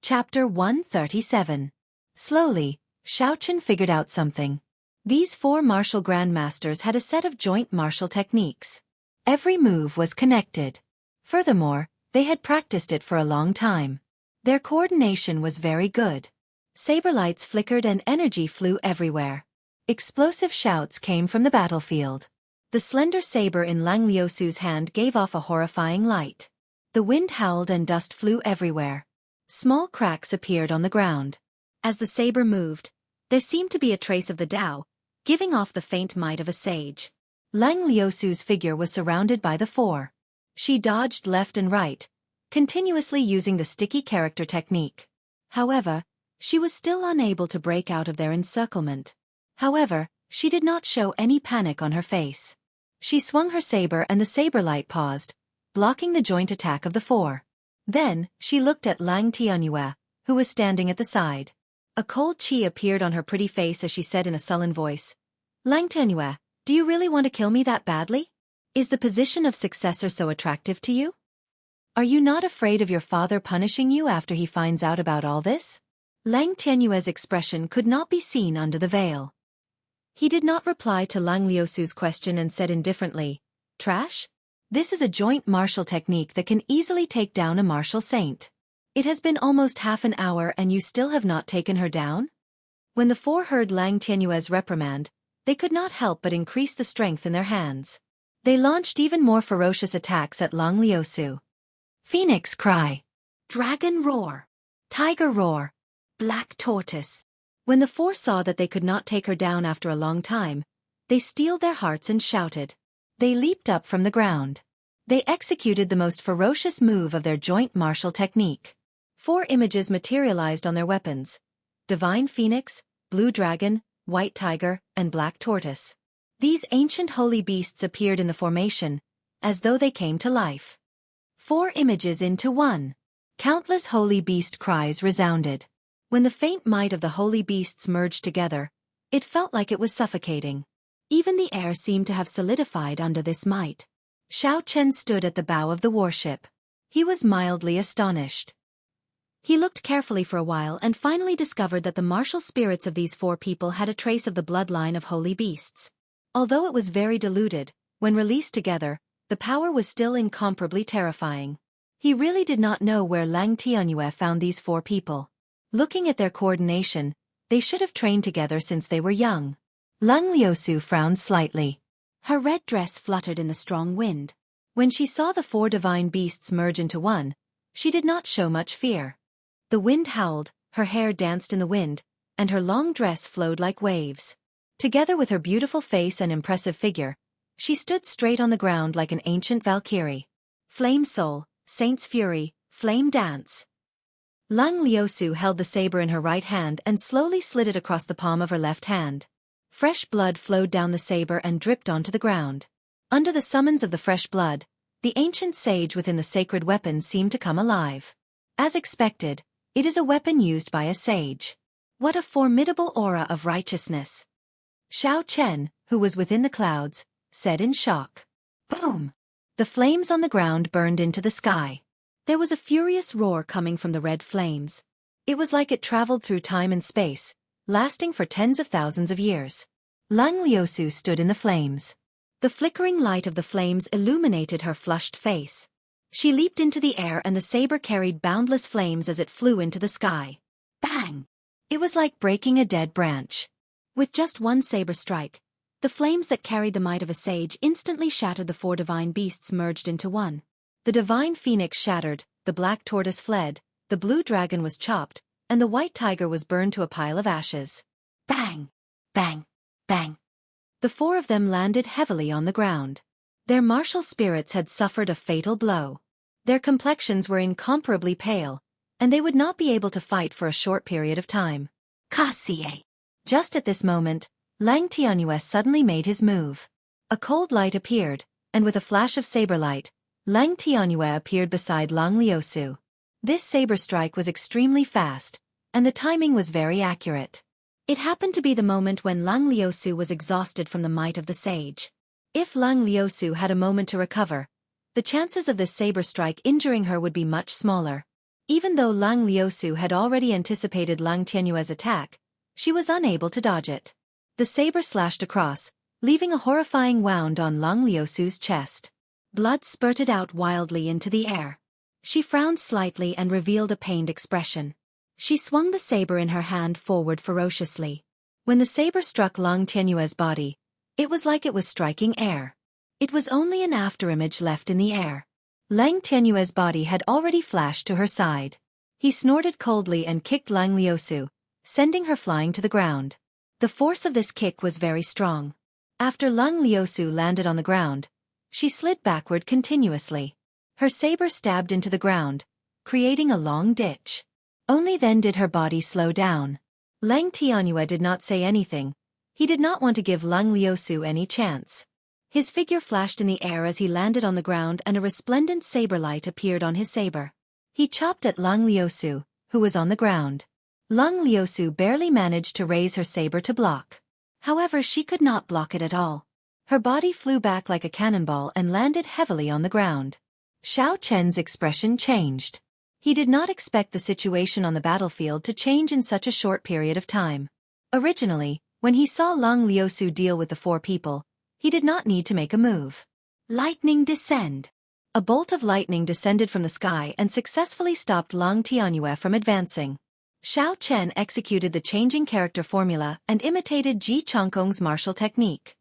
Chapter 137. Slowly, Xiaochen figured out something. These four martial grandmasters had a set of joint martial techniques. Every move was connected. Furthermore, they had practiced it for a long time. Their coordination was very good. Saber lights flickered and energy flew everywhere. Explosive shouts came from the battlefield. The slender saber in Lang Liusu's hand gave off a horrifying light. The wind howled and dust flew everywhere. Small cracks appeared on the ground. As the saber moved, there seemed to be a trace of the Tao, giving off the faint might of a sage. Lang Liusu's figure was surrounded by the four. She dodged left and right, continuously using the sticky character technique. However, she was still unable to break out of their encirclement. However, she did not show any panic on her face. She swung her saber and the saber light paused, blocking the joint attack of the four. Then, she looked at Lang Tianyue, who was standing at the side. A cold chi appeared on her pretty face as she said in a sullen voice, "Lang Tianyue, do you really want to kill me that badly? Is the position of successor so attractive to you? Are you not afraid of your father punishing you after he finds out about all this?" Lang Tianyue's expression could not be seen under the veil. He did not reply to Lang Liusu's question and said indifferently, "Trash? This is a joint martial technique that can easily take down a martial saint. It has been almost half an hour and you still have not taken her down?" When the four heard Lang Tianyue's reprimand, they could not help but increase the strength in their hands. They launched even more ferocious attacks at Lang Liusu. Phoenix Cry, Dragon Roar, Tiger Roar, Black Tortoise. When the four saw that they could not take her down after a long time, they steeled their hearts and shouted. They leaped up from the ground. They executed the most ferocious move of their joint martial technique. Four images materialized on their weapons: Divine Phoenix, Blue Dragon, White Tiger, and Black Tortoise. These ancient holy beasts appeared in the formation, as though they came to life. Four images into one. Countless holy beast cries resounded. When the faint might of the holy beasts merged together, it felt like it was suffocating. Even the air seemed to have solidified under this might. Xiaochen stood at the bow of the warship. He was mildly astonished. He looked carefully for a while and finally discovered that the martial spirits of these four people had a trace of the bloodline of holy beasts. Although it was very diluted, when released together, the power was still incomparably terrifying. He really did not know where Lang Tianyue found these four people. Looking at their coordination, they should have trained together since they were young. Lang Liusu frowned slightly. Her red dress fluttered in the strong wind. When she saw the four divine beasts merge into one, she did not show much fear. The wind howled, her hair danced in the wind, and her long dress flowed like waves. Together with her beautiful face and impressive figure, she stood straight on the ground like an ancient Valkyrie. Flame Soul, Saint's Fury, Flame Dance. Lang Liusu held the saber in her right hand and slowly slid it across the palm of her left hand. Fresh blood flowed down the saber and dripped onto the ground. Under the summons of the fresh blood, the ancient sage within the sacred weapon seemed to come alive. As expected, it is a weapon used by a sage. What a formidable aura of righteousness! Xiaochen, who was within the clouds, said in shock. Boom! The flames on the ground burned into the sky. There was a furious roar coming from the red flames. It was like it traveled through time and space, lasting for tens of thousands of years. Lang Liusu stood in the flames. The flickering light of the flames illuminated her flushed face. She leaped into the air and the saber carried boundless flames as it flew into the sky. Bang! It was like breaking a dead branch. With just one saber strike, the flames that carried the might of a sage instantly shattered. The four divine beasts merged into one. The divine phoenix shattered, the black tortoise fled, the blue dragon was chopped, and the white tiger was burned to a pile of ashes. Bang! Bang! Bang! The four of them landed heavily on the ground. Their martial spirits had suffered a fatal blow. Their complexions were incomparably pale, and they would not be able to fight for a short period of time. Cassie! Just at this moment, Lang Tianyue suddenly made his move. A cold light appeared, and with a flash of saber light, Lang Tianyue appeared beside Lang Liusu. This saber strike was extremely fast, and the timing was very accurate. It happened to be the moment when Lang Liusu was exhausted from the might of the sage. If Lang Liusu had a moment to recover, the chances of this saber strike injuring her would be much smaller. Even though Lang Liusu had already anticipated Lang Tianyue's attack, she was unable to dodge it. The saber slashed across, leaving a horrifying wound on Lang Liusu's chest. Blood spurted out wildly into the air. She frowned slightly and revealed a pained expression. She swung the saber in her hand forward ferociously. When the saber struck Lang Tianyue's body, it was like it was striking air. It was only an afterimage left in the air. Lang Tianyue's body had already flashed to her side. He snorted coldly and kicked Lang Liusu, sending her flying to the ground. The force of this kick was very strong. After Lang Liusu landed on the ground, she slid backward continuously. Her saber stabbed into the ground, creating a long ditch. Only then did her body slow down. Lang Tianyue did not say anything. He did not want to give Lang Liusu any chance. His figure flashed in the air as he landed on the ground and a resplendent saber light appeared on his saber. He chopped at Lang Liusu, who was on the ground. Lang Liusu barely managed to raise her saber to block. However, she could not block it at all. Her body flew back like a cannonball and landed heavily on the ground. Xiao Chen's expression changed. He did not expect the situation on the battlefield to change in such a short period of time. Originally, when he saw Lang Liusu deal with the 4 people, he did not need to make a move. Lightning descend. A bolt of lightning descended from the sky and successfully stopped Lang Tianyue from advancing. Xiao Chen executed the changing character formula and imitated Ji Chongkong's martial technique.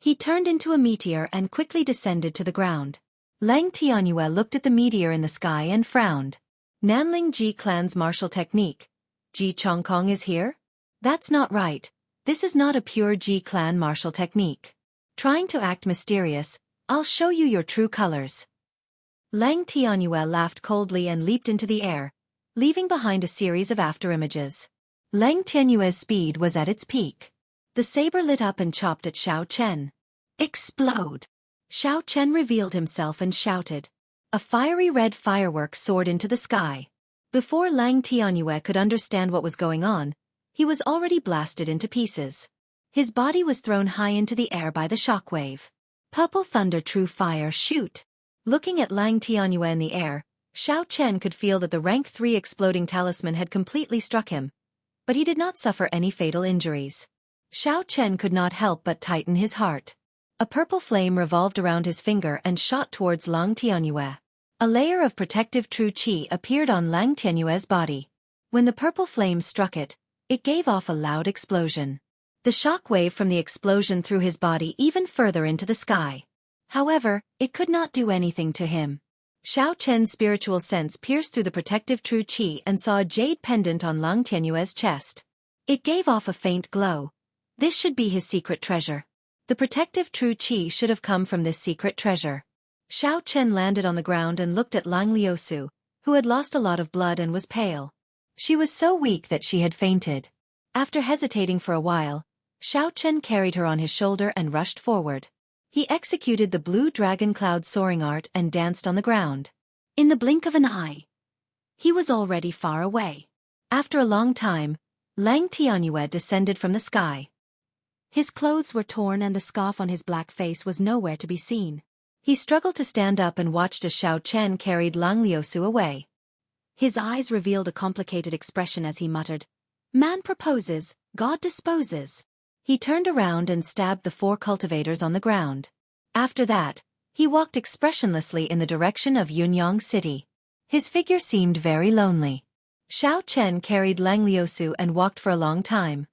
He turned into a meteor and quickly descended to the ground. Lang Tianyue looked at the meteor in the sky and frowned. Nanling Ji clan's martial technique. Ji Chongkong is here? That's not right. This is not a pure Ji clan martial technique. Trying to act mysterious, I'll show you your true colors. Lang Tianyue laughed coldly and leaped into the air, leaving behind a series of afterimages. Lang Tianyue's speed was at its peak. The saber lit up and chopped at Xiao Chen. Explode! Xiao Chen revealed himself and shouted. A fiery red firework soared into the sky. Before Lang Tianyue could understand what was going on, he was already blasted into pieces. His body was thrown high into the air by the shockwave. Purple thunder, true fire, shoot! Looking at Lang Tianyue in the air, Xiao Chen could feel that the rank 3 exploding talisman had completely struck him, but he did not suffer any fatal injuries. Xiao Chen could not help but tighten his heart. A purple flame revolved around his finger and shot towards Lang Tianyue. A layer of protective true qi appeared on Lang Tianyue's body. When the purple flame struck it, it gave off a loud explosion. The shock wave from the explosion threw his body even further into the sky. However, it could not do anything to him. Xiao Chen's spiritual sense pierced through the protective true qi and saw a jade pendant on Lang Tianyue's chest. It gave off a faint glow. This should be his secret treasure. The protective true qi should have come from this secret treasure. Xiao Chen landed on the ground and looked at Lang Liusu, who had lost a lot of blood and was pale. She was so weak that she had fainted. After hesitating for a while, Xiao Chen carried her on his shoulder and rushed forward. He executed the blue dragon cloud soaring art and danced on the ground. In the blink of an eye, he was already far away. After a long time, Lang Tianyue descended from the sky. His clothes were torn and the scoff on his black face was nowhere to be seen. He struggled to stand up and watched as Xiao Chen carried Lang Liusu away. His eyes revealed a complicated expression as he muttered, "Man proposes, God disposes." He turned around and stabbed the 4 cultivators on the ground. After that, he walked expressionlessly in the direction of Yunyang City. His figure seemed very lonely. Xiao Chen carried Lang Liusu and walked for a long time.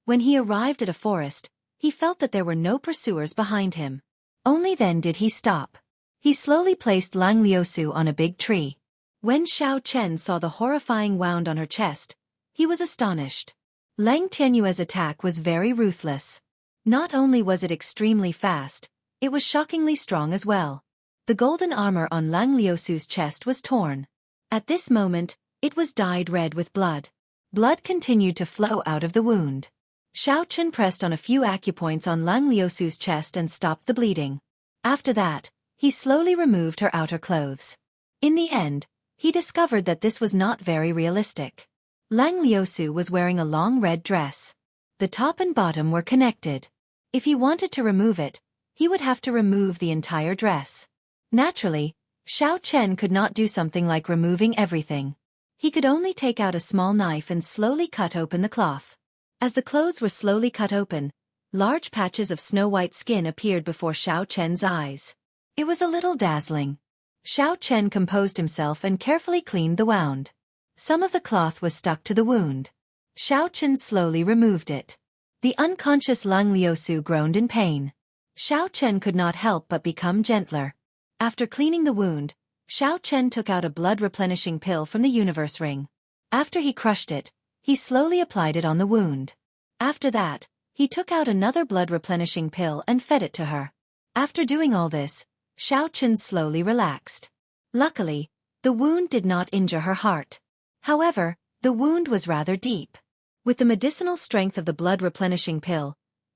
When he arrived at a forest, he felt that there were no pursuers behind him. Only then did he stop. He slowly placed Lang Liusu on a big tree. When Xiao Chen saw the horrifying wound on her chest, he was astonished. Lang Tianyue's attack was very ruthless. Not only was it extremely fast, it was shockingly strong as well. The golden armor on Lang Liusu's chest was torn. At this moment, it was dyed red with blood. Blood continued to flow out of the wound. Xiao Chen pressed on a few acupoints on Lang Liusu's chest and stopped the bleeding. After that, he slowly removed her outer clothes. In the end, he discovered that this was not very realistic. Lang Liusu was wearing a long red dress. The top and bottom were connected. If he wanted to remove it, he would have to remove the entire dress. Naturally, Xiao Chen could not do something like removing everything. He could only take out a small knife and slowly cut open the cloth. As the clothes were slowly cut open, large patches of snow-white skin appeared before Xiao Chen's eyes. It was a little dazzling. Xiao Chen composed himself and carefully cleaned the wound. Some of the cloth was stuck to the wound. Xiao Chen slowly removed it. The unconscious Lang Liusu groaned in pain. Xiao Chen could not help but become gentler. After cleaning the wound, Xiao Chen took out a blood-replenishing pill from the universe ring. After he crushed it, he slowly applied it on the wound. After that, he took out another blood-replenishing pill and fed it to her. After doing all this, Xiao Chen slowly relaxed. Luckily, the wound did not injure her heart. However, the wound was rather deep. With the medicinal strength of the blood-replenishing pill,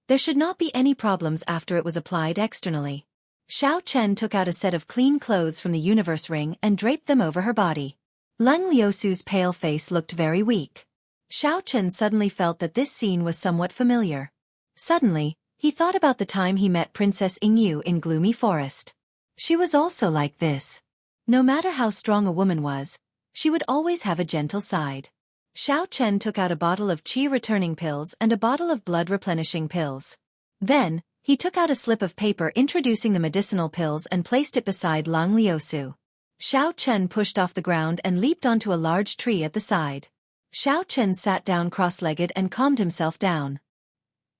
there should not be any problems after it was applied externally. Xiao Chen took out a set of clean clothes from the universe ring and draped them over her body. Lang Liusu's pale face looked very weak. Xiao Chen suddenly felt that this scene was somewhat familiar. Suddenly, he thought about the time he met Princess Yingyu in Gloomy Forest. She was also like this. No matter how strong a woman was, she would always have a gentle side. Xiao Chen took out a bottle of qi-returning pills and a bottle of blood-replenishing pills. Then, he took out a slip of paper introducing the medicinal pills and placed it beside Lang Liusu. Xiao Chen pushed off the ground and leaped onto a large tree at the side. Xiao Chen sat down cross-legged and calmed himself down.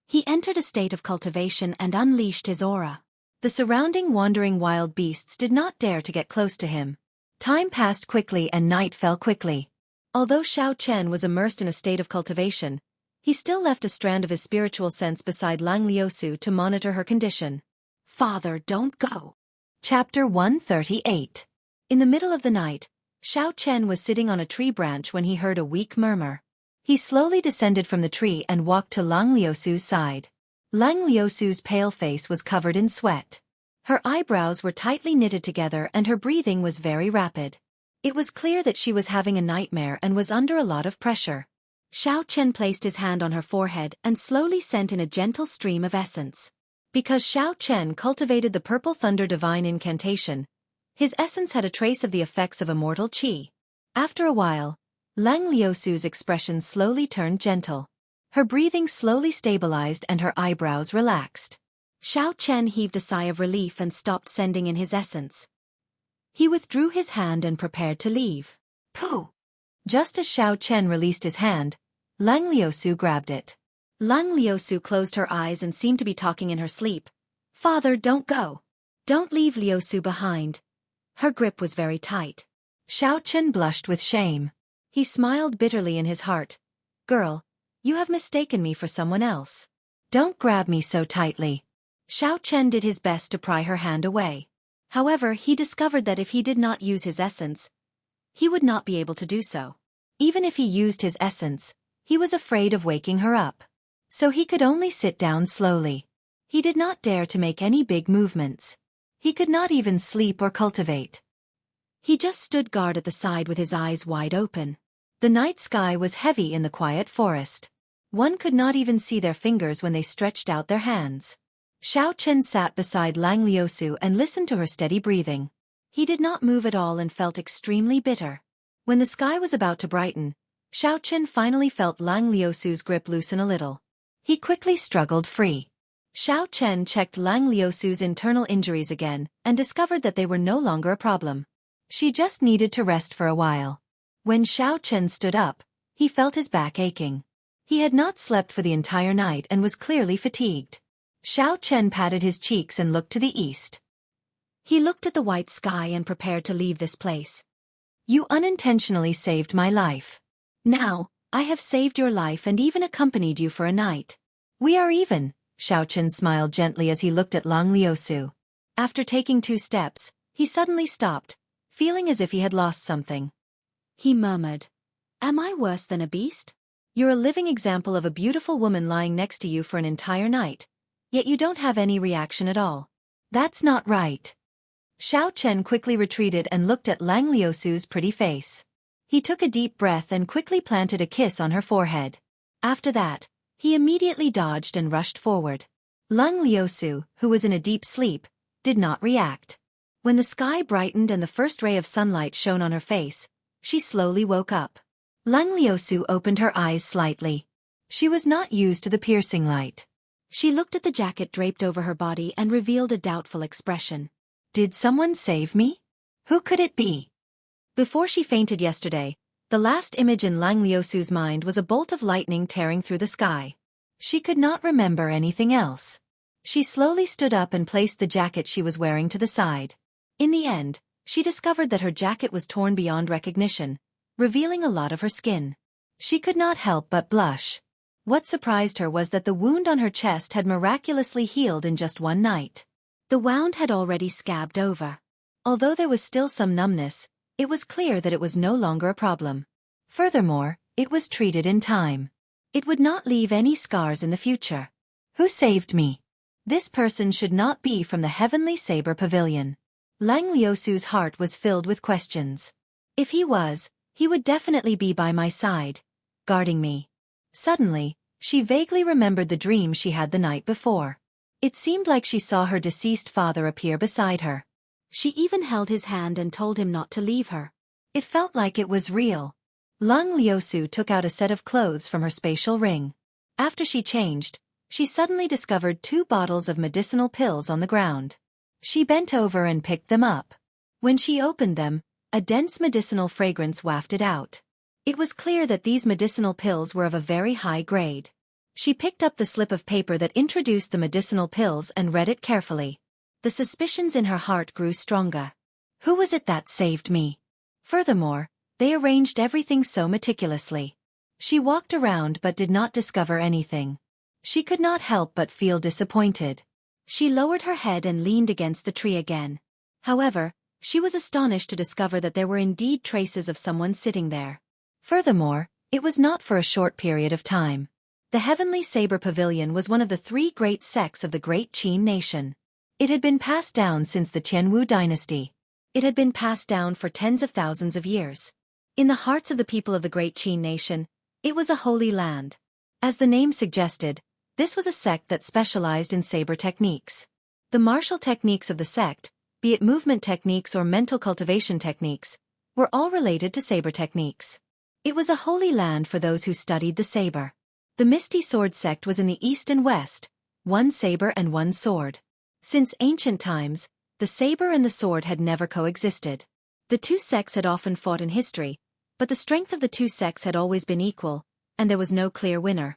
He entered a state of cultivation and unleashed his aura. The surrounding wandering wild beasts did not dare to get close to him. Time passed quickly and night fell quickly. Although Xiao Chen was immersed in a state of cultivation, he still left a strand of his spiritual sense beside Lang Liusu to monitor her condition. Father, don't go. Chapter 138. In the middle of the night, Xiao Chen was sitting on a tree branch when he heard a weak murmur. He slowly descended from the tree and walked to Lang Liusu's side. Lang Liusu's pale face was covered in sweat. Her eyebrows were tightly knitted together and her breathing was very rapid. It was clear that she was having a nightmare and was under a lot of pressure. Xiao Chen placed his hand on her forehead and slowly sent in a gentle stream of essence. Because Xiao Chen cultivated the Purple Thunder Divine Incantation, his essence had a trace of the effects of immortal qi. After a while, Lang Liusu's expression slowly turned gentle. Her breathing slowly stabilized and her eyebrows relaxed. Xiao Chen heaved a sigh of relief and stopped sending in his essence. He withdrew his hand and prepared to leave. Pooh! Just as Xiao Chen released his hand, Lang Liusu grabbed it. Lang Liusu closed her eyes and seemed to be talking in her sleep. Father, don't go. Don't leave Liusu behind. Her grip was very tight. Xiao Chen blushed with shame. He smiled bitterly in his heart. Girl, you have mistaken me for someone else. Don't grab me so tightly. Xiao Chen did his best to pry her hand away. However, he discovered that if he did not use his essence, he would not be able to do so. Even if he used his essence, he was afraid of waking her up. So he could only sit down slowly. He did not dare to make any big movements. He could not even sleep or cultivate. He just stood guard at the side with his eyes wide open. The night sky was heavy in the quiet forest. One could not even see their fingers when they stretched out their hands. Xiao Chen sat beside Lang Liusu and listened to her steady breathing. He did not move at all and felt extremely bitter. When the sky was about to brighten, Xiao Chen finally felt Lang Liusu's grip loosen a little. He quickly struggled free. Xiao Chen checked Lang Liusu's internal injuries again and discovered that they were no longer a problem. She just needed to rest for a while. When Xiao Chen stood up, he felt his back aching. He had not slept for the entire night and was clearly fatigued. Xiao Chen patted his cheeks and looked to the east. He looked at the white sky and prepared to leave this place. You unintentionally saved my life. Now, I have saved your life and even accompanied you for a night. We are even, Xiao Chen smiled gently as he looked at Lang Liusu. After taking 2 steps, he suddenly stopped, feeling as if he had lost something. He murmured, Am I worse than a beast? You're a living example of a beautiful woman lying next to you for an entire night, yet you don't have any reaction at all. That's not right. Xiao Chen quickly retreated and looked at Lang Liusu's pretty face. He took a deep breath and quickly planted a kiss on her forehead. After that, he immediately dodged and rushed forward. Lang Liusu, who was in a deep sleep, did not react. When the sky brightened and the first ray of sunlight shone on her face, She slowly woke up. Lang Liusu opened her eyes slightly. She was not used to the piercing light. She looked at the jacket draped over her body and revealed a doubtful expression. Did someone save me? Who could it be? Before she fainted yesterday, the last image in Lang Liusu's mind was a bolt of lightning tearing through the sky. She could not remember anything else. She slowly stood up and placed the jacket she was wearing to the side. In the end, she discovered that her jacket was torn beyond recognition, revealing a lot of her skin. She could not help but blush. What surprised her was that the wound on her chest had miraculously healed in just one night. The wound had already scabbed over. Although there was still some numbness, it was clear that it was no longer a problem. Furthermore, it was treated in time. It would not leave any scars in the future. Who saved me? This person should not be from the Heavenly Saber Pavilion. Lang Liusu's heart was filled with questions. If he was, he would definitely be by my side, guarding me. Suddenly, she vaguely remembered the dream she had the night before. It seemed like she saw her deceased father appear beside her. She even held his hand and told him not to leave her. It felt like it was real. Lang Liusu took out a set of clothes from her spatial ring. After she changed, she suddenly discovered 2 bottles of medicinal pills on the ground. She bent over and picked them up. When she opened them, a dense medicinal fragrance wafted out. It was clear that these medicinal pills were of a very high grade. She picked up the slip of paper that introduced the medicinal pills and read it carefully. The suspicions in her heart grew stronger. Who was it that saved me? Furthermore, they arranged everything so meticulously. She walked around but did not discover anything. She could not help but feel disappointed. She lowered her head and leaned against the tree again. However, she was astonished to discover that there were indeed traces of someone sitting there. Furthermore, it was not for a short period of time. The Heavenly Saber Pavilion was one of the 3 great sects of the Great Qin nation. It had been passed down since the Qianwu dynasty. It had been passed down for tens of thousands of years. In the hearts of the people of the Great Qin nation, it was a holy land. As the name suggested, this was a sect that specialized in saber techniques. The martial techniques of the sect, be it movement techniques or mental cultivation techniques, were all related to saber techniques. It was a holy land for those who studied the saber. The Misty Sword sect was in the east and west, 1 saber and 1 sword. Since ancient times, the saber and the sword had never coexisted. The 2 sects had often fought in history, but the strength of the 2 sects had always been equal, and there was no clear winner.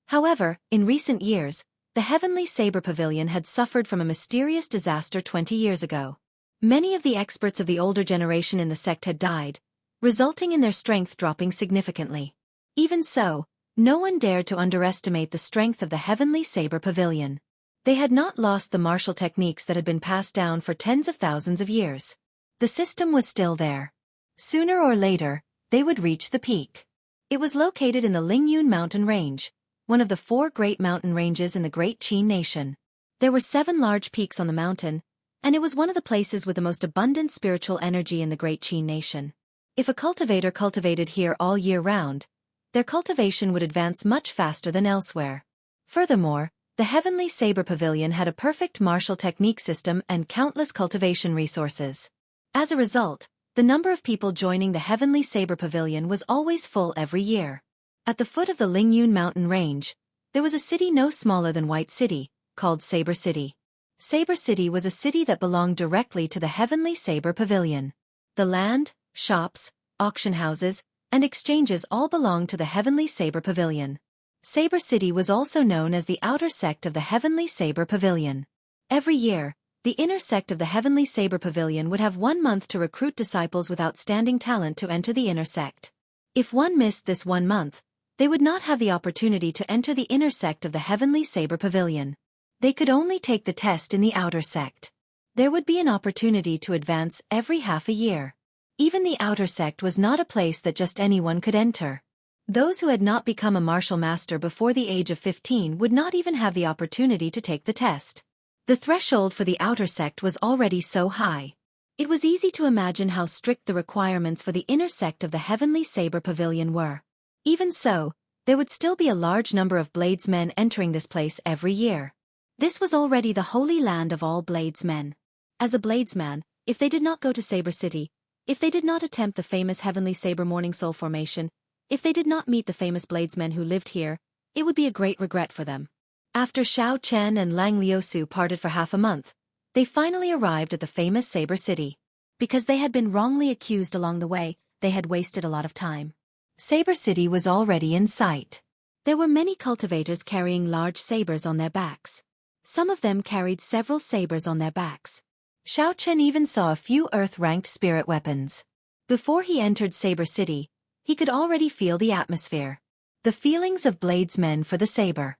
However, in recent years, the Heavenly Saber Pavilion had suffered from a mysterious disaster 20 years ago. Many of the experts of the older generation in the sect had died, resulting in their strength dropping significantly. Even so, no one dared to underestimate the strength of the Heavenly Saber Pavilion. They had not lost the martial techniques that had been passed down for tens of thousands of years. The system was still there. Sooner or later, they would reach the peak. It was located in the Lingyun mountain range, one of the 4 great mountain ranges in the Great Qin nation. There were 7 large peaks on the mountain, and it was one of the places with the most abundant spiritual energy in the Great Qin nation. If a cultivator cultivated here all year round, their cultivation would advance much faster than elsewhere. Furthermore, the Heavenly Saber Pavilion had a perfect martial technique system and countless cultivation resources. As a result, the number of people joining the Heavenly Saber Pavilion was always full every year. At the foot of the Lingyun mountain range, there was a city no smaller than White City, called Saber City. Saber City was a city that belonged directly to the Heavenly Saber Pavilion. The land, shops, auction houses, and exchanges all belonged to the Heavenly Saber Pavilion. Saber City was also known as the outer sect of the Heavenly Saber Pavilion. Every year, the inner sect of the Heavenly Saber Pavilion would have 1 month to recruit disciples with outstanding talent to enter the inner sect. If one missed this 1 month, they would not have the opportunity to enter the inner sect of the Heavenly Saber Pavilion. They could only take the test in the outer sect. There would be an opportunity to advance every half a year. Even the outer sect was not a place that just anyone could enter. Those who had not become a martial master before the age of 15 would not even have the opportunity to take the test. The threshold for the outer sect was already so high. It was easy to imagine how strict the requirements for the inner sect of the Heavenly Saber Pavilion were. Even so, there would still be a large number of bladesmen entering this place every year. This was already the holy land of all bladesmen. As a bladesman, if they did not go to Saber City, If they did not attempt the famous heavenly saber morning soul formation, if they did not meet the famous bladesmen who lived here, it would be a great regret for them. After Xiao Chen and Lang Liusu parted for half a month, they finally arrived at the famous Saber City. Because they had been wrongly accused along the way, they had wasted a lot of time. Saber City was already in sight. There were many cultivators carrying large sabers on their backs. Some of them carried several sabers on their backs. Xiao Chen even saw a few earth-ranked spirit weapons. Before he entered Saber City, he could already feel the atmosphere. The feelings of bladesmen for the saber.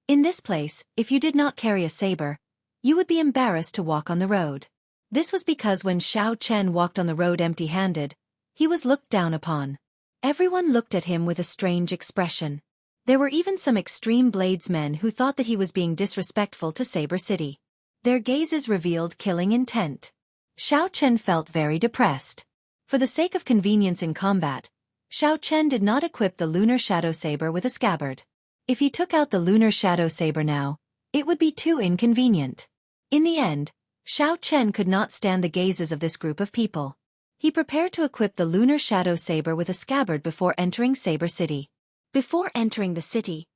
In this place, if you did not carry a saber, you would be embarrassed to walk on the road. This was because when Xiao Chen walked on the road empty-handed, he was looked down upon. Everyone looked at him with a strange expression. There were even some extreme bladesmen who thought that he was being disrespectful to Saber City. Their gazes revealed killing intent. Xiao Chen felt very depressed. For the sake of convenience in combat, Xiao Chen did not equip the Lunar Shadow Saber with a scabbard. If he took out the Lunar Shadow Saber now, it would be too inconvenient. In the end, Xiao Chen could not stand the gazes of this group of people. He prepared to equip the Lunar Shadow Saber with a scabbard before entering Saber City. Before entering the city,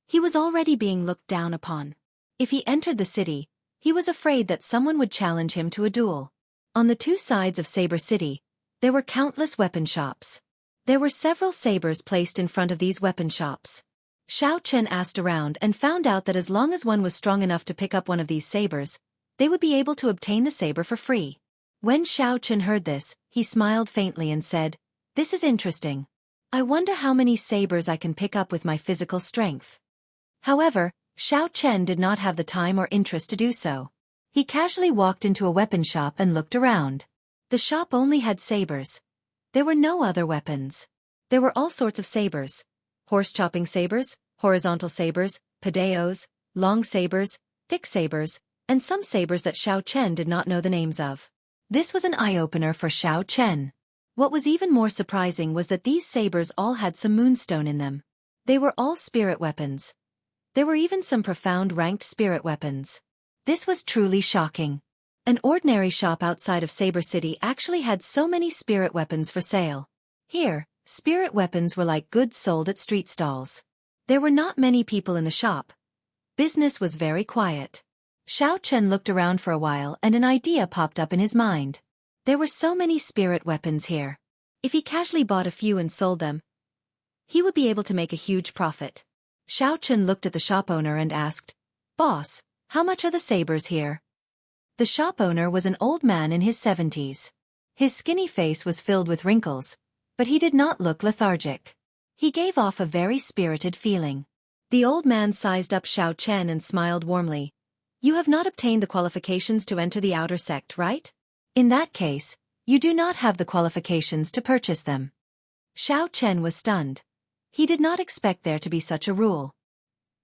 he was already being looked down upon. If he entered the city, he was afraid that someone would challenge him to a duel. On the two sides of Saber City, there were countless weapon shops. There were several sabers placed in front of these weapon shops. Xiao Chen asked around and found out that as long as one was strong enough to pick up one of these sabers, they would be able to obtain the saber for free. When Xiao Chen heard this, he smiled faintly and said, "This is interesting. I wonder how many sabers I can pick up with my physical strength." However, Xiao Chen did not have the time or interest to do so. He casually walked into a weapon shop and looked around. The shop only had sabers. There were no other weapons. There were all sorts of sabers. Horse-chopping sabers, horizontal sabers, padeos, long sabers, thick sabers, and some sabers that Xiao Chen did not know the names of. This was an eye-opener for Xiao Chen. What was even more surprising was that these sabers all had some moonstone in them. They were all spirit weapons. There were even some profound ranked spirit weapons. This was truly shocking. An ordinary shop outside of Saber City actually had so many spirit weapons for sale. Here, spirit weapons were like goods sold at street stalls. There were not many people in the shop. Business was very quiet. Xiao Chen looked around for a while and an idea popped up in his mind. There were so many spirit weapons here. If he casually bought a few and sold them, he would be able to make a huge profit. Xiao Chen looked at the shop owner and asked, "Boss, how much are the sabers here?" The shop owner was an old man in his 70s. His skinny face was filled with wrinkles, but he did not look lethargic. He gave off a very spirited feeling. The old man sized up Xiao Chen and smiled warmly. "You have not obtained the qualifications to enter the outer sect, right? In that case, you do not have the qualifications to purchase them." Xiao Chen was stunned. He did not expect there to be such a rule.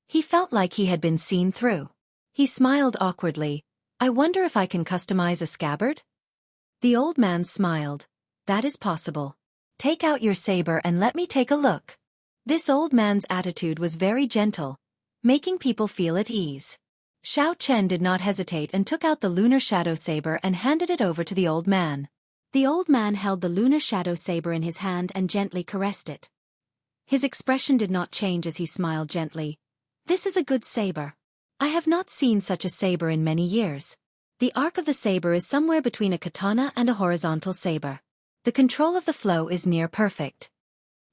He felt like he had been seen through. He smiled awkwardly. "I wonder if I can customize a scabbard?" The old man smiled. "That is possible. Take out your saber and let me take a look." This old man's attitude was very gentle, making people feel at ease. Xiao Chen did not hesitate and took out the Lunar Shadow Saber and handed it over to the old man. The old man held the Lunar Shadow Saber in his hand and gently caressed it. His expression did not change as he smiled gently. "This is a good saber. I have not seen such a saber in many years. The arc of the saber is somewhere between a katana and a horizontal saber. The control of the flow is near perfect."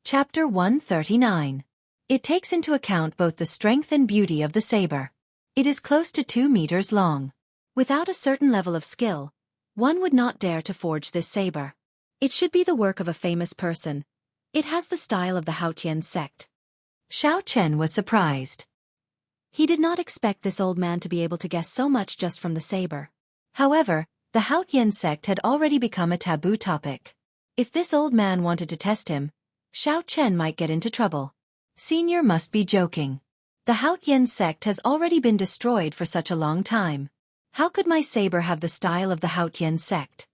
Chapter 139. It takes into account both the strength and beauty of the saber. It is close to 2 meters long. Without a certain level of skill, one would not dare to forge this saber. It should be the work of a famous person. It has the style of the Haotian sect. Xiao Chen was surprised. He did not expect this old man to be able to guess so much just from the saber. However, the Haotian sect had already become a taboo topic. If this old man wanted to test him, Xiao Chen might get into trouble. Senior must be joking. The Haotian sect has already been destroyed for such a long time. How could my saber have the style of the Haotian sect?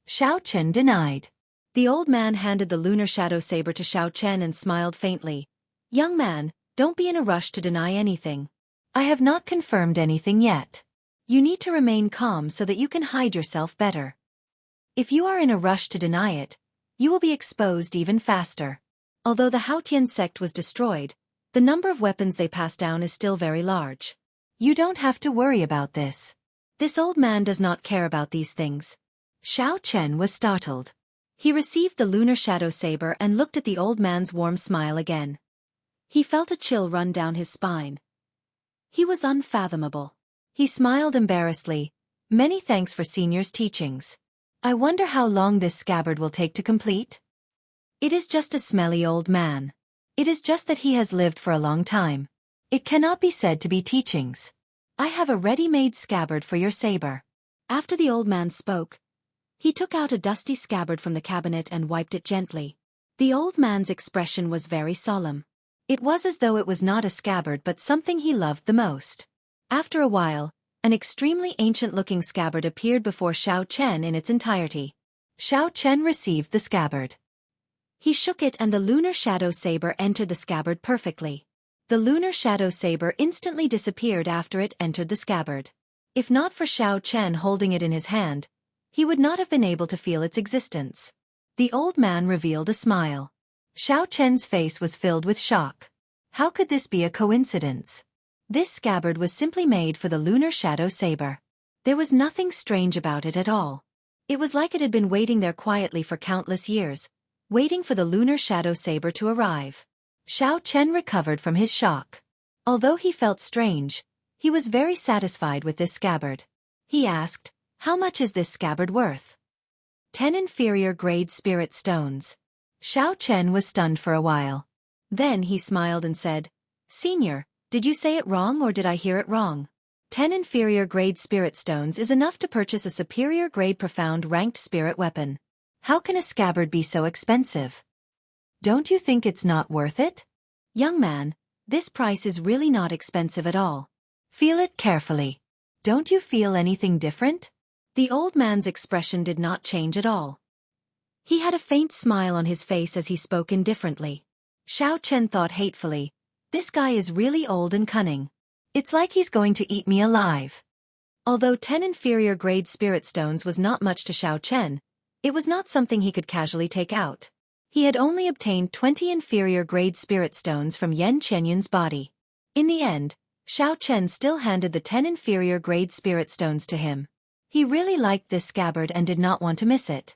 Xiao Chen denied. The old man handed the Lunar Shadow Saber to Xiao Chen and smiled faintly. "Young man, don't be in a rush to deny anything. I have not confirmed anything yet. You need to remain calm so that you can hide yourself better." If you are in a rush to deny it, you will be exposed even faster. Although the Haotian sect was destroyed, the number of weapons they pass down is still very large. You don't have to worry about this. This old man does not care about these things. Xiao Chen was startled. He received the lunar shadow saber and looked at the old man's warm smile again. He felt a chill run down his spine. He was unfathomable. He smiled embarrassedly. Many thanks for senior's teachings. I wonder how long this scabbard will take to complete? It is just a smelly old man. It is just that he has lived for a long time. It cannot be said to be teachings. I have a ready-made scabbard for your saber. After the old man spoke, he took out a dusty scabbard from the cabinet and wiped it gently. The old man's expression was very solemn. It was as though it was not a scabbard but something he loved the most. After a while, an extremely ancient-looking scabbard appeared before Xiao Chen in its entirety. Xiao Chen received the scabbard. He shook it and the lunar shadow saber entered the scabbard perfectly. The lunar shadow saber instantly disappeared after it entered the scabbard. If not for Xiao Chen holding it in his hand, he would not have been able to feel its existence. The old man revealed a smile. Xiao Chen's face was filled with shock. How could this be a coincidence? This scabbard was simply made for the lunar shadow saber. There was nothing strange about it at all. It was like it had been waiting there quietly for countless years, waiting for the lunar shadow saber to arrive. Xiao Chen recovered from his shock. Although he felt strange, he was very satisfied with this scabbard. He asked, "How much is this scabbard worth?" 10 inferior grade spirit stones. Xiao Chen was stunned for a while. Then he smiled and said, "Senior, did you say it wrong or did I hear it wrong? 10 inferior grade spirit stones is enough to purchase a superior grade profound ranked spirit weapon. How can a scabbard be so expensive? Don't you think it's not worth it? Young man, this price is really not expensive at all. Feel it carefully. Don't you feel anything different?" The old man's expression did not change at all. He had a faint smile on his face as he spoke indifferently. Xiao Chen thought hatefully, "This guy is really old and cunning. It's like he's going to eat me alive." Although 10 inferior grade spirit stones was not much to Xiao Chen, it was not something he could casually take out. He had only obtained 20 inferior grade spirit stones from Yan Chenyun's body. In the end, Xiao Chen still handed the 10 inferior grade spirit stones to him. He really liked this scabbard and did not want to miss it.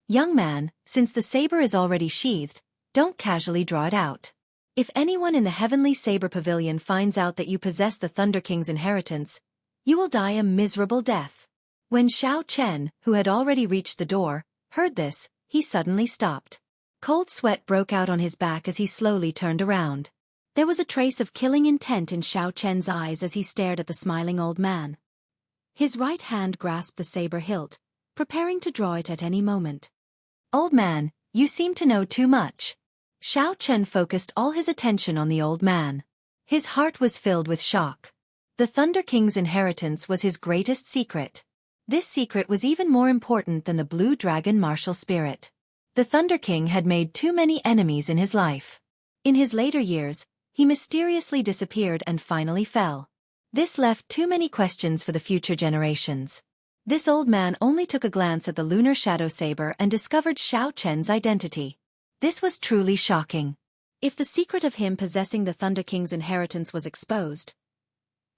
"Young man, since the saber is already sheathed, don't casually draw it out. If anyone in the Heavenly Saber Pavilion finds out that you possess the Thunder King's inheritance, you will die a miserable death." When Xiao Chen, who had already reached the door, heard this, he suddenly stopped. Cold sweat broke out on his back as he slowly turned around. There was a trace of killing intent in Xiao Chen's eyes as he stared at the smiling old man. His right hand grasped the saber hilt, preparing to draw it at any moment. "Old man, you seem to know too much." Xiao Chen focused all his attention on the old man. His heart was filled with shock. The Thunder King's inheritance was his greatest secret. This secret was even more important than the Blue Dragon martial spirit. The Thunder King had made too many enemies in his life. In his later years, he mysteriously disappeared and finally fell. This left too many questions for the future generations. This old man only took a glance at the lunar shadow saber and discovered Xiao Chen's identity. This was truly shocking. If the secret of him possessing the Thunder King's inheritance was exposed,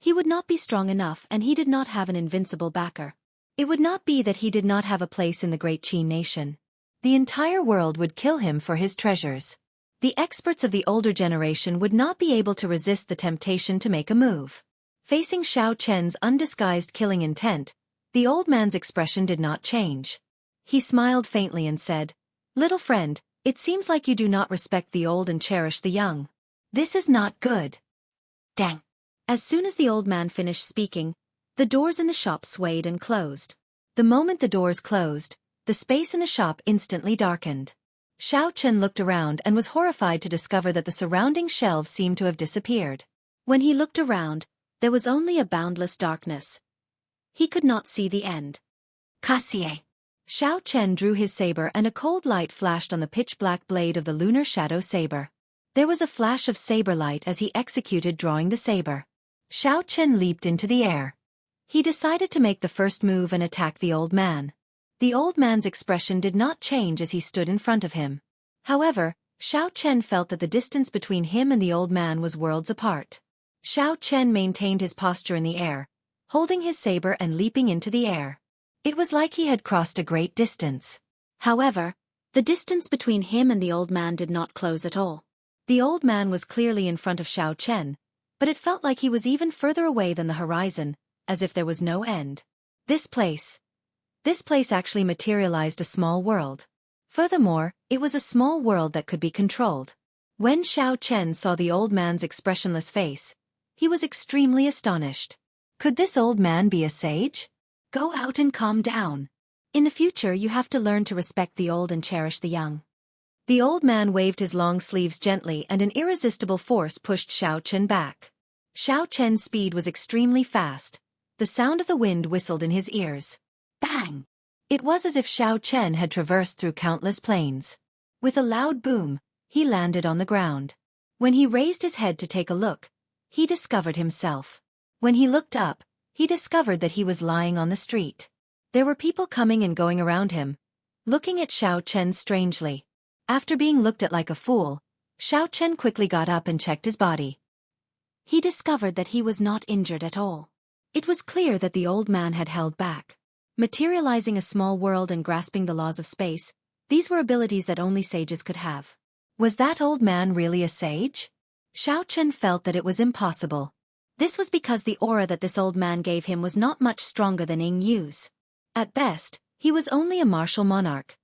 he would not be strong enough and he did not have an invincible backer. It would not be that he did not have a place in the great Qin nation. The entire world would kill him for his treasures. The experts of the older generation would not be able to resist the temptation to make a move. Facing Xiao Chen's undisguised killing intent, the old man's expression did not change. He smiled faintly and said, "Little friend, it seems like you do not respect the old and cherish the young. This is not good." Dang. As soon as the old man finished speaking, the doors in the shop swayed and closed. The moment the doors closed, the space in the shop instantly darkened. Xiao Chen looked around and was horrified to discover that the surrounding shelves seemed to have disappeared. When he looked around, there was only a boundless darkness. He could not see the end. "Kassier." Xiao Chen drew his saber and a cold light flashed on the pitch-black blade of the lunar shadow saber. There was a flash of saber light as he executed drawing the saber. Xiao Chen leaped into the air. He decided to make the first move and attack the old man. The old man's expression did not change as he stood in front of him. However, Xiao Chen felt that the distance between him and the old man was worlds apart. Xiao Chen maintained his posture in the air, holding his saber and leaping into the air. It was like he had crossed a great distance. However, the distance between him and the old man did not close at all. The old man was clearly in front of Xiao Chen, but it felt like he was even further away than the horizon, as if there was no end. This place actually materialized a small world. Furthermore, it was a small world that could be controlled. When Xiao Chen saw the old man's expressionless face, he was extremely astonished. Could this old man be a sage? Go out and calm down. In the future you have to learn to respect the old and cherish the young. The old man waved his long sleeves gently and an irresistible force pushed Xiao Chen back. Xiao Chen's speed was extremely fast. The sound of the wind whistled in his ears. Bang! It was as if Xiao Chen had traversed through countless plains. With a loud boom, he landed on the ground. When he raised his head to take a look, he discovered himself. When he looked up, he discovered that he was lying on the street. There were people coming and going around him, looking at Xiao Chen strangely. After being looked at like a fool, Xiao Chen quickly got up and checked his body. He discovered that he was not injured at all. It was clear that the old man had held back. Materializing a small world and grasping the laws of space, these were abilities that only sages could have. Was that old man really a sage? Xiao Chen felt that it was impossible. This was because the aura that this old man gave him was not much stronger than Ying Yu's. At best, he was only a martial monarch.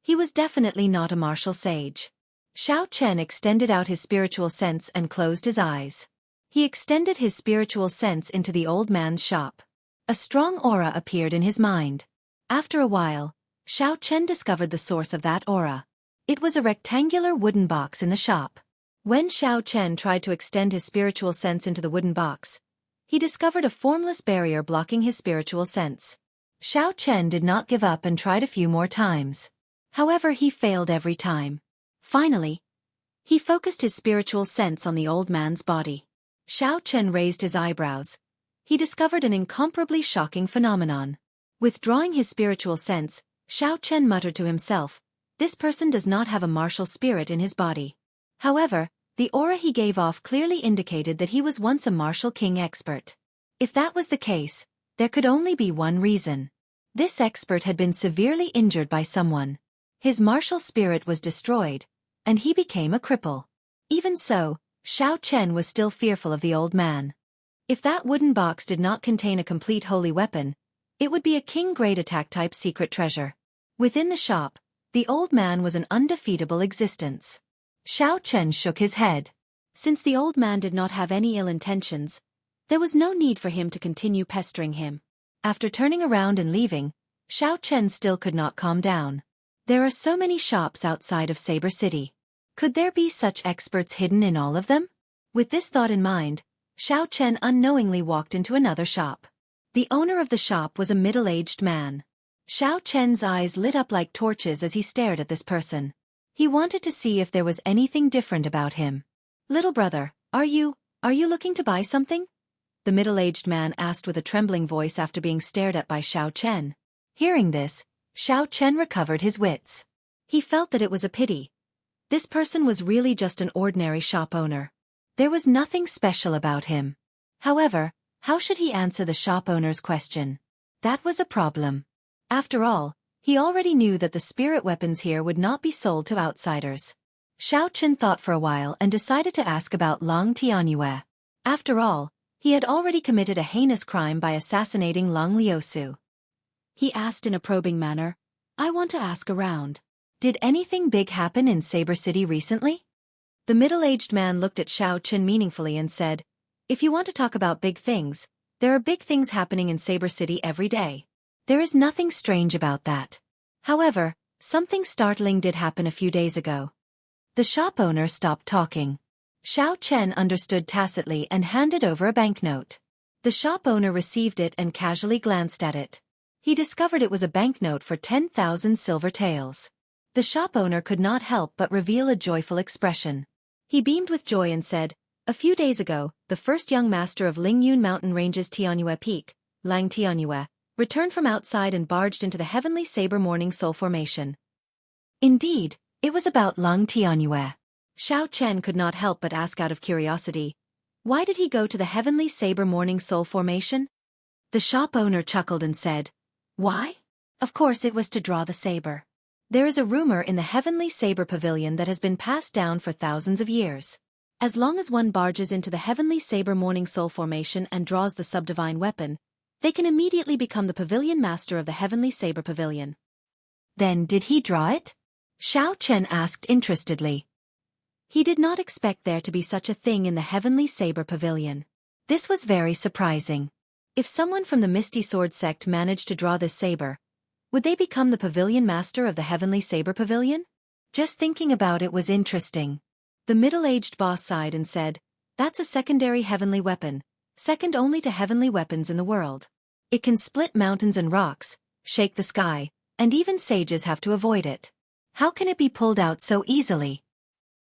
He was definitely not a martial sage. Xiao Chen extended out his spiritual sense and closed his eyes. He extended his spiritual sense into the old man's shop. A strong aura appeared in his mind. After a while, Xiao Chen discovered the source of that aura. It was a rectangular wooden box in the shop. When Xiao Chen tried to extend his spiritual sense into the wooden box, he discovered a formless barrier blocking his spiritual sense. Xiao Chen did not give up and tried a few more times. However, he failed every time. Finally, he focused his spiritual sense on the old man's body. Xiao Chen raised his eyebrows. He discovered an incomparably shocking phenomenon. Withdrawing his spiritual sense, Xiao Chen muttered to himself, "This person does not have a martial spirit in his body." However, the aura he gave off clearly indicated that he was once a martial king expert. If that was the case, there could only be one reason. This expert had been severely injured by someone. His martial spirit was destroyed, and he became a cripple. Even so, Xiao Chen was still fearful of the old man. If that wooden box did not contain a complete holy weapon, it would be a king-grade attack-type secret treasure. Within the shop, the old man was an undefeatable existence. Xiao Chen shook his head. Since the old man did not have any ill intentions, there was no need for him to continue pestering him. After turning around and leaving, Xiao Chen still could not calm down. There are so many shops outside of Saber City. Could there be such experts hidden in all of them? With this thought in mind, Xiao Chen unknowingly walked into another shop. The owner of the shop was a middle-aged man. Xiao Chen's eyes lit up like torches as he stared at this person. He wanted to see if there was anything different about him. "Little brother, are you looking to buy something?" The middle-aged man asked with a trembling voice after being stared at by Xiao Chen. Hearing this, Xiao Chen recovered his wits. He felt that it was a pity. This person was really just an ordinary shop owner. There was nothing special about him. However, how should he answer the shop owner's question? That was a problem. After all, he already knew that the spirit weapons here would not be sold to outsiders. Xiao Chen thought for a while and decided to ask about Lang Tianyue. After all, he had already committed a heinous crime by assassinating Lang Liusu. He asked in a probing manner, "I want to ask around. Did anything big happen in Saber City recently?" The middle-aged man looked at Xiao Chen meaningfully and said, "If you want to talk about big things, there are big things happening in Saber City every day. There is nothing strange about that. However, something startling did happen a few days ago." The shop owner stopped talking. Xiao Chen understood tacitly and handed over a banknote. The shop owner received it and casually glanced at it. He discovered it was a banknote for 10,000 silver taels. The shop owner could not help but reveal a joyful expression. He beamed with joy and said, "A few days ago, the first young master of Lingyun Mountain Range's Tianyue Peak, Lang Tianyue, returned from outside and barged into the heavenly saber morning soul formation. Indeed, it was about Lung Tianyue. Xiao Chen could not help but ask out of curiosity, why did he go to the heavenly saber morning soul formation? The shop owner chuckled and said, why? Of course it was to draw the saber. There is a rumor in the heavenly saber pavilion that has been passed down for thousands of years. As long as one barges into the heavenly saber morning soul formation and draws the subdivine weapon, they can immediately become the pavilion master of the heavenly saber pavilion. Then did he draw it? Xiao Chen asked interestedly. He did not expect there to be such a thing in the heavenly saber pavilion. This was very surprising. If someone from the Misty Sword sect managed to draw this saber, would they become the pavilion master of the heavenly saber pavilion? Just thinking about it was interesting. The middle-aged boss sighed and said, that's a secondary heavenly weapon, second only to heavenly weapons in the world. It can split mountains and rocks, shake the sky, and even sages have to avoid it. How can it be pulled out so easily?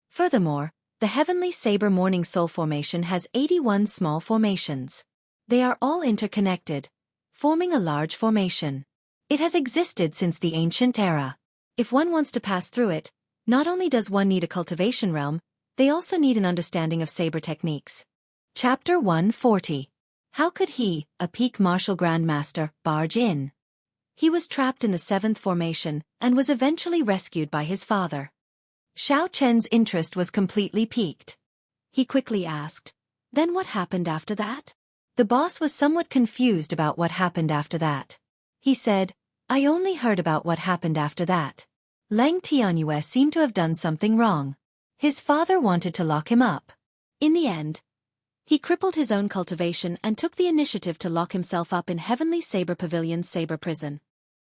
Furthermore, the heavenly saber morning soul formation has 81 small formations. They are all interconnected, forming a large formation. It has existed since the ancient era. If one wants to pass through it, not only does one need a cultivation realm, they also need an understanding of saber techniques. Chapter 140. How could he, a peak martial grandmaster, barge in? He was trapped in the 7th formation and was eventually rescued by his father. Xiao Chen's interest was completely piqued. He quickly asked, then what happened after that? The boss was somewhat confused about what happened after that. He said, I only heard about what happened after that. Leng Tianyue seemed to have done something wrong. His father wanted to lock him up. In the end, he crippled his own cultivation and took the initiative to lock himself up in Heavenly Saber Pavilion's saber prison.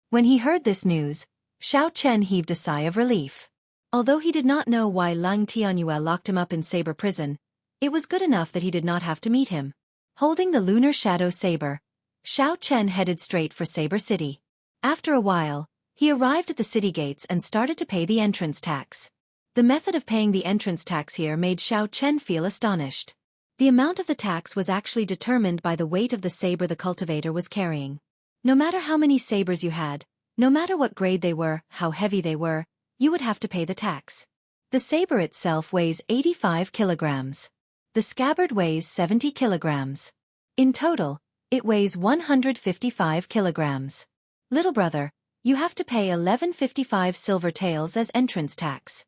When he heard this news, Xiao Chen heaved a sigh of relief. Although he did not know why Leng Tianyue locked him up in saber prison, it was good enough that he did not have to meet him. Holding the lunar shadow saber, Xiao Chen headed straight for Saber City. After a while, he arrived at the city gates and started to pay the entrance tax. The method of paying the entrance tax here made Xiao Chen feel astonished. The amount of the tax was actually determined by the weight of the saber the cultivator was carrying. No matter how many sabers you had, no matter what grade they were, how heavy they were, you would have to pay the tax. The saber itself weighs 85 kilograms. The scabbard weighs 70 kilograms. In total, it weighs 155 kilograms. Little brother, you have to pay 1155 silver taels as entrance tax.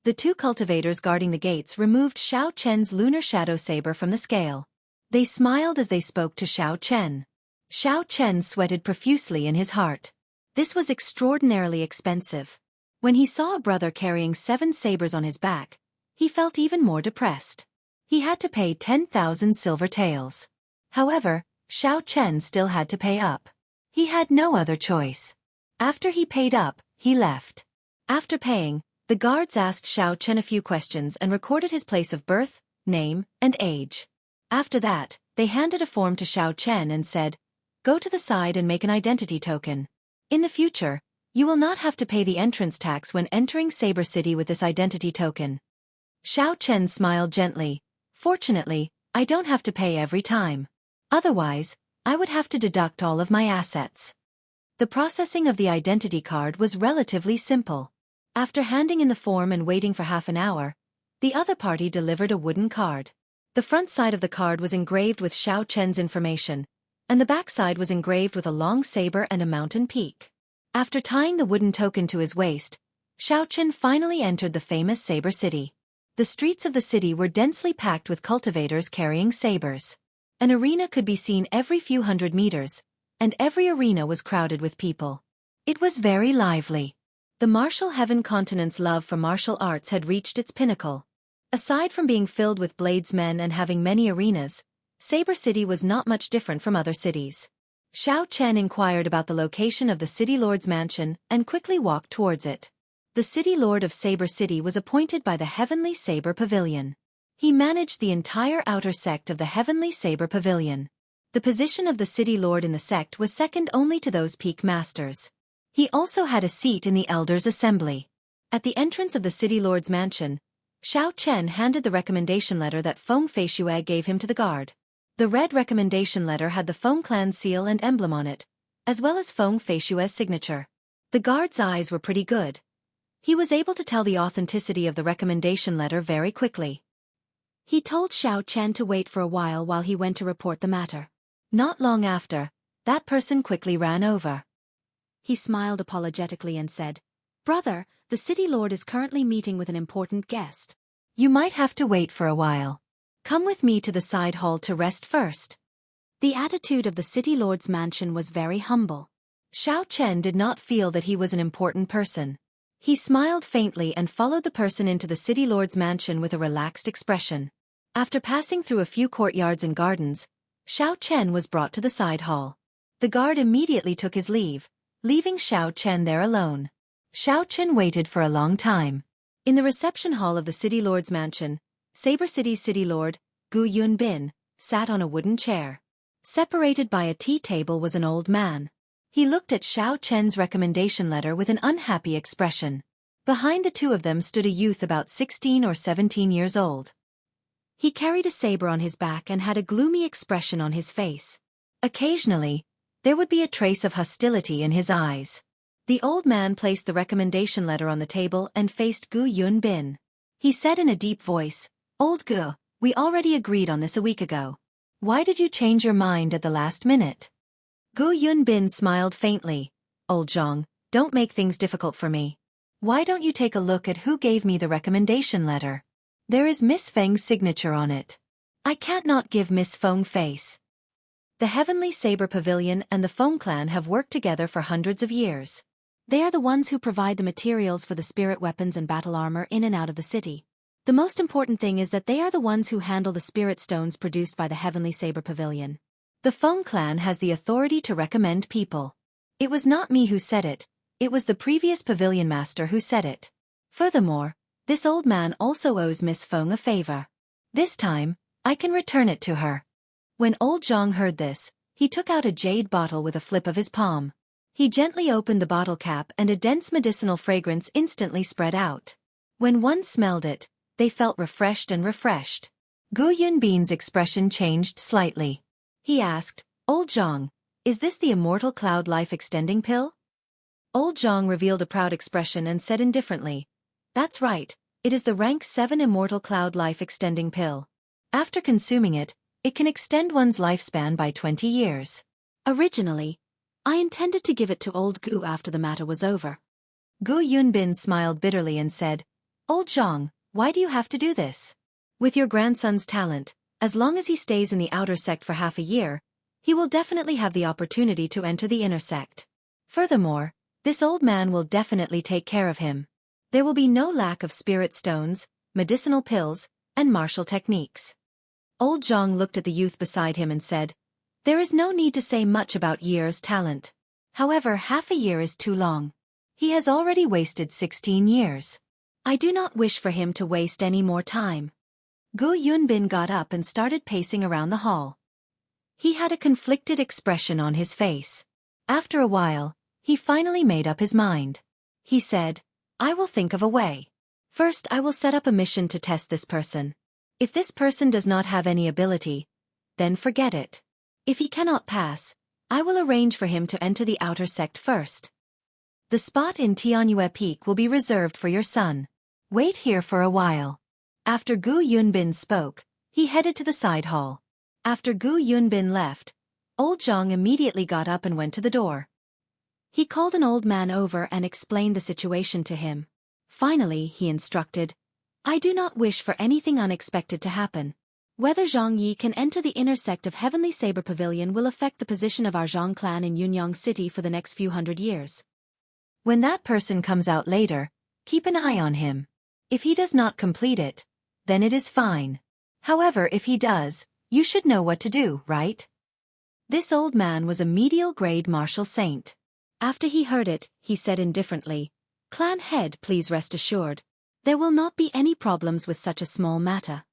The two cultivators guarding the gates removed Xiao Chen's lunar shadow saber from the scale. They smiled as they spoke to Xiao Chen. Xiao Chen sweated profusely in his heart. This was extraordinarily expensive. When he saw a brother carrying 7 sabers on his back, he felt even more depressed. He had to pay 10,000 silver taels. However, Xiao Chen still had to pay up. He had no other choice. After he paid up, he left. After paying, the guards asked Xiao Chen a few questions and recorded his place of birth, name, and age. After that, they handed a form to Xiao Chen and said, go to the side and make an identity token. In the future, you will not have to pay the entrance tax when entering Saber City with this identity token. Xiao Chen smiled gently. Fortunately, I don't have to pay every time. Otherwise, I would have to deduct all of my assets. The processing of the identity card was relatively simple. After handing in the form and waiting for half an hour, the other party delivered a wooden card. The front side of the card was engraved with Xiao Chen's information, and the back side was engraved with a long saber and a mountain peak. After tying the wooden token to his waist, Xiao Chen finally entered the famous Saber City. The streets of the city were densely packed with cultivators carrying sabers. An arena could be seen every few hundred meters, and every arena was crowded with people. It was very lively. The martial heaven continent's love for martial arts had reached its pinnacle. Aside from being filled with bladesmen and having many arenas, Saber City was not much different from other cities. Xiao Chen inquired about the location of the city lord's mansion and quickly walked towards it. The city lord of Saber City was appointed by the Heavenly Saber Pavilion. He managed the entire outer sect of the Heavenly Saber Pavilion. The position of the city lord in the sect was second only to those peak masters. He also had a seat in the elders' assembly. At the entrance of the city lord's mansion, Xiao Chen handed the recommendation letter that Feng Feishue gave him to the guard. The red recommendation letter had the Feng clan seal and emblem on it, as well as Feng Feishue's signature. The guard's eyes were pretty good. He was able to tell the authenticity of the recommendation letter very quickly. He told Xiao Chen to wait for a while he went to report the matter. Not long after, that person quickly ran over. He smiled apologetically and said, "Brother, the city lord is currently meeting with an important guest. You might have to wait for a while. Come with me to the side hall to rest first." The attitude of the city lord's mansion was very humble. Xiao Chen did not feel that he was an important person. He smiled faintly and followed the person into the city lord's mansion with a relaxed expression. After passing through a few courtyards and gardens, Xiao Chen was brought to the side hall. The guard immediately took his leave, leaving Xiao Chen there alone. Xiao Chen waited for a long time. In the reception hall of the city lord's mansion, Saber City's city lord, Gu Yunbin, sat on a wooden chair. Separated by a tea table was an old man. He looked at Xiao Chen's recommendation letter with an unhappy expression. Behind the two of them stood a youth about 16 or 17 years old. He carried a saber on his back and had a gloomy expression on his face. Occasionally, there would be a trace of hostility in his eyes. The old man placed the recommendation letter on the table and faced Gu Yunbin. He said in a deep voice, "Old Gu, we already agreed on this a week ago. Why did you change your mind at the last minute?" Gu Yunbin smiled faintly. "Old Zhang, don't make things difficult for me. Why don't you take a look at who gave me the recommendation letter? There is Miss Feng's signature on it. I can't not give Miss Feng face." The Heavenly Saber Pavilion and the Feng clan have worked together for hundreds of years. They are the ones who provide the materials for the spirit weapons and battle armor in and out of the city. The most important thing is that they are the ones who handle the spirit stones produced by the Heavenly Saber Pavilion. The Feng clan has the authority to recommend people. It was not me who said it, it was the previous pavilion master who said it. Furthermore, this old man also owes Miss Feng a favor. This time, I can return it to her. When old Zhang heard this, he took out a jade bottle with a flip of his palm. He gently opened the bottle cap and a dense medicinal fragrance instantly spread out. When one smelled it, they felt refreshed. Gu Yunbin's expression changed slightly. He asked, "Old Zhang, is this the Immortal Cloud Life Extending Pill?" Old Zhang revealed a proud expression and said indifferently, "That's right, it is the rank 7 Immortal Cloud Life Extending Pill. After consuming it, it can extend one's lifespan by 20 years. Originally, I intended to give it to old Gu after the matter was over." Gu Yunbin smiled bitterly and said, "Old Zhang, why do you have to do this? With your grandson's talent, as long as he stays in the outer sect for half a year, he will definitely have the opportunity to enter the inner sect. Furthermore, this old man will definitely take care of him. There will be no lack of spirit stones, medicinal pills, and martial techniques." Old Zhang looked at the youth beside him and said, "There is no need to say much about Ye's talent. However, half a year is too long. He has already wasted 16 years. I do not wish for him to waste any more time." Gu Yunbin got up and started pacing around the hall. He had a conflicted expression on his face. After a while, he finally made up his mind. He said, "I will think of a way. First, I will set up a mission to test this person. If this person does not have any ability, then forget it. If he cannot pass, I will arrange for him to enter the outer sect first. The spot in Tianyue Peak will be reserved for your son. Wait here for a while." After Gu Yunbin spoke, he headed to the side hall. After Gu Yunbin left, old Zhang immediately got up and went to the door. He called an old man over and explained the situation to him. Finally, he instructed, "I do not wish for anything unexpected to happen. Whether Zhang Yi can enter the inner sect of Heavenly Saber Pavilion will affect the position of our Zhang clan in Yunyang City for the next few hundred years. When that person comes out later, keep an eye on him. If he does not complete it, then it is fine. However, if he does, you should know what to do, right?" This old man was a medial-grade martial saint. After he heard it, he said indifferently, "Clan head, please rest assured. There will not be any problems with such a small matter."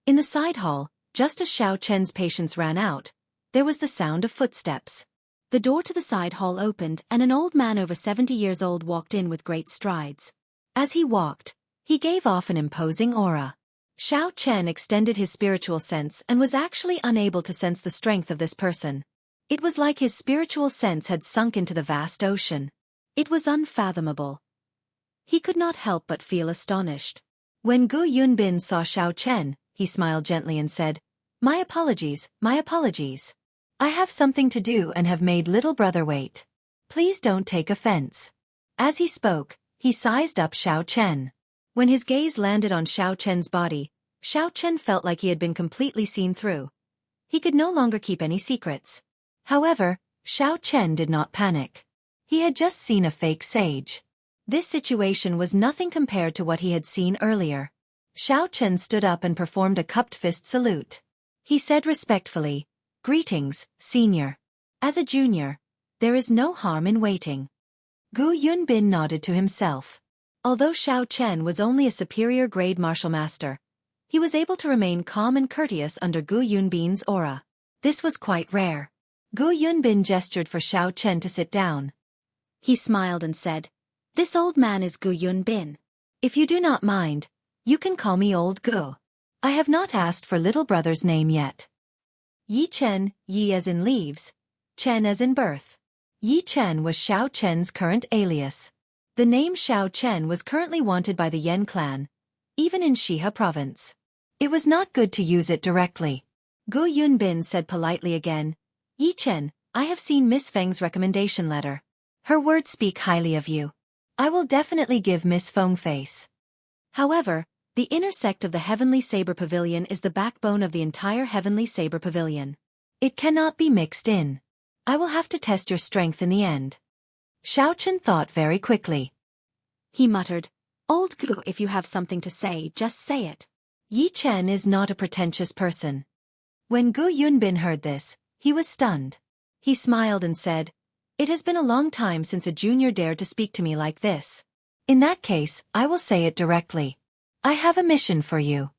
In the side hall, just as Xiao Chen's patience ran out, there was the sound of footsteps. The door to the side hall opened and an old man over 70 years old walked in with great strides. As he walked, he gave off an imposing aura. Xiao Chen extended his spiritual sense and was actually unable to sense the strength of this person. It was like his spiritual sense had sunk into the vast ocean. It was unfathomable. He could not help but feel astonished. When Gu Yunbin saw Xiao Chen, he smiled gently and said, My apologies, my apologies. I have something to do and have made little brother wait. Please don't take offense. As he spoke, he sized up Xiao Chen. When his gaze landed on Xiao Chen's body, Xiao Chen felt like he had been completely seen through. He could no longer keep any secrets. However, Xiao Chen did not panic. He had just seen a fake sage. This situation was nothing compared to what he had seen earlier. Xiao Chen stood up and performed a cupped fist salute. He said respectfully, Greetings, senior. As a junior, there is no harm in waiting. Gu Yunbin nodded to himself. Although Xiao Chen was only a superior grade martial master, he was able to remain calm and courteous under Gu Yunbin's aura. This was quite rare. Gu Yunbin gestured for Xiao Chen to sit down. He smiled and said, This old man is Gu Yunbin. If you do not mind, you can call me Old Gu. I have not asked for little brother's name yet. Yi Chen, Yi as in leaves, Chen as in birth. Yi Chen was Xiao Chen's current alias. The name Xiao Chen was currently wanted by the Yan clan, even in Shihe province. It was not good to use it directly. Gu Yunbin said politely again, Yi Chen, I have seen Miss Feng's recommendation letter. Her words speak highly of you. I will definitely give Miss Feng face. However, the inner sect of the Heavenly Saber Pavilion is the backbone of the entire Heavenly Saber Pavilion. It cannot be mixed in. I will have to test your strength in the end. Xiao Chen thought very quickly. He muttered, Old Gu, if you have something to say, just say it. Yi Chen is not a pretentious person. When Gu Yunbin heard this, he was stunned. He smiled and said, It has been a long time since a junior dared to speak to me like this. In that case, I will say it directly. I have a mission for you.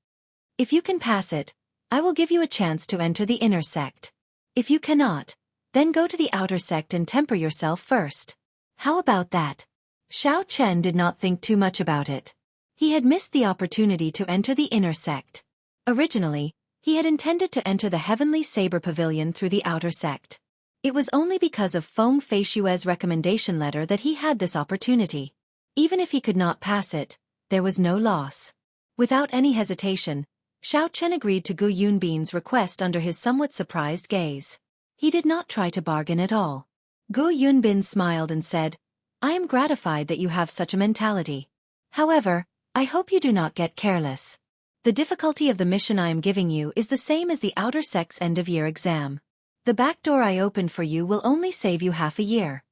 If you can pass it, I will give you a chance to enter the inner sect. If you cannot, then go to the outer sect and temper yourself first. How about that? Xiao Chen did not think too much about it. He had missed the opportunity to enter the inner sect. Originally, he had intended to enter the Heavenly Saber Pavilion through the outer sect. It was only because of Feng Feishue's recommendation letter that he had this opportunity. Even if he could not pass it, there was no loss. Without any hesitation, Xiao Chen agreed to Gu Yunbin's request under his somewhat surprised gaze. He did not try to bargain at all. Gu Yunbin smiled and said, I am gratified that you have such a mentality. However, I hope you do not get careless. The difficulty of the mission I am giving you is the same as the outer sect's end-of-year exam. The back door I opened for you will only save you half a year.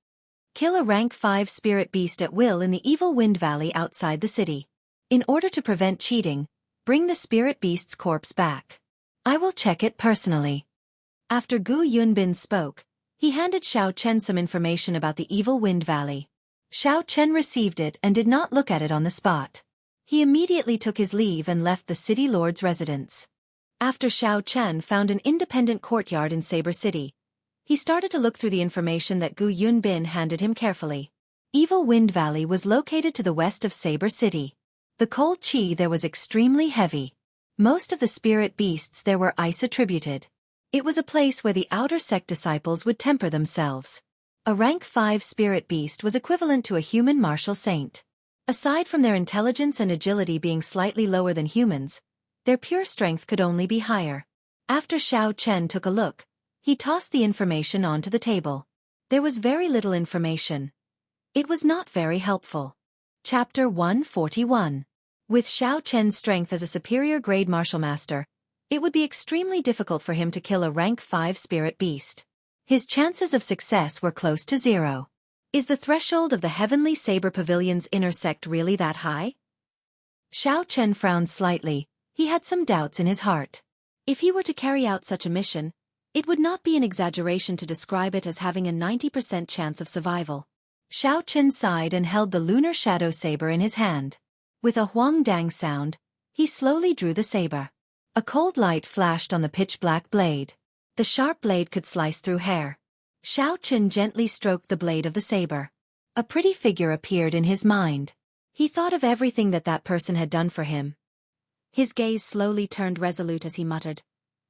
Kill a rank 5 spirit beast at will in the evil wind valley outside the city. In order to prevent cheating, bring the spirit beast's corpse back. I will check it personally. After Gu Yunbin spoke, he handed Xiao Chen some information about the evil wind valley. Xiao Chen received it and did not look at it on the spot. He immediately took his leave and left the city lord's residence. After Xiao Chen found an independent courtyard in Saber City, he started to look through the information that Gu Yunbin handed him carefully. Evil Wind Valley was located to the west of Saber City. The cold qi there was extremely heavy. Most of the spirit beasts there were ice attributed. It was a place where the outer sect disciples would temper themselves. A rank 5 spirit beast was equivalent to a human martial saint. Aside from their intelligence and agility being slightly lower than humans, their pure strength could only be higher. After Xiao Chen took a look, he tossed the information onto the table. There was very little information. It was not very helpful. Chapter 141. With Xiao Chen's strength as a superior grade martial master, it would be extremely difficult for him to kill a rank 5 spirit beast. His chances of success were close to 0. Is the threshold of the Heavenly Saber Pavilion's inner sect really that high? Xiao Chen frowned slightly. He had some doubts in his heart. If he were to carry out such a mission, it would not be an exaggeration to describe it as having a 90% chance of survival. Xiao Chen sighed and held the lunar shadow saber in his hand. With a huang-dang sound, he slowly drew the saber. A cold light flashed on the pitch-black blade. The sharp blade could slice through hair. Xiao Chen gently stroked the blade of the saber. A pretty figure appeared in his mind. He thought of everything that person had done for him. His gaze slowly turned resolute as he muttered,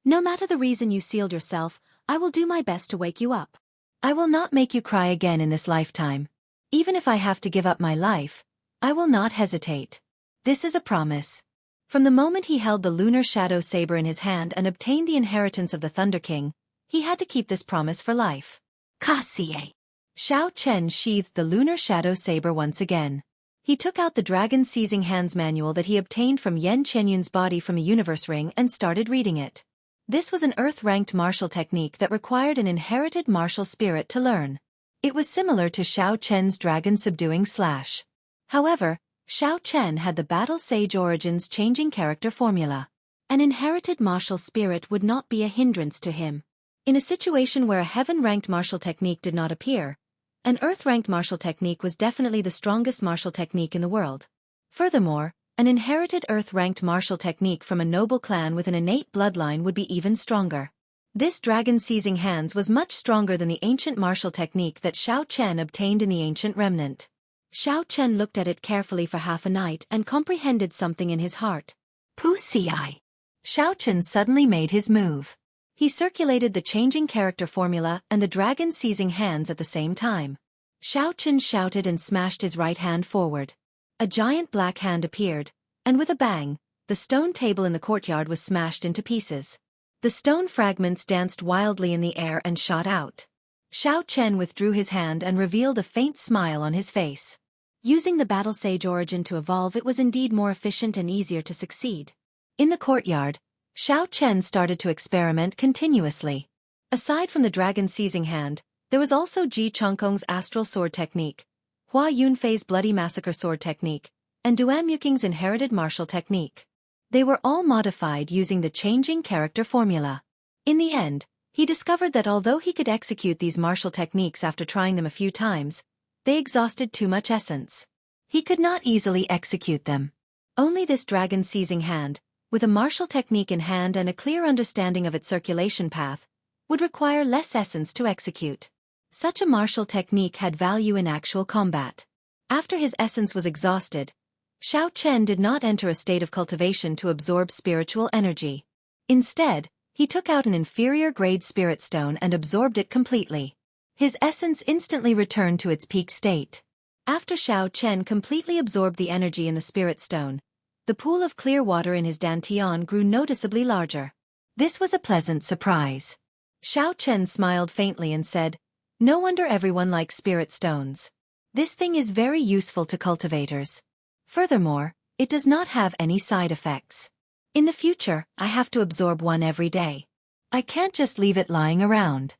"No matter the reason you sealed yourself, I will do my best to wake you up. I will not make you cry again in this lifetime. Even if I have to give up my life, I will not hesitate. This is a promise. From the moment he held the lunar shadow saber in his hand and obtained the inheritance of the Thunder King, he had to keep this promise for life. Kasie. Xiao Chen sheathed the lunar shadow saber once again. He took out the Dragon Seizing Hands manual that he obtained from Yan Qianyun's body from a universe ring and started reading it. This was an earth-ranked martial technique that required an inherited martial spirit to learn. It was similar to Xiao Chen's dragon subduing slash. However, Xiao Chen had the Battle Sage Origins changing character formula. An inherited martial spirit would not be a hindrance to him. In a situation where a heaven-ranked martial technique did not appear, an earth-ranked martial technique was definitely the strongest martial technique in the world. Furthermore, an inherited earth-ranked martial technique from a noble clan with an innate bloodline would be even stronger. This Dragon Seizing Hands was much stronger than the ancient martial technique that Xiao Chen obtained in the ancient remnant. Xiao Chen looked at it carefully for half a night and comprehended something in his heart. Puxi. Xiao Chen suddenly made his move. He circulated the changing character formula and the Dragon Seizing Hands at the same time. Xiao Chen shouted and smashed his right hand forward. A giant black hand appeared, and with a bang, the stone table in the courtyard was smashed into pieces. The stone fragments danced wildly in the air and shot out. Xiao Chen withdrew his hand and revealed a faint smile on his face. Using the Battle Sage origin to evolve, it was indeed more efficient and easier to succeed. In the courtyard, Xiao Chen started to experiment continuously. Aside from the Dragon Seizing Hand, there was also Ji Chongkong's Astral Sword Technique, Hua Yunfei's Bloody Massacre Sword Technique, and Duan Muking's Inherited Martial Technique. They were all modified using the changing character formula. In the end, he discovered that although he could execute these martial techniques after trying them a few times, they exhausted too much essence. He could not easily execute them. Only this Dragon Seizing Hand, with a martial technique in hand and a clear understanding of its circulation path, would require less essence to execute. Such a martial technique had value in actual combat. After his essence was exhausted, Xiao Chen did not enter a state of cultivation to absorb spiritual energy. Instead, he took out an inferior-grade spirit stone and absorbed it completely. His essence instantly returned to its peak state. After Xiao Chen completely absorbed the energy in the spirit stone, the pool of clear water in his dantian grew noticeably larger. This was a pleasant surprise. Xiao Chen smiled faintly and said, "No wonder everyone likes spirit stones. This thing is very useful to cultivators. Furthermore, it does not have any side effects. In the future, I have to absorb one every day. I can't just leave it lying around."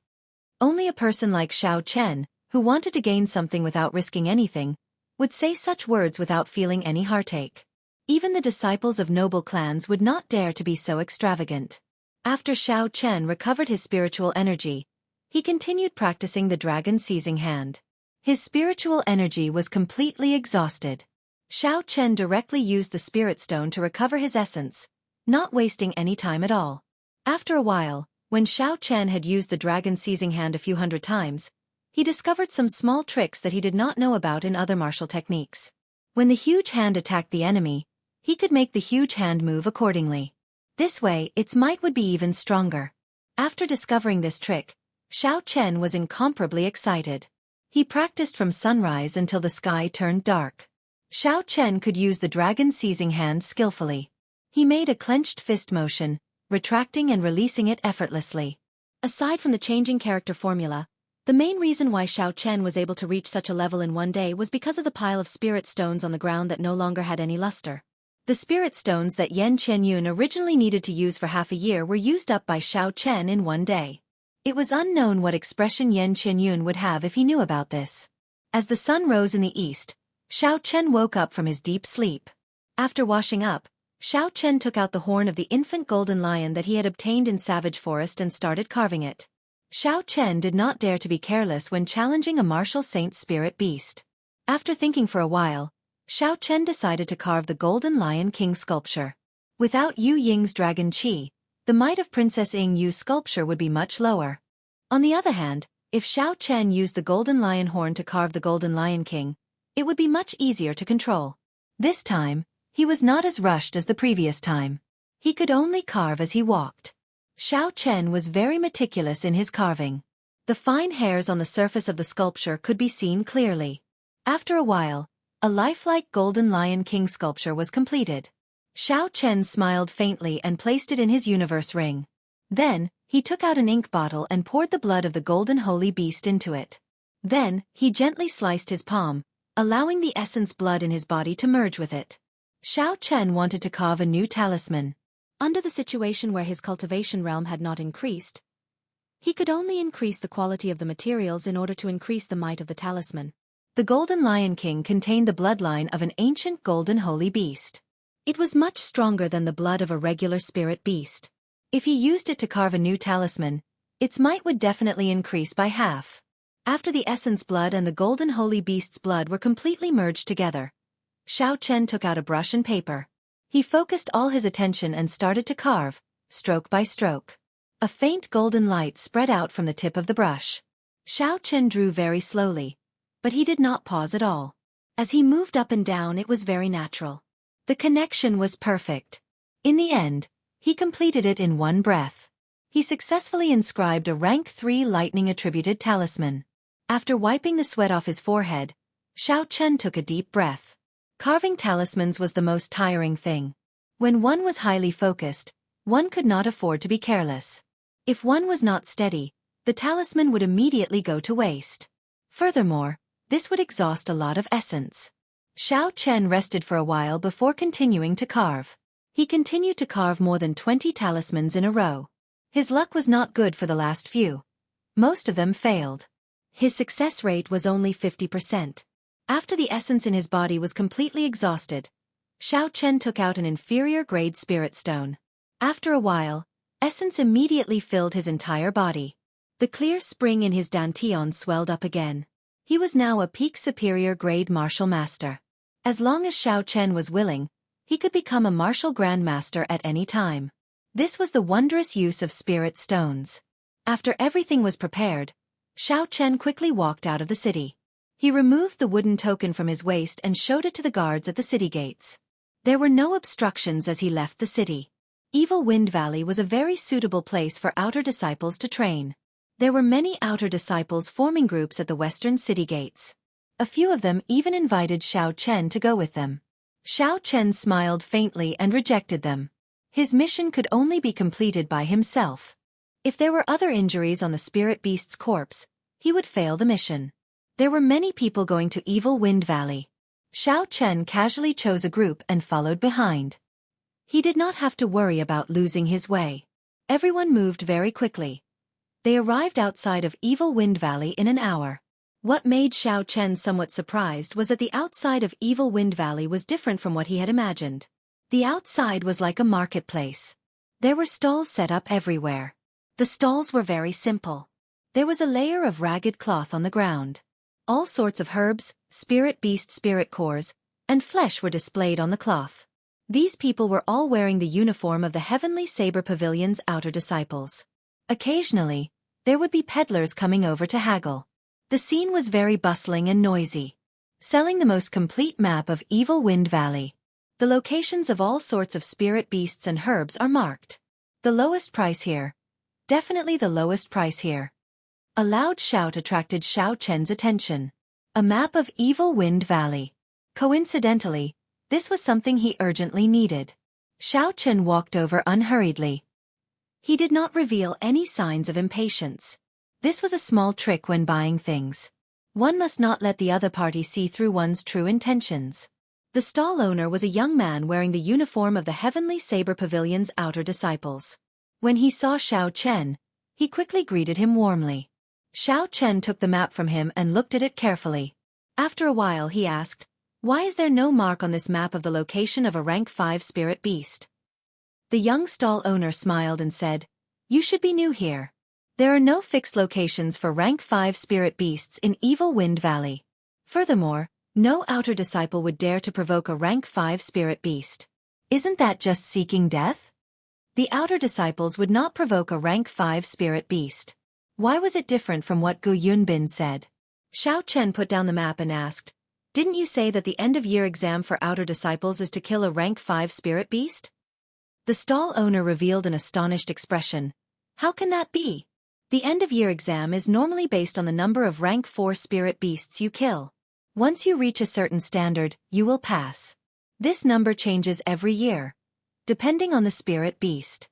Only a person like Xiao Chen, who wanted to gain something without risking anything, would say such words without feeling any heartache. Even the disciples of noble clans would not dare to be so extravagant. After Xiao Chen recovered his spiritual energy, he continued practicing the Dragon Seizing Hand. His spiritual energy was completely exhausted. Xiao Chen directly used the Spirit Stone to recover his essence, not wasting any time at all. After a while, when Xiao Chen had used the Dragon Seizing Hand a few hundred times, he discovered some small tricks that he did not know about in other martial techniques. When the huge hand attacked the enemy, he could make the huge hand move accordingly. This way, its might would be even stronger. After discovering this trick, Xiao Chen was incomparably excited. He practiced from sunrise until the sky turned dark. Xiao Chen could use the Dragon Seizing Hand skillfully. He made a clenched fist motion, retracting and releasing it effortlessly. Aside from the changing character formula, the main reason why Xiao Chen was able to reach such a level in one day was because of the pile of spirit stones on the ground that no longer had any luster. The spirit stones that Yan Qianyun originally needed to use for half a year were used up by Xiao Chen in one day. It was unknown what expression Yan Qianyun would have if he knew about this. As the sun rose in the east, Xiao Chen woke up from his deep sleep. After washing up, Xiao Chen took out the horn of the infant golden lion that he had obtained in Savage Forest and started carving it. Xiao Chen did not dare to be careless when challenging a martial saint spirit beast. After thinking for a while, Xiao Chen decided to carve the Golden Lion King sculpture. Without Yu Ying's dragon qi, the might of Princess Ying Yu's sculpture would be much lower. On the other hand, if Xiao Chen used the Golden Lion horn to carve the Golden Lion King, it would be much easier to control. This time, he was not as rushed as the previous time. He could only carve as he walked. Xiao Chen was very meticulous in his carving. The fine hairs on the surface of the sculpture could be seen clearly. After a while, a lifelike golden lion king sculpture was completed. Xiao Chen smiled faintly and placed it in his universe ring. Then, he took out an ink bottle and poured the blood of the golden holy beast into it. Then, he gently sliced his palm, allowing the essence blood in his body to merge with it. Xiao Chen wanted to carve a new talisman. Under the situation where his cultivation realm had not increased, he could only increase the quality of the materials in order to increase the might of the talisman. The Golden Lion King contained the bloodline of an ancient golden holy beast. It was much stronger than the blood of a regular spirit beast. If he used it to carve a new talisman, its might would definitely increase by half. After the essence blood and the golden holy beast's blood were completely merged together, Xiao Chen took out a brush and paper. He focused all his attention and started to carve, stroke by stroke. A faint golden light spread out from the tip of the brush. Xiao Chen drew very slowly, but he did not pause at all. As he moved up and down, it was very natural. The connection was perfect. In the end, he completed it in one breath. He successfully inscribed a rank 3 lightning-attributed talisman. After wiping the sweat off his forehead, Xiao Chen took a deep breath. Carving talismans was the most tiring thing. When one was highly focused, one could not afford to be careless. If one was not steady, the talisman would immediately go to waste. Furthermore, this would exhaust a lot of essence. Xiao Chen rested for a while before continuing to carve. He continued to carve more than 20 talismans in a row. His luck was not good for the last few. Most of them failed. His success rate was only 50%. After the essence in his body was completely exhausted, Xiao Chen took out an inferior-grade spirit stone. After a while, essence immediately filled his entire body. The clear spring in his dantian swelled up again. He was now a peak superior-grade martial master. As long as Xiao Chen was willing, he could become a martial grandmaster at any time. This was the wondrous use of spirit stones. After everything was prepared, Xiao Chen quickly walked out of the city. He removed the wooden token from his waist and showed it to the guards at the city gates. There were no obstructions as he left the city. Evil Wind Valley was a very suitable place for outer disciples to train. There were many outer disciples forming groups at the western city gates. A few of them even invited Xiao Chen to go with them. Xiao Chen smiled faintly and rejected them. His mission could only be completed by himself. If there were other injuries on the spirit beast's corpse, he would fail the mission. There were many people going to Evil Wind Valley. Xiao Chen casually chose a group and followed behind. He did not have to worry about losing his way. Everyone moved very quickly. They arrived outside of Evil Wind Valley in an hour. What made Xiao Chen somewhat surprised was that the outside of Evil Wind Valley was different from what he had imagined. The outside was like a marketplace. There were stalls set up everywhere. The stalls were very simple. There was a layer of ragged cloth on the ground. All sorts of herbs, spirit beast spirit cores, and flesh were displayed on the cloth. These people were all wearing the uniform of the Heavenly Saber Pavilion's outer disciples. Occasionally, there would be peddlers coming over to haggle. The scene was very bustling and noisy. Selling the most complete map of Evil Wind Valley. The locations of all sorts of spirit beasts and herbs are marked. The lowest price here. Definitely the lowest price here. A loud shout attracted Xiao Chen's attention. A map of Evil Wind Valley. Coincidentally, this was something he urgently needed. Xiao Chen walked over unhurriedly. He did not reveal any signs of impatience. This was a small trick when buying things. One must not let the other party see through one's true intentions. The stall owner was a young man wearing the uniform of the Heavenly Saber Pavilion's outer disciples. When he saw Xiao Chen, he quickly greeted him warmly. Xiao Chen took the map from him and looked at it carefully. After a while he asked, "Why is there no mark on this map of the location of a rank 5 spirit beast?" The young stall owner smiled and said, "You should be new here. There are no fixed locations for rank 5 spirit beasts in Evil Wind Valley. Furthermore, no outer disciple would dare to provoke a rank 5 spirit beast. Isn't that just seeking death? The outer disciples would not provoke a rank 5 spirit beast. Why was it different from what Gu Yunbin said?" Xiao Chen put down the map and asked, "Didn't you say that the end-of-year exam for outer disciples is to kill a rank 5 spirit beast?" The stall owner revealed an astonished expression, How can that be? The end-of-year exam is normally based on the number of rank 4 spirit beasts you kill. Once you reach a certain standard, you will pass. This number changes every year, depending on the spirit beast.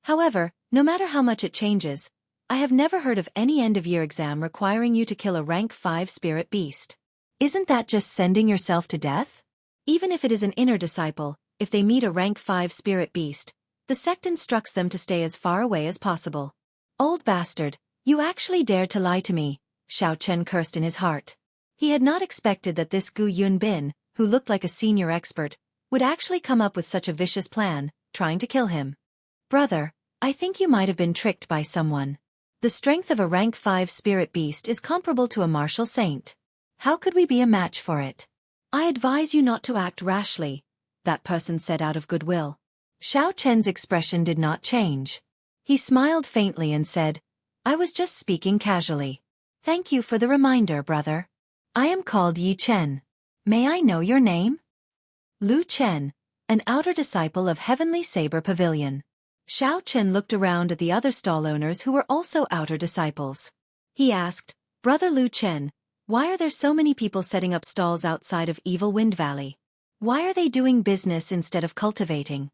However, no matter how much it changes, I have never heard of any end-of-year exam requiring you to kill a rank 5 spirit beast. Isn't that just sending yourself to death? Even if it is an inner disciple, if they meet a rank 5 spirit beast, the sect instructs them to stay as far away as possible. Old bastard, you actually dared to lie to me, Xiao Chen cursed in his heart. He had not expected that this Gu Yunbin, who looked like a senior expert, would actually come up with such a vicious plan, trying to kill him. Brother, I think you might have been tricked by someone. The strength of a rank 5 spirit beast is comparable to a martial saint. How could we be a match for it? I advise you not to act rashly, that person said out of goodwill. Xiao Chen's expression did not change. He smiled faintly and said, I was just speaking casually. Thank you for the reminder, brother. I am called Yi Chen. May I know your name? Lu Chen, an outer disciple of Heavenly Saber Pavilion. Xiao Chen looked around at the other stall owners who were also outer disciples. He asked, Brother Lu Chen, why are there so many people setting up stalls outside of Evil Wind Valley? Why are they doing business instead of cultivating?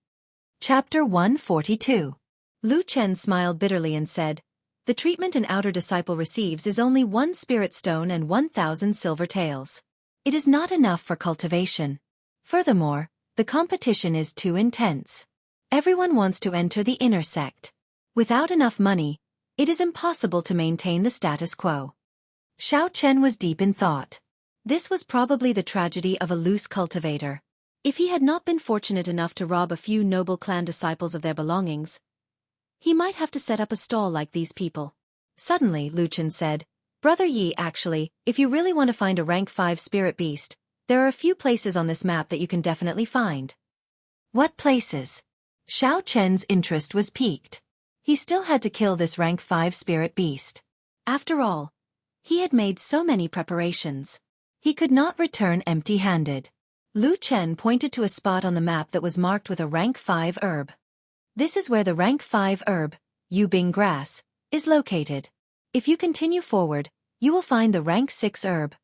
Chapter 142. Lu Chen smiled bitterly and said, The treatment an outer disciple receives is only 1 spirit stone and 1,000 silver taels. It is not enough for cultivation. Furthermore, the competition is too intense. Everyone wants to enter the inner sect. Without enough money, it is impossible to maintain the status quo. Xiao Chen was deep in thought. This was probably the tragedy of a loose cultivator. If he had not been fortunate enough to rob a few noble clan disciples of their belongings, he might have to set up a stall like these people. Suddenly, Lu Chen said, Brother Yi, actually, if you really want to find a rank 5 spirit beast, there are a few places on this map that you can definitely find. What places? Xiao Chen's interest was piqued. He still had to kill this rank 5 spirit beast. After all, he had made so many preparations. He could not return empty-handed. Lu Chen pointed to a spot on the map that was marked with a rank 5 herb. This is where the rank 5 herb, Yubing grass, is located. If you continue forward, you will find the rank 6 herb,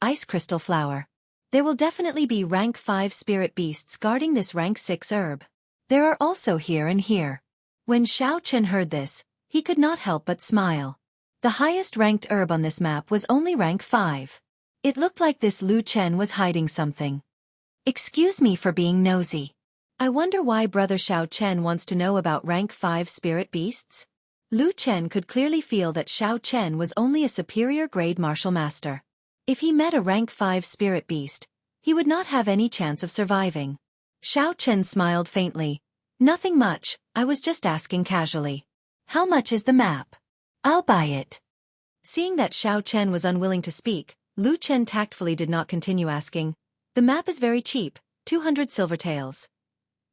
ice crystal flower. There will definitely be rank 5 spirit beasts guarding this rank 6 herb. There are also here and here. When Xiao Chen heard this, he could not help but smile. The highest ranked herb on this map was only rank 5. It looked like this Lu Chen was hiding something. Excuse me for being nosy. I wonder why Brother Xiao Chen wants to know about rank 5 spirit beasts? Lu Chen could clearly feel that Xiao Chen was only a superior grade martial master. If he met a rank 5 spirit beast, he would not have any chance of surviving. Xiao Chen smiled faintly. Nothing much, I was just asking casually. How much is the map? I'll buy it. Seeing that Xiao Chen was unwilling to speak, Lu Chen tactfully did not continue asking. The map is very cheap, 200 silver taels.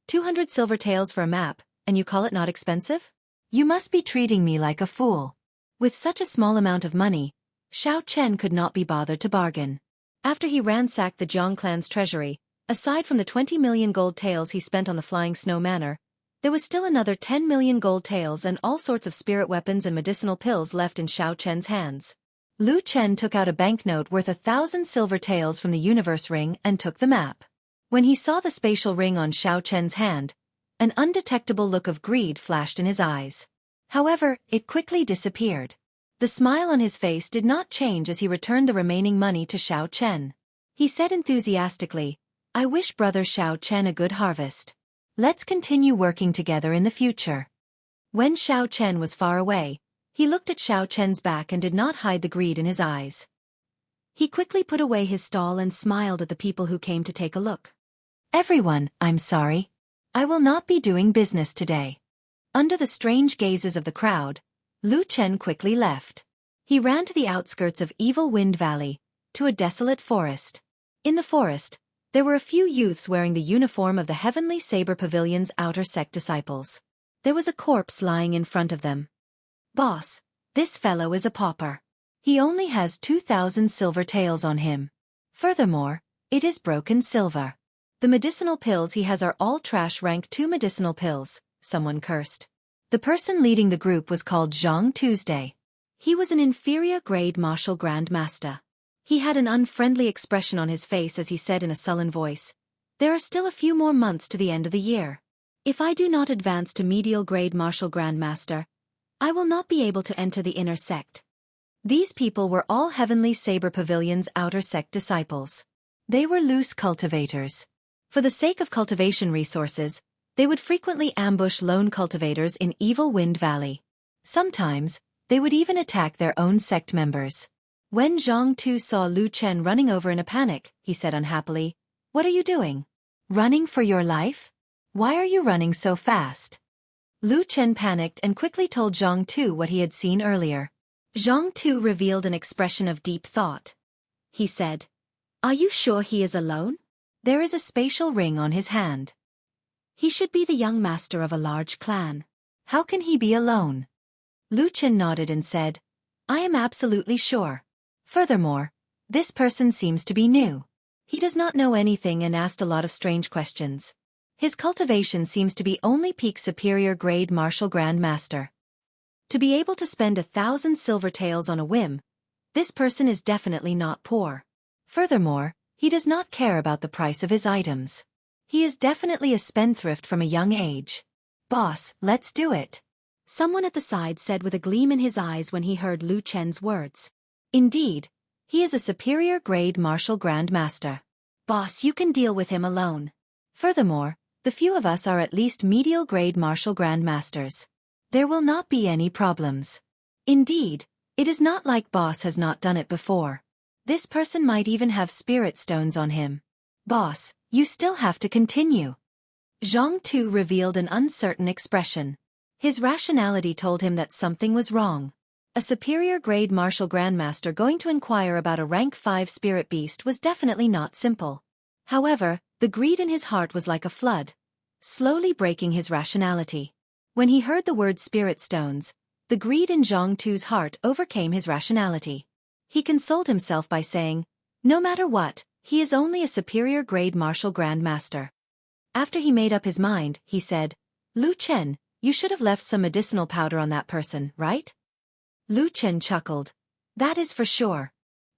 200 silver taels for a map, and you call it not expensive? You must be treating me like a fool. With such a small amount of money, Xiao Chen could not be bothered to bargain. After he ransacked the Jiang clan's treasury, aside from the 20 million gold taels he spent on the Flying Snow Manor, there was still another 10 million gold taels and all sorts of spirit weapons and medicinal pills left in Xiao Chen's hands. Lu Chen took out a banknote worth 1,000 silver taels from the universe ring and took the map. When he saw the spatial ring on Xiao Chen's hand, an undetectable look of greed flashed in his eyes. However, it quickly disappeared. The smile on his face did not change as he returned the remaining money to Xiao Chen. He said enthusiastically, I wish Brother Xiao Chen a good harvest. Let's continue working together in the future. When Xiao Chen was far away, he looked at Xiao Chen's back and did not hide the greed in his eyes. He quickly put away his stall and smiled at the people who came to take a look. Everyone, I'm sorry. I will not be doing business today. Under the strange gazes of the crowd, Lu Chen quickly left. He ran to the outskirts of Evil Wind Valley, to a desolate forest. In the forest, there were a few youths wearing the uniform of the Heavenly Saber Pavilion's outer sect disciples. There was a corpse lying in front of them. Boss, this fellow is a pauper. He only has 2,000 silver taels on him. Furthermore, it is broken silver. The medicinal pills he has are all trash rank 2 medicinal pills, someone cursed. The person leading the group was called Zhang Tuesday. He was an inferior grade martial grandmaster. He had an unfriendly expression on his face as he said in a sullen voice, "There are still a few more months to the end of the year. If I do not advance to medial grade martial grandmaster, I will not be able to enter the inner sect." These people were all Heavenly Saber Pavilion's outer sect disciples. They were loose cultivators. For the sake of cultivation resources, they would frequently ambush lone cultivators in Evil Wind Valley. Sometimes, they would even attack their own sect members. When Zhang Tu saw Lu Chen running over in a panic, he said unhappily, "What are you doing? Running for your life? Why are you running so fast?" Lu Chen panicked and quickly told Zhang Tu what he had seen earlier. Zhang Tu revealed an expression of deep thought. He said, "Are you sure he is alone? There is a spatial ring on his hand. He should be the young master of a large clan. How can he be alone?" Lu Chen nodded and said, "I am absolutely sure. Furthermore, this person seems to be new. He does not know anything and asked a lot of strange questions. His cultivation seems to be only peak superior grade martial grandmaster. To be able to spend 1,000 silver taels on a whim, this person is definitely not poor. Furthermore, he does not care about the price of his items. He is definitely a spendthrift from a young age. Boss, let's do it," someone at the side said with a gleam in his eyes when he heard Lu Chen's words. "Indeed, he is a superior grade martial grandmaster. Boss, you can deal with him alone. Furthermore, the few of us are at least medial grade martial grandmasters. There will not be any problems. Indeed, it is not like boss has not done it before. This person might even have spirit stones on him. Boss, you still have to continue." Zhang Tu revealed an uncertain expression. His rationality told him that something was wrong. A superior grade martial grandmaster going to inquire about a rank 5 spirit beast was definitely not simple. However, the greed in his heart was like a flood, slowly breaking his rationality. When he heard the word spirit stones, the greed in Zhang Tu's heart overcame his rationality. He consoled himself by saying, "No matter what, he is only a superior grade martial grandmaster." After he made up his mind, he said, "Lu Chen, you should have left some medicinal powder on that person, right?" Lu Chen chuckled. "That is for sure.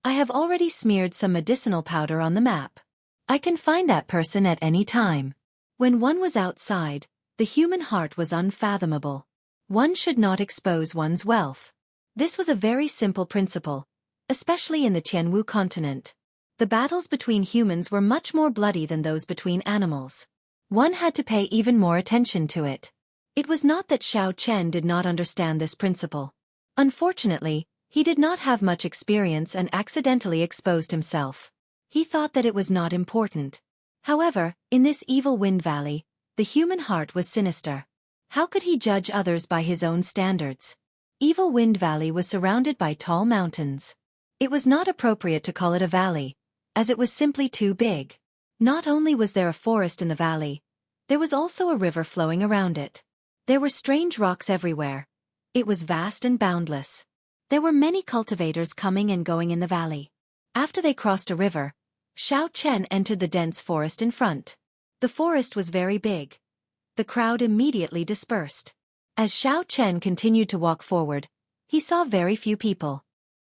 I have already smeared some medicinal powder on the map. I can find that person at any time." When one was outside, the human heart was unfathomable. One should not expose one's wealth. This was a very simple principle, especially in the Jianghu continent. The battles between humans were much more bloody than those between animals. One had to pay even more attention to it. It was not that Xiao Chen did not understand this principle. Unfortunately, he did not have much experience and accidentally exposed himself. He thought that it was not important. However, in this evil wind valley, the human heart was sinister. How could he judge others by his own standards? Evil Wind Valley was surrounded by tall mountains. It was not appropriate to call it a valley, as it was simply too big. Not only was there a forest in the valley, there was also a river flowing around it. There were strange rocks everywhere. It was vast and boundless. There were many cultivators coming and going in the valley. After they crossed a river, Xiao Chen entered the dense forest in front. The forest was very big. The crowd immediately dispersed. As Xiao Chen continued to walk forward, he saw very few people.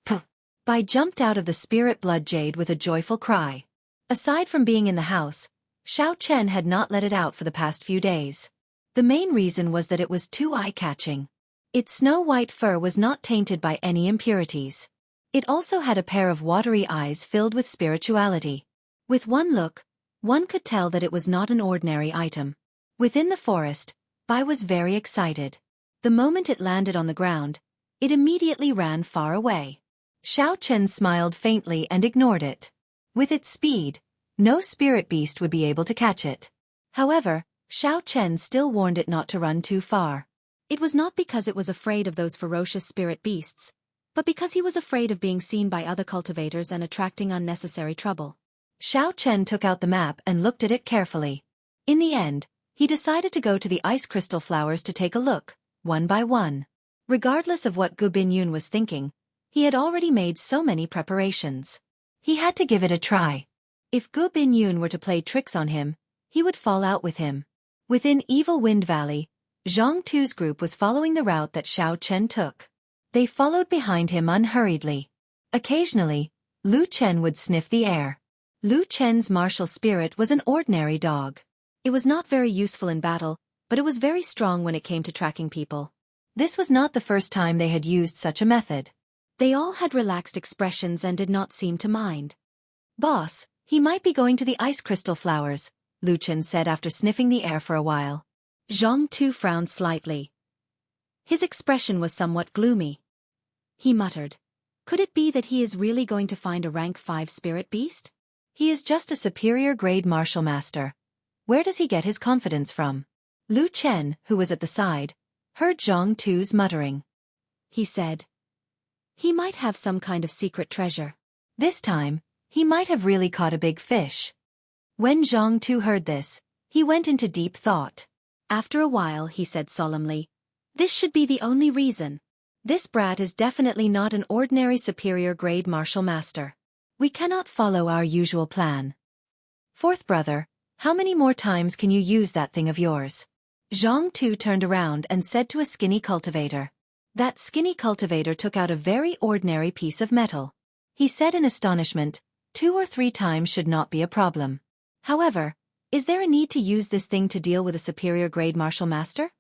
Puh! Bai jumped out of the spirit blood jade with a joyful cry. Aside from being in the house, Xiao Chen had not let it out for the past few days. The main reason was that it was too eye-catching. Its snow-white fur was not tainted by any impurities. It also had a pair of watery eyes filled with spirituality. With one look, one could tell that it was not an ordinary item. Within the forest, Bai was very excited. The moment it landed on the ground, it immediately ran far away. Xiao Chen smiled faintly and ignored it. With its speed, no spirit beast would be able to catch it. However, Xiao Chen still warned it not to run too far. It was not because it was afraid of those ferocious spirit beasts, but because he was afraid of being seen by other cultivators and attracting unnecessary trouble. Xiao Chen took out the map and looked at it carefully. In the end, he decided to go to the ice crystal flowers to take a look, one by one. Regardless of what Gu Binyun was thinking, he had already made so many preparations. He had to give it a try. If Gu Binyun were to play tricks on him, he would fall out with him. Within Evil Wind Valley, Jianghu's group was following the route that Xiao Chen took. They followed behind him unhurriedly. Occasionally, Lu Chen would sniff the air. Lu Chen's martial spirit was an ordinary dog. It was not very useful in battle, but it was very strong when it came to tracking people. This was not the first time they had used such a method. They all had relaxed expressions and did not seem to mind. "Boss, he might be going to the ice crystal flowers," Lu Chen said after sniffing the air for a while. Jianghu frowned slightly. His expression was somewhat gloomy. He muttered, "Could it be that he is really going to find a rank 5 spirit beast? He is just a superior grade martial master. Where does he get his confidence from?" Lu Chen, who was at the side, heard Jianghu's muttering. He said, "He might have some kind of secret treasure. This time, he might have really caught a big fish." When Jianghu heard this, he went into deep thought. After a while he said solemnly, "This should be the only reason. This brat is definitely not an ordinary superior grade martial master. We cannot follow our usual plan. Fourth brother, how many more times can you use that thing of yours?" Jianghu turned around and said to a skinny cultivator. That skinny cultivator took out a very ordinary piece of metal. He said in astonishment, 2 or 3 times should not be a problem. However, is there a need to use this thing to deal with a superior grade martial master?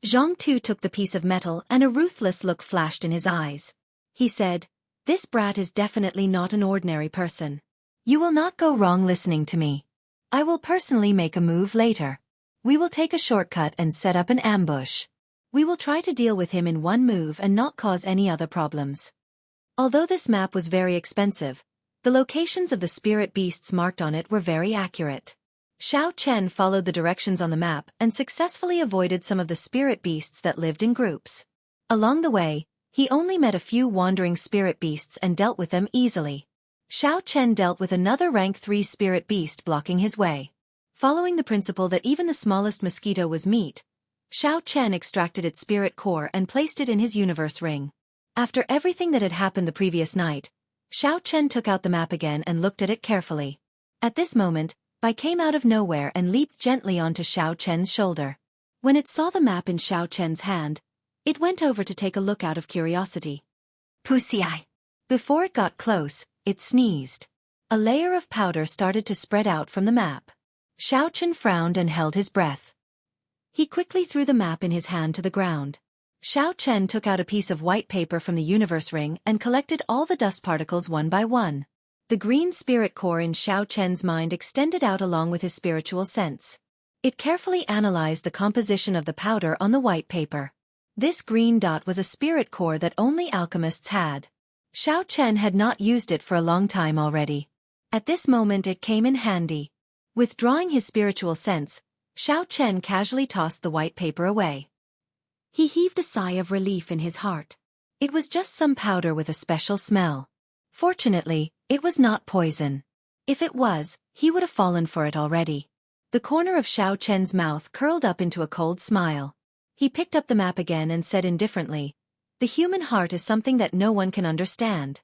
Jianghu took the piece of metal and a ruthless look flashed in his eyes. He said, "This brat is definitely not an ordinary person. You will not go wrong listening to me. I will personally make a move later. We will take a shortcut and set up an ambush. We will try to deal with him in one move and not cause any other problems." Although this map was very expensive, the locations of the spirit beasts marked on it were very accurate. Xiao Chen followed the directions on the map and successfully avoided some of the spirit beasts that lived in groups. Along the way, he only met a few wandering spirit beasts and dealt with them easily. Xiao Chen dealt with another rank 3 spirit beast blocking his way. Following the principle that even the smallest mosquito was meat, Xiao Chen extracted its spirit core and placed it in his universe ring. After everything that had happened the previous night, Xiao Chen took out the map again and looked at it carefully. At this moment, Bai came out of nowhere and leaped gently onto Xiao Chen's shoulder. When it saw the map in Xiao Chen's hand, it went over to take a look out of curiosity. "Pussy eye." Before it got close, it sneezed. A layer of powder started to spread out from the map. Xiao Chen frowned and held his breath. He quickly threw the map in his hand to the ground. Xiao Chen took out a piece of white paper from the universe ring and collected all the dust particles one by one. The green spirit core in Xiao Chen's mind extended out along with his spiritual sense. It carefully analyzed the composition of the powder on the white paper. This green dot was a spirit core that only alchemists had. Xiao Chen had not used it for a long time already. At this moment it came in handy. Withdrawing his spiritual sense, Xiao Chen casually tossed the white paper away. He heaved a sigh of relief in his heart. It was just some powder with a special smell. Fortunately, it was not poison. If it was, he would have fallen for it already. The corner of Xiao Chen's mouth curled up into a cold smile. He picked up the map again and said indifferently, "The human heart is something that no one can understand."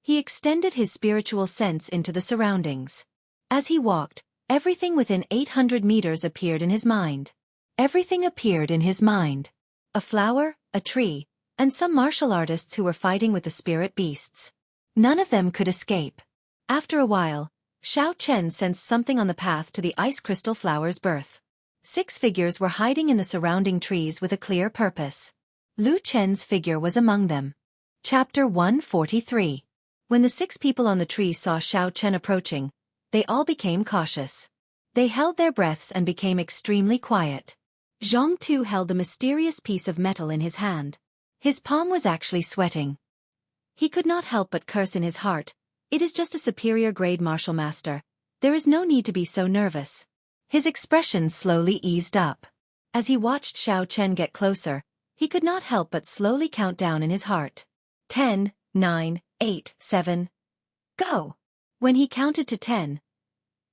He extended his spiritual sense into the surroundings. As he walked, everything within 800 meters appeared in his mind. Everything appeared in his mind. A flower, a tree, and some martial artists who were fighting with the spirit beasts. None of them could escape. After a while, Xiao Chen sensed something on the path to the ice crystal flower's birth. 6 figures were hiding in the surrounding trees with a clear purpose. Lu Chen's figure was among them. Chapter 143. When the 6 people on the tree saw Xiao Chen approaching, they all became cautious. They held their breaths and became extremely quiet. Jianghu held the mysterious piece of metal in his hand. His palm was actually sweating. He could not help but curse in his heart. It is just a superior grade martial master. There is no need to be so nervous. His expression slowly eased up. As he watched Xiao Chen get closer, he could not help but slowly count down in his heart. 10, 9, 8, 7. Go! When he counted to 10,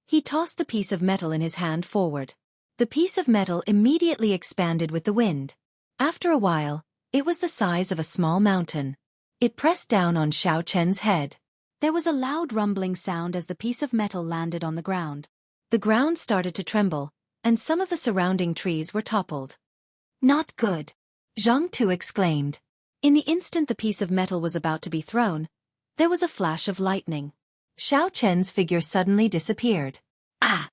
he tossed the piece of metal in his hand forward. The piece of metal immediately expanded with the wind. After a while, it was the size of a small mountain. It pressed down on Xiao Chen's head. There was a loud rumbling sound as the piece of metal landed on the ground. The ground started to tremble, and some of the surrounding trees were toppled. Not good. Jianghu exclaimed. In the instant the piece of metal was about to be thrown, there was a flash of lightning. Xiao Chen's figure suddenly disappeared. Ah!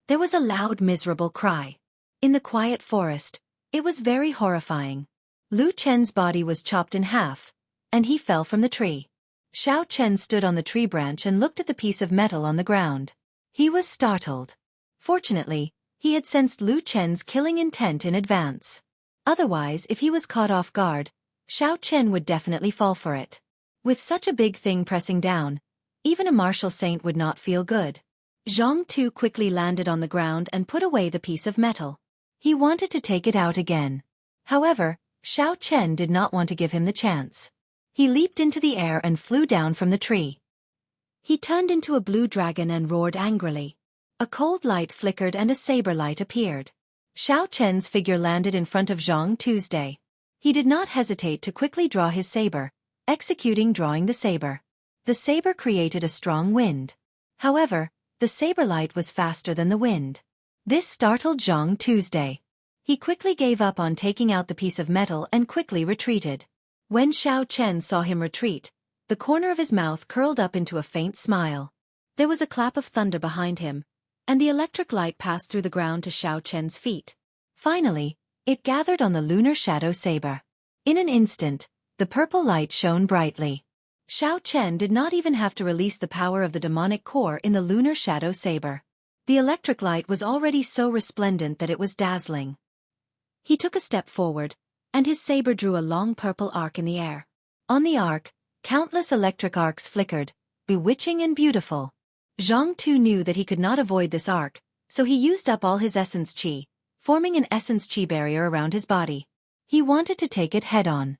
There was a loud miserable cry. In the quiet forest, it was very horrifying. Lu Chen's body was chopped in half, and he fell from the tree. Xiao Chen stood on the tree branch and looked at the piece of metal on the ground. He was startled. Fortunately, he had sensed Lu Chen's killing intent in advance. Otherwise, if he was caught off guard, Xiao Chen would definitely fall for it. With such a big thing pressing down, even a martial saint would not feel good. Jianghu quickly landed on the ground and put away the piece of metal. He wanted to take it out again. However, Xiao Chen did not want to give him the chance. He leaped into the air and flew down from the tree. He turned into a blue dragon and roared angrily. A cold light flickered and a saber light appeared. Xiao Chen's figure landed in front of Jianghu's day. He did not hesitate to quickly draw his saber, drawing the saber. The saber created a strong wind. However, the saber light was faster than the wind. This startled Jianghu's day. He quickly gave up on taking out the piece of metal and quickly retreated. When Xiao Chen saw him retreat, the corner of his mouth curled up into a faint smile. There was a clap of thunder behind him, and the electric light passed through the ground to Xiao Chen's feet. Finally, it gathered on the lunar shadow saber. In an instant, the purple light shone brightly. Xiao Chen did not even have to release the power of the demonic core in the lunar shadow saber. The electric light was already so resplendent that it was dazzling. He took a step forward, and his saber drew a long purple arc in the air. On the arc, countless electric arcs flickered, bewitching and beautiful. Jianghu knew that he could not avoid this arc, so he used up all his essence qi, forming an essence qi barrier around his body. He wanted to take it head-on.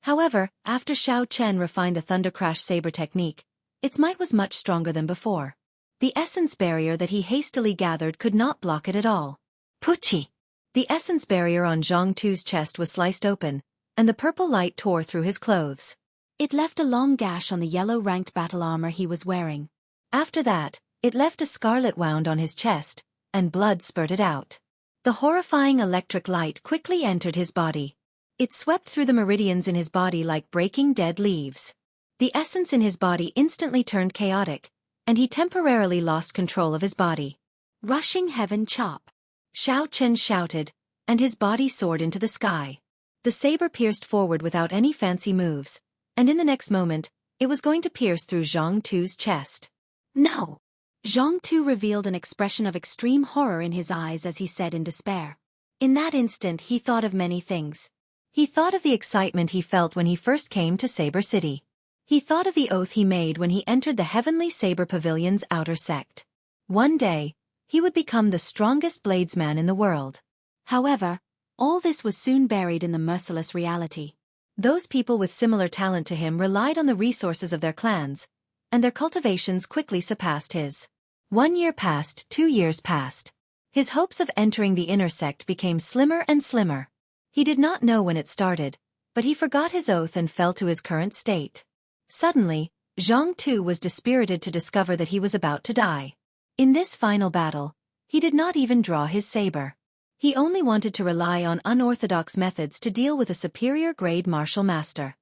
However, after Xiao Chen refined the Thunder Crash saber technique, its might was much stronger than before. The essence barrier that he hastily gathered could not block it at all. Puchi! The essence barrier on Jianghu's chest was sliced open, and the purple light tore through his clothes. It left a long gash on the yellow-ranked battle armor he was wearing. After that, it left a scarlet wound on his chest, and blood spurted out. The horrifying electric light quickly entered his body. It swept through the meridians in his body like breaking dead leaves. The essence in his body instantly turned chaotic, and he temporarily lost control of his body. Rushing heaven chop! Xiao Chen shouted, and his body soared into the sky. The saber pierced forward without any fancy moves, and in the next moment, it was going to pierce through Jianghu's chest. No! Jianghu revealed an expression of extreme horror in his eyes as he said in despair. In that instant he thought of many things. He thought of the excitement he felt when he first came to Saber City. He thought of the oath he made when he entered the Heavenly Saber Pavilion's outer sect. One day, he would become the strongest bladesman in the world. However, all this was soon buried in the merciless reality. Those people with similar talent to him relied on the resources of their clans, and their cultivations quickly surpassed his. 1 year passed, 2 years passed. His hopes of entering the inner sect became slimmer and slimmer. He did not know when it started, but he forgot his oath and fell to his current state. Suddenly, Jianghu was dispirited to discover that he was about to die. In this final battle, he did not even draw his saber. He only wanted to rely on unorthodox methods to deal with a superior-grade martial master.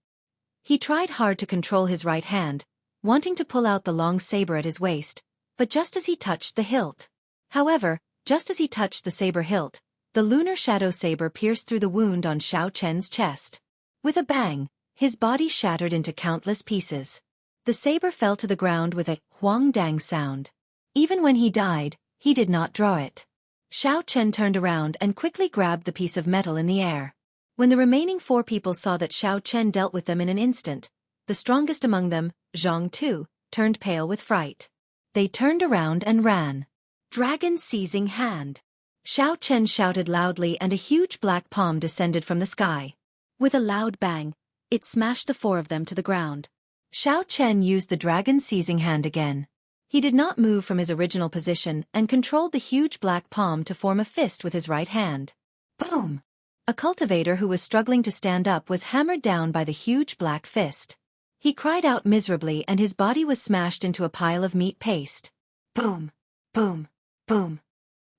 He tried hard to control his right hand, wanting to pull out the long saber at his waist, but just as he touched the hilt. However, just as he touched the saber hilt, the lunar shadow saber pierced through the wound on Xiao Chen's chest. With a bang, his body shattered into countless pieces. The saber fell to the ground with a huang-dang sound. Even when he died, he did not draw it. Xiao Chen turned around and quickly grabbed the piece of metal in the air. When the remaining 4 people saw that Xiao Chen dealt with them in an instant, the strongest among them, Jianghu, turned pale with fright. They turned around and ran. Dragon seizing hand! Xiao Chen shouted loudly and a huge black palm descended from the sky. With a loud bang, it smashed the 4 of them to the ground. Xiao Chen used the dragon seizing hand again. He did not move from his original position and controlled the huge black palm to form a fist with his right hand. Boom! A cultivator who was struggling to stand up was hammered down by the huge black fist. He cried out miserably and his body was smashed into a pile of meat paste. Boom! Boom! Boom!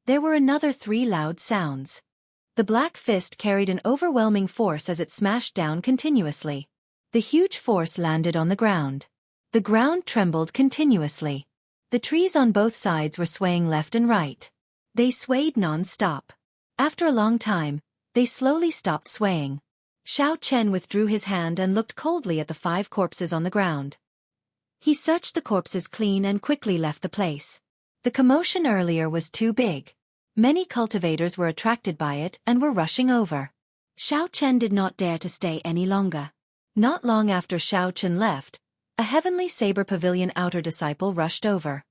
There were another 3 loud sounds. The black fist carried an overwhelming force as it smashed down continuously. The huge force landed on the ground. The ground trembled continuously. The trees on both sides were swaying left and right. They swayed non-stop. After a long time, they slowly stopped swaying. Xiao Chen withdrew his hand and looked coldly at the 5 corpses on the ground. He searched the corpses clean and quickly left the place. The commotion earlier was too big. Many cultivators were attracted by it and were rushing over. Xiao Chen did not dare to stay any longer. Not long after Xiao Chen left, a heavenly saber pavilion outer disciple rushed over.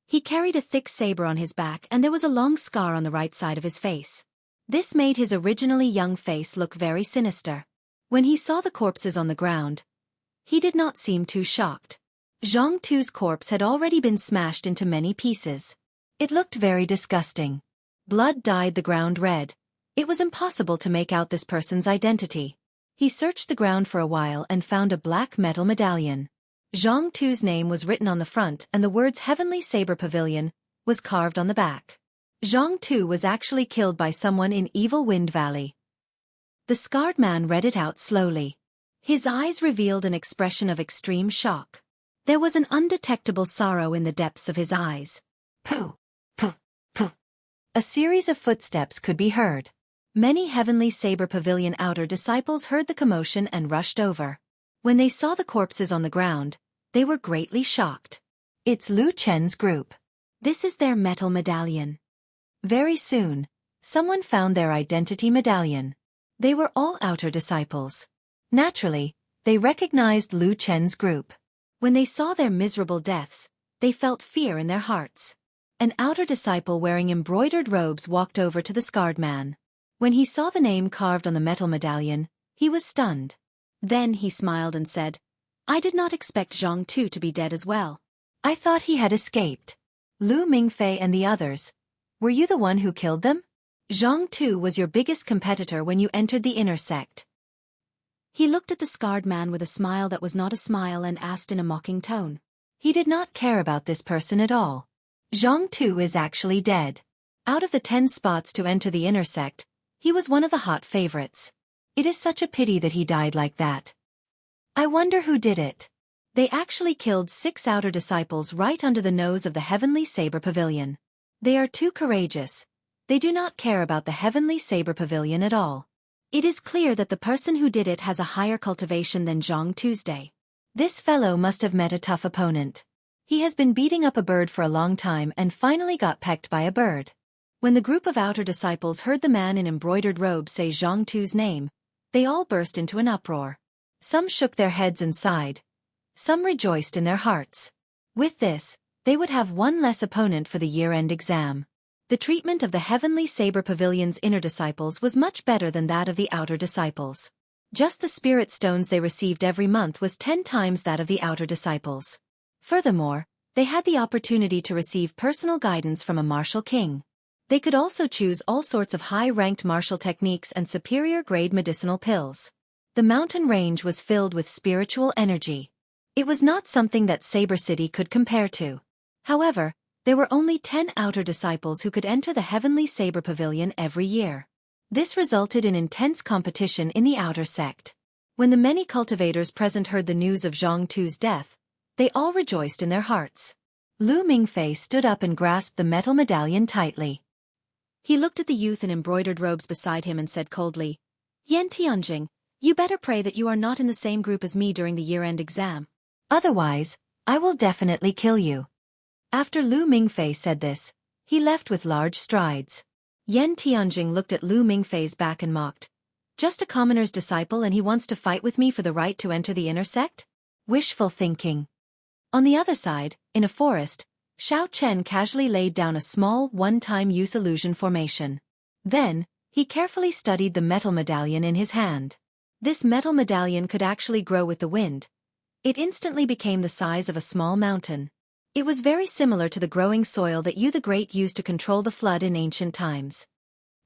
He carried a thick saber on his back and there was a long scar on the right side of his face. This made his originally young face look very sinister. When he saw the corpses on the ground, he did not seem too shocked. Jianghu's corpse had already been smashed into many pieces. It looked very disgusting. Blood dyed the ground red. It was impossible to make out this person's identity. He searched the ground for a while and found a black metal medallion. Jianghu's name was written on the front and the words Heavenly Saber Pavilion was carved on the back. Jianghu was actually killed by someone in Evil Wind Valley. The scarred man read it out slowly. His eyes revealed an expression of extreme shock. There was an undetectable sorrow in the depths of his eyes. Pooh, pooh, pooh. A series of footsteps could be heard. Many Heavenly Saber Pavilion outer disciples heard the commotion and rushed over. When they saw the corpses on the ground, they were greatly shocked. It's Lu Chen's group. This is their metal medallion. Very soon, someone found their identity medallion. They were all outer disciples. Naturally, they recognized Lu Chen's group. When they saw their miserable deaths, they felt fear in their hearts. An outer disciple wearing embroidered robes walked over to the scarred man. When he saw the name carved on the metal medallion, he was stunned. Then he smiled and said, "I did not expect Jianghu to be dead as well. I thought he had escaped. Lu Mingfei and the others. Were you the one who killed them? Jianghu was your biggest competitor when you entered the inner sect." He looked at the scarred man with a smile that was not a smile and asked in a mocking tone. He did not care about this person at all. Jianghu is actually dead. Out of the 10 spots to enter the inner sect, he was one of the hot favorites. It is such a pity that he died like that. I wonder who did it. They actually killed 6 outer disciples right under the nose of the Heavenly Saber Pavilion. They are too courageous. They do not care about the Heavenly Saber Pavilion at all. It is clear that the person who did it has a higher cultivation than Jianghu's. This fellow must have met a tough opponent. He has been beating up a bird for a long time and finally got pecked by a bird. When the group of outer disciples heard the man in embroidered robes say Jianghu's name, they all burst into an uproar. Some shook their heads and sighed. Some rejoiced in their hearts. With this, they would have one less opponent for the year-end exam. The treatment of the Heavenly Saber Pavilion's inner disciples was much better than that of the outer disciples. Just the spirit stones they received every month was 10 times that of the outer disciples. Furthermore, they had the opportunity to receive personal guidance from a martial king. They could also choose all sorts of high-ranked martial techniques and superior-grade medicinal pills. The mountain range was filled with spiritual energy. It was not something that Saber City could compare to. However, there were only 10 outer disciples who could enter the Heavenly Saber Pavilion every year. This resulted in intense competition in the outer sect. When the many cultivators present heard the news of Jianghu's death, they all rejoiced in their hearts. Lu Mingfei stood up and grasped the metal medallion tightly. He looked at the youth in embroidered robes beside him and said coldly, "Yan Tianjing, you better pray that you are not in the same group as me during the year-end exam. Otherwise, I will definitely kill you." After Lu Mingfei said this, he left with large strides. Yan Tianjing looked at Lu Mingfei's back and mocked. "Just a commoner's disciple and he wants to fight with me for the right to enter the inner sect? Wishful thinking." On the other side, in a forest, Xiao Chen casually laid down a small one-time use illusion formation. Then, he carefully studied the metal medallion in his hand. This metal medallion could actually grow with the wind. It instantly became the size of a small mountain. It was very similar to the growing soil that Yu the Great used to control the flood in ancient times.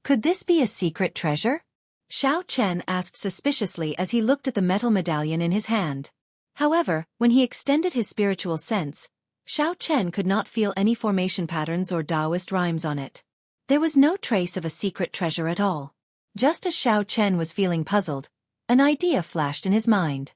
Could this be a secret treasure? Xiao Chen asked suspiciously as he looked at the metal medallion in his hand. However, when he extended his spiritual sense, Xiao Chen could not feel any formation patterns or Taoist rhymes on it. There was no trace of a secret treasure at all. Just as Xiao Chen was feeling puzzled, an idea flashed in his mind.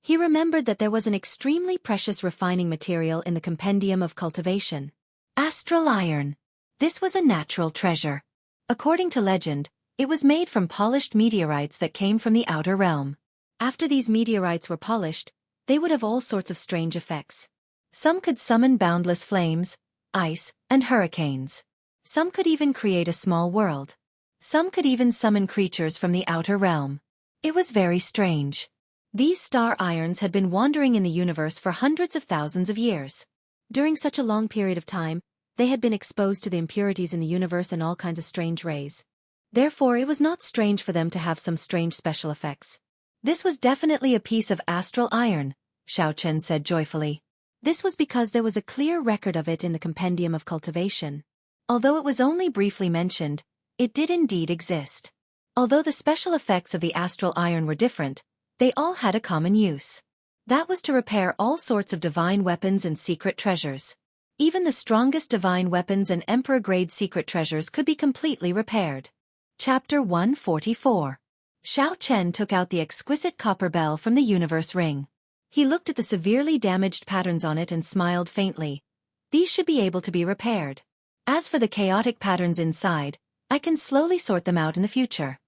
He remembered that there was an extremely precious refining material in the compendium of cultivation. Astral iron. This was a natural treasure. According to legend, it was made from polished meteorites that came from the outer realm. After these meteorites were polished, they would have all sorts of strange effects. Some could summon boundless flames, ice, and hurricanes. Some could even create a small world. Some could even summon creatures from the outer realm. It was very strange. These star irons had been wandering in the universe for hundreds of thousands of years. During such a long period of time, they had been exposed to the impurities in the universe and all kinds of strange rays. Therefore, it was not strange for them to have some strange special effects. This was definitely a piece of astral iron, Xiao Chen said joyfully. This was because there was a clear record of it in the compendium of cultivation. Although it was only briefly mentioned, it did indeed exist. Although the special effects of the astral iron were different, they all had a common use. That was to repair all sorts of divine weapons and secret treasures. Even the strongest divine weapons and emperor-grade secret treasures could be completely repaired. Chapter 144. Xiao Chen took out the exquisite copper bell from the universe ring. He looked at the severely damaged patterns on it and smiled faintly. These should be able to be repaired. As for the chaotic patterns inside, I can slowly sort them out in the future.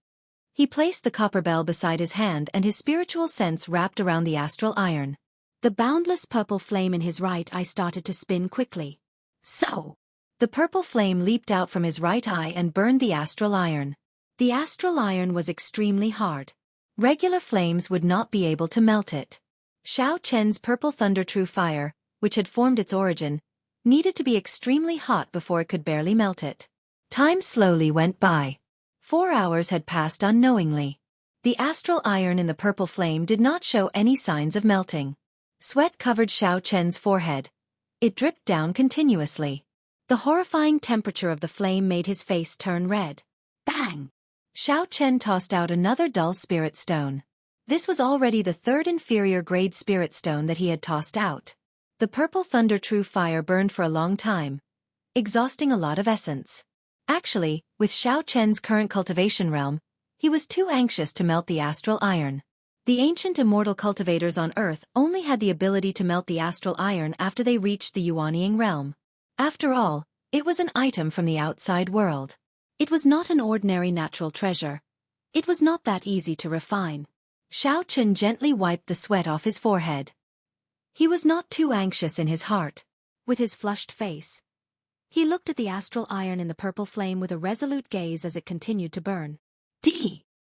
He placed the copper bell beside his hand and his spiritual sense wrapped around the astral iron. The boundless purple flame in his right eye started to spin quickly. So! The purple flame leaped out from his right eye and burned the astral iron. The astral iron was extremely hard. Regular flames would not be able to melt it. Xiao Chen's purple thunder true fire, which had formed its origin, needed to be extremely hot before it could barely melt it. Time slowly went by. 4 hours had passed unknowingly. The astral iron in the purple flame did not show any signs of melting. Sweat covered Xiao Chen's forehead. It dripped down continuously. The horrifying temperature of the flame made his face turn red. Bang! Xiao Chen tossed out another dull spirit stone. This was already the third inferior grade spirit stone that he had tossed out. The purple thunder true fire burned for a long time, exhausting a lot of essence. Actually, with Xiao Chen's current cultivation realm, he was too anxious to melt the astral iron. The ancient immortal cultivators on Earth only had the ability to melt the astral iron after they reached the Yuanying realm. After all, it was an item from the outside world. It was not an ordinary natural treasure. It was not that easy to refine. Xiao Chen gently wiped the sweat off his forehead. He was not too anxious in his heart. With his flushed face, he looked at the astral iron in the purple flame with a resolute gaze as it continued to burn.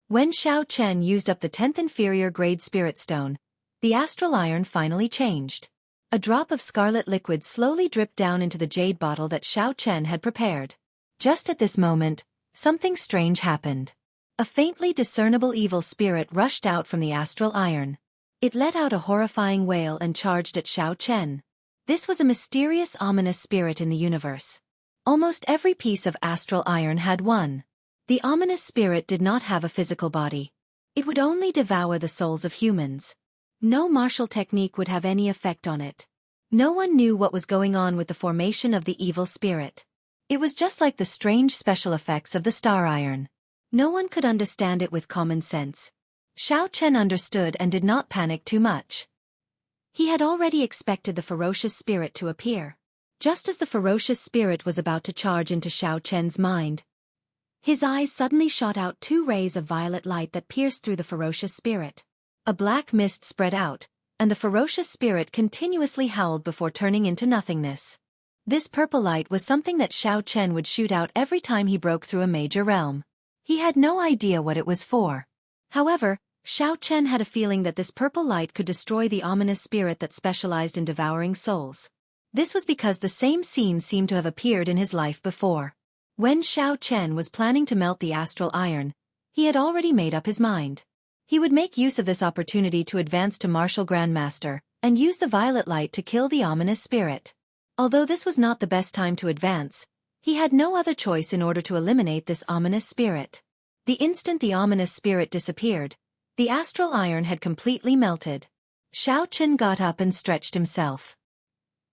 When Xiao Chen used up the 10th inferior grade spirit stone, the astral iron finally changed. A drop of scarlet liquid slowly dripped down into the jade bottle that Xiao Chen had prepared. Just at this moment, something strange happened. A faintly discernible evil spirit rushed out from the astral iron. It let out a horrifying wail and charged at Xiao Chen. This was a mysterious, ominous spirit in the universe. Almost every piece of astral iron had one. The ominous spirit did not have a physical body. It would only devour the souls of humans. No martial technique would have any effect on it. No one knew what was going on with the formation of the evil spirit. It was just like the strange special effects of the star iron. No one could understand it with common sense. Xiao Chen understood and did not panic too much. He had already expected the ferocious spirit to appear. Just as the ferocious spirit was about to charge into Xiao Chen's mind, his eyes suddenly shot out 2 rays of violet light that pierced through the ferocious spirit. A black mist spread out, and the ferocious spirit continuously howled before turning into nothingness. This purple light was something that Xiao Chen would shoot out every time he broke through a major realm. He had no idea what it was for. However, Xiao Chen had a feeling that this purple light could destroy the ominous spirit that specialized in devouring souls. This was because the same scene seemed to have appeared in his life before. When Xiao Chen was planning to melt the astral iron, he had already made up his mind. He would make use of this opportunity to advance to Martial Grandmaster, and use the violet light to kill the ominous spirit. Although this was not the best time to advance, he had no other choice in order to eliminate this ominous spirit. The instant the ominous spirit disappeared, the astral iron had completely melted. Xiao Chen got up and stretched himself.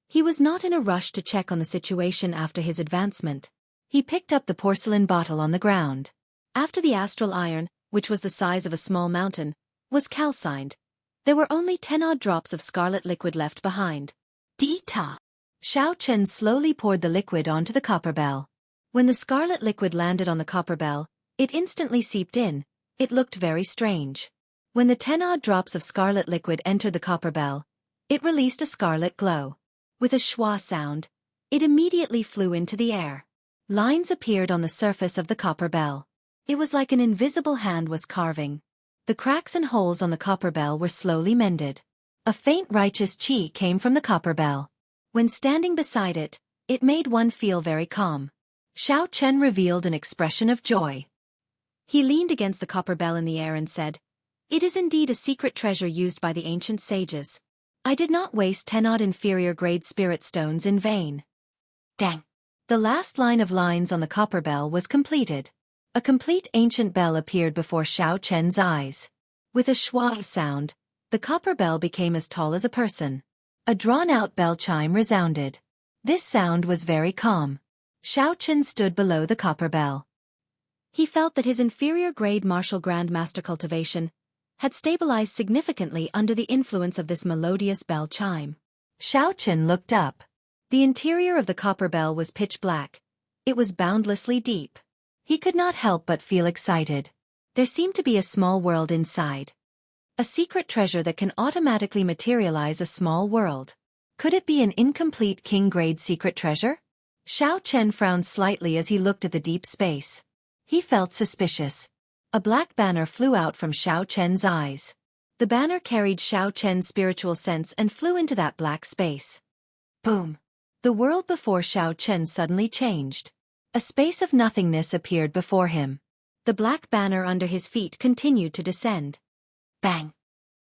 He was not in a rush to check on the situation after his advancement. He picked up the porcelain bottle on the ground. After the astral iron, which was the size of a small mountain, was calcined, there were only 10-odd drops of scarlet liquid left behind. Dita! Xiao Chen slowly poured the liquid onto the copper bell. When the scarlet liquid landed on the copper bell, it instantly seeped in. It looked very strange. When the 10-odd drops of scarlet liquid entered the copper bell, it released a scarlet glow. With a schwa sound, it immediately flew into the air. Lines appeared on the surface of the copper bell. It was like an invisible hand was carving. The cracks and holes on the copper bell were slowly mended. A faint righteous chi came from the copper bell. When standing beside it, it made one feel very calm. Xiao Chen revealed an expression of joy. He leaned against the copper bell in the air and said, "It is indeed a secret treasure used by the ancient sages. I did not waste 10-odd inferior-grade spirit stones in vain." Dang! The last line of lines on the copper bell was completed. A complete ancient bell appeared before Xiao Chen's eyes. With a schwa sound, the copper bell became as tall as a person. A drawn-out bell chime resounded. This sound was very calm. Xiao Chen stood below the copper bell. He felt that his inferior-grade martial grandmaster cultivation had stabilized significantly under the influence of this melodious bell chime. Xiao Chen looked up. The interior of the copper bell was pitch black. It was boundlessly deep. He could not help but feel excited. There seemed to be a small world inside. A secret treasure that can automatically materialize a small world. Could it be an incomplete king-grade secret treasure? Xiao Chen frowned slightly as he looked at the deep space. He felt suspicious. A black banner flew out from Xiao Chen's eyes. The banner carried Xiao Chen's spiritual sense and flew into that black space. Boom! The world before Xiao Chen suddenly changed. A space of nothingness appeared before him. The black banner under his feet continued to descend. Bang!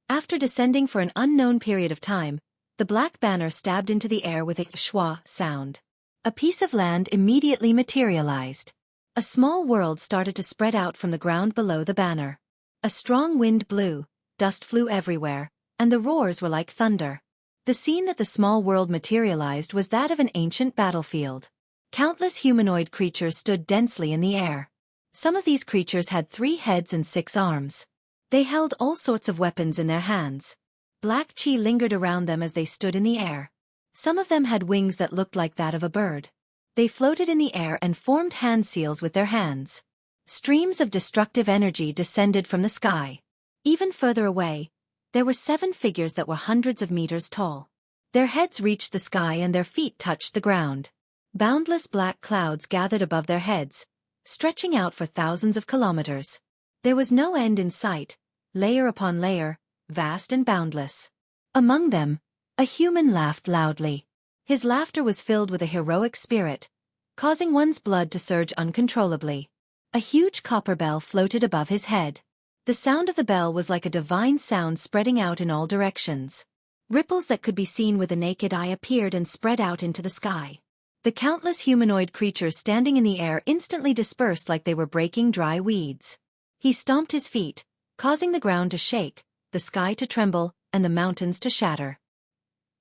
After descending for an unknown period of time, the black banner stabbed into the air with a schwa sound. A piece of land immediately materialized. A small world started to spread out from the ground below the banner. A strong wind blew, dust flew everywhere, and the roars were like thunder. The scene that the small world materialized was that of an ancient battlefield. Countless humanoid creatures stood densely in the air. Some of these creatures had 3 heads and 6 arms. They held all sorts of weapons in their hands. Black chi lingered around them as they stood in the air. Some of them had wings that looked like that of a bird. They floated in the air and formed hand seals with their hands. Streams of destructive energy descended from the sky. Even further away, there were 7 figures that were hundreds of meters tall. Their heads reached the sky and their feet touched the ground. Boundless black clouds gathered above their heads, stretching out for thousands of kilometers. There was no end in sight, layer upon layer, vast and boundless. Among them, a human laughed loudly. His laughter was filled with a heroic spirit, causing one's blood to surge uncontrollably. A huge copper bell floated above his head. The sound of the bell was like a divine sound spreading out in all directions. Ripples that could be seen with the naked eye appeared and spread out into the sky. The countless humanoid creatures standing in the air instantly dispersed like they were breaking dry weeds. He stomped his feet, causing the ground to shake, the sky to tremble, and the mountains to shatter.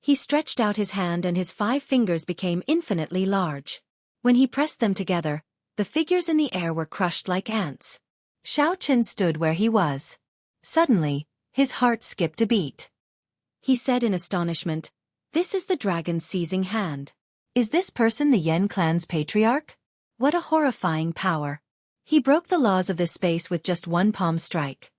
He stretched out his hand and his 5 fingers became infinitely large. When he pressed them together, the figures in the air were crushed like ants. Xiao Chen stood where he was. Suddenly, his heart skipped a beat. He said in astonishment, "This is the dragon's seizing hand. Is this person the Yen clan's patriarch? What a horrifying power." He broke the laws of this space with just one palm strike.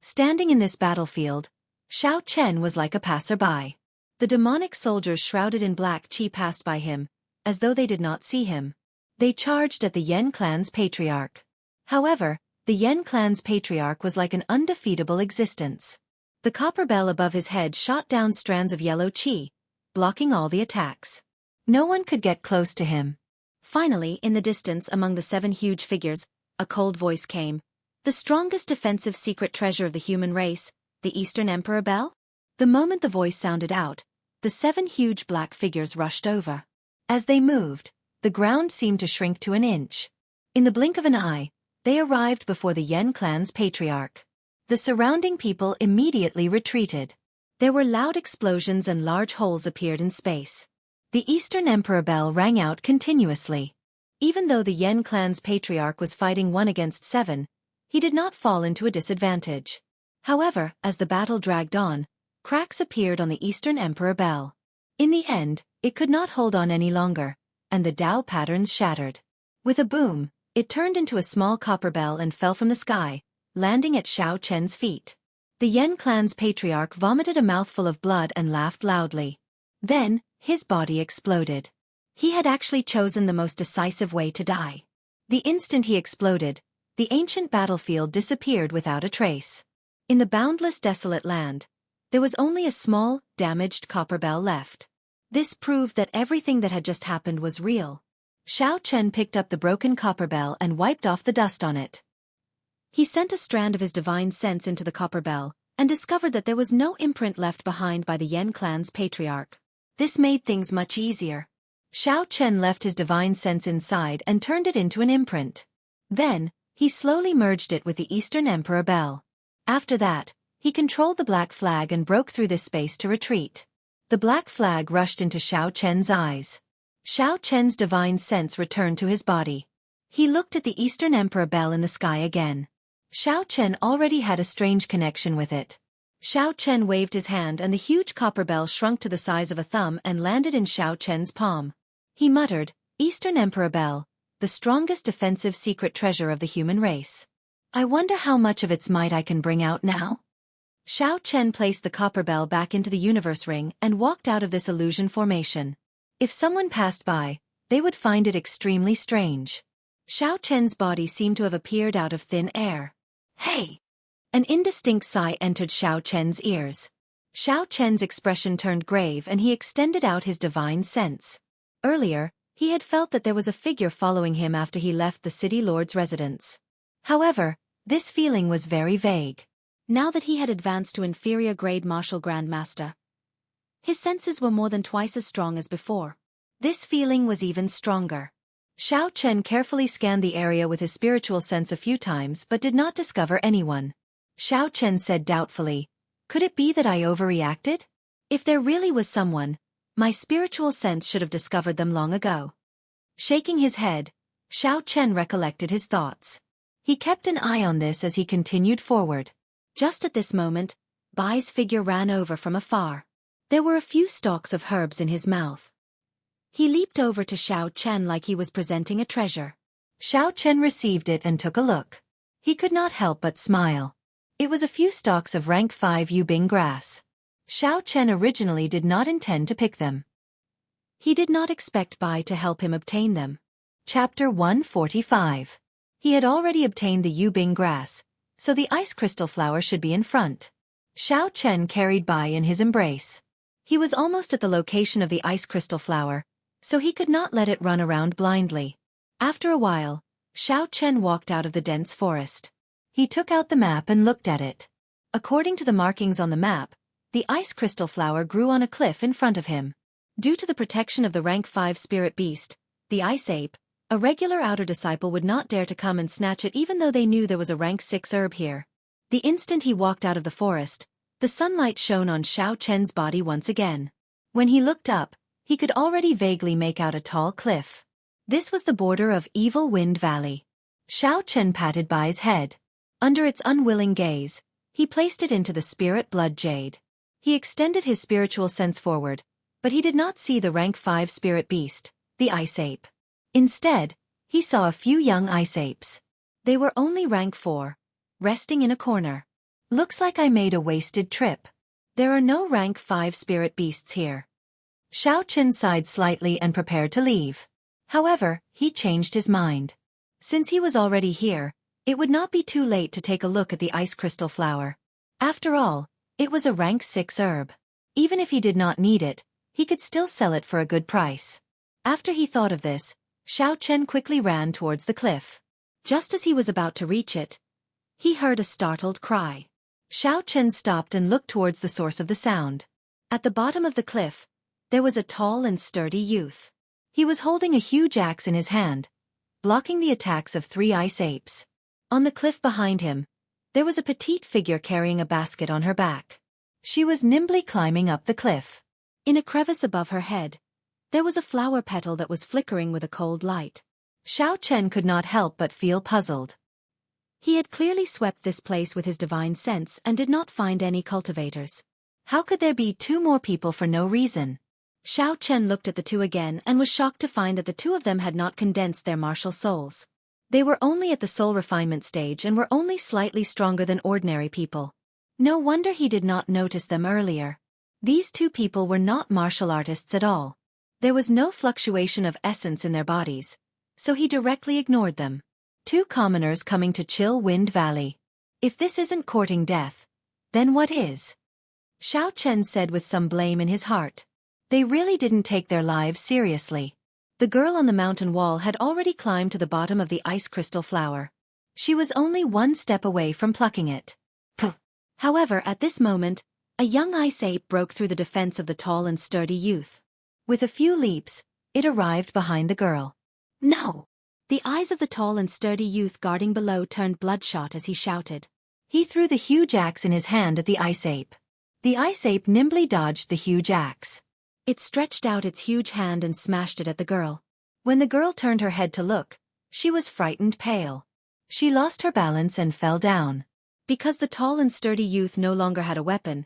Standing in this battlefield, Xiao Chen was like a passerby. The demonic soldiers shrouded in black chi passed by him, as though they did not see him. They charged at the Yen clan's patriarch. However, the Yen clan's patriarch was like an undefeatable existence. The copper bell above his head shot down strands of yellow chi, blocking all the attacks. No one could get close to him. Finally, in the distance among the 7 huge figures, a cold voice came. "The strongest defensive secret treasure of the human race, the Eastern Emperor Bell?" The moment the voice sounded out, the 7 huge black figures rushed over. As they moved, the ground seemed to shrink to an inch. In the blink of an eye, they arrived before the Yen clan's patriarch. The surrounding people immediately retreated. There were loud explosions and large holes appeared in space. The Eastern Emperor Bell rang out continuously. Even though the Yen clan's patriarch was fighting 1 against 7, he did not fall into a disadvantage. However, as the battle dragged on, cracks appeared on the Eastern Emperor bell. In the end, it could not hold on any longer, and the Tao patterns shattered. With a boom, it turned into a small copper bell and fell from the sky, landing at Xiao Chen's feet. The Yen clan's patriarch vomited a mouthful of blood and laughed loudly. Then, his body exploded. He had actually chosen the most decisive way to die. The instant he exploded, the ancient battlefield disappeared without a trace. In the boundless desolate land, there was only a small, damaged copper bell left. This proved that everything that had just happened was real. Xiao Chen picked up the broken copper bell and wiped off the dust on it. He sent a strand of his divine sense into the copper bell, and discovered that there was no imprint left behind by the Yen clan's patriarch. This made things much easier. Xiao Chen left his divine sense inside and turned it into an imprint. Then, he slowly merged it with the Eastern Emperor bell. After that, he controlled the black flag and broke through this space to retreat. The black flag rushed into Xiao Chen's eyes. Xiao Chen's divine sense returned to his body. He looked at the Eastern Emperor bell in the sky again. Xiao Chen already had a strange connection with it. Xiao Chen waved his hand and the huge copper bell shrunk to the size of a thumb and landed in Xiao Chen's palm. He muttered, "Eastern Emperor bell, the strongest defensive secret treasure of the human race. I wonder how much of its might I can bring out now?" Xiao Chen placed the copper bell back into the universe ring and walked out of this illusion formation. If someone passed by, they would find it extremely strange. Xiao Chen's body seemed to have appeared out of thin air. "Hey!" An indistinct sigh entered Xiao Chen's ears. Xiao Chen's expression turned grave and he extended out his divine sense. Earlier, he had felt that there was a figure following him after he left the city lord's residence. However, this feeling was very vague. Now that he had advanced to inferior grade martial grandmaster, his senses were more than twice as strong as before. This feeling was even stronger. Xiao Chen carefully scanned the area with his spiritual sense a few times but did not discover anyone. Xiao Chen said doubtfully, "Could it be that I overreacted? If there really was someone, my spiritual sense should have discovered them long ago." Shaking his head, Xiao Chen recollected his thoughts. He kept an eye on this as he continued forward. Just at this moment, Bai's figure ran over from afar. There were a few stalks of herbs in his mouth. He leaped over to Xiao Chen like he was presenting a treasure. Xiao Chen received it and took a look. He could not help but smile. It was a few stalks of rank 5 yubing grass. Xiao Chen originally did not intend to pick them. He did not expect Bai to help him obtain them. Chapter 145. He had already obtained the yubing grass, so the ice crystal flower should be in front. Xiao Chen carried Bai in his embrace. He was almost at the location of the ice crystal flower, so he could not let it run around blindly. After a while, Xiao Chen walked out of the dense forest. He took out the map and looked at it. According to the markings on the map, the ice crystal flower grew on a cliff in front of him. Due to the protection of the rank 5 spirit beast, the ice ape, a regular outer disciple would not dare to come and snatch it even though they knew there was a rank 6 herb here. The instant he walked out of the forest, the sunlight shone on Xiao Chen's body once again. When he looked up, he could already vaguely make out a tall cliff. This was the border of Evil Wind Valley. Xiao Chen patted Bai's head. Under its unwilling gaze, he placed it into the spirit blood jade. He extended his spiritual sense forward, but he did not see the rank 5 spirit beast, the ice ape. Instead, he saw a few young ice apes. They were only rank 4, resting in a corner. "Looks like I made a wasted trip. There are no rank 5 spirit beasts here." Xiao Chen sighed slightly and prepared to leave. However, he changed his mind. Since he was already here, it would not be too late to take a look at the ice crystal flower. After all, it was a rank 6 herb. Even if he did not need it, he could still sell it for a good price. After he thought of this, Xiao Chen quickly ran towards the cliff. Just as he was about to reach it, he heard a startled cry. Xiao Chen stopped and looked towards the source of the sound. At the bottom of the cliff, there was a tall and sturdy youth. He was holding a huge axe in his hand, blocking the attacks of 3 ice apes. On the cliff behind him, there was a petite figure carrying a basket on her back. She was nimbly climbing up the cliff. In a crevice above her head, there was a flower petal that was flickering with a cold light. Xiao Chen could not help but feel puzzled. He had clearly swept this place with his divine sense and did not find any cultivators. How could there be two more people for no reason? Xiao Chen looked at the two again and was shocked to find that the two of them had not condensed their martial souls. They were only at the soul refinement stage and were only slightly stronger than ordinary people. No wonder he did not notice them earlier. These two people were not martial artists at all. There was no fluctuation of essence in their bodies, so he directly ignored them. Two commoners coming to chill Wind Valley. If this isn't courting death, then what is? Xiao Chen said with some blame in his heart. They really didn't take their lives seriously. The girl on the mountain wall had already climbed to the bottom of the ice crystal flower. She was only one step away from plucking it. Puh. However, at this moment, a young ice ape broke through the defense of the tall and sturdy youth. With a few leaps, it arrived behind the girl. No! The eyes of the tall and sturdy youth guarding below turned bloodshot as he shouted. He threw the huge axe in his hand at the ice ape. The ice ape nimbly dodged the huge axe. It stretched out its huge hand and smashed it at the girl. When the girl turned her head to look, she was frightened pale. She lost her balance and fell down. Because the tall and sturdy youth no longer had a weapon,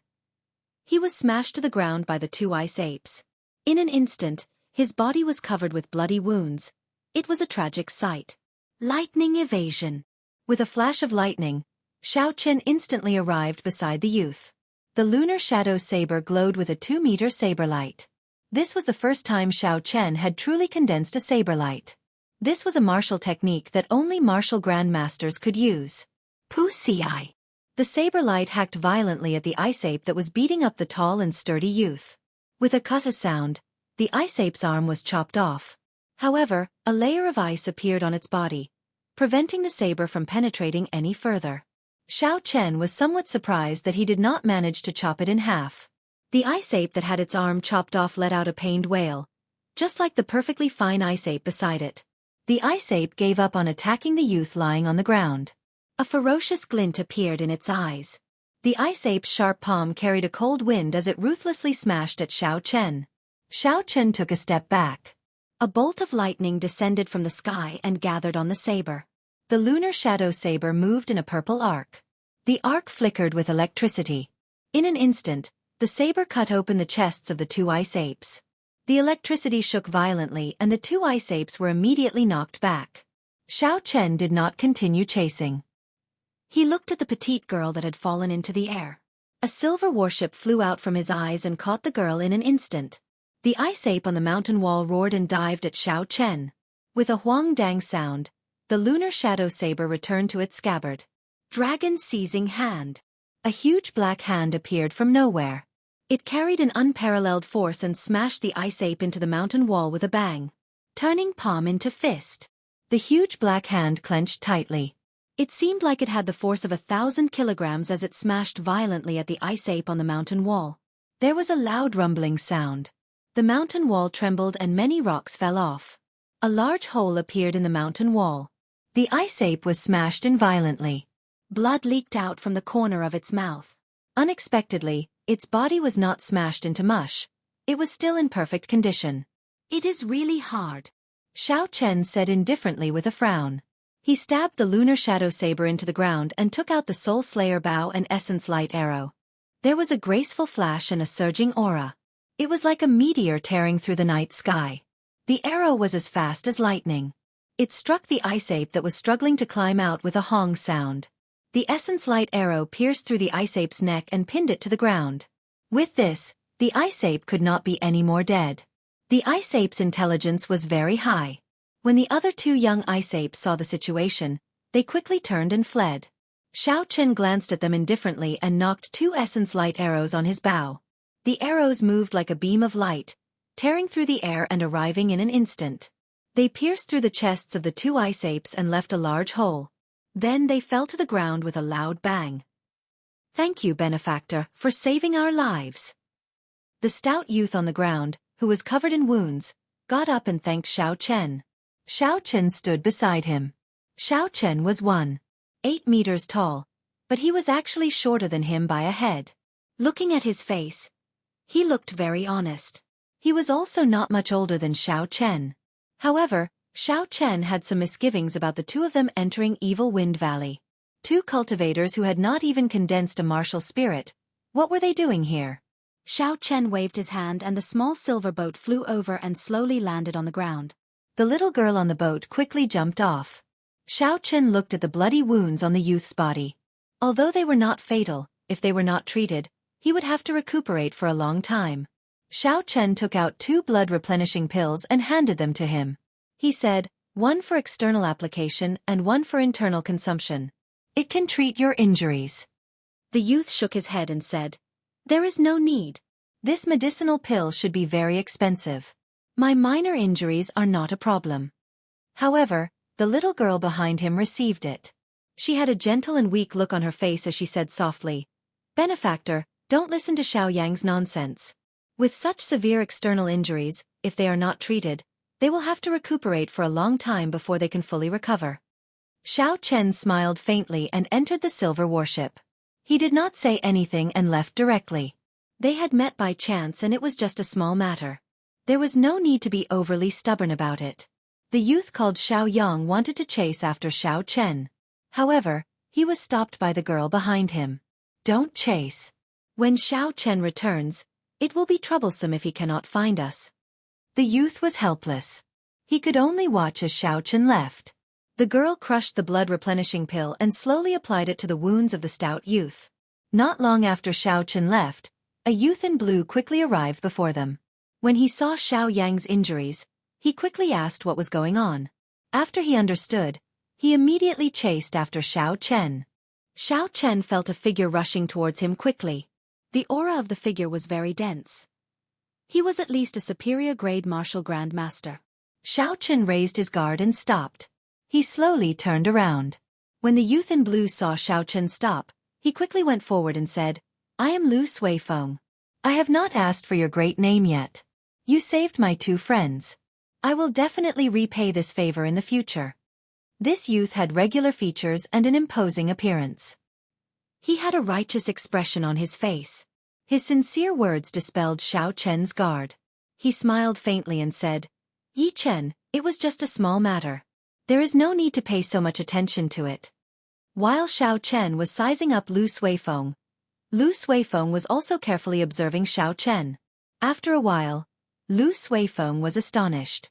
he was smashed to the ground by the two ice apes. In an instant, his body was covered with bloody wounds. It was a tragic sight. Lightning evasion. With a flash of lightning, Xiao Chen instantly arrived beside the youth. The lunar shadow saber glowed with a 2-meter saber light. This was the first time Xiao Chen had truly condensed a saber light. This was a martial technique that only martial grandmasters could use. Puxia. The saber light hacked violently at the ice ape that was beating up the tall and sturdy youth. With a cuss sound, the ice ape's arm was chopped off. However, a layer of ice appeared on its body, preventing the saber from penetrating any further. Xiao Chen was somewhat surprised that he did not manage to chop it in half. The ice ape that had its arm chopped off let out a pained wail, just like the perfectly fine ice ape beside it. The ice ape gave up on attacking the youth lying on the ground. A ferocious glint appeared in its eyes. The ice ape's sharp palm carried a cold wind as it ruthlessly smashed at Xiao Chen. Xiao Chen took a step back. A bolt of lightning descended from the sky and gathered on the saber. The lunar shadow saber moved in a purple arc. The arc flickered with electricity. In an instant, the saber cut open the chests of the two ice apes. The electricity shook violently and the two ice apes were immediately knocked back. Xiao Chen did not continue chasing. He looked at the petite girl that had fallen into the air. A silver warship flew out from his eyes and caught the girl in an instant. The ice ape on the mountain wall roared and dived at Xiao Chen. With a huang-dang sound, the lunar shadow saber returned to its scabbard. Dragon seizing hand. A huge black hand appeared from nowhere. It carried an unparalleled force and smashed the ice ape into the mountain wall with a bang, turning palm into fist. The huge black hand clenched tightly. It seemed like it had the force of 1,000 kilograms as it smashed violently at the ice ape on the mountain wall. There was a loud rumbling sound. The mountain wall trembled and many rocks fell off. A large hole appeared in the mountain wall. The ice ape was smashed in violently. Blood leaked out from the corner of its mouth. Unexpectedly, its body was not smashed into mush. It was still in perfect condition. It is really hard, Xiao Chen said indifferently with a frown. He stabbed the lunar shadow saber into the ground and took out the Soul Slayer bow and essence light arrow. There was a graceful flash and a surging aura. It was like a meteor tearing through the night sky. The arrow was as fast as lightning. It struck the ice ape that was struggling to climb out with a hong sound. The essence light arrow pierced through the ice ape's neck and pinned it to the ground. With this, the ice ape could not be any more dead. The ice ape's intelligence was very high. When the other two young ice apes saw the situation, they quickly turned and fled. Xiao Chen glanced at them indifferently and knocked 2 essence light arrows on his bow. The arrows moved like a beam of light, tearing through the air and arriving in an instant. They pierced through the chests of the 2 ice apes and left a large hole. Then they fell to the ground with a loud bang. "Thank you, benefactor, for saving our lives." The stout youth on the ground, who was covered in wounds, got up and thanked Xiao Chen. Xiao Chen stood beside him. Xiao Chen was 1.8 meters tall, but he was actually shorter than him by a head. Looking at his face, he looked very honest. He was also not much older than Xiao Chen. However, Xiao Chen had some misgivings about the two of them entering Evil Wind Valley. Two cultivators who had not even condensed a martial spirit. What were they doing here? Xiao Chen waved his hand and the small silver boat flew over and slowly landed on the ground. The little girl on the boat quickly jumped off. Xiao Chen looked at the bloody wounds on the youth's body. Although they were not fatal, if they were not treated, he would have to recuperate for a long time. Xiao Chen took out 2 blood-replenishing pills and handed them to him. He said, one for external application and one for internal consumption. It can treat your injuries. The youth shook his head and said, there is no need. This medicinal pill should be very expensive. My minor injuries are not a problem. However, the little girl behind him received it. She had a gentle and weak look on her face as she said softly, Benefactor, don't listen to Xiao Yang's nonsense. With such severe external injuries, if they are not treated, they will have to recuperate for a long time before they can fully recover. Xiao Chen smiled faintly and entered the silver warship. He did not say anything and left directly. They had met by chance and it was just a small matter. There was no need to be overly stubborn about it. The youth called Xiao Yang wanted to chase after Xiao Chen. However, he was stopped by the girl behind him. Don't chase. When Xiao Chen returns, it will be troublesome if he cannot find us. The youth was helpless. He could only watch as Xiao Chen left. The girl crushed the blood-replenishing pill and slowly applied it to the wounds of the stout youth. Not long after Xiao Chen left, a youth in blue quickly arrived before them. When he saw Xiao Yang's injuries, he quickly asked what was going on. After he understood, he immediately chased after Xiao Chen. Xiao Chen felt a figure rushing towards him quickly. The aura of the figure was very dense. He was at least a superior grade martial grandmaster. Xiao Chen raised his guard and stopped. He slowly turned around. When the youth in blue saw Xiao Chen stop, he quickly went forward and said, I am Lu Suifeng. I have not asked for your great name yet. You saved my 2 friends. I will definitely repay this favor in the future. This youth had regular features and an imposing appearance. He had a righteous expression on his face. His sincere words dispelled Xiao Chen's guard. He smiled faintly and said, Yi Chen, it was just a small matter. There is no need to pay so much attention to it. While Xiao Chen was sizing up Lu Suifeng was also carefully observing Xiao Chen. After a while, Lu Suifeng was astonished.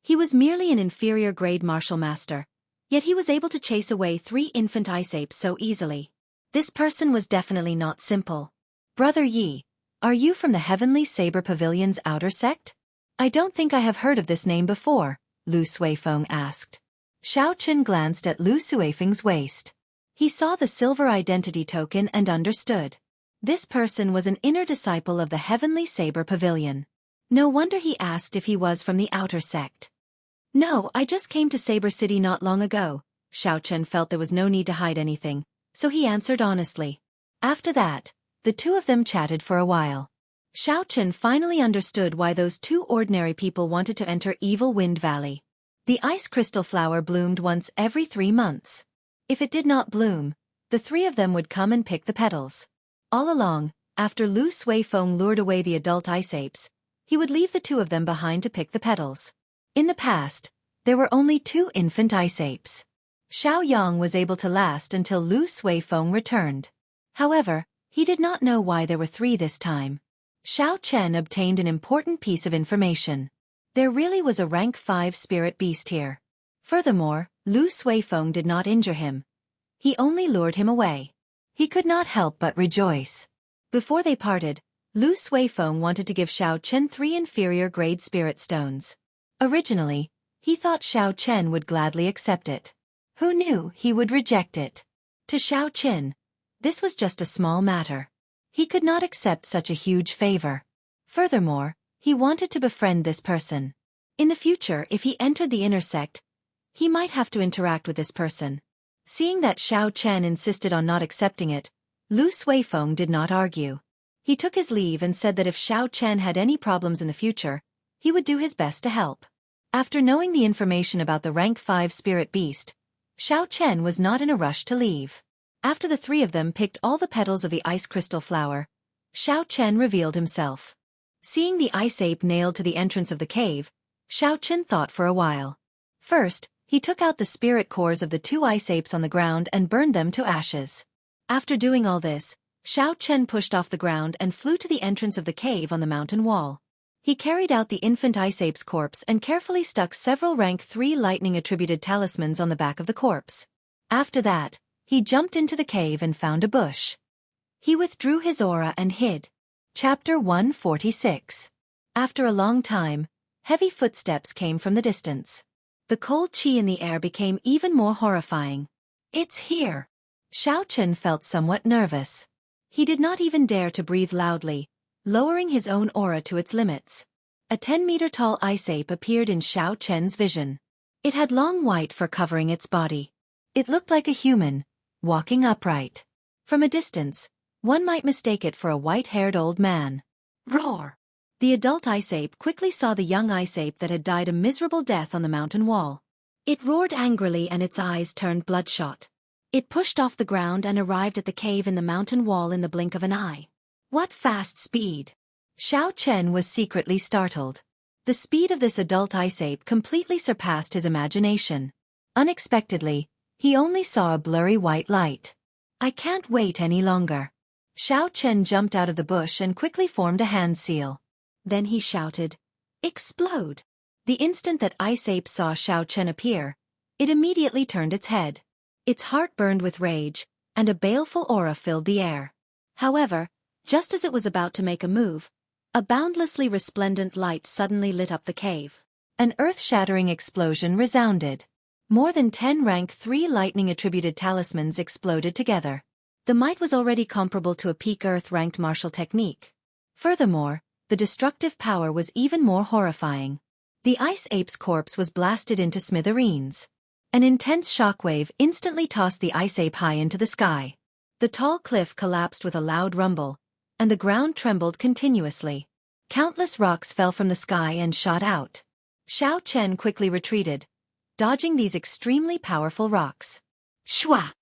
He was merely an inferior grade martial master, yet he was able to chase away 3 infant ice apes so easily. This person was definitely not simple. Brother Yi, are you from the Heavenly Saber Pavilion's outer sect? I don't think I have heard of this name before, Lu Suifeng asked. Xiao Chen glanced at Lu Suifeng's waist. He saw the silver identity token and understood. This person was an inner disciple of the Heavenly Saber Pavilion. No wonder he asked if he was from the outer sect. No, I just came to Saber City not long ago. Xiao Chen felt there was no need to hide anything, so he answered honestly. After that, the two of them chatted for a while. Xiao Chen finally understood why those 2 ordinary people wanted to enter Evil Wind Valley. The ice crystal flower bloomed once every 3 months. If it did not bloom, the 3 of them would come and pick the petals. All along, after Lu Suifeng lured away the adult ice apes, he would leave the 2 of them behind to pick the petals. In the past, there were only 2 infant ice apes. Xiao Yang was able to last until Lu Suifeng returned. However, he did not know why there were 3 this time. Xiao Chen obtained an important piece of information. There really was a rank 5 spirit beast here. Furthermore, Lu Suifeng did not injure him. He only lured him away. He could not help but rejoice. Before they parted, Lu Suifeng wanted to give Xiao Chen 3 inferior grade spirit stones. Originally, he thought Xiao Chen would gladly accept it. Who knew he would reject it? To Xiao Chen, this was just a small matter. He could not accept such a huge favor. Furthermore, he wanted to befriend this person. In the future, if he entered the inner sect, he might have to interact with this person. Seeing that Xiao Chen insisted on not accepting it, Lu Suifeng did not argue. He took his leave and said that if Xiao Chen had any problems in the future, he would do his best to help. After knowing the information about the rank 5 spirit beast, Xiao Chen was not in a rush to leave. After the 3 of them picked all the petals of the ice crystal flower, Xiao Chen revealed himself. Seeing the ice ape nailed to the entrance of the cave, Xiao Chen thought for a while. First, he took out the spirit cores of the two ice apes on the ground and burned them to ashes. After doing all this, Xiao Chen pushed off the ground and flew to the entrance of the cave on the mountain wall. He carried out the infant ice ape's corpse and carefully stuck several rank 3 lightning-attributed talismans on the back of the corpse. After that, he jumped into the cave and found a bush. He withdrew his aura and hid. Chapter 146. After a long time, heavy footsteps came from the distance. The cold qi in the air became even more horrifying. It's here! Xiao Chen felt somewhat nervous. He did not even dare to breathe loudly, lowering his own aura to its limits. A 10-meter-tall ice ape appeared in Xiao Chen's vision. It had long white fur covering its body. It looked like a human, walking upright. From a distance, one might mistake it for a white-haired old man. Roar! The adult ice ape quickly saw the young ice ape that had died a miserable death on the mountain wall. It roared angrily and its eyes turned bloodshot. It pushed off the ground and arrived at the cave in the mountain wall in the blink of an eye. What fast speed! Xiao Chen was secretly startled. The speed of this adult ice ape completely surpassed his imagination. Unexpectedly, he only saw a blurry white light. I can't wait any longer. Xiao Chen jumped out of the bush and quickly formed a hand seal. Then he shouted, "Explode!" The instant that Ice Ape saw Xiao Chen appear, it immediately turned its head. Its heart burned with rage, and a baleful aura filled the air. However, just as it was about to make a move, a boundlessly resplendent light suddenly lit up the cave. An earth-shattering explosion resounded. More than 10 rank 3 lightning-attributed talismans exploded together. The might was already comparable to a peak Earth-ranked martial technique. Furthermore, the destructive power was even more horrifying. The ice ape's corpse was blasted into smithereens. An intense shockwave instantly tossed the ice ape high into the sky. The tall cliff collapsed with a loud rumble, and the ground trembled continuously. Countless rocks fell from the sky and shot out. Xiao Chen quickly retreated, dodging these extremely powerful rocks. Shwa!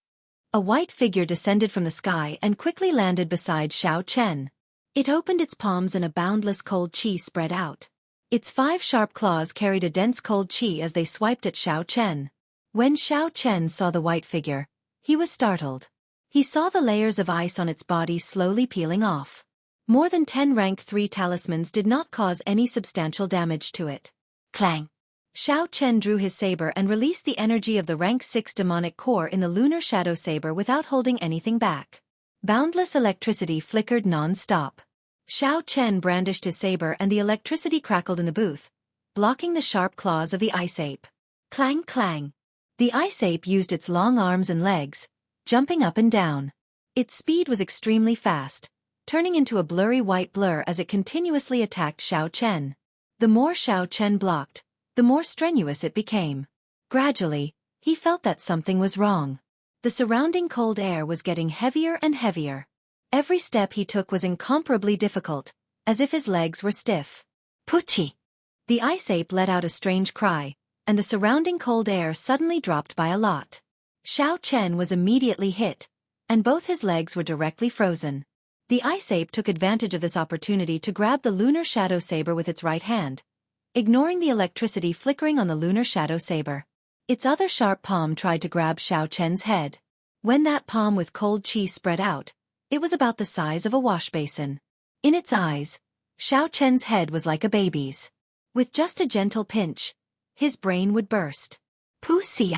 A white figure descended from the sky and quickly landed beside Xiao Chen. It opened its palms and a boundless cold qi spread out. Its 5 sharp claws carried a dense cold qi as they swiped at Xiao Chen. When Xiao Chen saw the white figure, he was startled. He saw the layers of ice on its body slowly peeling off. More than 10 rank 3 talismans did not cause any substantial damage to it. Clang! Xiao Chen drew his saber and released the energy of the rank 6 demonic core in the lunar shadow saber without holding anything back. Boundless electricity flickered non-stop. Xiao Chen brandished his saber and the electricity crackled in the booth, blocking the sharp claws of the ice ape. Clang clang! The ice ape used its long arms and legs, jumping up and down. Its speed was extremely fast, turning into a blurry white blur as it continuously attacked Xiao Chen. The more Xiao Chen blocked, the more strenuous it became. Gradually, he felt that something was wrong. The surrounding cold air was getting heavier and heavier. Every step he took was incomparably difficult, as if his legs were stiff. Puchi! The ice ape let out a strange cry, and the surrounding cold air suddenly dropped by a lot. Xiao Chen was immediately hit, and both his legs were directly frozen. The ice ape took advantage of this opportunity to grab the lunar shadow saber with its right hand, ignoring the electricity flickering on the lunar shadow saber. Its other sharp palm tried to grab Xiao Chen's head. When that palm with cold qi spread out, it was about the size of a wash basin. In its eyes, Xiao Chen's head was like a baby's. With just a gentle pinch, his brain would burst. Pussy!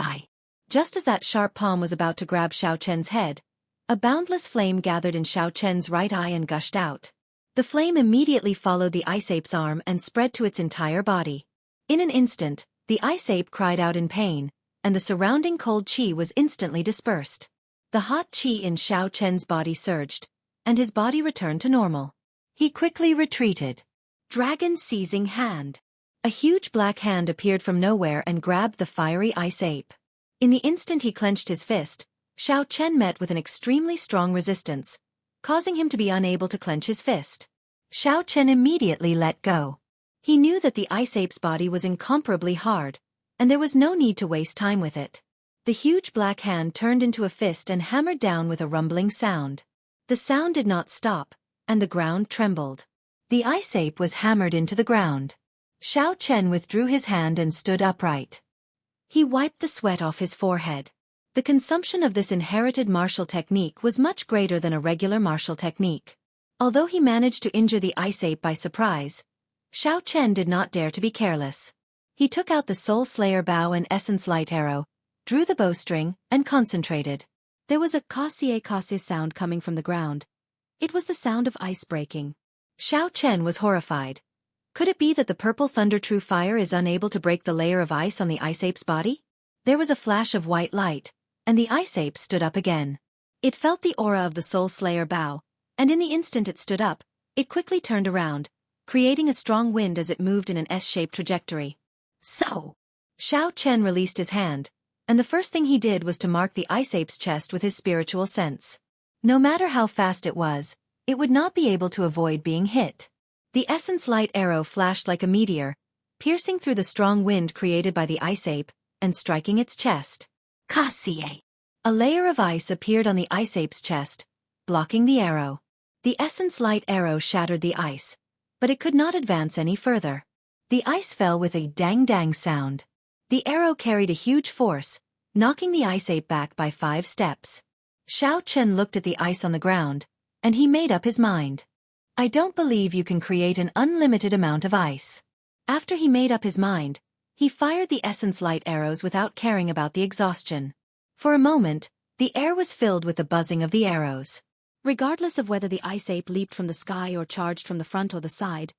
Just as that sharp palm was about to grab Xiao Chen's head, a boundless flame gathered in Xiao Chen's right eye and gushed out. The flame immediately followed the ice ape's arm and spread to its entire body. In an instant, the ice ape cried out in pain, and the surrounding cold qi was instantly dispersed. The hot qi in Xiao Chen's body surged, and his body returned to normal. He quickly retreated. Dragon seizing hand. A huge black hand appeared from nowhere and grabbed the fiery ice ape. In the instant he clenched his fist, Xiao Chen met with an extremely strong resistance, causing him to be unable to clench his fist. Xiao Chen immediately let go. He knew that the ice ape's body was incomparably hard, and there was no need to waste time with it. The huge black hand turned into a fist and hammered down with a rumbling sound. The sound did not stop, and the ground trembled. The ice ape was hammered into the ground. Xiao Chen withdrew his hand and stood upright. He wiped the sweat off his forehead. The consumption of this inherited martial technique was much greater than a regular martial technique. Although he managed to injure the ice ape by surprise, Xiao Chen did not dare to be careless. He took out the Soul Slayer bow and Essence Light Arrow, drew the bowstring, and concentrated. There was a cassier sound coming from the ground. It was the sound of ice breaking. Xiao Chen was horrified. Could it be that the purple thunder true fire is unable to break the layer of ice on the ice ape's body? There was a flash of white light, and the ice ape stood up again. It felt the aura of the Soul Slayer bow, and in the instant it stood up, it quickly turned around, creating a strong wind as it moved in an S-shaped trajectory. So, Xiao Chen released his hand, and the first thing he did was to mark the ice ape's chest with his spiritual sense. No matter how fast it was, it would not be able to avoid being hit. The Essence Light Arrow flashed like a meteor, piercing through the strong wind created by the ice ape, and striking its chest. Cassier! A layer of ice appeared on the ice ape's chest, blocking the arrow. The Essence Light Arrow shattered the ice, but it could not advance any further. The ice fell with a dang-dang sound. The arrow carried a huge force, knocking the ice ape back by 5 steps. Xiao Chen looked at the ice on the ground, and he made up his mind. I don't believe you can create an unlimited amount of ice. After he made up his mind, he fired the Essence Light Arrows without caring about the exhaustion. For a moment, the air was filled with the buzzing of the arrows. Regardless of whether the ice ape leaped from the sky or charged from the front or the side,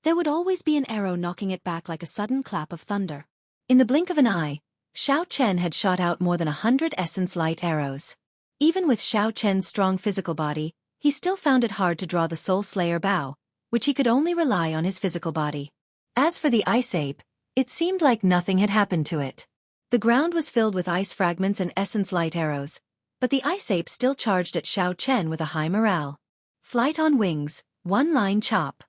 there would always be an arrow knocking it back like a sudden clap of thunder. In the blink of an eye, Xiao Chen had shot out more than 100 Essence Light Arrows. Even with Xiao Chen's strong physical body, he still found it hard to draw the Soul Slayer bow, which he could only rely on his physical body. As for the ice ape, it seemed like nothing had happened to it. The ground was filled with ice fragments and Essence Light Arrows, but the ice ape still charged at Xiao Chen with a high morale. Flight on wings, one-line chop.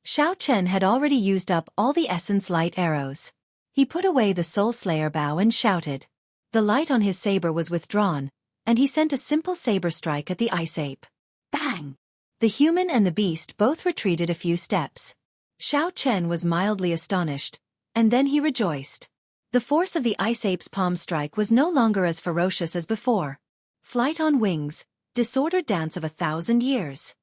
Xiao Chen had already used up all the Essence Light Arrows. He put away the Soul Slayer bow and shouted. The light on his saber was withdrawn, and he sent a simple saber strike at the ice ape. Bang! The human and the beast both retreated a few steps. Xiao Chen was mildly astonished, and then he rejoiced. The force of the ice ape's palm strike was no longer as ferocious as before. Flight on wings, disordered dance of 1,000 years.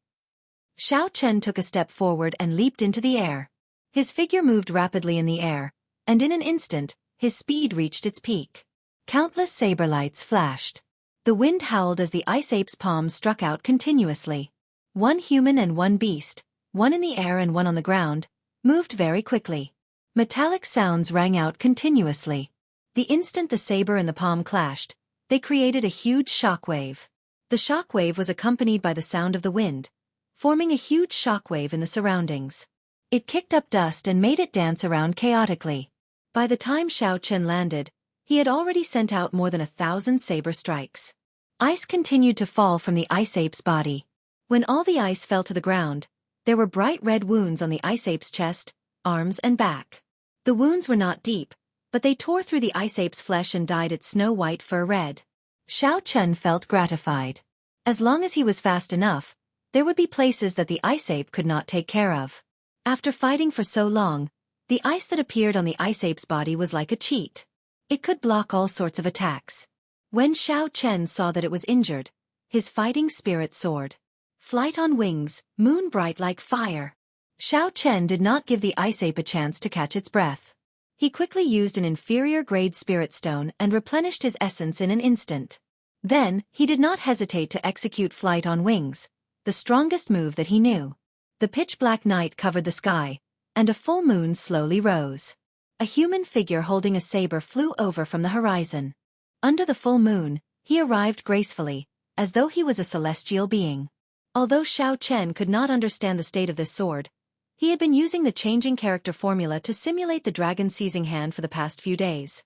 Xiao Chen took a step forward and leaped into the air. His figure moved rapidly in the air, and in an instant, his speed reached its peak. Countless saber lights flashed. The wind howled as the ice ape's palms struck out continuously. One human and one beast, one in the air and one on the ground, moved very quickly. Metallic sounds rang out continuously. The instant the saber and the palm clashed, they created a huge shockwave. The shockwave was accompanied by the sound of the wind, forming a huge shockwave in the surroundings. It kicked up dust and made it dance around chaotically. By the time Xiao Chen landed, he had already sent out more than 1,000 saber strikes. Ice continued to fall from the ice ape's body. When all the ice fell to the ground, there were bright red wounds on the ice ape's chest, arms and back. The wounds were not deep, but they tore through the ice ape's flesh and dyed its snow-white fur red. Xiao Chen felt gratified. As long as he was fast enough, there would be places that the ice ape could not take care of. After fighting for so long, the ice that appeared on the ice ape's body was like a cheat. It could block all sorts of attacks. When Xiao Chen saw that it was injured, his fighting spirit soared. Flight on wings, moon bright like fire. Xiao Chen did not give the ice ape a chance to catch its breath. He quickly used an inferior-grade spirit stone and replenished his essence in an instant. Then, he did not hesitate to execute flight on wings, the strongest move that he knew. The pitch-black night covered the sky, and a full moon slowly rose. A human figure holding a saber flew over from the horizon. Under the full moon, he arrived gracefully, as though he was a celestial being. Although Xiao Chen could not understand the state of this sword, he had been using the changing character formula to simulate the dragon seizing hand for the past few days.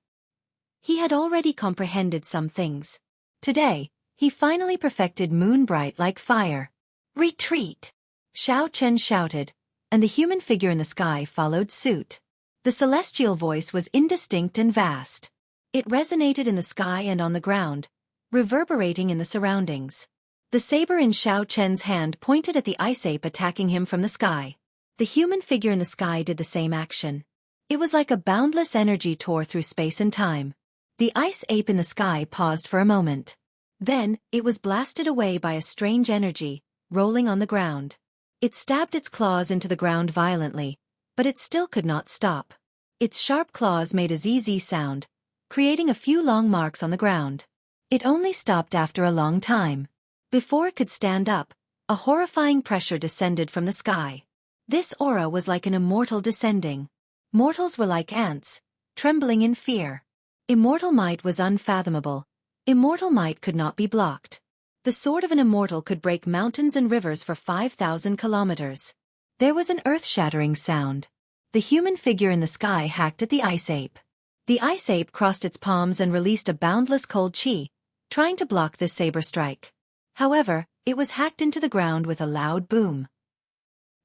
He had already comprehended some things. Today, he finally perfected moon bright like fire. Retreat! Xiao Chen shouted, and the human figure in the sky followed suit. The celestial voice was indistinct and vast. It resonated in the sky and on the ground, reverberating in the surroundings. The saber in Xiao Chen's hand pointed at the ice ape attacking him from the sky. The human figure in the sky did the same action. It was like a boundless energy tore through space and time. The ice ape in the sky paused for a moment. Then, it was blasted away by a strange energy, rolling on the ground. It stabbed its claws into the ground violently, but it still could not stop. Its sharp claws made a zzz sound, creating a few long marks on the ground. It only stopped after a long time. Before it could stand up, a horrifying pressure descended from the sky. This aura was like an immortal descending. Mortals were like ants, trembling in fear. Immortal might was unfathomable. Immortal might could not be blocked. The sword of an immortal could break mountains and rivers for 5,000 kilometers. There was an earth-shattering sound. The human figure in the sky hacked at the ice ape. The ice ape crossed its palms and released a boundless cold chi, trying to block this saber strike. However, it was hacked into the ground with a loud boom.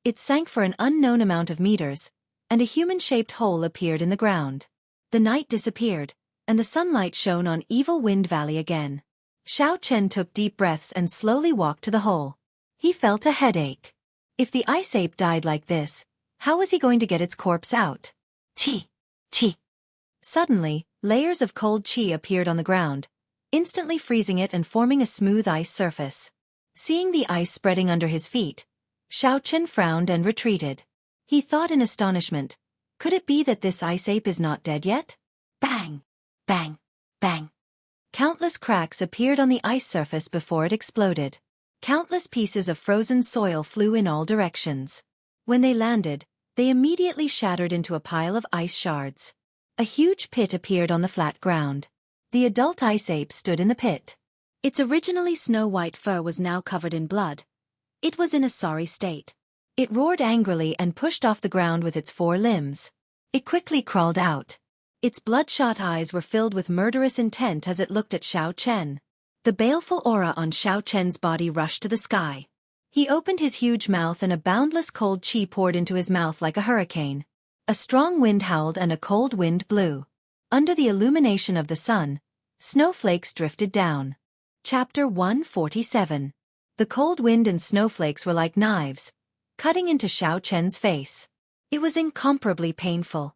It sank for an unknown amount of meters, and a human-shaped hole appeared in the ground. The night disappeared, and the sunlight shone on Evil Wind Valley again. Xiao Chen took deep breaths and slowly walked to the hole. He felt a headache. If the ice ape died like this, how was he going to get its corpse out? Chi! Chi! Suddenly, layers of cold chi appeared on the ground, instantly freezing it and forming a smooth ice surface. Seeing the ice spreading under his feet, Xiao Chen frowned and retreated. He thought in astonishment, could it be that this ice ape is not dead yet? Bang! Bang! Bang! Countless cracks appeared on the ice surface before it exploded. Countless pieces of frozen soil flew in all directions. When they landed, they immediately shattered into a pile of ice shards. A huge pit appeared on the flat ground. The adult ice ape stood in the pit. Its originally snow-white fur was now covered in blood. It was in a sorry state. It roared angrily and pushed off the ground with its 4 limbs. It quickly crawled out. Its bloodshot eyes were filled with murderous intent as it looked at Xiao Chen. The baleful aura on Xiao Chen's body rushed to the sky. He opened his huge mouth and a boundless cold chi poured into his mouth like a hurricane. A strong wind howled and a cold wind blew. Under the illumination of the sun, snowflakes drifted down. Chapter 147. The cold wind and snowflakes were like knives, cutting into Xiao Chen's face. It was incomparably painful.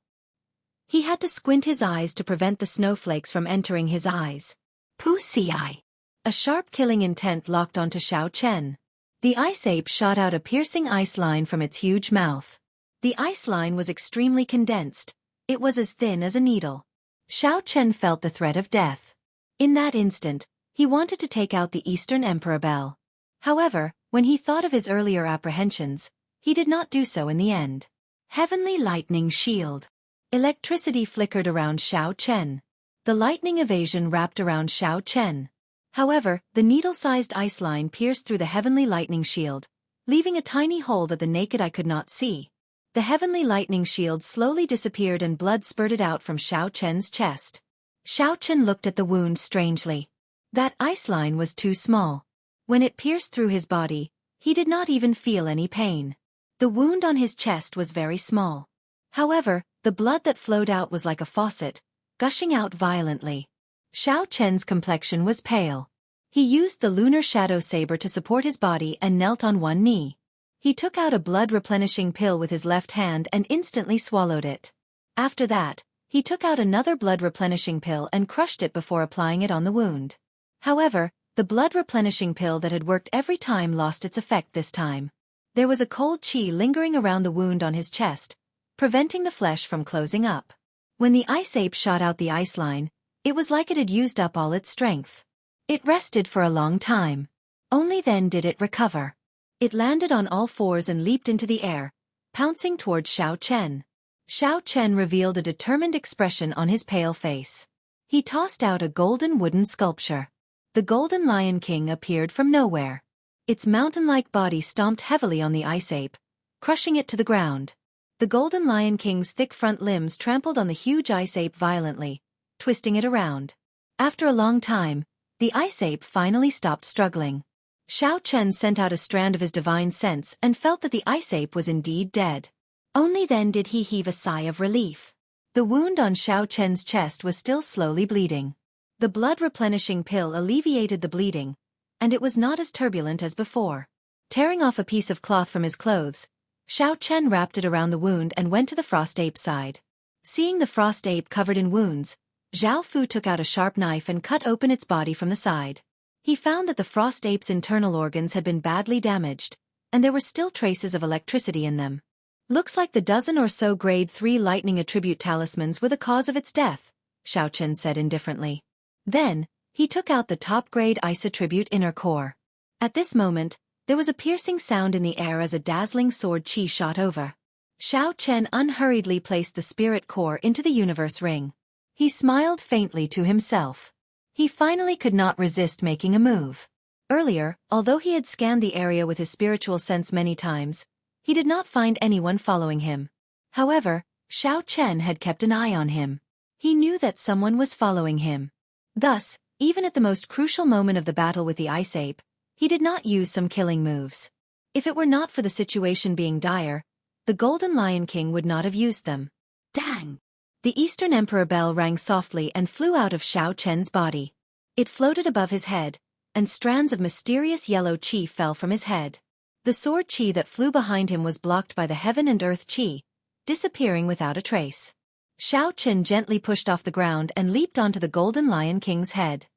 He had to squint his eyes to prevent the snowflakes from entering his eyes. Pussy eye. A sharp killing intent locked onto Xiao Chen. The ice ape shot out a piercing ice line from its huge mouth. The ice line was extremely condensed. It was as thin as a needle. Xiao Chen felt the threat of death. In that instant, he wanted to take out the Eastern Emperor Bell. However, when he thought of his earlier apprehensions, he did not do so in the end. Heavenly Lightning Shield. Electricity flickered around Xiao Chen. The lightning evasion wrapped around Xiao Chen. However, the needle-sized ice line pierced through the Heavenly Lightning Shield, leaving a tiny hole that the naked eye could not see. The Heavenly Lightning Shield slowly disappeared and blood spurted out from Xiao Chen's chest. Xiao Chen looked at the wound strangely. That ice line was too small. When it pierced through his body, he did not even feel any pain. The wound on his chest was very small. However, the blood that flowed out was like a faucet, gushing out violently. Xiao Chen's complexion was pale. He used the lunar shadow saber to support his body and knelt on one knee. He took out a blood-replenishing pill with his left hand and instantly swallowed it. After that, he took out another blood-replenishing pill and crushed it before applying it on the wound. However, the blood-replenishing pill that had worked every time lost its effect this time. There was a cold chi lingering around the wound on his chest, preventing the flesh from closing up. When the ice ape shot out the ice line, it was like it had used up all its strength. It rested for a long time. Only then did it recover. It landed on all fours and leaped into the air, pouncing towards Xiao Chen. Xiao Chen revealed a determined expression on his pale face. He tossed out a golden wooden sculpture. The Golden Lion King appeared from nowhere. Its mountain-like body stomped heavily on the ice ape, crushing it to the ground. The Golden Lion King's thick front limbs trampled on the huge ice ape violently, twisting it around. After a long time, the ice ape finally stopped struggling. Xiao Chen sent out a strand of his divine sense and felt that the ice ape was indeed dead. Only then did he heave a sigh of relief. The wound on Xiao Chen's chest was still slowly bleeding. The blood-replenishing pill alleviated the bleeding, and it was not as turbulent as before. Tearing off a piece of cloth from his clothes, Xiao Chen wrapped it around the wound and went to the frost ape's side. Seeing the frost ape covered in wounds, Zhao Fu took out a sharp knife and cut open its body from the side. He found that the frost ape's internal organs had been badly damaged, and there were still traces of electricity in them. Looks like the dozen or so grade 3 lightning attribute talismans were the cause of its death, Xiaochen said indifferently. Then, he took out the top-grade ice attribute inner core. At this moment, there was a piercing sound in the air as a dazzling sword chi shot over. Xiaochen unhurriedly placed the spirit core into the universe ring. He smiled faintly to himself. He finally could not resist making a move. Earlier, although he had scanned the area with his spiritual sense many times, he did not find anyone following him. However, Xiaochen had kept an eye on him. He knew that someone was following him. Thus, even at the most crucial moment of the battle with the ice ape, he did not use some killing moves. If it were not for the situation being dire, the Golden Lion King would not have used them. Dang! The Eastern Emperor bell rang softly and flew out of Xiaochen's body. It floated above his head, and strands of mysterious yellow qi fell from his head. The sword qi that flew behind him was blocked by the heaven and earth qi, disappearing without a trace. Xiaochen gently pushed off the ground and leaped onto the Golden Lion King's head.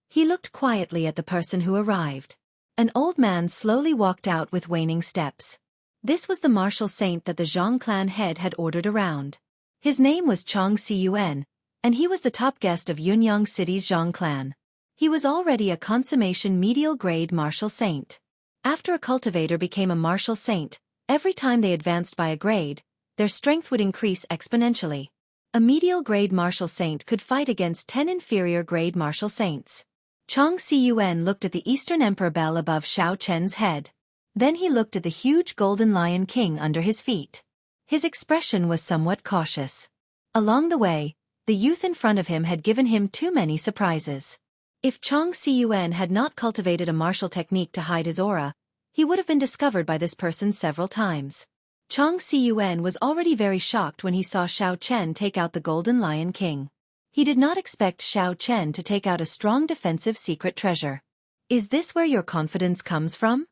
He looked quietly at the person who arrived. An old man slowly walked out with waning steps. This was the martial saint that the Zhang clan head had ordered around. His name was Chong Siyuan, and he was the top guest of Yunyang City's Zhang clan. He was already a consummation medial grade martial saint. After a cultivator became a martial saint, every time they advanced by a grade, their strength would increase exponentially. A medial grade martial saint could fight against 10 inferior grade martial saints. Chong Siyuan looked at the Eastern Emperor bell above Xiaochen's head. Then he looked at the huge Golden Lion King under his feet. His expression was somewhat cautious. Along the way, the youth in front of him had given him too many surprises. If Chong Siyuan had not cultivated a martial technique to hide his aura, he would have been discovered by this person several times. Chong Siyuan was already very shocked when he saw Xiaochen take out the Golden Lion King. He did not expect Xiaochen to take out a strong defensive secret treasure. Is this where your confidence comes from?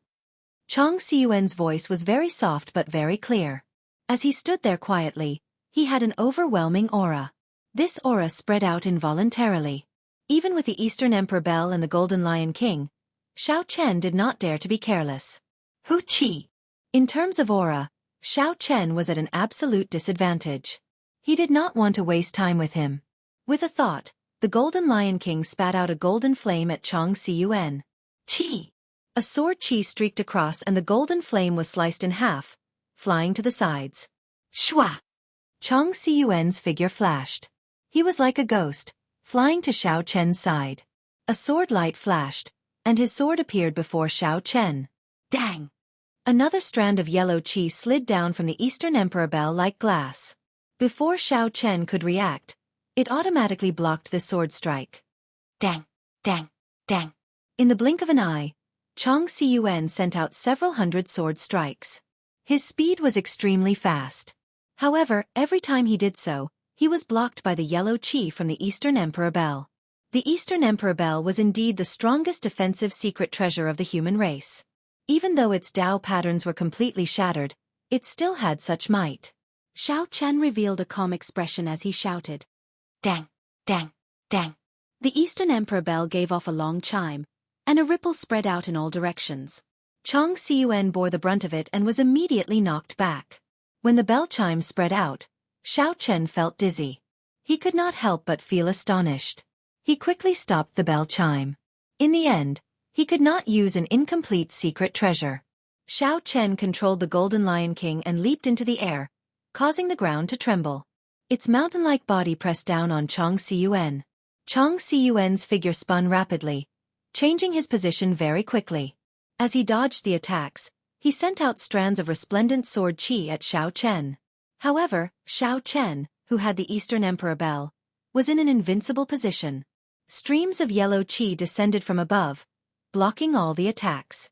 Chong Siyuan's voice was very soft but very clear. As he stood there quietly, he had an overwhelming aura. This aura spread out involuntarily. Even with the Eastern Emperor bell and the Golden Lion King, Xiaochen did not dare to be careless. Hu Qi. In terms of aura, Xiaochen was at an absolute disadvantage. He did not want to waste time with him. With a thought, the Golden Lion King spat out a golden flame at Chong Siyuan. Qi. A sword qi streaked across and the golden flame was sliced in half, flying to the sides. Shua! Chong Siyuan's figure flashed. He was like a ghost, flying to Xiaochen's side. A sword light flashed, and his sword appeared before Xiaochen. Dang! Another strand of yellow qi slid down from the Eastern Emperor bell like glass. Before Xiaochen could react, it automatically blocked the sword strike. Dang! Dang! Dang! In the blink of an eye, Chong Siyuan sent out several hundred sword strikes. His speed was extremely fast. However, every time he did so, he was blocked by the yellow qi from the Eastern Emperor bell. The Eastern Emperor bell was indeed the strongest defensive secret treasure of the human race. Even though its Dao patterns were completely shattered, it still had such might. Xiaochen revealed a calm expression as he shouted. Dang! Dang! Dang! The Eastern Emperor bell gave off a long chime, and a ripple spread out in all directions. Chong Siyuan bore the brunt of it and was immediately knocked back. When the bell chime spread out, Xiaochen felt dizzy. He could not help but feel astonished. He quickly stopped the bell chime. In the end, he could not use an incomplete secret treasure. Xiaochen controlled the Golden Lion King and leaped into the air, causing the ground to tremble. Its mountain-like body pressed down on Chong Siyuan. Chong Siyuan's figure spun rapidly, changing his position very quickly. As he dodged the attacks, he sent out strands of resplendent sword qi at Xiaochen. However, Xiaochen, who had the Eastern Emperor bell, was in an invincible position. Streams of yellow qi descended from above, blocking all the attacks.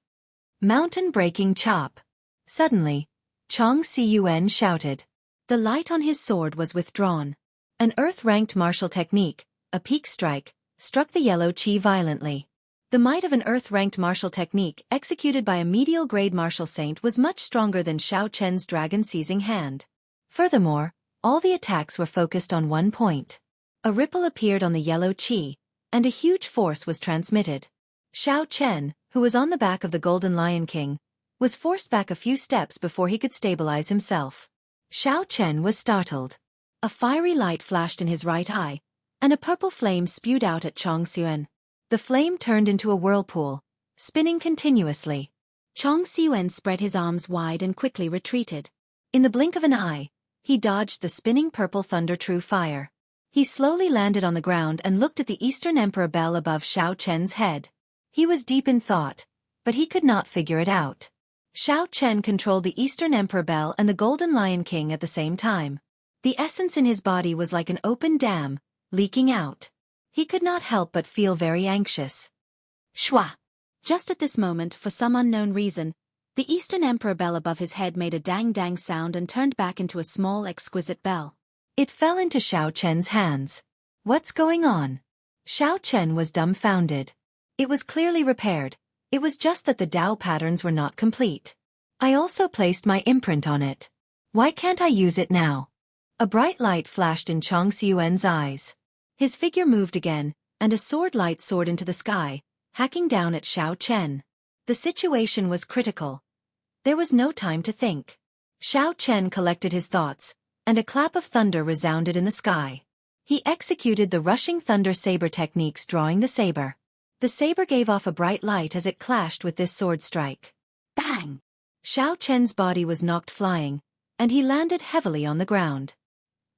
Mountain-breaking chop. Suddenly, Chong Siyuan shouted. The light on his sword was withdrawn. An earth-ranked martial technique, a peak strike, struck the yellow qi violently. The might of an earth-ranked martial technique executed by a medial-grade martial saint was much stronger than Xiaochen's dragon-seizing hand. Furthermore, All the attacks were focused on one point. A ripple appeared on the yellow qi, and a huge force was transmitted. Xiao Chen, who was on the back of the Golden Lion King, was forced back a few steps before he could stabilize himself. Xiao Chen was startled. A fiery light flashed in his right eye, and a purple flame spewed out at Xianxia. The flame turned into a whirlpool, spinning continuously. Xianxia spread his arms wide and quickly retreated. In the blink of an eye, he dodged the spinning purple thunder true fire. He slowly landed on the ground and looked at the Eastern Emperor bell above Xiao Chen's head. He was deep in thought, but he could not figure it out. Xiao Chen controlled the Eastern Emperor bell and the Golden Lion King at the same time. The essence in his body was like an open dam, leaking out. He could not help but feel very anxious. Shwa! Just at this moment, for some unknown reason, the Eastern Emperor bell above his head made a dang-dang sound and turned back into a small, exquisite bell. It fell into Xiao Chen's hands. What's going on? Xiao Chen was dumbfounded. It was clearly repaired. It was just that the Dao patterns were not complete. I also placed my imprint on it. Why can't I use it now? A bright light flashed in Chong Xiuen's eyes. His figure moved again, and a sword light soared into the sky, hacking down at Xiao Chen. The situation was critical. There was no time to think. Xiao Chen collected his thoughts, and a clap of thunder resounded in the sky. He executed the rushing thunder saber techniques, drawing the saber. The saber gave off a bright light as it clashed with this sword strike. Bang! Xiao Chen's body was knocked flying, and he landed heavily on the ground.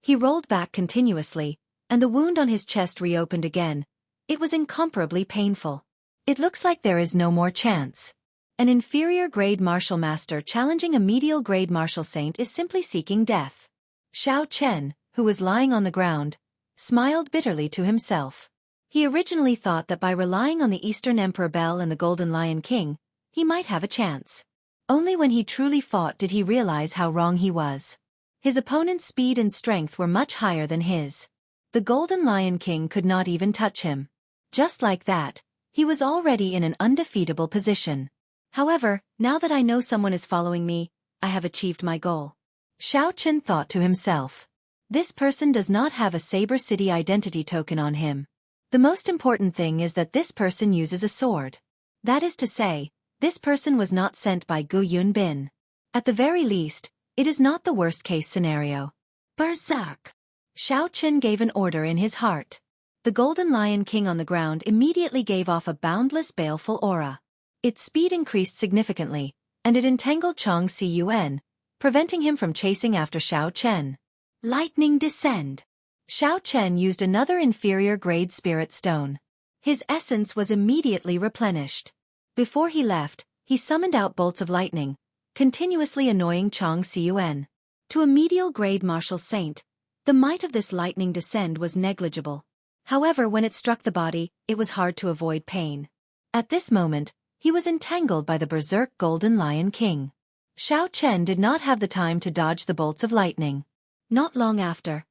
He rolled back continuously, and the wound on his chest reopened again. It was incomparably painful. It looks like there is no more chance. An inferior grade martial master challenging a medial grade martial saint is simply seeking death. Xiao Chen, who was lying on the ground, smiled bitterly to himself. He originally thought that by relying on the Eastern Emperor Bell and the Golden Lion King, he might have a chance. Only when he truly fought did he realize how wrong he was. His opponent's speed and strength were much higher than his. The Golden Lion King could not even touch him. Just like that, he was already in an undefeatable position. However, now that I know someone is following me, I have achieved my goal. Xiao Chen thought to himself. This person does not have a Saber City identity token on him. The most important thing is that this person uses a sword. That is to say, this person was not sent by Gu Yunbin. At the very least, it is not the worst-case scenario. Berserk! Xiao Chen gave an order in his heart. The Golden Lion King on the ground immediately gave off a boundless baleful aura. Its speed increased significantly, and it entangled Chong Xiyuan, preventing him from chasing after Xiao Chen. Lightning descend! Xiao Chen used another inferior grade spirit stone. His essence was immediately replenished. Before he left, he summoned out bolts of lightning, continuously annoying Chong Xiyuan. To a medial grade martial saint, the might of this lightning descend was negligible. However, when it struck the body, it was hard to avoid pain. At this moment, he was entangled by the berserk Golden Lion King. Xiao Chen did not have the time to dodge the bolts of lightning. Not long after,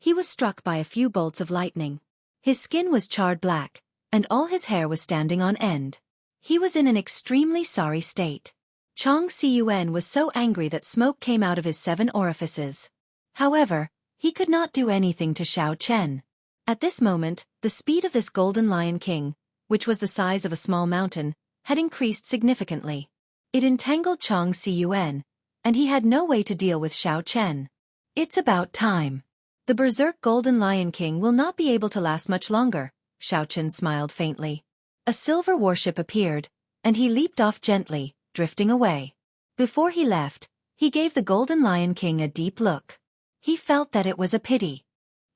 he was struck by a few bolts of lightning. His skin was charred black, and all his hair was standing on end. He was in an extremely sorry state. Chong Xiyuan was so angry that smoke came out of his 7 orifices. However, he could not do anything to Xiao Chen. At this moment, the speed of this Golden Lion King, which was the size of a small mountain, had increased significantly. It entangled Chong Xiyuan, and he had no way to deal with Xiao Chen. It's about time. The berserk Golden Lion King will not be able to last much longer, Xiao Chen smiled faintly. A silver warship appeared, and he leaped off gently, drifting away. Before he left, he gave the Golden Lion King a deep look. He felt that it was a pity.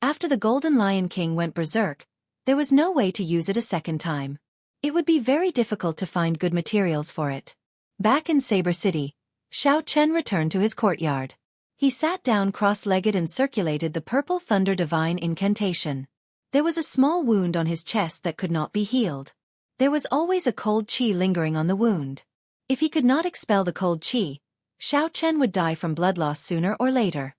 After the Golden Lion King went berserk, there was no way to use it a second time. It would be very difficult to find good materials for it. Back in Saber City, Xiao Chen returned to his courtyard. He sat down cross-legged and circulated the Purple Thunder Divine Incantation. There was a small wound on his chest that could not be healed. There was always a cold qi lingering on the wound. If he could not expel the cold qi, Xiao Chen would die from blood loss sooner or later.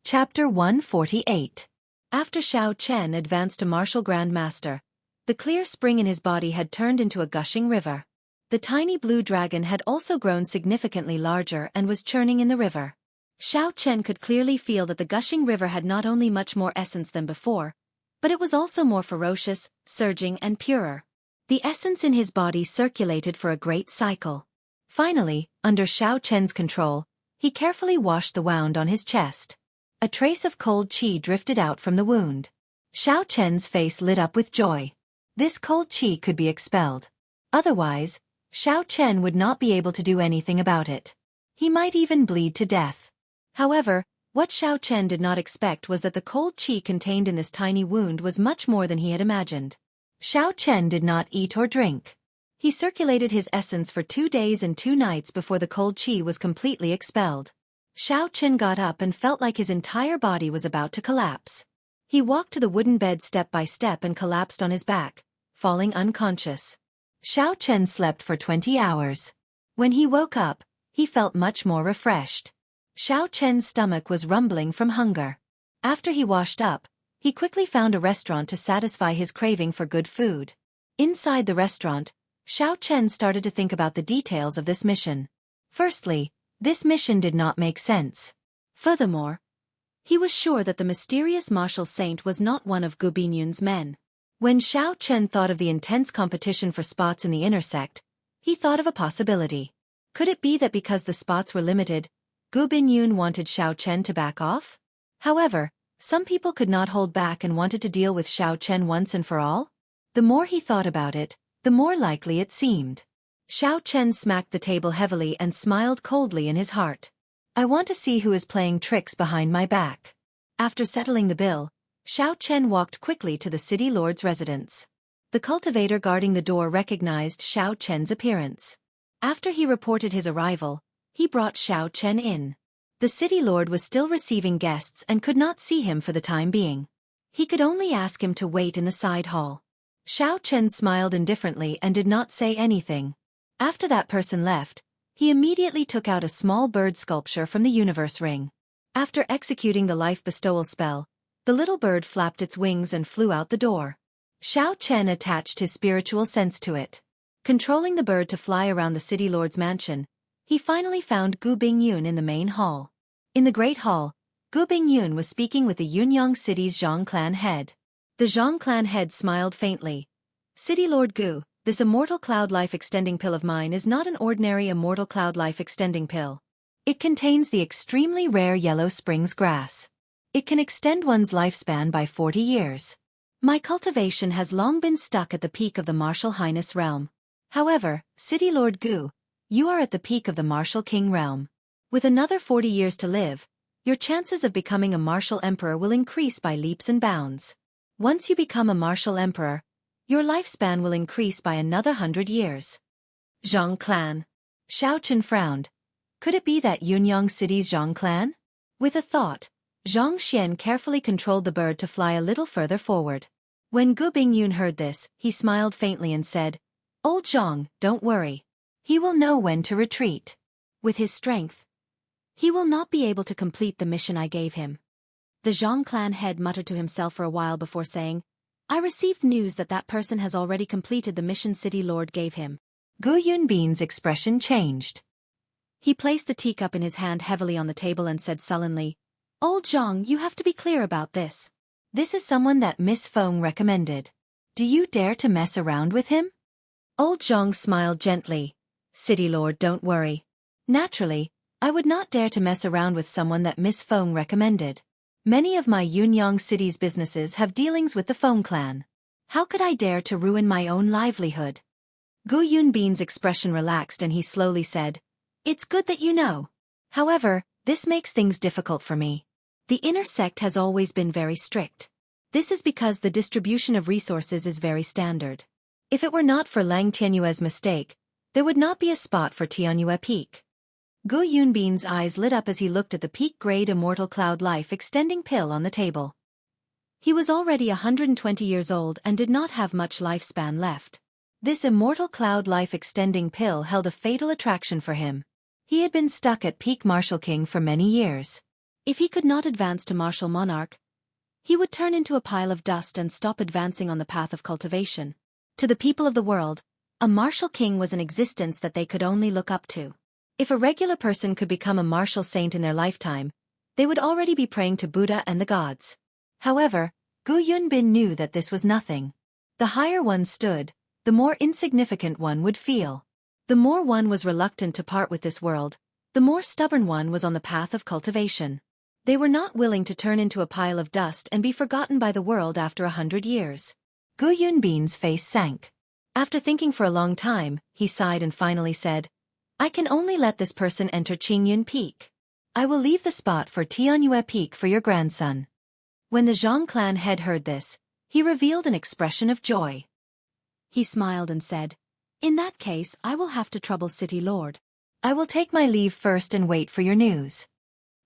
Chapter 148. After Xiao Chen advanced to Martial Grand Master, the clear spring in his body had turned into a gushing river. The tiny blue dragon had also grown significantly larger and was churning in the river. Xiao Chen could clearly feel that the gushing river had not only much more essence than before, but it was also more ferocious, surging and purer. The essence in his body circulated for a great cycle. Finally, under Xiao Chen's control, he carefully washed the wound on his chest. A trace of cold qi drifted out from the wound. Xiao Chen's face lit up with joy. This cold qi could be expelled. Otherwise, Xiao Chen would not be able to do anything about it. He might even bleed to death. However, what Xiao Chen did not expect was that the cold qi contained in this tiny wound was much more than he had imagined. Xiao Chen did not eat or drink. He circulated his essence for 2 days and 2 nights before the cold qi was completely expelled. Xiao Chen got up and felt like his entire body was about to collapse. He walked to the wooden bed step by step and collapsed on his back, falling unconscious. Xiao Chen slept for 20 hours. When he woke up, he felt much more refreshed. Xiao Chen's stomach was rumbling from hunger. After he washed up, he quickly found a restaurant to satisfy his craving for good food. Inside the restaurant, Xiao Chen started to think about the details of this mission. Firstly, this mission did not make sense. Furthermore, he was sure that the mysterious martial saint was not one of Gu Binyun's men. When Xiao Chen thought of the intense competition for spots in the inner sect, he thought of a possibility. Could it be that because the spots were limited, Gu Binyun wanted Xiao Chen to back off? However, some people could not hold back and wanted to deal with Xiao Chen once and for all. The more he thought about it, the more likely it seemed. Xiao Chen smacked the table heavily and smiled coldly in his heart. I want to see who is playing tricks behind my back. After settling the bill, Xiao Chen walked quickly to the city lord's residence. The cultivator guarding the door recognized Xiao Chen's appearance. After he reported his arrival, he brought Xiao Chen in. The city lord was still receiving guests and could not see him for the time being. He could only ask him to wait in the side hall. Xiao Chen smiled indifferently and did not say anything. After that person left, he immediately took out a small bird sculpture from the universe ring. After executing the life bestowal spell, the little bird flapped its wings and flew out the door. Xiao Chen attached his spiritual sense to it. Controlling the bird to fly around the city lord's mansion, he finally found Gu Bingyun in the main hall. In the Great Hall, Gu Bingyun was speaking with the Yunyang city's Zhang clan head. The Zhang clan head smiled faintly. City Lord Gu, this immortal cloud life extending pill of mine is not an ordinary immortal cloud life extending pill. It contains the extremely rare yellow springs grass. It can extend one's lifespan by 40 years. My cultivation has long been stuck at the peak of the martial highness realm. However, City Lord Gu, you are at the peak of the martial king realm. With another 40 years to live, your chances of becoming a martial emperor will increase by leaps and bounds. Once you become a martial emperor, your lifespan will increase by another 100 years. Zhang clan. Xiao Chen frowned. Could it be that Yunyang city's Zhang clan? With a thought, Zhang Xian carefully controlled the bird to fly a little further forward. When Gu Bingyun heard this, he smiled faintly and said, Old Zhang, don't worry. He will know when to retreat. With his strength, he will not be able to complete the mission I gave him. The Zhang clan head muttered to himself for a while before saying, I received news that that person has already completed the mission City Lord gave him. Gu Yunbin's expression changed. He placed the teacup in his hand heavily on the table and said sullenly, Old Zhang, you have to be clear about this. This is someone that Miss Feng recommended. Do you dare to mess around with him? Old Zhang smiled gently. City Lord, don't worry. Naturally, I would not dare to mess around with someone that Miss Feng recommended. Many of my Yunyang city's businesses have dealings with the Feng clan. How could I dare to ruin my own livelihood? Gu Yunbin's expression relaxed and he slowly said, It's good that you know. However, this makes things difficult for me. The inner sect has always been very strict. This is because the distribution of resources is very standard. If it were not for Lang Tianyue's mistake, there would not be a spot for Tianyue Peak. Gu Yunbin's eyes lit up as he looked at the peak-grade immortal cloud life extending pill on the table. He was already 120 years old and did not have much lifespan left. This immortal cloud life extending pill held a fatal attraction for him. He had been stuck at peak martial king for many years. If he could not advance to martial monarch, he would turn into a pile of dust and stop advancing on the path of cultivation. To the people of the world, a martial king was an existence that they could only look up to. If a regular person could become a martial saint in their lifetime, they would already be praying to Buddha and the gods. However, Gu Yunbin knew that this was nothing. The higher one stood, the more insignificant one would feel. The more one was reluctant to part with this world, the more stubborn one was on the path of cultivation. They were not willing to turn into a pile of dust and be forgotten by the world after 100 years. Gu Yunbin's face sank. After thinking for a long time, he sighed and finally said, I can only let this person enter Qingyun Peak. I will leave the spot for Tianyue Peak for your grandson. When the Zhang clan head heard this, he revealed an expression of joy. He smiled and said, In that case, I will have to trouble City Lord. I will take my leave first and wait for your news.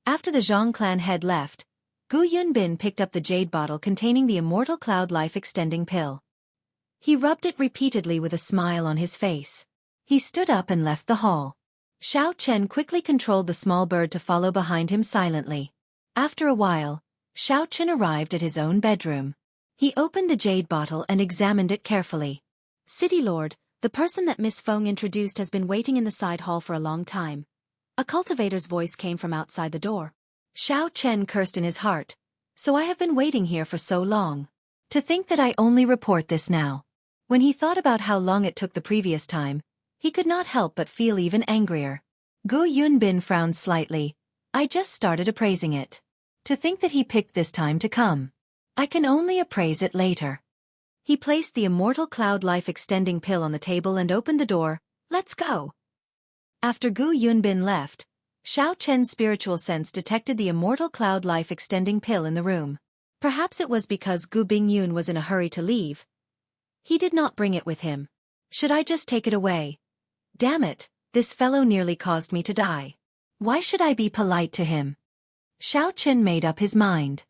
After the Zhang clan head left, Gu Yunbin picked up the jade bottle containing the Immortal Cloud Life Extending Pill. He rubbed it repeatedly with a smile on his face. He stood up and left the hall. Xiao Chen quickly controlled the small bird to follow behind him silently. After a while, Xiao Chen arrived at his own bedroom. He opened the jade bottle and examined it carefully. City Lord, the person that Miss Feng introduced has been waiting in the side hall for a long time. A cultivator's voice came from outside the door. Xiao Chen cursed in his heart. So I have been waiting here for so long. To think that I only report this now. When he thought about how long it took the previous time, he could not help but feel even angrier. Gu Yunbin frowned slightly. I just started appraising it. To think that he picked this time to come. I can only appraise it later. He placed the Immortal Cloud Life Extending Pill on the table and opened the door. Let's go. After Gu Yunbin left, Xiao Chen's spiritual sense detected the Immortal Cloud Life Extending Pill in the room. Perhaps it was because Gu Bingyun was in a hurry to leave. He did not bring it with him. Should I just take it away? Damn it, this fellow nearly caused me to die. Why should I be polite to him? Xiao Chen made up his mind.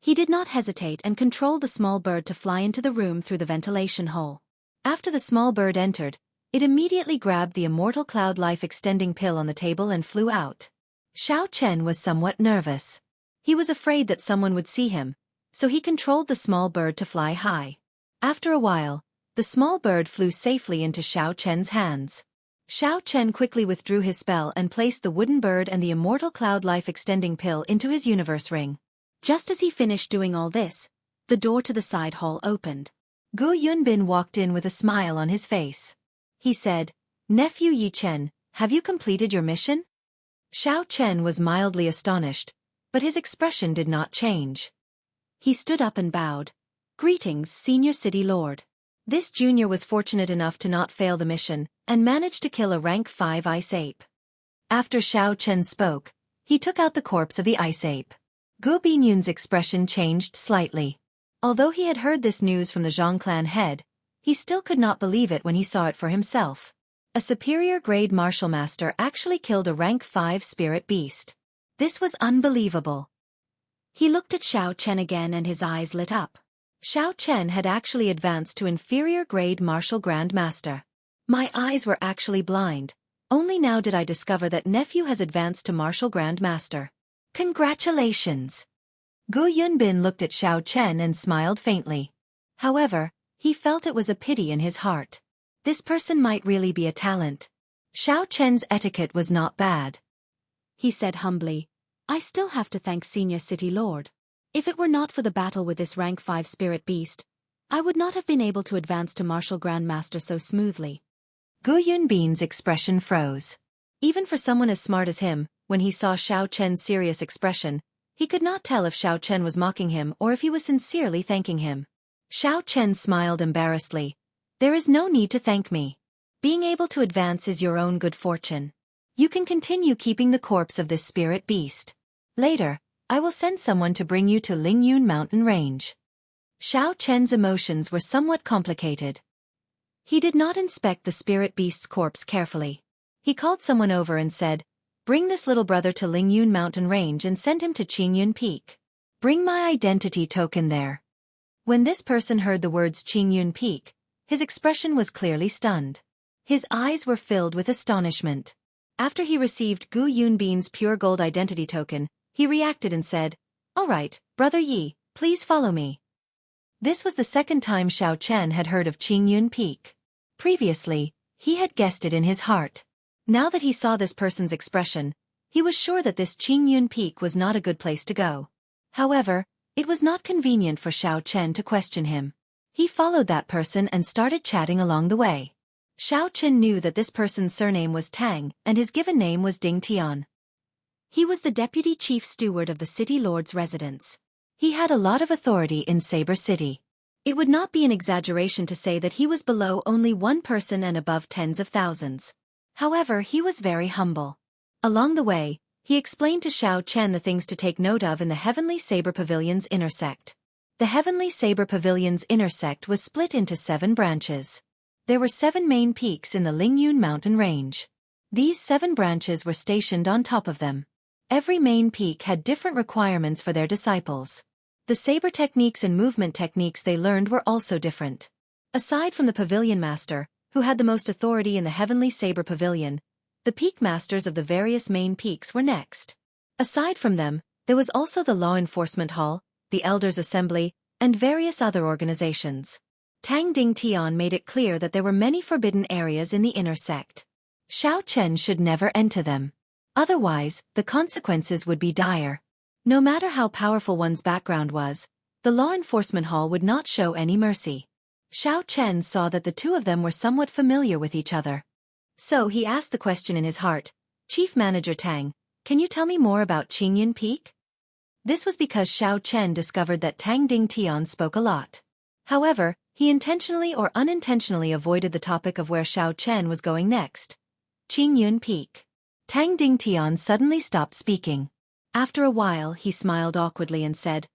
He did not hesitate and controlled the small bird to fly into the room through the ventilation hole. After the small bird entered, it immediately grabbed the Immortal Cloud Life Extending Pill on the table and flew out. Xiao Chen was somewhat nervous. He was afraid that someone would see him, so he controlled the small bird to fly high. After a while, the small bird flew safely into Xiao Chen's hands. Xiao Chen quickly withdrew his spell and placed the wooden bird and the Immortal Cloud Life Extending Pill into his universe ring. Just as he finished doing all this, the door to the side hall opened. Gu Yunbin walked in with a smile on his face. He said, Nephew Yi Chen, have you completed your mission? Xiao Chen was mildly astonished, but his expression did not change. He stood up and bowed. Greetings, Senior City Lord. This junior was fortunate enough to not fail the mission, and managed to kill a rank 5 ice ape. After Xiao Chen spoke, he took out the corpse of the ice ape. Gu Binyun's expression changed slightly. Although he had heard this news from the Zhang clan head, he still could not believe it when he saw it for himself. A superior grade martial master actually killed a rank 5 spirit beast. This was unbelievable. He looked at Xiao Chen again and his eyes lit up. Xiao Chen had actually advanced to inferior grade martial grand master. My eyes were actually blind. Only now did I discover that nephew has advanced to martial grand master. Congratulations! Gu Yunbin looked at Xiao Chen and smiled faintly. However, he felt it was a pity in his heart. This person might really be a talent. Xiao Chen's etiquette was not bad. He said humbly, I still have to thank Senior City Lord. If it were not for the battle with this rank 5 spirit beast, I would not have been able to advance to martial grand master so smoothly. Gu Yunbin's expression froze. Even for someone as smart as him, when he saw Xiao Chen's serious expression, he could not tell if Xiao Chen was mocking him or if he was sincerely thanking him. Xiao Chen smiled embarrassedly. There is no need to thank me. Being able to advance is your own good fortune. You can continue keeping the corpse of this spirit beast. Later, I will send someone to bring you to Lingyun Mountain Range. Xiao Chen's emotions were somewhat complicated. He did not inspect the spirit beast's corpse carefully. He called someone over and said, Bring this little brother to Lingyun Mountain Range and send him to Qingyun Peak. Bring my identity token there. When this person heard the words Qingyun Peak, his expression was clearly stunned. His eyes were filled with astonishment. After he received Gu Yunbin's pure gold identity token, he reacted and said, All right, Brother Yi, please follow me. This was the second time Xiao Chen had heard of Qingyun Peak. Previously, he had guessed it in his heart. Now that he saw this person's expression, He was sure that this Qingyun Peak was not a good place to go. However, it was not convenient for Xiao Chen to question him. He followed that person and started chatting along the way. Xiao Chen knew that this person's surname was Tang and his given name was Ding Tian. He was the deputy chief steward of the city lord's residence. He had a lot of authority in Saber City. It would not be an exaggeration to say that he was below only one person and above tens of thousands. However, he was very humble. Along the way, he explained to Xiao Chen the things to take note of in the Heavenly Saber Pavilion's inner sect. The Heavenly Saber Pavilion's inner sect was split into 7 branches. There were 7 main peaks in the Lingyun mountain range. These 7 branches were stationed on top of them. Every main peak had different requirements for their disciples. The saber techniques and movement techniques they learned were also different. Aside from the pavilion master, who had the most authority in the Heavenly Saber Pavilion, the peak masters of the various main peaks were next. Aside from them, there was also the Law Enforcement Hall, the Elders' Assembly, and various other organizations. Tang Ding Tian made it clear that there were many forbidden areas in the inner sect. Xiao Chen should never enter them. Otherwise, the consequences would be dire. No matter how powerful one's background was, the Law Enforcement Hall would not show any mercy. Xiao Chen saw that the two of them were somewhat familiar with each other. So he asked the question in his heart, "Chief Manager Tang, can you tell me more about Qingyun Peak?" This was because Xiao Chen discovered that Tang Ding Tian spoke a lot. However, he intentionally or unintentionally avoided the topic of where Xiao Chen was going next. Qingyun Peak. Tang Ding Tian suddenly stopped speaking. After a while he smiled awkwardly and said,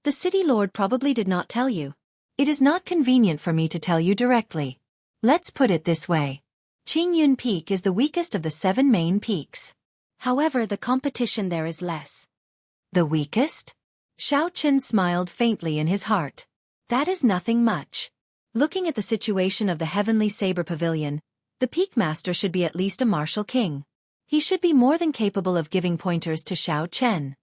"The city lord probably did not tell you. It is not convenient for me to tell you directly. Let's put it this way. Qingyun Peak is the weakest of the 7 main peaks. However, the competition there is less." "The weakest?" Xiao Chen smiled faintly in his heart. "That is nothing much. Looking at the situation of the Heavenly Saber Pavilion, the Peak Master should be at least a martial king. He should be more than capable of giving pointers to Xiao Chen."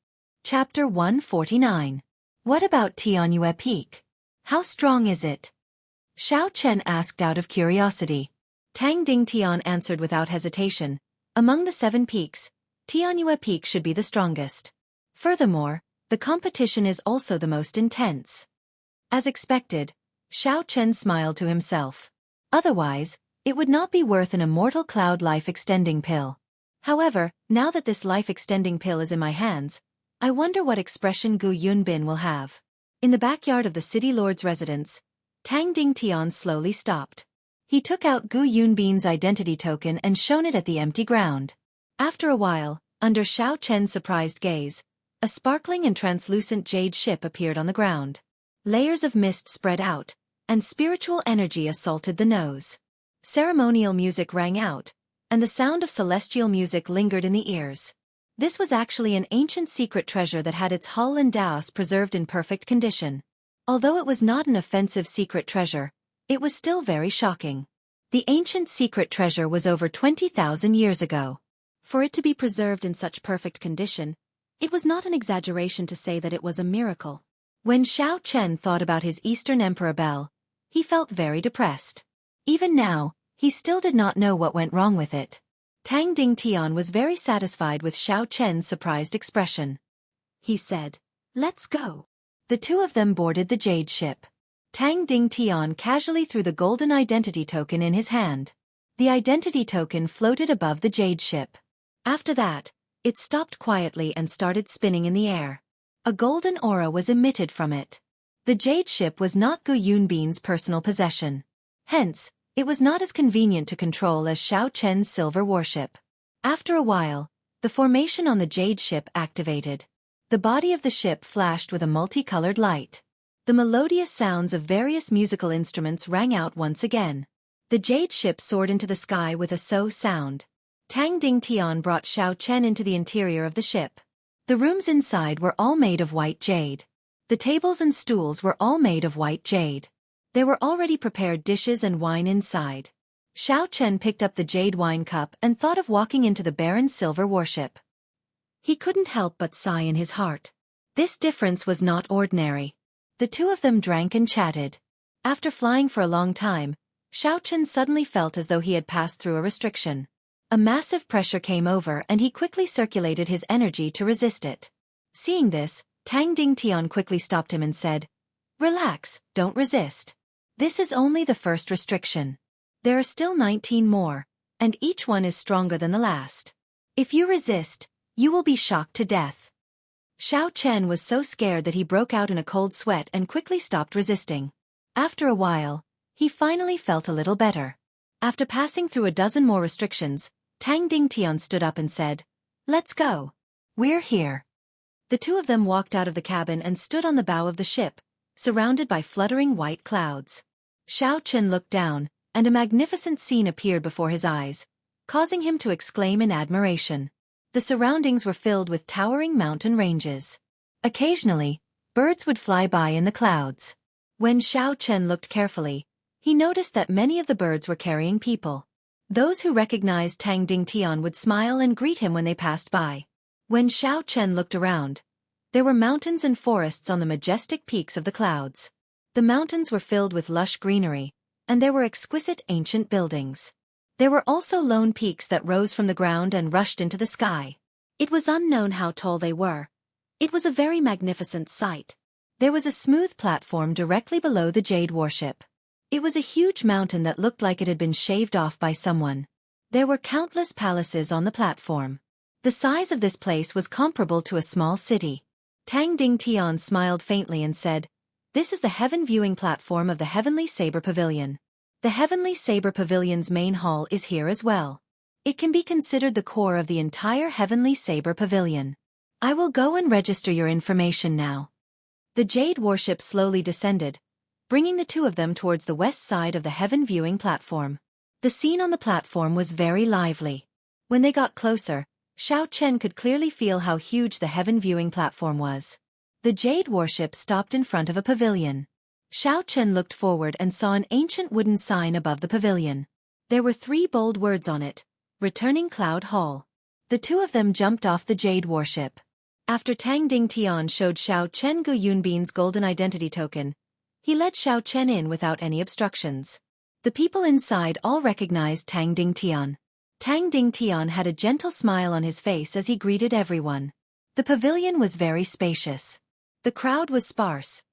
Chapter 149. What about Tianyue Peak? How strong is it? Xiao Chen asked out of curiosity. Tang Ding Tian answered without hesitation. Among the 7 peaks, Tianyue Peak should be the strongest. Furthermore, the competition is also the most intense. As expected, Xiao Chen smiled to himself. Otherwise, it would not be worth an Immortal Cloud life-extending pill. However, now that this life-extending pill is in my hands, I wonder what expression Gu Yunbin will have. In the backyard of the city lord's residence, Tang Ding Tian slowly stopped. He took out Gu Yunbin's identity token and shone it at the empty ground. After a while, under Xiao Chen's surprised gaze, a sparkling and translucent jade ship appeared on the ground. Layers of mist spread out, and spiritual energy assaulted the nose. Ceremonial music rang out, and the sound of celestial music lingered in the ears. This was actually an ancient secret treasure that had its hull and dowse preserved in perfect condition. Although it was not an offensive secret treasure, it was still very shocking. The ancient secret treasure was over 20,000 years ago. For it to be preserved in such perfect condition, it was not an exaggeration to say that it was a miracle. When Xiao Chen thought about his Eastern Emperor Bel, he felt very depressed. Even now, he still did not know what went wrong with it. Tang Ding Tian was very satisfied with Xiao Chen's surprised expression. He said, "Let's go." The two of them boarded the jade ship. Tang Ding Tian casually threw the golden identity token in his hand. The identity token floated above the jade ship. After that, it stopped quietly and started spinning in the air. A golden aura was emitted from it. The jade ship was not Gu Yunbin's personal possession. Hence, it was not as convenient to control as Xiao Chen's silver warship. After a while, the formation on the jade ship activated. The body of the ship flashed with a multicolored light. The melodious sounds of various musical instruments rang out once again. The jade ship soared into the sky with a so sound. Tang Ding Tian brought Xiao Chen into the interior of the ship. The rooms inside were all made of white jade. The tables and stools were all made of white jade. There were already prepared dishes and wine inside. Xiao Chen picked up the jade wine cup and thought of walking into the barren silver warship. He couldn't help but sigh in his heart. This difference was not ordinary. The two of them drank and chatted. After flying for a long time, Xiao Chen suddenly felt as though he had passed through a restriction. A massive pressure came over and he quickly circulated his energy to resist it. Seeing this, Tang Dingtian quickly stopped him and said, "Relax, don't resist. This is only the first restriction. There are still 19 more, and each one is stronger than the last. If you resist, you will be shocked to death." Xiao Chen was so scared that he broke out in a cold sweat and quickly stopped resisting. After a while, he finally felt a little better. After passing through a dozen more restrictions, Tang Dingtian stood up and said, "Let's go. We're here." The two of them walked out of the cabin and stood on the bow of the ship, surrounded by fluttering white clouds. Xiao Chen looked down, and a magnificent scene appeared before his eyes, causing him to exclaim in admiration. The surroundings were filled with towering mountain ranges. Occasionally, birds would fly by in the clouds. When Xiao Chen looked carefully, he noticed that many of the birds were carrying people. Those who recognized Tang Dingtian would smile and greet him when they passed by. When Xiao Chen looked around, there were mountains and forests on the majestic peaks of the clouds. The mountains were filled with lush greenery, and there were exquisite ancient buildings. There were also lone peaks that rose from the ground and rushed into the sky. It was unknown how tall they were. It was a very magnificent sight. There was a smooth platform directly below the jade warship. It was a huge mountain that looked like it had been shaved off by someone. There were countless palaces on the platform. The size of this place was comparable to a small city. Tang Dingtian smiled faintly and said, "This is the heaven viewing platform of the Heavenly Saber Pavilion. The Heavenly Saber Pavilion's main hall is here as well. It can be considered the core of the entire Heavenly Saber Pavilion. I will go and register your information now." The jade warship slowly descended, bringing the two of them towards the west side of the heaven viewing platform. The scene on the platform was very lively. When they got closer, Xiao Chen could clearly feel how huge the heaven viewing platform was. The jade warship stopped in front of a pavilion. Xiao Chen looked forward and saw an ancient wooden sign above the pavilion. There were 3 bold words on it: "Returning Cloud Hall." The two of them jumped off the jade warship. After Tang Dingtian showed Xiao Chen Gu Yunbin's golden identity token, he led Xiao Chen in without any obstructions. The people inside all recognized Tang Dingtian. Tang Dingtian had a gentle smile on his face as he greeted everyone. The pavilion was very spacious. The crowd was sparse.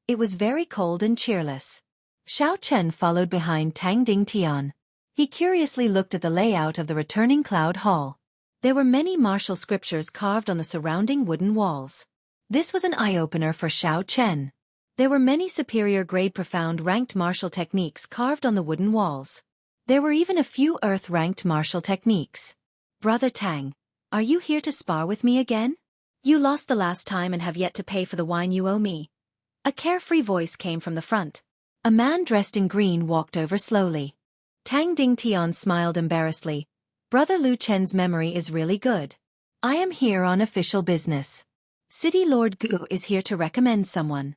It was very cold and cheerless. Xiao Chen followed behind Tang Dingtian. He curiously looked at the layout of the returning cloud hall. There were many martial scriptures carved on the surrounding wooden walls. This was an eye-opener for Xiao Chen. There were many superior-grade profound ranked martial techniques carved on the wooden walls. There were even a few earth-ranked martial techniques. "Brother Tang, are you here to spar with me again? You lost the last time and have yet to pay for the wine you owe me." A carefree voice came from the front. A man dressed in green walked over slowly. Tang Dingtian smiled embarrassedly. "Brother Lu Chen's memory is really good. I am here on official business. City Lord Gu is here to recommend someone."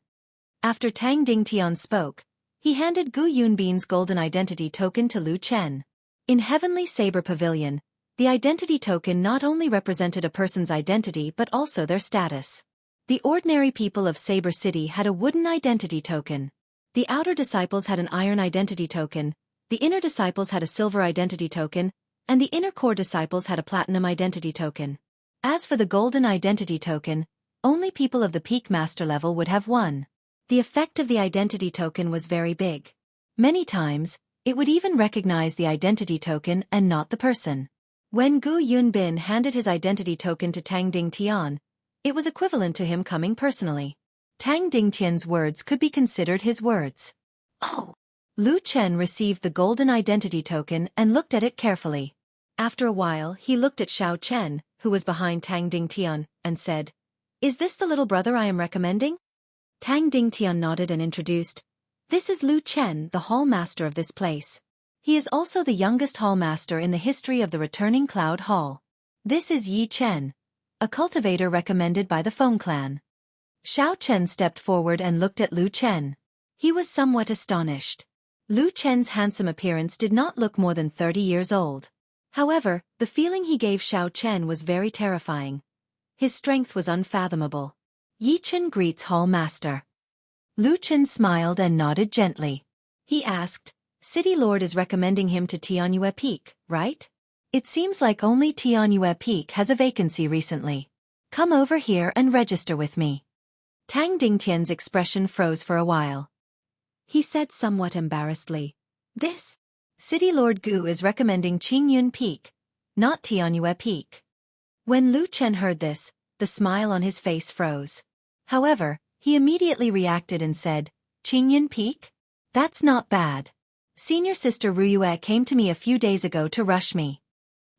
After Tang Dingtian spoke, he handed Gu Yunbin's golden identity token to Lu Chen. In Heavenly Saber Pavilion, the identity token not only represented a person's identity but also their status. The ordinary people of Saber City had a wooden identity token. The outer disciples had an iron identity token, the inner disciples had a silver identity token, and the inner core disciples had a platinum identity token. As for the golden identity token, only people of the peak master level would have one. The effect of the identity token was very big. Many times, it would even recognize the identity token and not the person. When Gu Yunbin handed his identity token to Tang Dingtian, it was equivalent to him coming personally. Tang Dingtian's words could be considered his words. "Oh!" Lu Chen received the golden identity token and looked at it carefully. After a while, he looked at Xiao Chen, who was behind Tang Dingtian, and said, "Is this the little brother I am recommending?" Tang Dingtian nodded and introduced, "This is Lu Chen, the hall master of this place. He is also the youngest hall master in the history of the returning Cloud Hall. This is Yi Chen, a cultivator recommended by the Feng clan." Xiao Chen stepped forward and looked at Lu Chen. He was somewhat astonished. Lu Chen's handsome appearance did not look more than 30 years old. However, the feeling he gave Xiao Chen was very terrifying. His strength was unfathomable. "Yi Chen greets Hall Master." Lu Chen smiled and nodded gently. He asked, "City Lord is recommending him to Tianyue Peak, right?" It seems like only Tianyue Peak has a vacancy recently. Come over here and register with me. Tang Dingtian's expression froze for a while. He said somewhat embarrassedly, "This City Lord Gu is recommending Qingyun Peak, not Tianyue Peak." When Lu Chen heard this, the smile on his face froze. However, he immediately reacted and said, "Qingyun Peak? That's not bad. Senior sister Ruyue came to me a few days ago to rush me."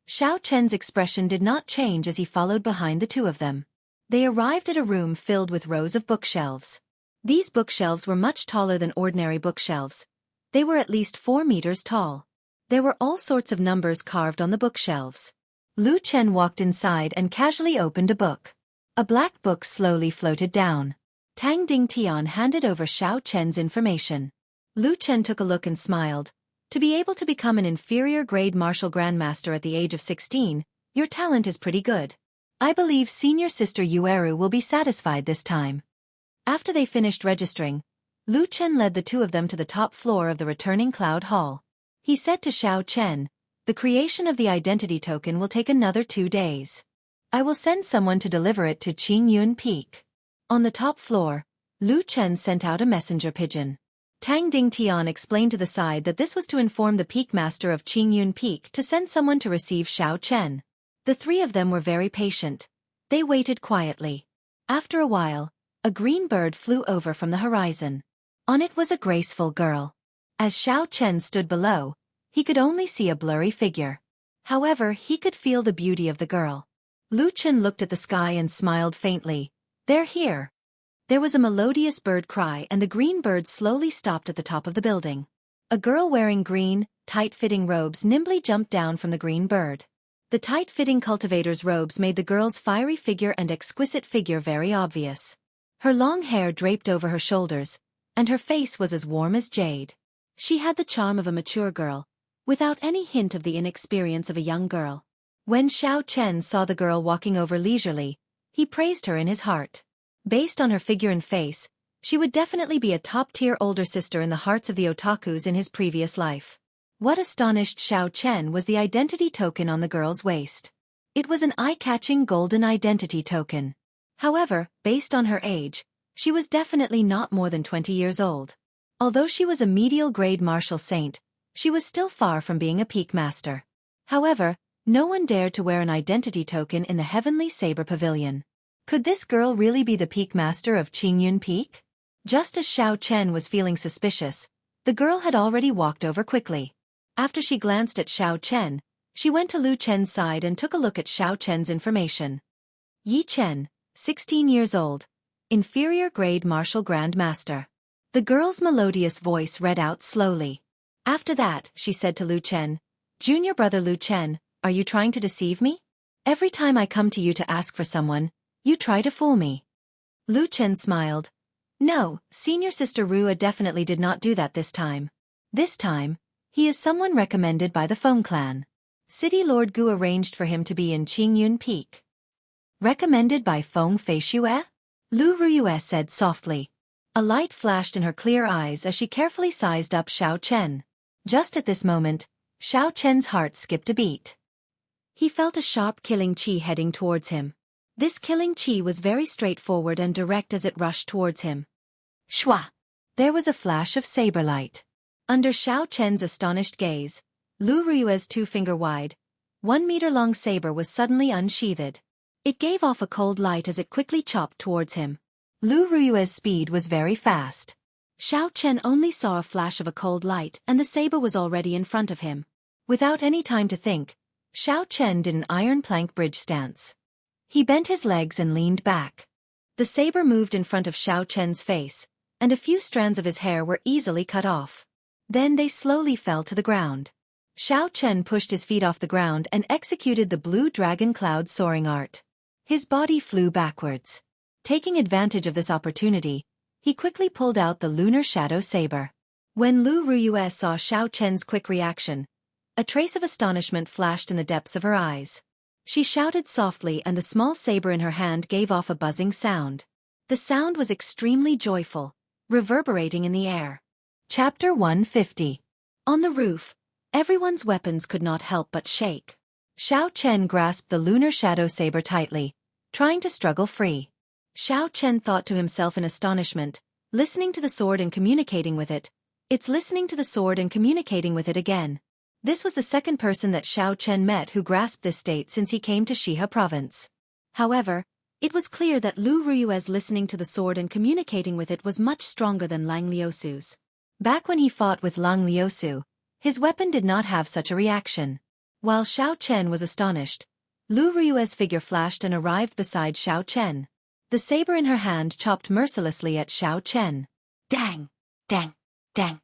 Xiao Chen's expression did not change as he followed behind the two of them. They arrived at a room filled with rows of bookshelves. These bookshelves were much taller than ordinary bookshelves. They were at least 4 meters tall. There were all sorts of numbers carved on the bookshelves. Lu Chen walked inside and casually opened a book. A black book slowly floated down. Tang Dingtian handed over Xiao Chen's information. Lu Chen took a look and smiled. To be able to become an inferior grade martial grandmaster at the age of 16, your talent is pretty good. I believe senior sister Yueru will be satisfied this time. After they finished registering, Lu Chen led the two of them to the top floor of the returning Cloud Hall. He said to Xiao Chen, "The creation of the identity token will take another 2 days. I will send someone to deliver it to Qingyun Peak." On the top floor, Lu Chen sent out a messenger pigeon. Tang Dingtian explained to the side that this was to inform the Peak Master of Qingyun Peak to send someone to receive Xiao Chen. The three of them were very patient. They waited quietly. After a while, a green bird flew over from the horizon. On it was a graceful girl. As Xiao Chen stood below, he could only see a blurry figure. However, he could feel the beauty of the girl. Lu Chen looked at the sky and smiled faintly. "They're here." There was a melodious bird cry and the green bird slowly stopped at the top of the building. A girl wearing green, tight-fitting robes nimbly jumped down from the green bird. The tight-fitting cultivator's robes made the girl's fiery figure and exquisite figure very obvious. Her long hair draped over her shoulders, and her face was as warm as jade. She had the charm of a mature girl, without any hint of the inexperience of a young girl. When Xiao Chen saw the girl walking over leisurely, he praised her in his heart. Based on her figure and face, she would definitely be a top-tier older sister in the hearts of the otakus in his previous life. What astonished Xiao Chen was the identity token on the girl's waist. It was an eye-catching golden identity token. However, based on her age, she was definitely not more than 20 years old. Although she was a medial-grade martial saint, she was still far from being a peak master. However, no one dared to wear an identity token in the Heavenly Saber Pavilion. Could this girl really be the peak master of Qingyun Peak? Just as Xiao Chen was feeling suspicious, the girl had already walked over quickly. After she glanced at Xiao Chen, she went to Lu Chen's side and took a look at Xiao Chen's information. Yi Chen, 16 years old, inferior grade martial grand master. The girl's melodious voice read out slowly. After that, she said to Lu Chen, "Junior brother Lu Chen, are you trying to deceive me? Every time I come to you to ask for someone, you try to fool me." Lu Chen smiled. "No, senior sister Rua definitely did not do that this time. This time, he is someone recommended by the Feng clan. City Lord Gu arranged for him to be in Qingyun Peak." "Recommended by Feng Feishue?" Lu Ruyue said softly. A light flashed in her clear eyes as she carefully sized up Xiao Chen. Just at this moment, Xiao Chen's heart skipped a beat. He felt a sharp killing chi heading towards him. This killing chi was very straightforward and direct as it rushed towards him. Shwa! There was a flash of saber light. Under Xiao Chen's astonished gaze, Lu Ruyue's 2-finger-wide, 1-meter-long saber was suddenly unsheathed. It gave off a cold light as it quickly chopped towards him. Lu Ruyue's speed was very fast. Xiao Chen only saw a flash of a cold light and the saber was already in front of him. Without any time to think, Xiao Chen did an iron plank bridge stance. He bent his legs and leaned back. The saber moved in front of Xiao Chen's face, and a few strands of his hair were easily cut off. Then they slowly fell to the ground. Xiao Chen pushed his feet off the ground and executed the blue dragon cloud soaring art. His body flew backwards. Taking advantage of this opportunity, he quickly pulled out the lunar shadow saber. When Lu Ruyue saw Xiao Chen's quick reaction, a trace of astonishment flashed in the depths of her eyes. She shouted softly and the small saber in her hand gave off a buzzing sound. The sound was extremely joyful, reverberating in the air. Chapter 150. On the roof, everyone's weapons could not help but shake. Xiao Chen grasped the lunar shadow saber tightly, trying to struggle free. Xiao Chen thought to himself in astonishment, listening to the sword and communicating with it. It's listening to the sword and communicating with it again. This was the second person that Xiao Chen met who grasped this state since he came to Shihe province. However, it was clear that Lu Ruyue's listening to the sword and communicating with it was much stronger than Lang Liusu's. Back when he fought with Lang Liusu, his weapon did not have such a reaction. While Xiao Chen was astonished, Lu Ruyue's figure flashed and arrived beside Xiao Chen. The saber in her hand chopped mercilessly at Xiao Chen. Dang! Dang! Dang!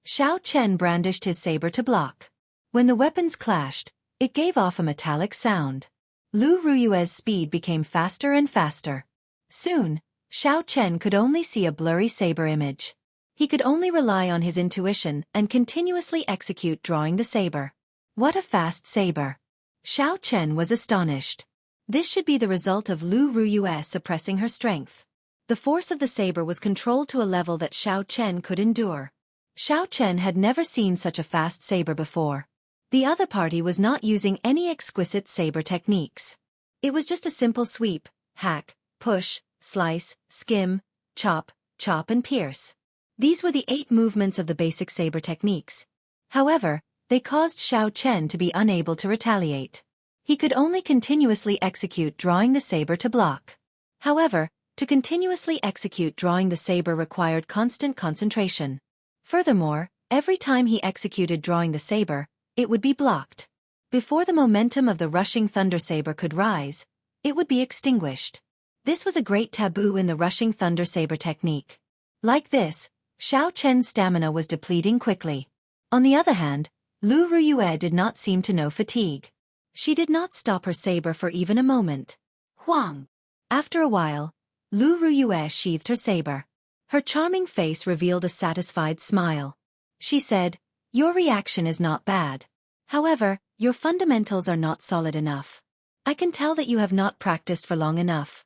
Xiao Chen brandished his saber to block. When the weapons clashed, it gave off a metallic sound. Lu Ruyue's speed became faster and faster. Soon, Xiao Chen could only see a blurry saber image. He could only rely on his intuition and continuously execute drawing the saber. What a fast saber! Xiao Chen was astonished. This should be the result of Lu Ruyue suppressing her strength. The force of the saber was controlled to a level that Xiao Chen could endure. Xiao Chen had never seen such a fast saber before. The other party was not using any exquisite saber techniques. It was just a simple sweep, hack, push, slice, skim, chop, chop and pierce. These were the 8 movements of the basic saber techniques. However, they caused Xiao Chen to be unable to retaliate. He could only continuously execute drawing the saber to block. However, to continuously execute drawing the saber required constant concentration. Furthermore, every time he executed drawing the saber, it would be blocked. Before the momentum of the rushing thunder saber could rise, it would be extinguished. This was a great taboo in the rushing thunder saber technique. Like this, Xiao Chen's stamina was depleting quickly. On the other hand, Lu Ruyue did not seem to know fatigue. She did not stop her saber for even a moment. Huang! After a while, Lu Ruyue sheathed her saber. Her charming face revealed a satisfied smile. She said, "Your reaction is not bad. However, your fundamentals are not solid enough. I can tell that you have not practiced for long enough."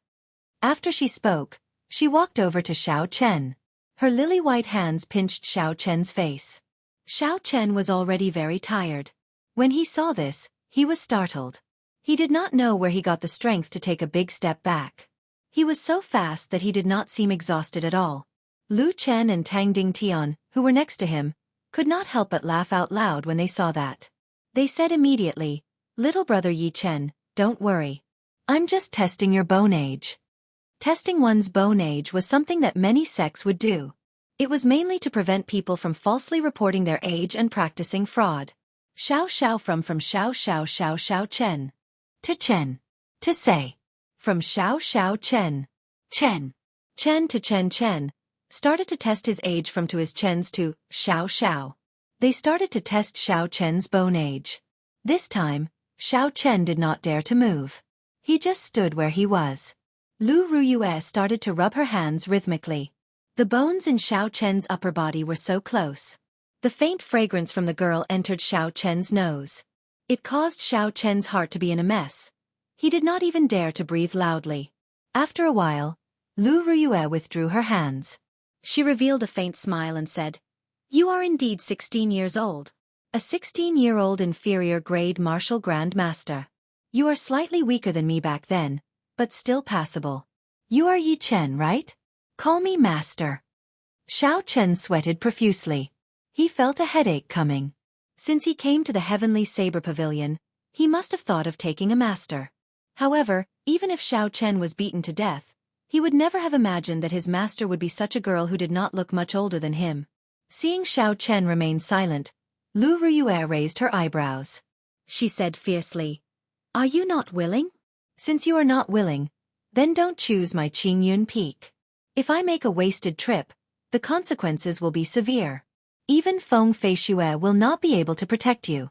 After she spoke, she walked over to Xiao Chen. Her lily-white hands pinched Xiao Chen's face. Xiao Chen was already very tired. When he saw this, he was startled. He did not know where he got the strength to take a big step back. He was so fast that he did not seem exhausted at all. Lu Chen and Tang Dingtian, who were next to him, could not help but laugh out loud when they saw that. They said immediately, "Little brother Yi Chen, don't worry. I'm just testing your bone age." Testing one's bone age was something that many sects would do. It was mainly to prevent people from falsely reporting their age and practicing fraud. Xiao Xiao from Xiao Xiao Xiao Xiao Chen. To Chen. To say. From Xiao Xiao Chen. Chen. Chen to Chen Chen. Started to test his age from to his Chens to Xiao Xiao. They started to test Xiao Chen's bone age. This time, Xiao Chen did not dare to move. He just stood where he was. Lu Ruyue started to rub her hands rhythmically. The bones in Xiao Chen's upper body were so close. The faint fragrance from the girl entered Xiao Chen's nose. It caused Xiao Chen's heart to be in a mess. He did not even dare to breathe loudly. After a while, Lu Ruyue withdrew her hands. She revealed a faint smile and said, "You are indeed 16 years old. A 16-year-old inferior grade martial grand master. You are slightly weaker than me back then, but still passable. You are Yi Chen, right? Call me master." Xiao Chen sweated profusely. He felt a headache coming. Since he came to the Heavenly Saber Pavilion, he must have thought of taking a master. However, even if Xiao Chen was beaten to death, he would never have imagined that his master would be such a girl who did not look much older than him. Seeing Xiao Chen remain silent, Lu Ruyue raised her eyebrows. She said fiercely, "Are you not willing? Since you are not willing, then don't choose my Qingyun Peak. If I make a wasted trip, the consequences will be severe. Even Feng Feishue will not be able to protect you."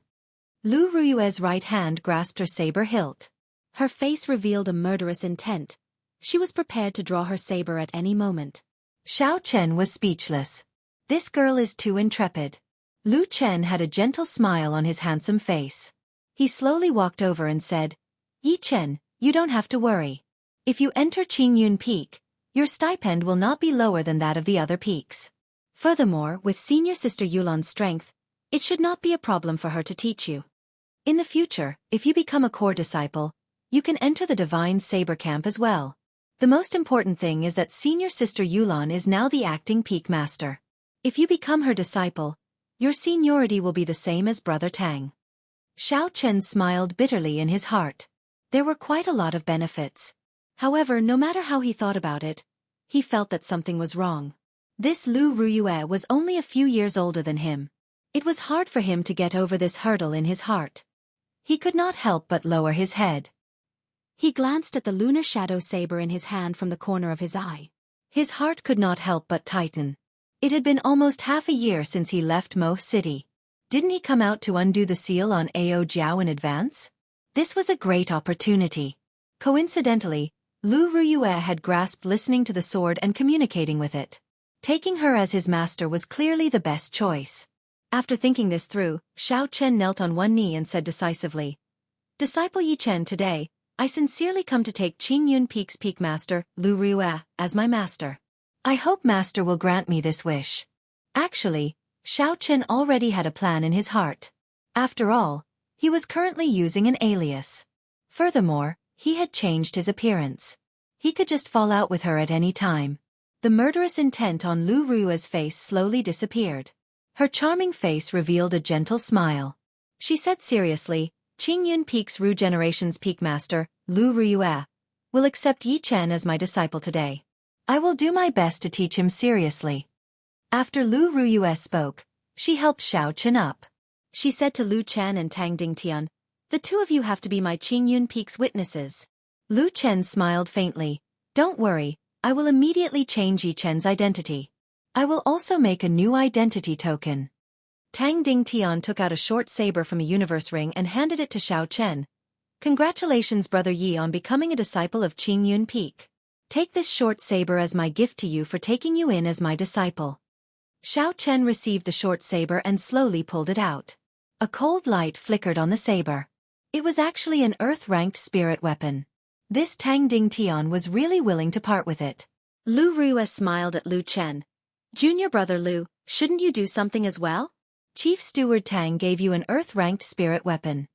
Lu Ruyue's right hand grasped her saber hilt. Her face revealed a murderous intent. She was prepared to draw her saber at any moment. Xiao Chen was speechless. This girl is too intrepid. Lu Chen had a gentle smile on his handsome face. He slowly walked over and said, "Yi Chen, you don't have to worry. If you enter Qingyun Peak, your stipend will not be lower than that of the other peaks. Furthermore, with senior sister Yulan's strength, it should not be a problem for her to teach you." In the future, if you become a core disciple, you can enter the Divine Saber Camp as well. The most important thing is that senior sister Yulan is now the acting peak master. If you become her disciple, your seniority will be the same as Brother Tang. Xiao Chen smiled bitterly in his heart. There were quite a lot of benefits. However, no matter how he thought about it, he felt that something was wrong. This Lu Ruyue was only a few years older than him. It was hard for him to get over this hurdle in his heart. He could not help but lower his head. He glanced at the lunar shadow saber in his hand from the corner of his eye. His heart could not help but tighten. It had been almost half a year since he left Mo City. Didn't he come out to undo the seal on Ao Jiao in advance? This was a great opportunity. Coincidentally, Lu Ruyue had grasped listening to the sword and communicating with it. Taking her as his master was clearly the best choice. After thinking this through, Xiao Chen knelt on one knee and said decisively, "Disciple Yi Chen, today, I sincerely come to take Qingyun Peak's peak master, Lu Ruyue, as my master. I hope master will grant me this wish." Actually, Xiao Chen already had a plan in his heart. After all, he was currently using an alias. Furthermore, he had changed his appearance. He could just fall out with her at any time. The murderous intent on Lu Ruyue's face slowly disappeared. Her charming face revealed a gentle smile. She said seriously, "Qingyun Peak's Ru Generation's peak master, Lu Ruyue, will accept Yi Chen as my disciple today. I will do my best to teach him seriously." After Lu Ruyue spoke, she helped Xiao Chen up. She said to Lu Chen and Tang Dingtian, "The two of you have to be my Qingyun Peak's witnesses." Lu Chen smiled faintly. "Don't worry, I will immediately change Yi Chen's identity. I will also make a new identity token." Tang Dingtian took out a short saber from a universe ring and handed it to Xiao Chen. "Congratulations, Brother Yi, on becoming a disciple of Qingyun Peak. Take this short saber as my gift to you for taking you in as my disciple." Xiao Chen received the short saber and slowly pulled it out. A cold light flickered on the saber. It was actually an earth-ranked spirit weapon. This Tang Dingtian was really willing to part with it. Lu Ruyue smiled at Lu Chen. "Junior brother Lu, shouldn't you do something as well? Chief Steward Tang gave you an earth-ranked spirit weapon."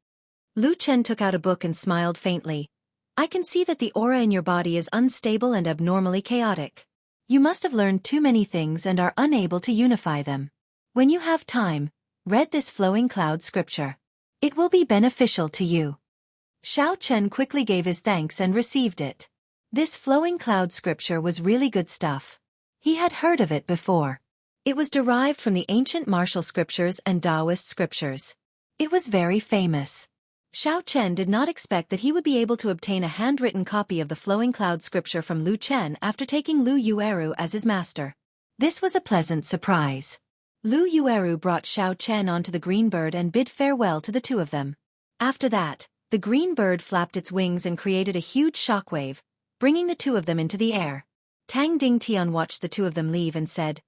Lu Chen took out a book and smiled faintly. "I can see that the aura in your body is unstable and abnormally chaotic. You must have learned too many things and are unable to unify them. When you have time, read this flowing cloud scripture. It will be beneficial to you." Xiao Chen quickly gave his thanks and received it. This flowing cloud scripture was really good stuff. He had heard of it before. It was derived from the ancient martial scriptures and Taoist scriptures. It was very famous. Xiao Chen did not expect that he would be able to obtain a handwritten copy of the flowing cloud scripture from Lu Chen after taking Lu Yueru as his master. This was a pleasant surprise. Lu Yueru brought Xiao Chen onto the green bird and bid farewell to the two of them. After that, the green bird flapped its wings and created a huge shockwave, bringing the two of them into the air. Tang Dingtian watched the two of them leave and said,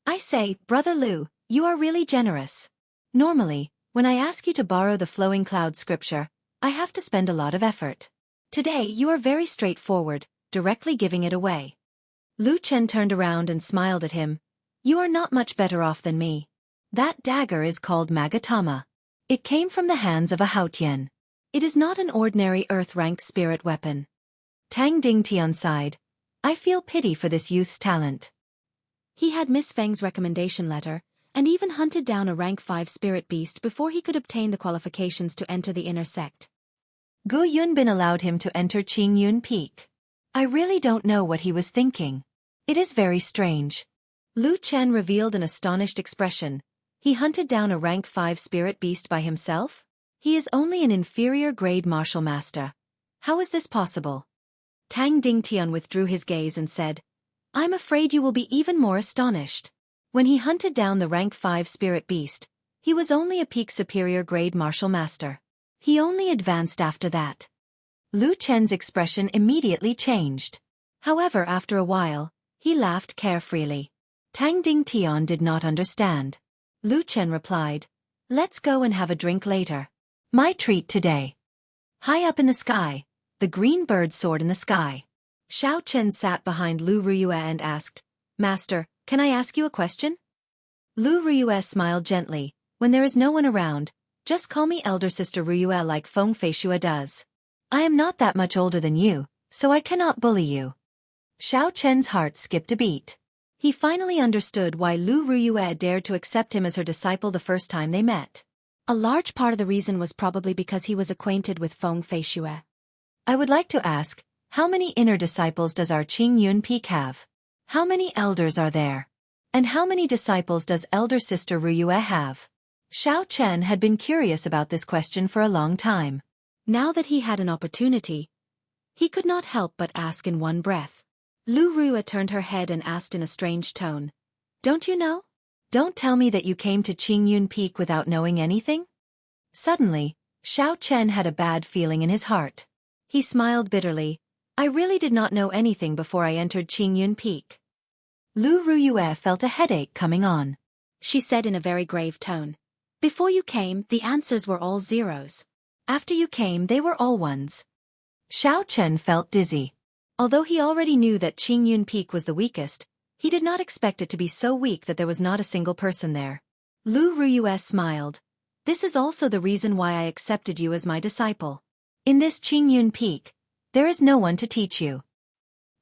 "I say, Brother Lu, you are really generous. Normally, when I ask you to borrow the flowing cloud scripture, I have to spend a lot of effort. Today you are very straightforward, directly giving it away." Lu Chen turned around and smiled at him. "You are not much better off than me. That dagger is called Magatama. It came from the hands of a Haotian. It is not an ordinary earth-ranked spirit weapon." Tang Dingtian sighed. "I feel pity for this youth's talent." He had Miss Feng's recommendation letter, and even hunted down a rank 5 spirit beast before he could obtain the qualifications to enter the inner sect. Gu Yunbin allowed him to enter Qingyun Peak. I really don't know what he was thinking. It is very strange. Lu Chen revealed an astonished expression. He hunted down a rank 5 spirit beast by himself? He is only an inferior grade martial master. How is this possible? Tang Dingtian withdrew his gaze and said, "I'm afraid you will be even more astonished. When he hunted down the rank 5 spirit beast, he was only a peak superior grade martial master. He only advanced after that." Lu Chen's expression immediately changed. However, after a while, he laughed carefreely. Tang Dingtian did not understand. Lu Chen replied, "Let's go and have a drink later. My treat today." High up in the sky, the green bird soared in the sky. Xiao Chen sat behind Lu Ruyue and asked, "Master, can I ask you a question?" Lu Ruyue smiled gently. "When there is no one around, Just call me elder sister Ruyue like Feng Feishue does. I am not that much older than you, so I cannot bully you. Xiao Chen's heart skipped a beat. He finally understood why Lu Ruyue dared to accept him as her disciple the first time they met. A large part of the reason was probably because he was acquainted with Feng Feishue. I would like to ask, how many inner disciples does our Qingyun Peak have? How many elders are there? And how many disciples does elder sister Ruyue have? Xiao Chen had been curious about this question for a long time. Now that he had an opportunity, he could not help but ask in one breath. Lu Ruyue turned her head and asked in a strange tone, "Don't you know?" Don't tell me that you came to Qingyun Peak without knowing anything? Suddenly, Xiao Chen had a bad feeling in his heart. He smiled bitterly. I really did not know anything before I entered Qingyun Peak. Lu Ruyue felt a headache coming on. She said in a very grave tone. Before you came, the answers were all zeros. After you came, they were all ones. Xiao Chen felt dizzy. Although he already knew that Qingyun Peak was the weakest, he did not expect it to be so weak that there was not a single person there. Lu Ruyue smiled. This is also the reason why I accepted you as my disciple. In this Qingyun Peak, there is no one to teach you.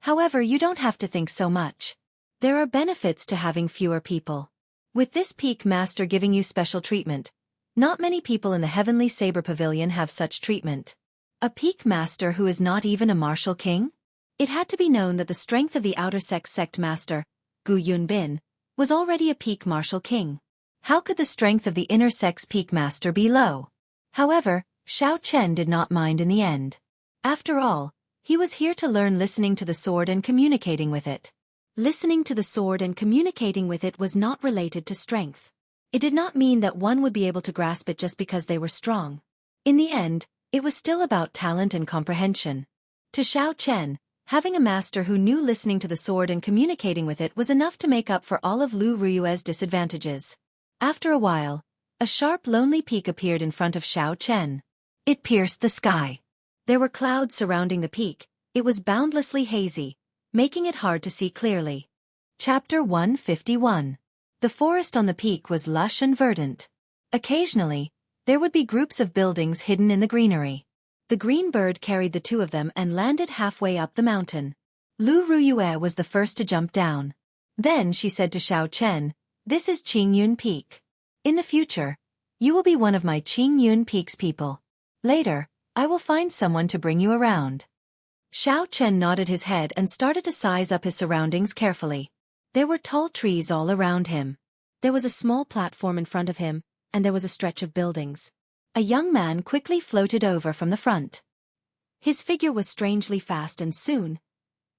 However, you don't have to think so much. There are benefits to having fewer people. With this peak master giving you special treatment, not many people in the Heavenly Saber Pavilion have such treatment. A peak master who is not even a martial king? It had to be known that the strength of the outer sect master, Gu Yunbin, was already a peak martial king. How could the strength of the inner sex peak master be low? However, Xiao Chen did not mind in the end. After all, he was here to learn listening to the sword and communicating with it. Listening to the sword and communicating with it was not related to strength. It did not mean that one would be able to grasp it just because they were strong. In the end, it was still about talent and comprehension. To Xiao Chen, having a master who knew listening to the sword and communicating with it was enough to make up for all of Lu Ruyue's disadvantages. After a while, a sharp lonely peak appeared in front of Xiao Chen. It pierced the sky. There were clouds surrounding the peak. It was boundlessly hazy, making it hard to see clearly. Chapter 151. The forest on the peak was lush and verdant. Occasionally, there would be groups of buildings hidden in the greenery. The green bird carried the two of them and landed halfway up the mountain. Lu Ruyue was the first to jump down. Then she said to Xiao Chen, "This is Qingyun Peak. In the future, you will be one of my Qingyun Peak's people. Later, I will find someone to bring you around." Xiao Chen nodded his head and started to size up his surroundings carefully. There were tall trees all around him. There was a small platform in front of him, and there was a stretch of buildings. A young man quickly floated over from the front. His figure was strangely fast and soon,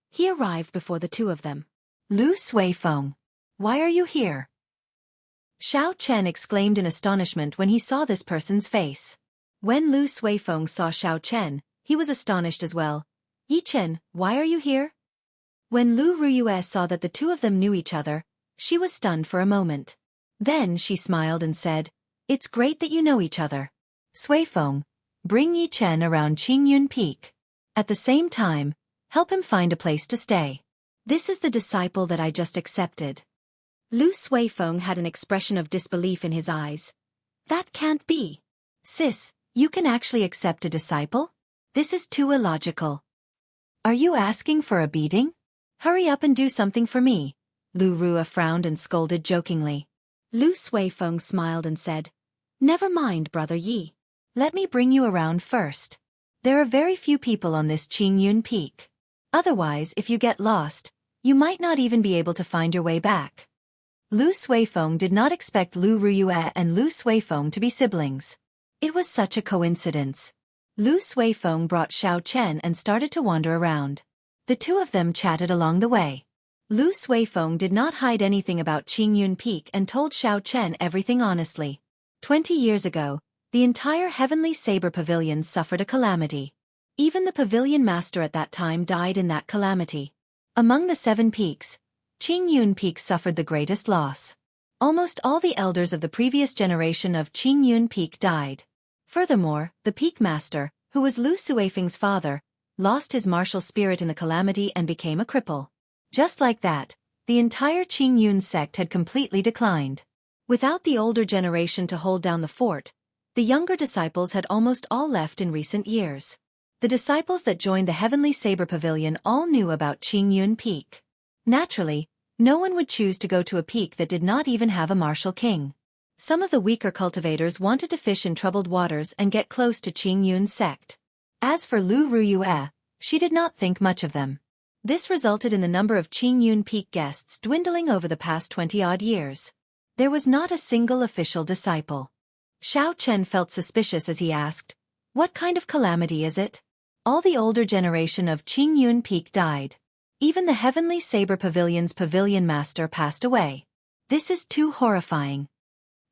he arrived before the two of them. "Lu Suifeng, why are you here?" Xiao Chen exclaimed in astonishment when he saw this person's face. When Lu Suifeng saw Xiao Chen, he was astonished as well. "Yi Chen, why are you here?" When Lu Ruyue saw that the two of them knew each other, she was stunned for a moment. Then she smiled and said, "It's great that you know each other. Suifeng, bring Yi Chen around Qingyun Peak. At the same time, help him find a place to stay. This is the disciple that I just accepted." Lu Suifeng had an expression of disbelief in his eyes. "That can't be. Sis, you can actually accept a disciple? This is too illogical. Are you asking for a beating? Hurry up and do something for me." Lu Ruyue frowned and scolded jokingly. Lu Suifeng smiled and said, "Never mind, Brother Yi. Let me bring you around first. There are very few people on this Qingyun Peak. Otherwise, if you get lost, you might not even be able to find your way back." Lu Suifeng did not expect Lu Ruyue and Lu Suifeng to be siblings. It was such a coincidence. Lu Suifeng brought Xiao Chen and started to wander around. The two of them chatted along the way. Lu Suifeng did not hide anything about Qingyun Peak and told Xiao Chen everything honestly. 20 years ago, the entire Heavenly Saber Pavilion suffered a calamity. Even the pavilion master at that time died in that calamity. Among the 7 peaks, Qingyun Peak suffered the greatest loss. Almost all the elders of the previous generation of Qingyun Peak died. Furthermore, the peak master, who was Lu Suifeng's father, lost his martial spirit in the calamity and became a cripple. Just like that, the entire Qingyun sect had completely declined. Without the older generation to hold down the fort, The younger disciples had almost all left in recent years. The disciples that joined the Heavenly Saber Pavilion all knew about Qingyun Peak. Naturally, no one would choose to go to a peak that did not even have a martial king. Some of the weaker cultivators wanted to fish in troubled waters and get close to Qingyun's sect. As for Lu Ruyue, she did not think much of them. This resulted in the number of Qingyun Peak guests dwindling over the past 20-odd years. There was not a single official disciple. Xiao Chen felt suspicious as he asked, "What kind of calamity is it?" All the older generation of Qingyun Peak died. Even the Heavenly Saber Pavilion's pavilion master passed away. This is too horrifying.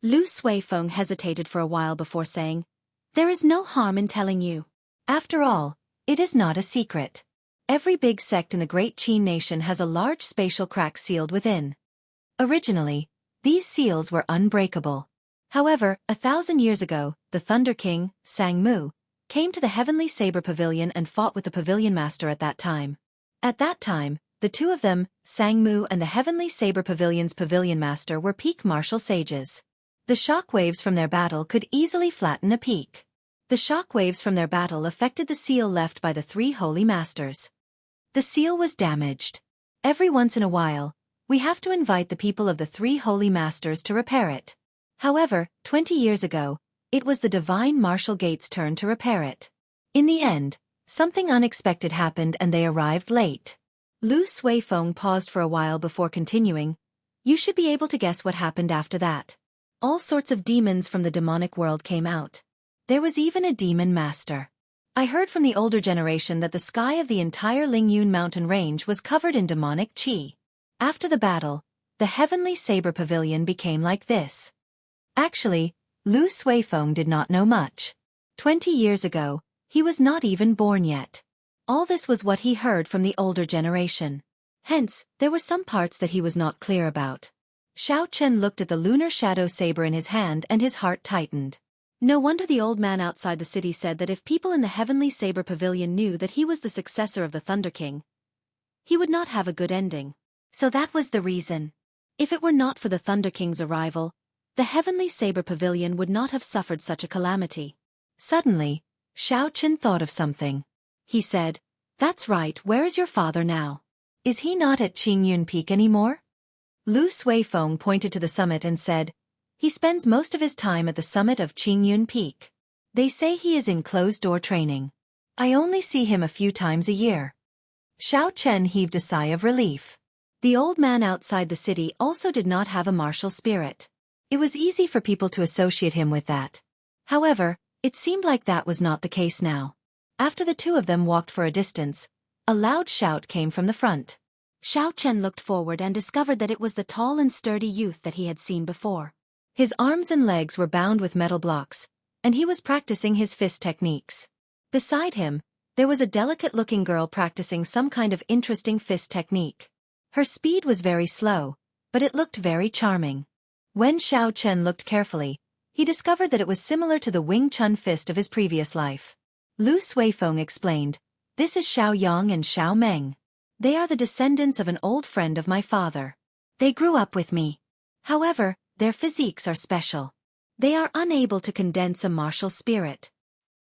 Lu Suifeng hesitated for a while before saying, "There is no harm in telling you. After all, it is not a secret. Every big sect in the Great Qin nation has a large spatial crack sealed within. Originally, these seals were unbreakable. However, 1,000 years ago, the Thunder King, Sangmu, came to the Heavenly Saber Pavilion and fought with the pavilion master at that time. At that time, the two of them, Sangmu and the Heavenly Saber Pavilion's pavilion master, were peak martial sages. The shock waves from their battle could easily flatten a peak. The shock waves from their battle affected the seal left by the three holy masters. The seal was damaged. Every once in a while, we have to invite the people of the three holy masters to repair it. However, 20 years ago, it was the divine martial gate's turn to repair it. In the end, something unexpected happened and they arrived late. Lu Suifeng paused for a while before continuing, "You should be able to guess what happened after that. All sorts of demons from the demonic world came out. There was even a demon master. I heard from the older generation that the sky of the entire Lingyun mountain range was covered in demonic qi. After the battle, the Heavenly Saber Pavilion became like this." Actually, Lu Suifeng did not know much. 20 years ago, he was not even born yet. All this was what he heard from the older generation. Hence, there were some parts that he was not clear about. Xiao Chen looked at the lunar shadow saber in his hand and his heart tightened. No wonder the old man outside the city said that if people in the Heavenly Saber Pavilion knew that he was the successor of the Thunder King, he would not have a good ending. So that was the reason. If it were not for the Thunder King's arrival, the Heavenly Saber Pavilion would not have suffered such a calamity. Suddenly, Xiao Chen thought of something. He said, "That's right, where is your father now? Is he not at Qingyun Peak anymore?" Lu Suifeng pointed to the summit and said, "He spends most of his time at the summit of Qingyun Peak. They say he is in closed-door training. I only see him a few times a year." Xiao Chen heaved a sigh of relief. The old man outside the city also did not have a martial spirit. It was easy for people to associate him with that. However, it seemed like that was not the case now. After the two of them walked for a distance, a loud shout came from the front. Xiao Chen looked forward and discovered that it was the tall and sturdy youth that he had seen before. His arms and legs were bound with metal blocks, and he was practicing his fist techniques. Beside him, there was a delicate-looking girl practicing some kind of interesting fist technique. Her speed was very slow, but it looked very charming. When Xiao Chen looked carefully, he discovered that it was similar to the Wing Chun fist of his previous life. Lu Suifeng explained, "This is Xiao Yang and Xiao Meng. They are the descendants of an old friend of my father. They grew up with me. However, their physiques are special. They are unable to condense a martial spirit."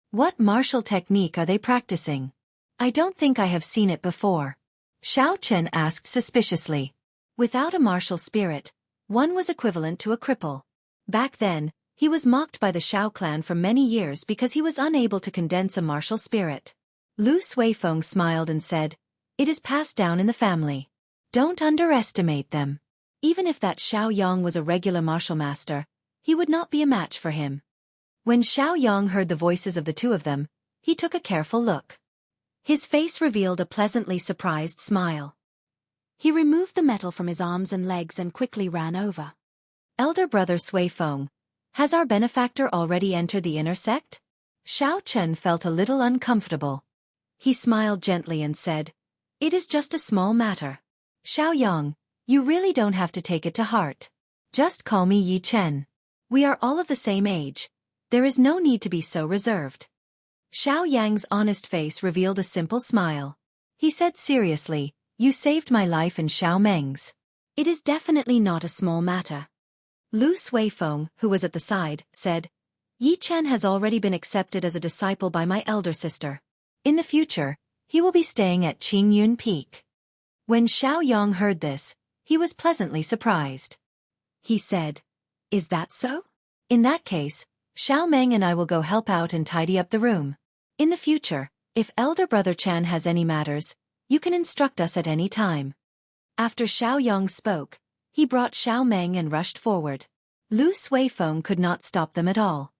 "What martial technique are they practicing? I don't think I have seen it before," Xiao Chen asked suspiciously. Without a martial spirit, one was equivalent to a cripple. Back then, he was mocked by the Xiao clan for many years because he was unable to condense a martial spirit. Lu Suifeng smiled and said, "It is passed down in the family. Don't underestimate them. Even if that Xiao Yang was a regular martial master, he would not be a match for him." When Xiao Yang heard the voices of the two of them, he took a careful look. His face revealed a pleasantly surprised smile. He removed the metal from his arms and legs and quickly ran over. "Elder brother Suifeng, has our benefactor already entered the inner sect?" Xiao Chen felt a little uncomfortable. He smiled gently and said, "It is just a small matter. Xiao Yang, you really don't have to take it to heart. Just call me Yi Chen. We are all of the same age. There is no need to be so reserved." Xiao Yang's honest face revealed a simple smile. He said seriously, "You saved my life and Xiao Meng's. It is definitely not a small matter." Lu Suifeng, who was at the side, said, Yi Chen has already been accepted as a disciple by my elder sister. In the future, he will be staying at Qingyun Peak. When Xiaoyang heard this, he was pleasantly surprised. He said, "Is that so?" In that case, Xiao Meng and I will go help out and tidy up the room. In the future, if elder brother Chan has any matters, you can instruct us at any time. After Xiaoyang spoke, he brought Xiao Meng and rushed forward. Lu Suifeng could not stop them at all.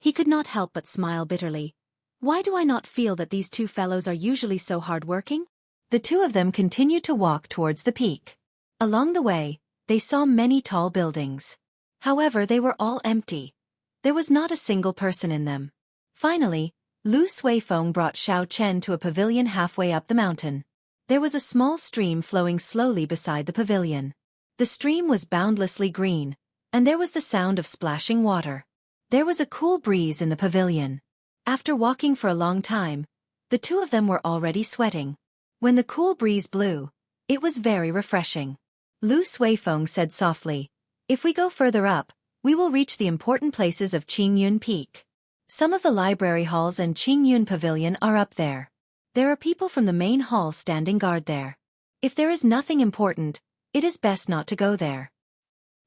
He could not help but smile bitterly. Why do I not feel that these two fellows are usually so hard-working? The two of them continued to walk towards the peak. Along the way, they saw many tall buildings. However, they were all empty. There was not a single person in them. Finally, Lu Suifeng brought Xiao Chen to a pavilion halfway up the mountain. There was a small stream flowing slowly beside the pavilion. The stream was boundlessly green, and there was the sound of splashing water. There was a cool breeze in the pavilion. After walking for a long time, the two of them were already sweating. When the cool breeze blew, it was very refreshing. Lu Suifeng said softly, "If we go further up, we will reach the important places of Qingyun Peak. Some of the library halls and Qingyun Pavilion are up there. There are people from the main hall standing guard there. If there is nothing important, it is best not to go there."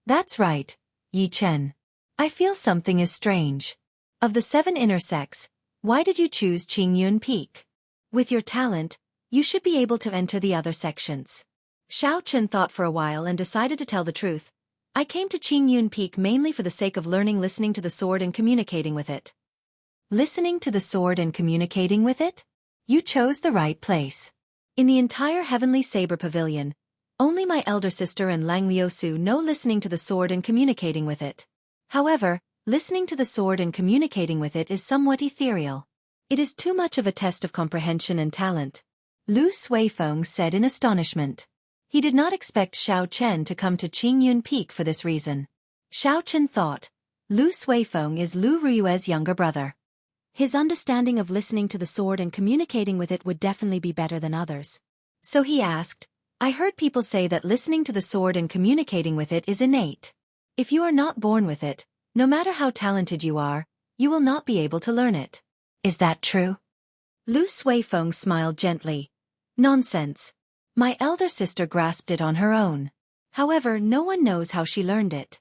"That's right, Yi Chen. I feel something is strange. Of the 7 inner sects, why did you choose Qingyun Peak? With your talent, you should be able to enter the other sections." Xiao Chen thought for a while and decided to tell the truth. "I came to Qingyun Peak mainly for the sake of learning listening to the sword and communicating with it." "Listening to the sword and communicating with it? You chose the right place. In the entire Heavenly Saber Pavilion, only my elder sister and Lang Liusu know listening to the sword and communicating with it. However, listening to the sword and communicating with it is somewhat ethereal. It is too much of a test of comprehension and talent," Lu Suifeng said in astonishment. He did not expect Xiao Chen to come to Qingyun Peak for this reason. Xiao Chen thought, Lu Suifeng is Lu Ruyue's younger brother. His understanding of listening to the sword and communicating with it would definitely be better than others. So he asked, "I heard people say that listening to the sword and communicating with it is innate. If you are not born with it, no matter how talented you are, you will not be able to learn it. Is that true?" Lu Suifeng smiled gently. "Nonsense. My elder sister grasped it on her own. However, no one knows how she learned it."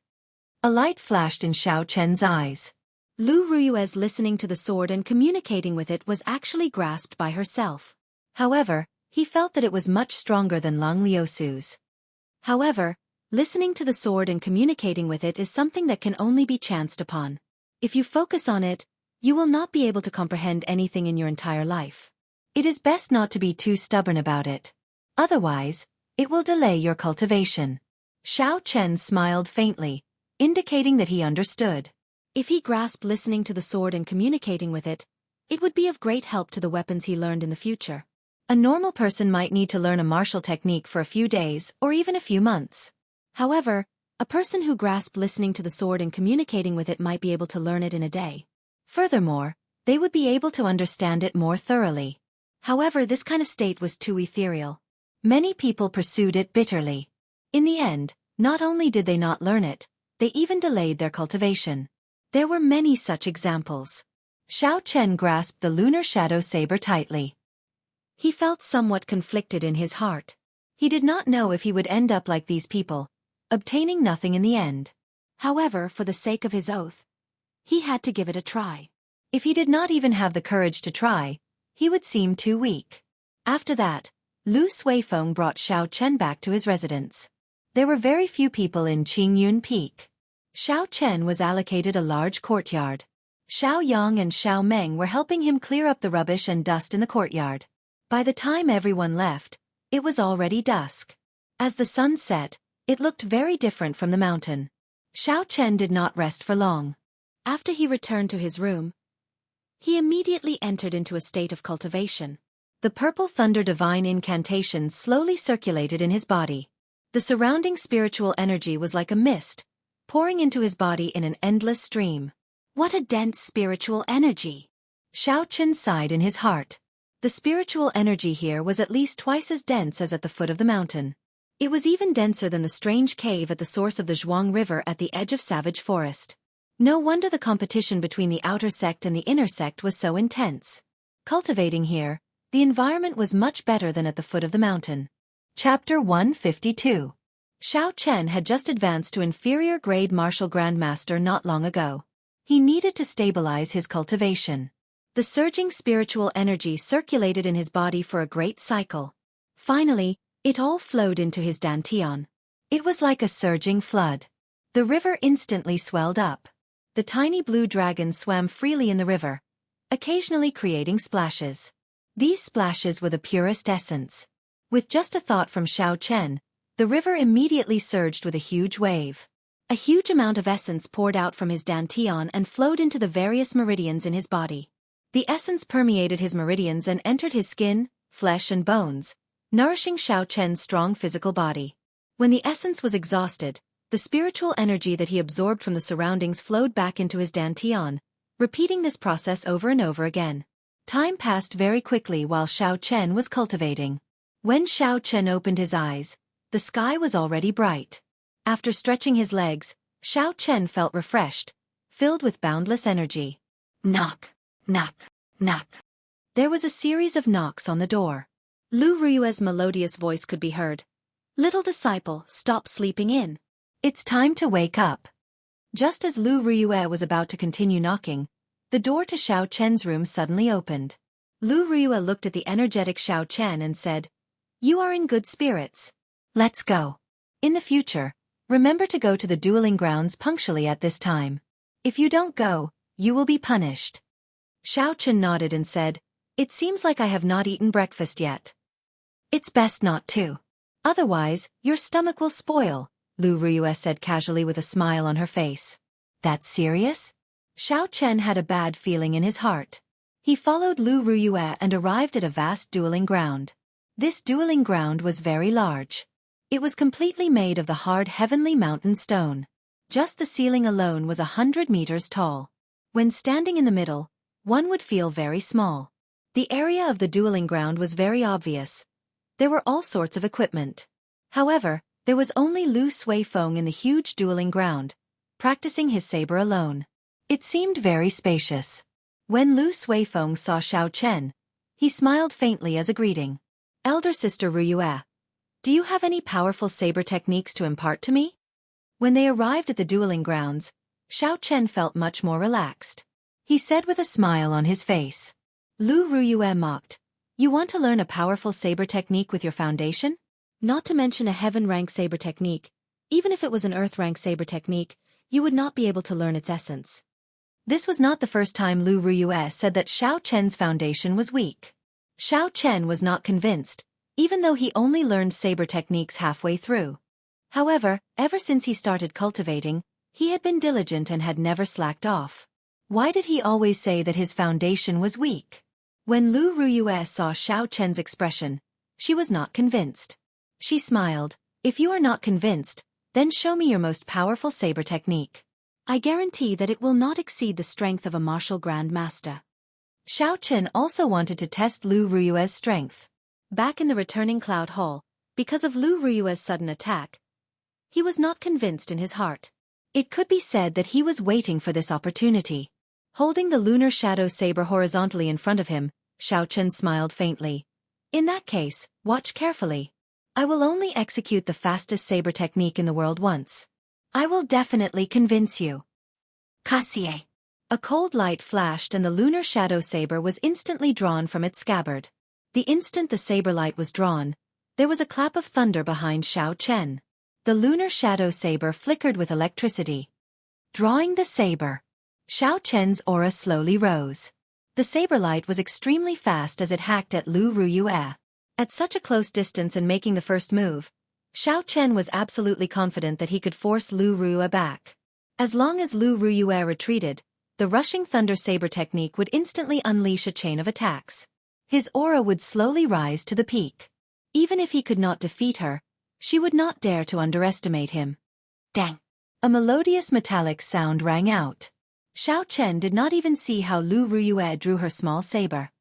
A light flashed in Xiao Chen's eyes. Lu Ruyue's listening to the sword and communicating with it was actually grasped by herself. However, he felt that it was much stronger than Lang Liusu's. However, listening to the sword and communicating with it is something that can only be chanced upon. If you focus on it, you will not be able to comprehend anything in your entire life. It is best not to be too stubborn about it. Otherwise, it will delay your cultivation. Xiao Chen smiled faintly, indicating that he understood. If he grasped listening to the sword and communicating with it, it would be of great help to the weapons he learned in the future. A normal person might need to learn a martial technique for a few days or even a few months. However, a person who grasped listening to the sword and communicating with it might be able to learn it in a day. Furthermore, they would be able to understand it more thoroughly. However, this kind of state was too ethereal. Many people pursued it bitterly. In the end, not only did they not learn it, they even delayed their cultivation. There were many such examples. Xiao Chen grasped the lunar shadow saber tightly. He felt somewhat conflicted in his heart. He did not know if he would end up like these people, obtaining nothing in the end. However, for the sake of his oath, he had to give it a try. If he did not even have the courage to try, he would seem too weak. After that, Lu Suifeng brought Xiao Chen back to his residence. There were very few people in Qingyun Peak. Xiao Chen was allocated a large courtyard. Xiao Yang and Xiao Meng were helping him clear up the rubbish and dust in the courtyard. By the time everyone left, it was already dusk. As the sun set, it looked very different from the mountain. Xiao Chen did not rest for long. After he returned to his room, he immediately entered into a state of cultivation. The purple thunder divine incantation slowly circulated in his body. The surrounding spiritual energy was like a mist, pouring into his body in an endless stream. What a dense spiritual energy! Xiao Chen sighed in his heart. The spiritual energy here was at least twice as dense as at the foot of the mountain. It was even denser than the strange cave at the source of the Zhuang River at the edge of Savage Forest. No wonder the competition between the outer sect and the inner sect was so intense. Cultivating here, the environment was much better than at the foot of the mountain. Chapter 152. Xiao Chen had just advanced to inferior grade martial grandmaster not long ago. He needed to stabilize his cultivation. The surging spiritual energy circulated in his body for a great cycle. Finally, it all flowed into his dantian. It was like a surging flood. The river instantly swelled up. The tiny blue dragons swam freely in the river, occasionally creating splashes. These splashes were the purest essence. With just a thought from Xiao Chen, the river immediately surged with a huge wave. A huge amount of essence poured out from his dantian and flowed into the various meridians in his body. The essence permeated his meridians and entered his skin, flesh and bones, nourishing Xiao Chen's strong physical body. When the essence was exhausted, the spiritual energy that he absorbed from the surroundings flowed back into his dantian, repeating this process over and over again. Time passed very quickly while Xiao Chen was cultivating. When Xiao Chen opened his eyes, the sky was already bright. After stretching his legs, Xiao Chen felt refreshed, filled with boundless energy. Knock, knock, knock. There was a series of knocks on the door. Lu Ruyue's melodious voice could be heard. "Little disciple, stop sleeping in. It's time to wake up." Just as Lu Ruyue was about to continue knocking, the door to Xiao Chen's room suddenly opened. Lu Ruyue looked at the energetic Xiao Chen and said, "You are in good spirits. Let's go. In the future, remember to go to the dueling grounds punctually at this time. If you don't go, you will be punished." Xiao Chen nodded and said, "It seems like I have not eaten breakfast yet." "It's best not to. Otherwise, your stomach will spoil," Lu Ruyue said casually with a smile on her face. "That's serious?" Xiao Chen had a bad feeling in his heart. He followed Lu Ruyue and arrived at a vast dueling ground. This dueling ground was very large. It was completely made of the hard heavenly mountain stone. Just the ceiling alone was 100 meters tall. When standing in the middle, one would feel very small. The area of the dueling ground was very obvious. There were all sorts of equipment. However, there was only Lu Suifeng in the huge dueling ground, practicing his saber alone. It seemed very spacious. When Lu Suifeng saw Xiao Chen, he smiled faintly as a greeting. "Elder sister Ruyue, do you have any powerful saber techniques to impart to me?" When they arrived at the dueling grounds, Xiao Chen felt much more relaxed. He said with a smile on his face. Lu Ruyue mocked, "You want to learn a powerful saber technique with your foundation? Not to mention a heaven-rank saber technique. Even if it was an earth-rank saber technique, you would not be able to learn its essence." This was not the first time Lu Ruyue said that Xiao Chen's foundation was weak. Xiao Chen was not convinced, even though he only learned saber techniques halfway through. However, ever since he started cultivating, he had been diligent and had never slacked off. Why did he always say that his foundation was weak? When Lu Ruyue saw Xiao Chen's expression, she was not convinced. She smiled, "If you are not convinced, then show me your most powerful saber technique. I guarantee that it will not exceed the strength of a martial grandmaster." Xiao Chen also wanted to test Lu Ruyue's strength. Back in the returning cloud hall, because of Lu Ruyue's sudden attack, he was not convinced in his heart. It could be said that he was waiting for this opportunity. Holding the lunar shadow saber horizontally in front of him, Xiao Chen smiled faintly. "In that case, watch carefully. I will only execute the fastest saber technique in the world once. I will definitely convince you." Kasie. A cold light flashed and the lunar shadow saber was instantly drawn from its scabbard. The instant the saber light was drawn, there was a clap of thunder behind Xiao Chen. The lunar shadow saber flickered with electricity. Drawing the saber, Xiao Chen's aura slowly rose. The saber light was extremely fast as it hacked at Lu Ruyue. At such a close distance and making the first move, Xiao Chen was absolutely confident that he could force Lu Ruyue back. As long as Lu Ruyue retreated, the rushing thunder saber technique would instantly unleash a chain of attacks. His aura would slowly rise to the peak. Even if he could not defeat her, she would not dare to underestimate him. Dang! A melodious metallic sound rang out. Xiao Chen did not even see how Lu Ruyue drew her small saber.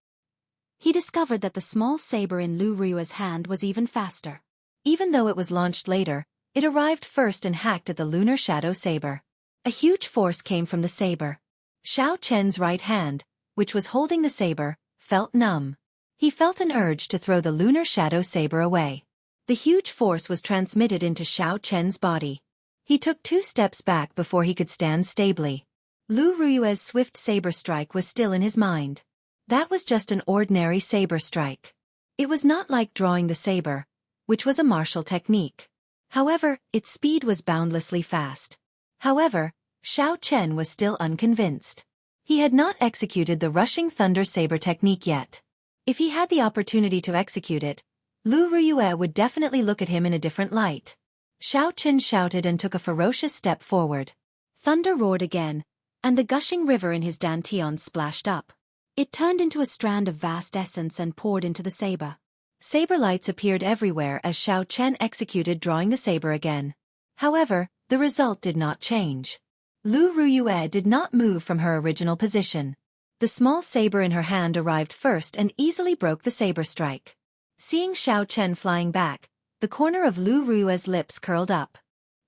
He discovered that the small saber in Lu Ruyue's hand was even faster. Even though it was launched later, it arrived first and hacked at the lunar shadow saber. A huge force came from the saber. Xiao Chen's right hand, which was holding the saber, felt numb. He felt an urge to throw the lunar shadow saber away. The huge force was transmitted into Xiao Chen's body. He took 2 steps back before he could stand stably. Lu Ruyue's swift saber strike was still in his mind. That was just an ordinary saber strike. It was not like drawing the saber, which was a martial technique. However, its speed was boundlessly fast. However, Xiao Chen was still unconvinced. He had not executed the rushing thunder saber technique yet. If he had the opportunity to execute it, Lu Ruyue would definitely look at him in a different light. Xiao Chen shouted and took a ferocious step forward. Thunder roared again, and the gushing river in his dantian splashed up. It turned into a strand of vast essence and poured into the saber. Saber lights appeared everywhere as Xiao Chen executed drawing the saber again. However, the result did not change. Lu Ruyue did not move from her original position. The small saber in her hand arrived first and easily broke the saber strike. Seeing Xiao Chen flying back, the corner of Lu Ruyue's lips curled up.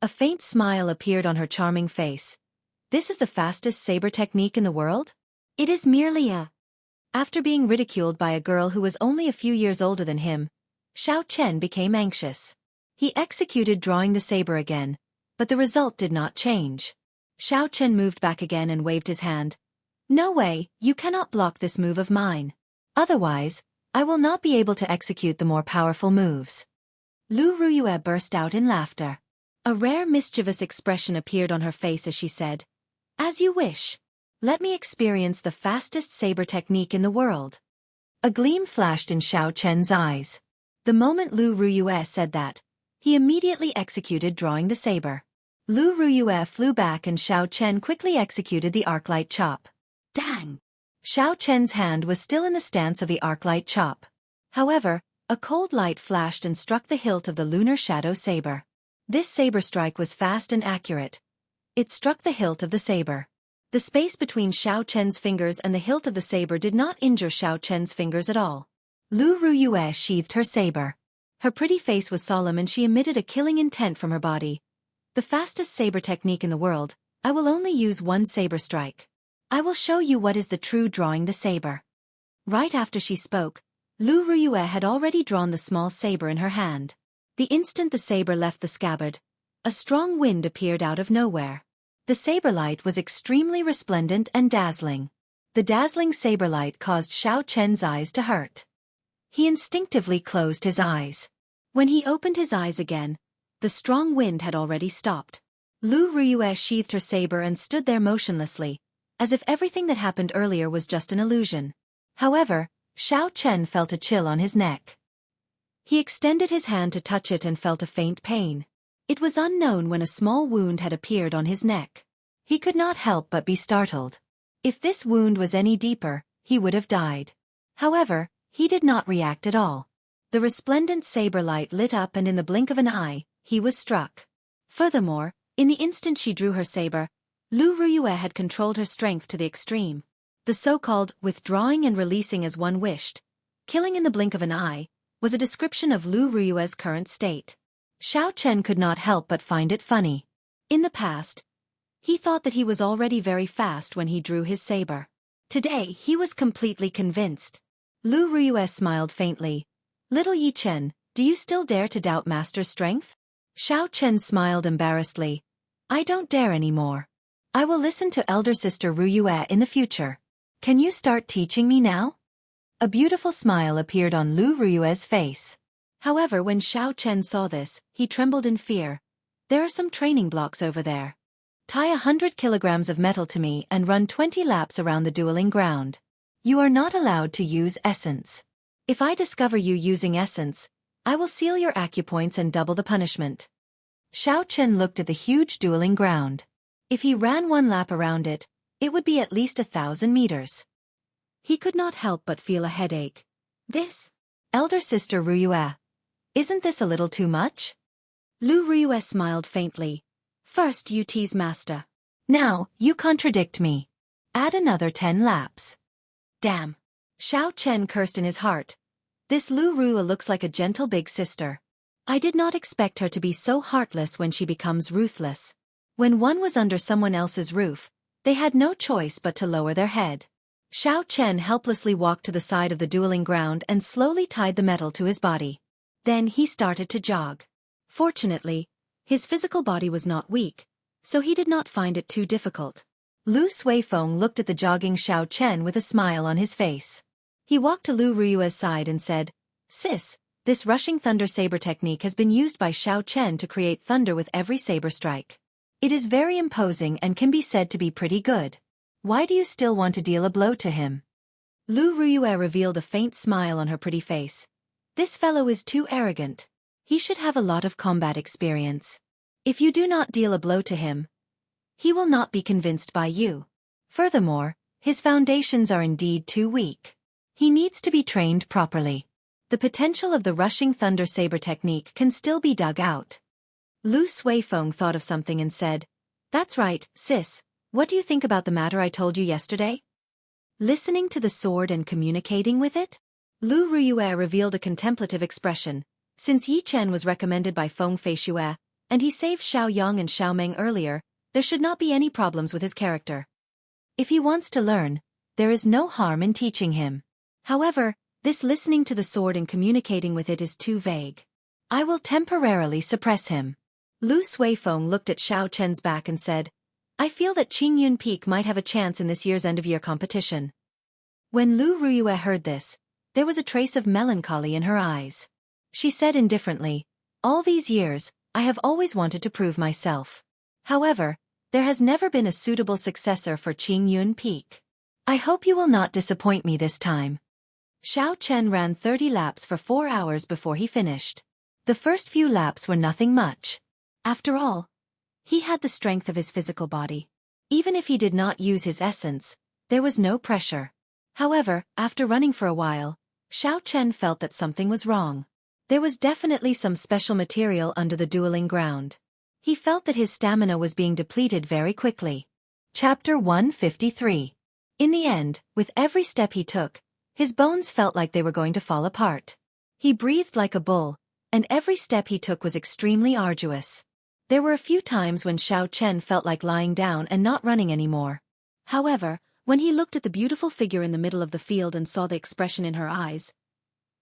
A faint smile appeared on her charming face. This is the fastest saber technique in the world? It is merely a... After being ridiculed by a girl who was only a few years older than him, Xiao Chen became anxious. He executed drawing the saber again, but the result did not change. Xiao Chen moved back again and waved his hand. No way, you cannot block this move of mine. Otherwise, I will not be able to execute the more powerful moves. Lu Ruyue burst out in laughter. A rare mischievous expression appeared on her face as she said, As you wish. Let me experience the fastest saber technique in the world. A gleam flashed in Xiao Chen's eyes. The moment Lu Ruyue said that, he immediately executed drawing the saber. Lu Ruyue flew back and Xiao Chen quickly executed the arc-light chop. Dang! Xiao Chen's hand was still in the stance of the arc-light chop. However, a cold light flashed and struck the hilt of the lunar shadow saber. This saber strike was fast and accurate. It struck the hilt of the saber. The space between Xiao Chen's fingers and the hilt of the saber did not injure Xiao Chen's fingers at all. Lu Ruyue sheathed her saber. Her pretty face was solemn and she emitted a killing intent from her body. The fastest saber technique in the world, I will only use one saber strike. I will show you what is the true drawing the saber. Right after she spoke, Lu Ruyue had already drawn the small saber in her hand. The instant the saber left the scabbard, a strong wind appeared out of nowhere. The saber light was extremely resplendent and dazzling. The dazzling saber light caused Xiao Chen's eyes to hurt. He instinctively closed his eyes. When he opened his eyes again, the strong wind had already stopped. Lu Ruyue sheathed her saber and stood there motionlessly, as if everything that happened earlier was just an illusion. However, Xiao Chen felt a chill on his neck. He extended his hand to touch it and felt a faint pain. It was unknown when a small wound had appeared on his neck. He could not help but be startled. If this wound was any deeper, he would have died. However, he did not react at all. The resplendent saber light lit up and in the blink of an eye, he was struck. Furthermore, in the instant she drew her saber, Lu Ruyue had controlled her strength to the extreme. The so-called withdrawing and releasing as one wished, killing in the blink of an eye, was a description of Lu Ruyue's current state. Xiao Chen could not help but find it funny. In the past, he thought that he was already very fast when he drew his saber. Today he was completely convinced. Lu Ruyue smiled faintly. Little Yi Chen, do you still dare to doubt Master's strength? Xiao Chen smiled embarrassedly. I don't dare anymore. I will listen to elder sister Ruyue in the future. Can you start teaching me now? A beautiful smile appeared on Lu Ruyue's face. However, when Xiao Chen saw this, he trembled in fear. There are some training blocks over there. Tie 100 kilograms of metal to me and run 20 laps around the dueling ground. You are not allowed to use essence. If I discover you using essence, I will seal your acupoints and double the punishment. Xiao Chen looked at the huge dueling ground. If he ran 1 lap around it, it would be at least 1,000 meters. He could not help but feel a headache. This? Elder sister Ruyue. Isn't this a little too much? Lu Ruyue smiled faintly. First you tease Master. Now, you contradict me. Add another 10 laps. Damn. Xiao Chen cursed in his heart. This Lu Ruyue looks like a gentle big sister. I did not expect her to be so heartless when she becomes ruthless. When one was under someone else's roof, they had no choice but to lower their head. Xiao Chen helplessly walked to the side of the dueling ground and slowly tied the metal to his body. Then he started to jog. Fortunately, his physical body was not weak, so he did not find it too difficult. Lu Suifeng looked at the jogging Xiao Chen with a smile on his face. He walked to Lu Ruyue's side and said, "Sis, this rushing thunder saber technique has been used by Xiao Chen to create thunder with every saber strike. It is very imposing and can be said to be pretty good. Why do you still want to deal a blow to him?" Lu Ruyue revealed a faint smile on her pretty face. "This fellow is too arrogant. He should have a lot of combat experience. If you do not deal a blow to him, he will not be convinced by you. Furthermore, his foundations are indeed too weak. He needs to be trained properly. The potential of the rushing thunder saber technique can still be dug out." Lu Suifeng thought of something and said, "That's right, sis. What do you think about the matter I told you yesterday? Listening to the sword and communicating with it?" Lu Ruyue revealed a contemplative expression. Since Yi Chen was recommended by Feng Feishue, and he saved Xiao Yang and Xiao Meng earlier, there should not be any problems with his character. If he wants to learn, there is no harm in teaching him. However, this listening to the sword and communicating with it is too vague. I will temporarily suppress him. Lu Suifeng looked at Xiao Chen's back and said, "I feel that Qingyun Peak might have a chance in this year's end-of-year competition." When Lu Ruyue heard this, there was a trace of melancholy in her eyes. She said indifferently, "All these years, I have always wanted to prove myself. However, there has never been a suitable successor for Qingyun Peak. I hope you will not disappoint me this time." Xiao Chen ran 30 laps for 4 hours before he finished. The first few laps were nothing much. After all, he had the strength of his physical body. Even if he did not use his essence, there was no pressure. However, after running for a while, Xiao Chen felt that something was wrong. There was definitely some special material under the dueling ground. He felt that his stamina was being depleted very quickly. Chapter 153. In the end, with every step he took, his bones felt like they were going to fall apart. He breathed like a bull, and every step he took was extremely arduous. There were a few times when Xiao Chen felt like lying down and not running anymore. However, when he looked at the beautiful figure in the middle of the field and saw the expression in her eyes,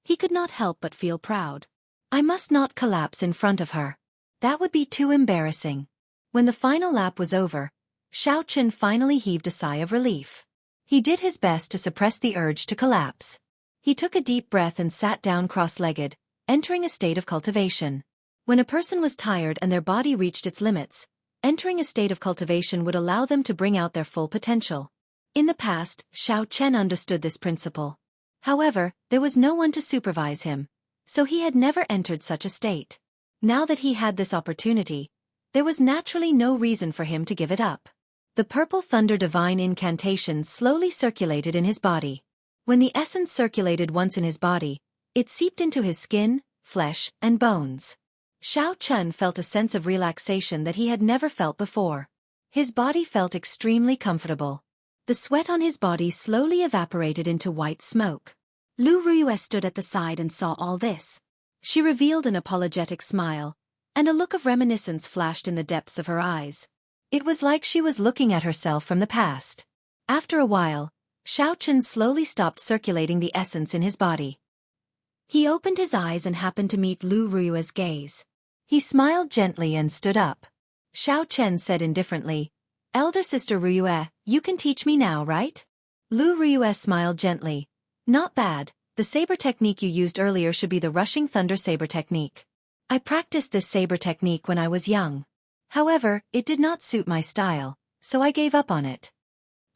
he could not help but feel proud. I must not collapse in front of her. That would be too embarrassing. When the final lap was over, Xiao Chen finally heaved a sigh of relief. He did his best to suppress the urge to collapse. He took a deep breath and sat down cross-legged, entering a state of cultivation. When a person was tired and their body reached its limits, entering a state of cultivation would allow them to bring out their full potential. In the past, Xiao Chen understood this principle. However, there was no one to supervise him, so he had never entered such a state. Now that he had this opportunity, there was naturally no reason for him to give it up. The purple thunder divine incantation slowly circulated in his body. When the essence circulated once in his body, it seeped into his skin, flesh, and bones. Xiao Chen felt a sense of relaxation that he had never felt before. His body felt extremely comfortable. The sweat on his body slowly evaporated into white smoke. Lu Ruyue stood at the side and saw all this. She revealed an apologetic smile, and a look of reminiscence flashed in the depths of her eyes. It was like she was looking at herself from the past. After a while, Xiao Chen slowly stopped circulating the essence in his body. He opened his eyes and happened to meet Lu Ruyue's gaze. He smiled gently and stood up. Xiao Chen said indifferently, "Elder sister Ruyue, you can teach me now, right?" Lu Ruyue smiled gently. "Not bad. The saber technique you used earlier should be the rushing thunder saber technique. I practiced this saber technique when I was young. However, it did not suit my style, so I gave up on it."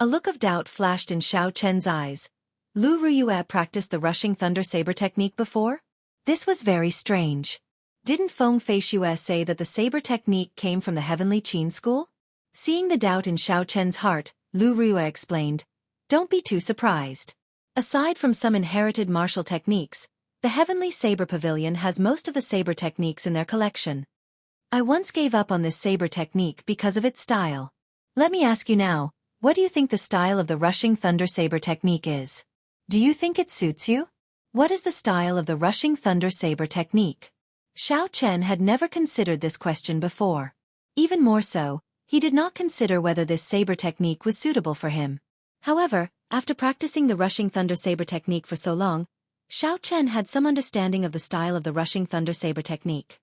A look of doubt flashed in Xiao Chen's eyes. Lu Ruyue practiced the rushing thunder saber technique before? This was very strange. Didn't Feng Feishue say that the saber technique came from the Heavenly Qin school? Seeing the doubt in Xiao Chen's heart, Lu Ruyue explained, "Don't be too surprised. Aside from some inherited martial techniques, the Heavenly Saber Pavilion has most of the saber techniques in their collection. I once gave up on this saber technique because of its style. Let me ask you now, what do you think the style of the rushing thunder saber technique is? Do you think it suits you? What is the style of the rushing thunder saber technique?" Xiao Chen had never considered this question before. Even more so, He did not consider whether this saber technique was suitable for him. However, after practicing the rushing thunder saber technique for so long, Xiao Chen had some understanding of the style of the rushing thunder saber technique.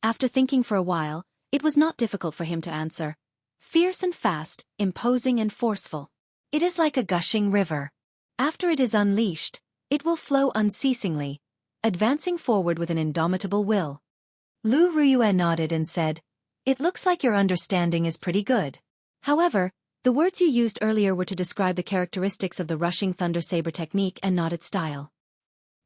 After thinking for a while, it was not difficult for him to answer. Fierce and fast, imposing and forceful. It is like a gushing river. After it is unleashed, it will flow unceasingly, advancing forward with an indomitable will. Lu Ruyue nodded and said, "It looks like your understanding is pretty good." However, the words you used earlier were to describe the characteristics of the rushing thunder saber technique and not its style.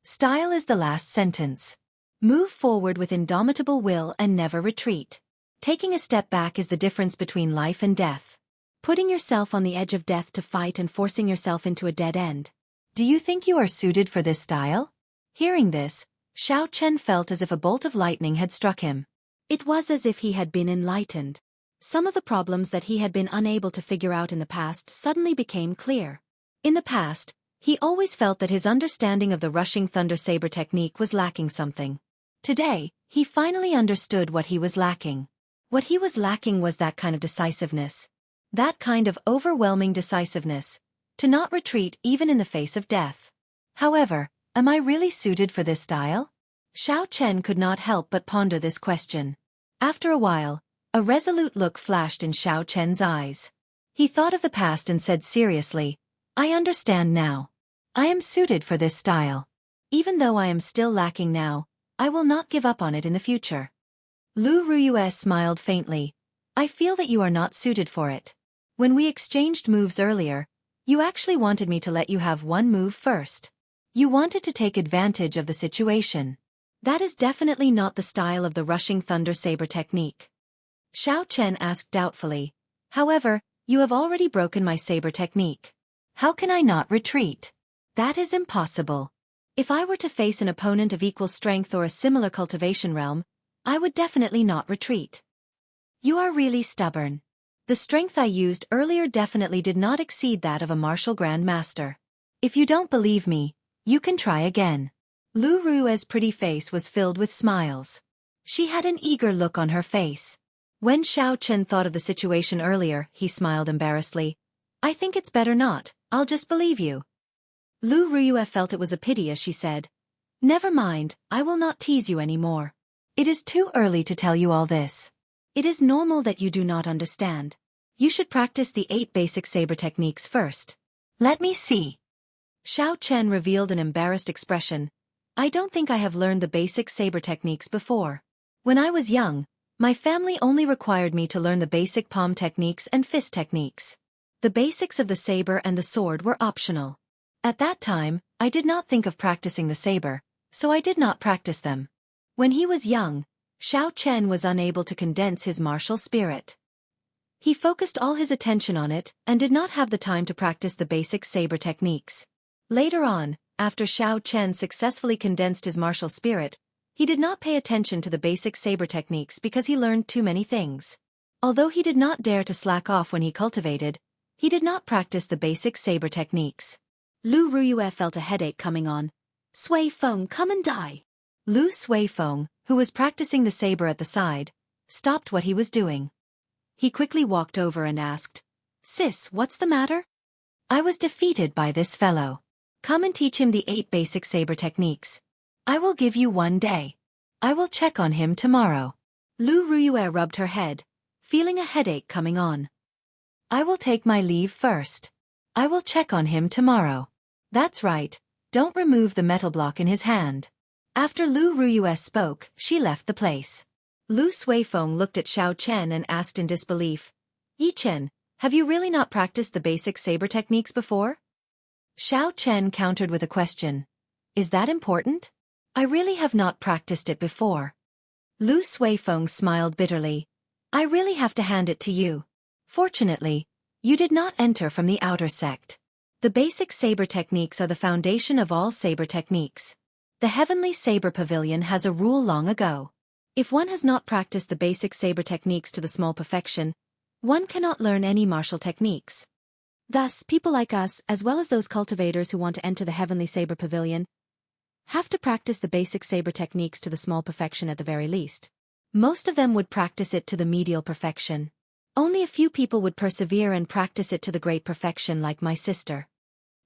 Style is the last sentence. Move forward with indomitable will and never retreat. Taking a step back is the difference between life and death. Putting yourself on the edge of death to fight and forcing yourself into a dead end. Do you think you are suited for this style? Hearing this, Xiao Chen felt as if a bolt of lightning had struck him. It was as if he had been enlightened. Some of the problems that he had been unable to figure out in the past suddenly became clear. In the past, he always felt that his understanding of the rushing thunder saber technique was lacking something. Today, he finally understood what he was lacking. What he was lacking was that kind of decisiveness. That kind of overwhelming decisiveness. To not retreat even in the face of death. However, am I really suited for this style? Xiao Chen could not help but ponder this question. After a while, a resolute look flashed in Xiao Chen's eyes. He thought of the past and said seriously, "I understand now. I am suited for this style. Even though I am still lacking now, I will not give up on it in the future." Lu Ruyue smiled faintly. "I feel that you are not suited for it. When we exchanged moves earlier, you actually wanted me to let you have one move first. You wanted to take advantage of the situation. That is definitely not the style of the rushing thunder saber technique." Xiao Chen asked doubtfully. "However, you have already broken my saber technique. How can I not retreat? That is impossible. If I were to face an opponent of equal strength or a similar cultivation realm, I would definitely not retreat." "You are really stubborn. The strength I used earlier definitely did not exceed that of a martial grandmaster. If you don't believe me, you can try again." Lu Rue's pretty face was filled with smiles. She had an eager look on her face. When Xiao Chen thought of the situation earlier, he smiled embarrassedly. "I think it's better not, I'll just believe you." Lu Ruyue felt it was a pity as she said, "Never mind, I will not tease you anymore. It is too early to tell you all this. It is normal that you do not understand. You should practice the 8 basic saber techniques first. Let me see." Xiao Chen revealed an embarrassed expression. "I don't think I have learned the basic saber techniques before. When I was young, my family only required me to learn the basic palm techniques and fist techniques. The basics of the saber and the sword were optional. At that time, I did not think of practicing the saber, so I did not practice them." When he was young, Xiao Chen was unable to condense his martial spirit. He focused all his attention on it and did not have the time to practice the basic saber techniques. Later on, after Xiao Chen successfully condensed his martial spirit, he did not pay attention to the basic saber techniques because he learned too many things. Although he did not dare to slack off when he cultivated, he did not practice the basic saber techniques. Lu Ruyue felt a headache coming on. "Sui Feng, come and die." Lu Suifeng, who was practicing the saber at the side, stopped what he was doing. He quickly walked over and asked, "Sis, what's the matter?" "I was defeated by this fellow. Come and teach him the 8 basic saber techniques. I will give you 1 day. I will check on him tomorrow." Lu Ruyue rubbed her head, feeling a headache coming on. "I will take my leave first. I will check on him tomorrow." "That's right, don't remove the metal block in his hand." After Lu Ruyue spoke, she left the place. Lu Suifeng looked at Xiao Chen and asked in disbelief, "Yi Chen, have you really not practiced the basic saber techniques before?" Xiao Chen countered with a question. "Is that important? I really have not practiced it before." Lu Suifeng smiled bitterly. "I really have to hand it to you. Fortunately, you did not enter from the outer sect. The basic saber techniques are the foundation of all saber techniques. The Heavenly Saber Pavilion has a rule long ago. If one has not practiced the basic saber techniques to the small perfection, one cannot learn any martial techniques. Thus, people like us, as well as those cultivators who want to enter the Heavenly Saber Pavilion, have to practice the basic saber techniques to the small perfection at the very least. Most of them would practice it to the medial perfection. Only a few people would persevere and practice it to the great perfection like my sister.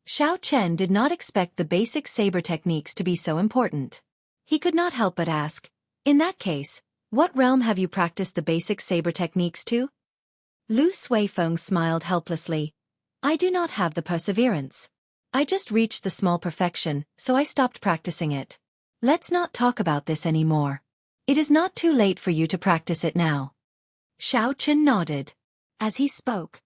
Xiao Chen did not expect the basic saber techniques to be so important. He could not help but ask, "In that case, what realm have you practiced the basic saber techniques to?" Lu Suifeng smiled helplessly. "I do not have the perseverance. I just reached the small perfection, so I stopped practicing it." "Let's not talk about this anymore. It is not too late for you to practice it now." Xiao Chen nodded. As he spoke,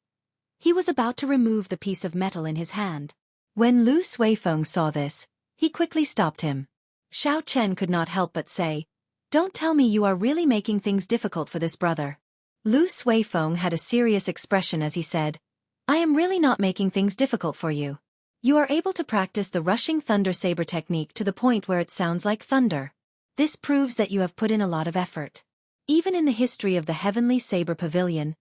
he was about to remove the piece of metal in his hand. When Lu Suifeng saw this, he quickly stopped him. Xiao Chen could not help but say, "Don't tell me you are really making things difficult for this brother." Lu Suifeng had a serious expression as he said, "I am really not making things difficult for you. You are able to practice the rushing thunder saber technique to the point where it sounds like thunder. This proves that you have put in a lot of effort. Even in the history of the Heavenly Saber Pavilion,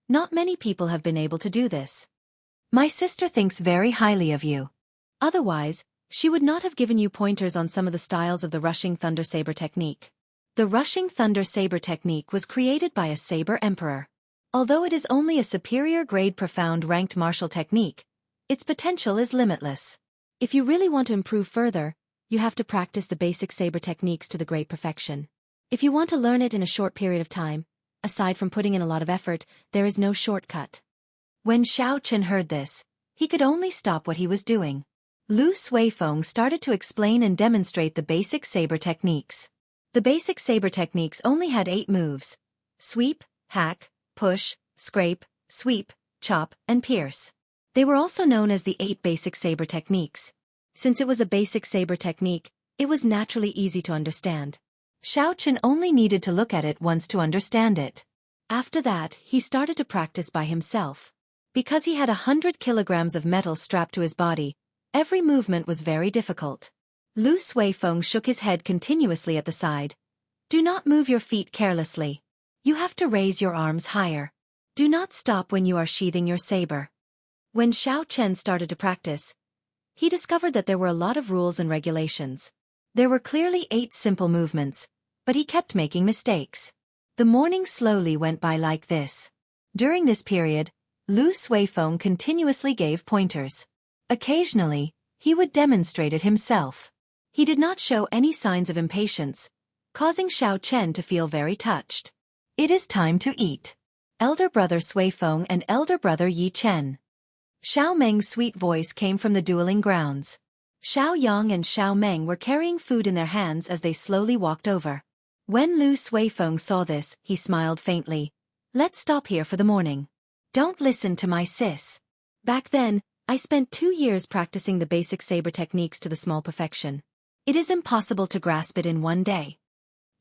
not many people have been able to do this. My sister thinks very highly of you. Otherwise, she would not have given you pointers on some of the styles of the rushing thunder saber technique." The rushing thunder saber technique was created by a saber emperor. Although it is only a superior grade profound ranked martial technique, its potential is limitless. If you really want to improve further, you have to practice the basic saber techniques to the great perfection. If you want to learn it in a short period of time, aside from putting in a lot of effort, there is no shortcut. When Xiao Chen heard this, he could only stop what he was doing. Lu Suifeng started to explain and demonstrate the basic saber techniques. The basic saber techniques only had 8 moves: sweep, hack, push, scrape, sweep, chop, and pierce. They were also known as the 8 basic saber techniques. Since it was a basic saber technique, it was naturally easy to understand. Xiao Chen only needed to look at it once to understand it. After that, he started to practice by himself. Because he had 100 kilograms of metal strapped to his body, every movement was very difficult. Lu Suifeng shook his head continuously at the side. "Do not move your feet carelessly. You have to raise your arms higher. Do not stop when you are sheathing your saber." When Xiao Chen started to practice, he discovered that there were a lot of rules and regulations. There were clearly 8 simple movements, but he kept making mistakes. The morning slowly went by like this. During this period, Lu Suifeng continuously gave pointers. Occasionally, he would demonstrate it himself. He did not show any signs of impatience, causing Xiao Chen to feel very touched. "It is time to eat. Elder brother Suifeng and elder brother Yi Chen." Xiao Meng's sweet voice came from the dueling grounds. Xiao Yang and Xiao Meng were carrying food in their hands as they slowly walked over. When Lu Suifeng saw this, he smiled faintly. "Let's stop here for the morning. Don't listen to my sis. Back then, I spent 2 years practicing the basic saber techniques to the small perfection. It is impossible to grasp it in one day."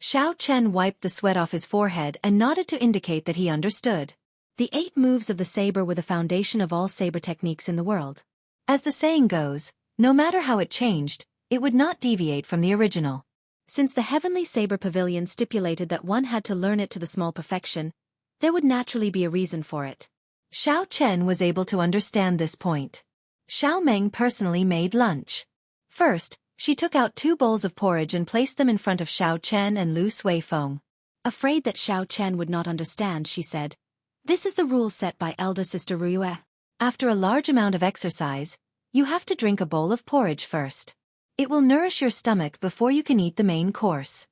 Xiao Chen wiped the sweat off his forehead and nodded to indicate that he understood. The 8 moves of the saber were the foundation of all saber techniques in the world. As the saying goes, no matter how it changed, it would not deviate from the original. Since the Heavenly Saber Pavilion stipulated that one had to learn it to the small perfection, there would naturally be a reason for it. Xiao Chen was able to understand this point. Xiao Meng personally made lunch. First, she took out 2 bowls of porridge and placed them in front of Xiao Chen and Lu Suifeng. Afraid that Xiao Chen would not understand, she said, "This is the rule set by elder sister Ruyue. After a large amount of exercise, you have to drink a bowl of porridge first. It will nourish your stomach before you can eat the main course."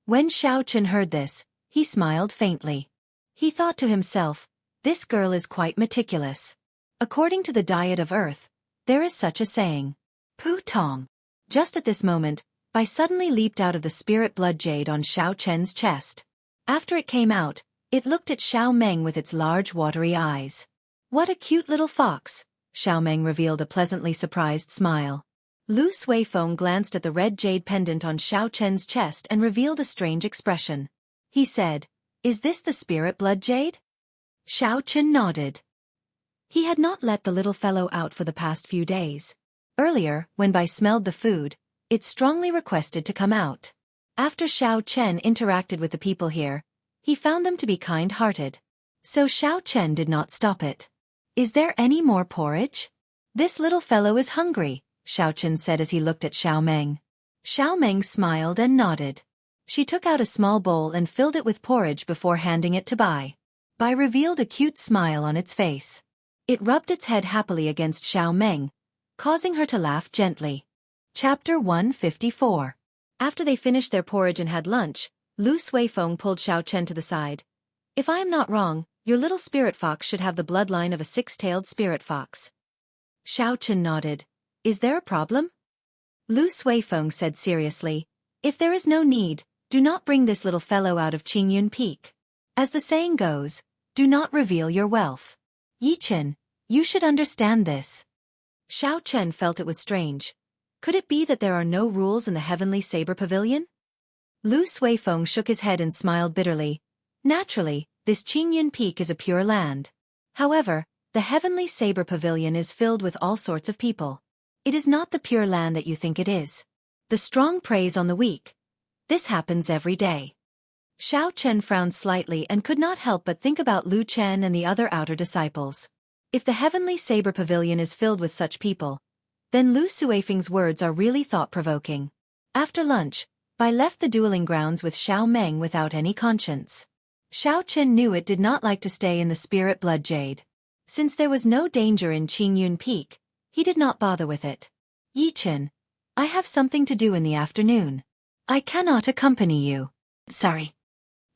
When Xiao Chen heard this, he smiled faintly. He thought to himself, "This girl is quite meticulous. According to the diet of earth, there is such a saying. Pu Tong." Just at this moment, Bai suddenly leaped out of the spirit blood jade on Xiao Chen's chest. After it came out, it looked at Xiao Meng with its large watery eyes. "What a cute little fox," Xiao Meng revealed a pleasantly surprised smile. Lu Suifeng glanced at the red jade pendant on Xiao Chen's chest and revealed a strange expression. He said, "Is this the spirit blood jade?" Xiao Chen nodded. He had not let the little fellow out for the past few days. Earlier, when Bai smelled the food, it strongly requested to come out. After Xiao Chen interacted with the people here, he found them to be kind-hearted. So Xiao Chen did not stop it. "Is there any more porridge? This little fellow is hungry," Xiao Chen said as he looked at Xiao Meng. Xiao Meng smiled and nodded. She took out a small bowl and filled it with porridge before handing it to Bai. Bai revealed a cute smile on its face. It rubbed its head happily against Xiao Meng, causing her to laugh gently. Chapter 154. After they finished their porridge and had lunch, Lu Suifeng pulled Xiao Chen to the side. If I am not wrong, your little spirit fox should have the bloodline of a six-tailed spirit fox. Xiao Chen nodded. Is there a problem? Lu Suifeng said seriously. If there is no need, do not bring this little fellow out of Qingyun Peak. As the saying goes, do not reveal your wealth. Yi Chen, you should understand this. Xiao Chen felt it was strange. Could it be that there are no rules in the Heavenly Saber Pavilion? Lu Suifeng shook his head and smiled bitterly. Naturally, this Qingyun Peak is a pure land. However, the Heavenly Saber Pavilion is filled with all sorts of people. It is not the pure land that you think it is. The strong preys on the weak. This happens every day. Xiao Chen frowned slightly and could not help but think about Lu Chen and the other outer disciples. If the Heavenly Saber Pavilion is filled with such people, then Lu Suifeng's words are really thought-provoking. After lunch, Bai left the dueling grounds with Xiao Meng without any conscience. Xiao Chen knew it did not like to stay in the Spirit Blood Jade. Since there was no danger in Qingyun Peak, he did not bother with it. Yi Chen, I have something to do in the afternoon. I cannot accompany you. Sorry.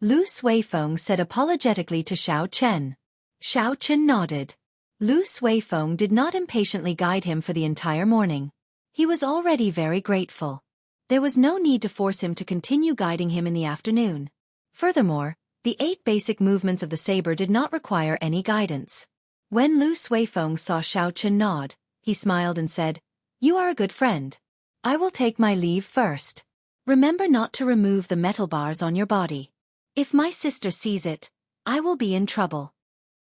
Lu Suifeng said apologetically to Xiao Chen. Xiao Chen nodded. Lu Suifeng did not impatiently guide him for the entire morning. He was already very grateful. There was no need to force him to continue guiding him in the afternoon. Furthermore, the 8 basic movements of the saber did not require any guidance. When Lu Suifeng saw Xiao Chen nod, he smiled and said, You are a good friend. I will take my leave first. Remember not to remove the metal bars on your body. If my sister sees it, I will be in trouble.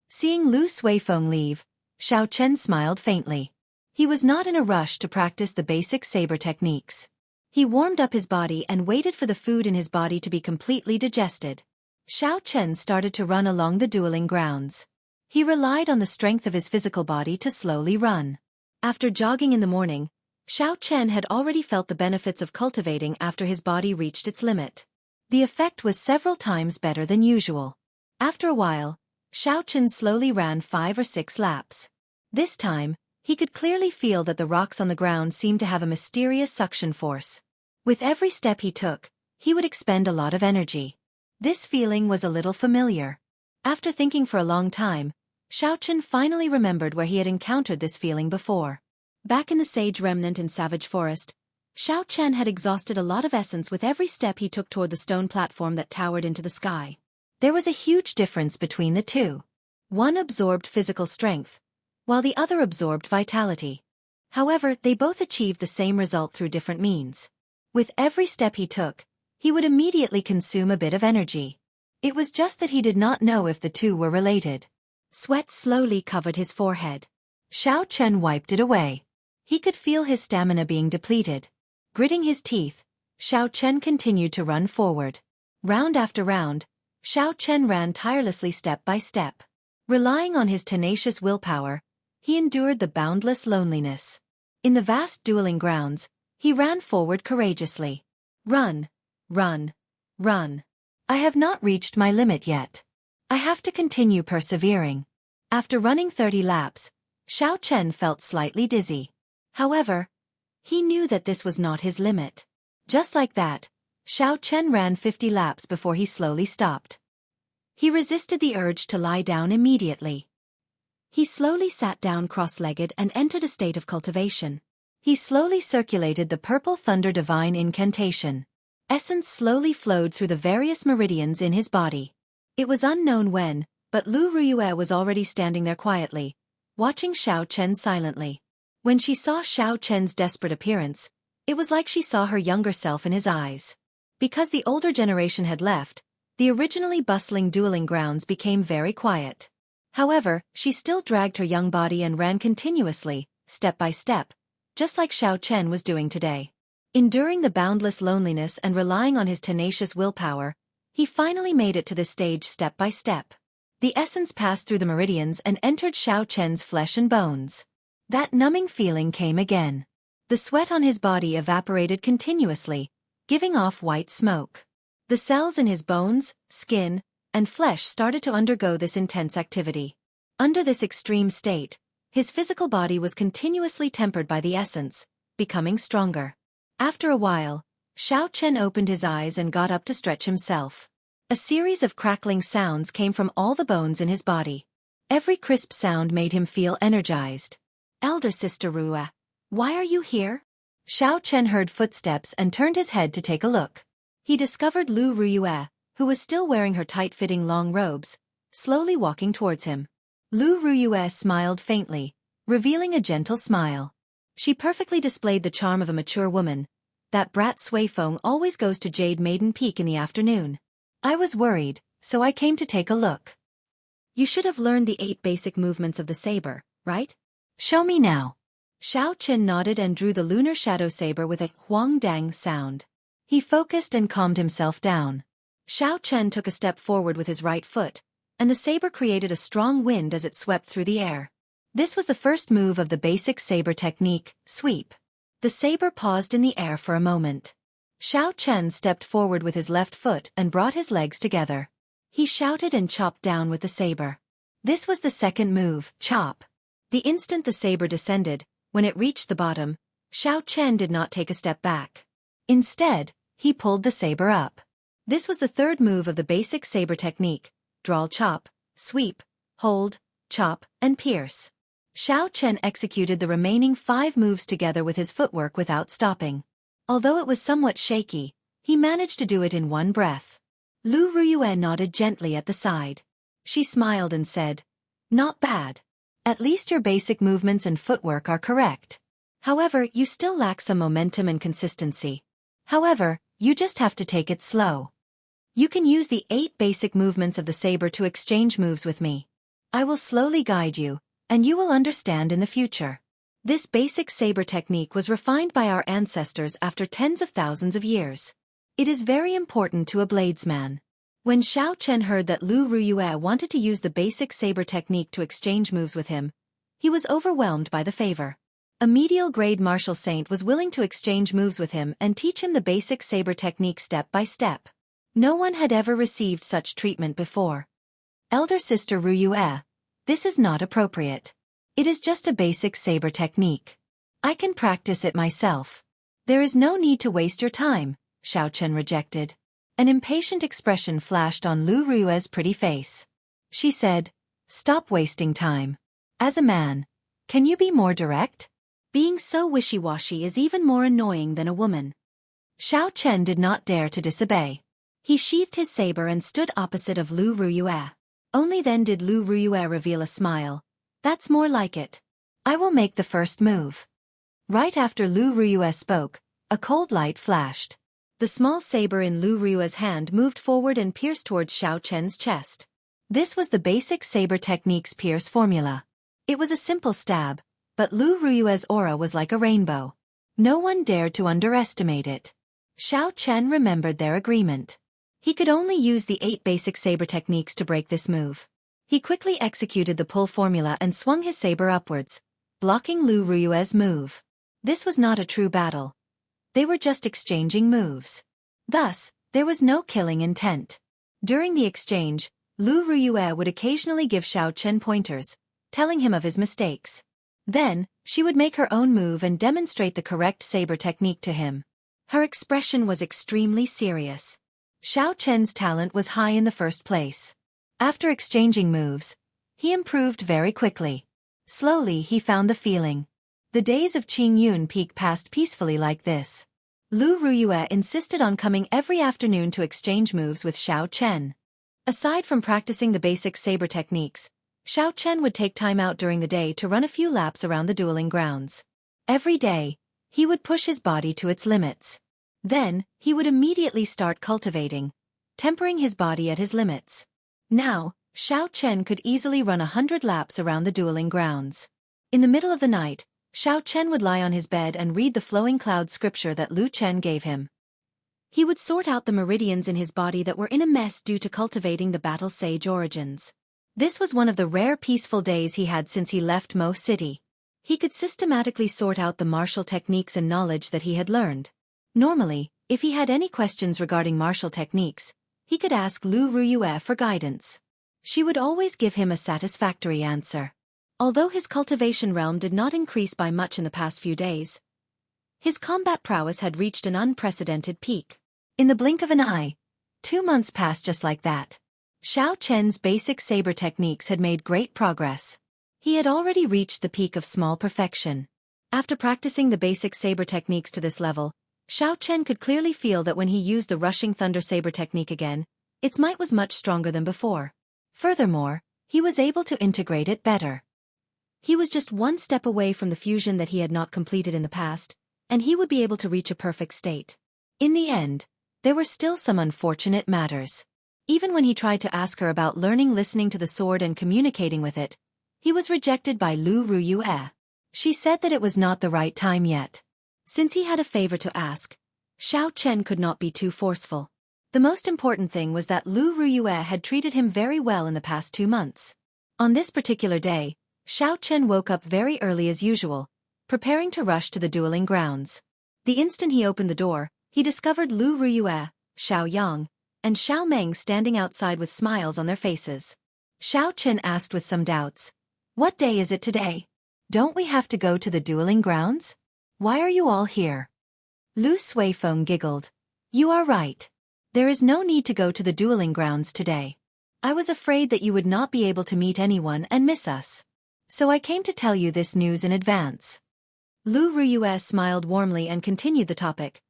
Seeing Lu Suifeng leave, Xiao Chen smiled faintly. He was not in a rush to practice the basic saber techniques. He warmed up his body and waited for the food in his body to be completely digested. Xiao Chen started to run along the dueling grounds. He relied on the strength of his physical body to slowly run. After jogging in the morning, Xiao Chen had already felt the benefits of cultivating after his body reached its limit. The effect was several times better than usual. After a while, Xiao Chen slowly ran 5 or 6 laps. This time, he could clearly feel that the rocks on the ground seemed to have a mysterious suction force. With every step he took, he would expend a lot of energy. This feeling was a little familiar. After thinking for a long time, Xiao Chen finally remembered where he had encountered this feeling before. Back in the Sage Remnant in Savage Forest, Xiao Chen had exhausted a lot of essence with every step he took toward the stone platform that towered into the sky. There was a huge difference between the two. One absorbed physical strength, while the other absorbed vitality. However, they both achieved the same result through different means. With every step he took, he would immediately consume a bit of energy. It was just that he did not know if the two were related. Sweat slowly covered his forehead. Xiao Chen wiped it away. He could feel his stamina being depleted. Gritting his teeth, Xiao Chen continued to run forward. Round after round, Xiao Chen ran tirelessly step by step. Relying on his tenacious willpower, he endured the boundless loneliness. In the vast dueling grounds, he ran forward courageously. Run, run, run. I have not reached my limit yet. I have to continue persevering. After running 30 laps, Xiao Chen felt slightly dizzy. However, he knew that this was not his limit. Just like that, Xiao Chen ran 50 laps before he slowly stopped. He resisted the urge to lie down immediately. He slowly sat down cross-legged and entered a state of cultivation. He slowly circulated the Purple Thunder Divine Incantation. Essence slowly flowed through the various meridians in his body. It was unknown when, but Lu Ruyue was already standing there quietly, watching Xiao Chen silently. When she saw Xiao Chen's desperate appearance, it was like she saw her younger self in his eyes. Because the older generation had left, the originally bustling dueling grounds became very quiet. However, she still dragged her young body and ran continuously, step by step, just like Xiao Chen was doing today. Enduring the boundless loneliness and relying on his tenacious willpower, he finally made it to this stage step by step. The essence passed through the meridians and entered Xiao Chen's flesh and bones. That numbing feeling came again. The sweat on his body evaporated continuously, giving off white smoke. The cells in his bones, skin, and flesh started to undergo this intense activity. Under this extreme state, his physical body was continuously tempered by the essence, becoming stronger. After a while, Xiao Chen opened his eyes and got up to stretch himself. A series of crackling sounds came from all the bones in his body. Every crisp sound made him feel energized. "Elder Sister Rua, why are you here?" Xiao Chen heard footsteps and turned his head to take a look. He discovered Lu Ruyue, who was still wearing her tight-fitting long robes, slowly walking towards him. Lu Ruyue smiled faintly, revealing a gentle smile. She perfectly displayed the charm of a mature woman. "That brat Sui Feng always goes to Jade Maiden Peak in the afternoon. I was worried, so I came to take a look." "You should have learned the 8 basic movements of the saber, right? Show me now." Xiao Chen nodded and drew the lunar shadow saber with a huang dang sound. He focused and calmed himself down. Xiao Chen took a step forward with his right foot, and the saber created a strong wind as it swept through the air. This was the first move of the basic saber technique, sweep. The saber paused in the air for a moment. Xiao Chen stepped forward with his left foot and brought his legs together. He shouted and chopped down with the saber. This was the second move, chop. The instant the saber descended, when it reached the bottom, Xiao Chen did not take a step back. Instead, he pulled the saber up. This was the third move of the basic saber technique, draw chop, sweep, hold, chop, and pierce. Xiao Chen executed the remaining 5 moves together with his footwork without stopping. Although it was somewhat shaky, he managed to do it in one breath. Lu Ruyue nodded gently at the side. She smiled and said, "Not bad. At least your basic movements and footwork are correct. However, you still lack some momentum and consistency. However, you just have to take it slow. You can use the 8 basic movements of the saber to exchange moves with me. I will slowly guide you, and you will understand in the future." This basic saber technique was refined by our ancestors after tens of thousands of years. It is very important to a bladesman. When Xiao Chen heard that Lu Ruyue wanted to use the basic saber technique to exchange moves with him, he was overwhelmed by the favor. A medial-grade martial saint was willing to exchange moves with him and teach him the basic saber technique step by step. No one had ever received such treatment before. "Elder Sister Ruyue, this is not appropriate. It is just a basic saber technique. I can practice it myself. There is no need to waste your time," Xiao Chen rejected. An impatient expression flashed on Lu Ruyue's pretty face. She said, "Stop wasting time. As a man, can you be more direct? Being so wishy-washy is even more annoying than a woman." Xiao Chen did not dare to disobey. He sheathed his saber and stood opposite of Lu Ruyue. Only then did Lu Ruyue reveal a smile. "That's more like it. I will make the first move." Right after Lu Ruyue spoke, a cold light flashed. The small saber in Lu Ruyue's hand moved forward and pierced towards Xiao Chen's chest. This was the basic saber technique's pierce formula. It was a simple stab, but Lu Ruyue's aura was like a rainbow. No one dared to underestimate it. Xiao Chen remembered their agreement. He could only use the 8 basic saber techniques to break this move. He quickly executed the pull formula and swung his saber upwards, blocking Lu Ruyue's move. This was not a true battle. They were just exchanging moves. Thus, there was no killing intent. During the exchange, Lu Ruyue would occasionally give Xiao Chen pointers, telling him of his mistakes. Then, she would make her own move and demonstrate the correct saber technique to him. Her expression was extremely serious. Xiao Chen's talent was high in the first place. After exchanging moves, he improved very quickly. Slowly he found the feeling. The days of Qingyun Peak passed peacefully like this. Lu Ruyue insisted on coming every afternoon to exchange moves with Xiao Chen. Aside from practicing the basic saber techniques, Xiao Chen would take time out during the day to run a few laps around the dueling grounds. Every day, he would push his body to its limits. Then, he would immediately start cultivating, tempering his body at his limits. Now, Xiao Chen could easily run 100 laps around the dueling grounds. In the middle of the night, Xiao Chen would lie on his bed and read the flowing cloud scripture that Lu Chen gave him. He would sort out the meridians in his body that were in a mess due to cultivating the battle sage origins. This was one of the rare peaceful days he had since he left Mo City. He could systematically sort out the martial techniques and knowledge that he had learned. Normally, if he had any questions regarding martial techniques, he could ask Lu Ruyue for guidance. She would always give him a satisfactory answer. Although his cultivation realm did not increase by much in the past few days, his combat prowess had reached an unprecedented peak. In the blink of an eye, 2 months passed just like that. Xiao Chen's basic saber techniques had made great progress. He had already reached the peak of small perfection. After practicing the basic saber techniques to this level, Xiao Chen could clearly feel that when he used the rushing thunder saber technique again, its might was much stronger than before. Furthermore, he was able to integrate it better. He was just one step away from the fusion that he had not completed in the past, and he would be able to reach a perfect state. In the end, there were still some unfortunate matters. Even when he tried to ask her about learning listening to the sword and communicating with it, he was rejected by Lu Ruyue. She said that it was not the right time yet. Since he had a favor to ask, Xiao Chen could not be too forceful. The most important thing was that Lu Ruyue had treated him very well in the past 2 months. On this particular day, Xiao Chen woke up very early as usual, preparing to rush to the dueling grounds. The instant he opened the door, he discovered Lu Ruyue, Xiao Yang, and Xiao Meng standing outside with smiles on their faces. Xiao Chen asked with some doubts, "What day is it today? Don't we have to go to the dueling grounds? Why are you all here?" Lu Suifeng giggled. "You are right. There is no need to go to the dueling grounds today. I was afraid that you would not be able to meet anyone and miss us. So I came to tell you this news in advance." Lu Ruyue smiled warmly and continued the topic.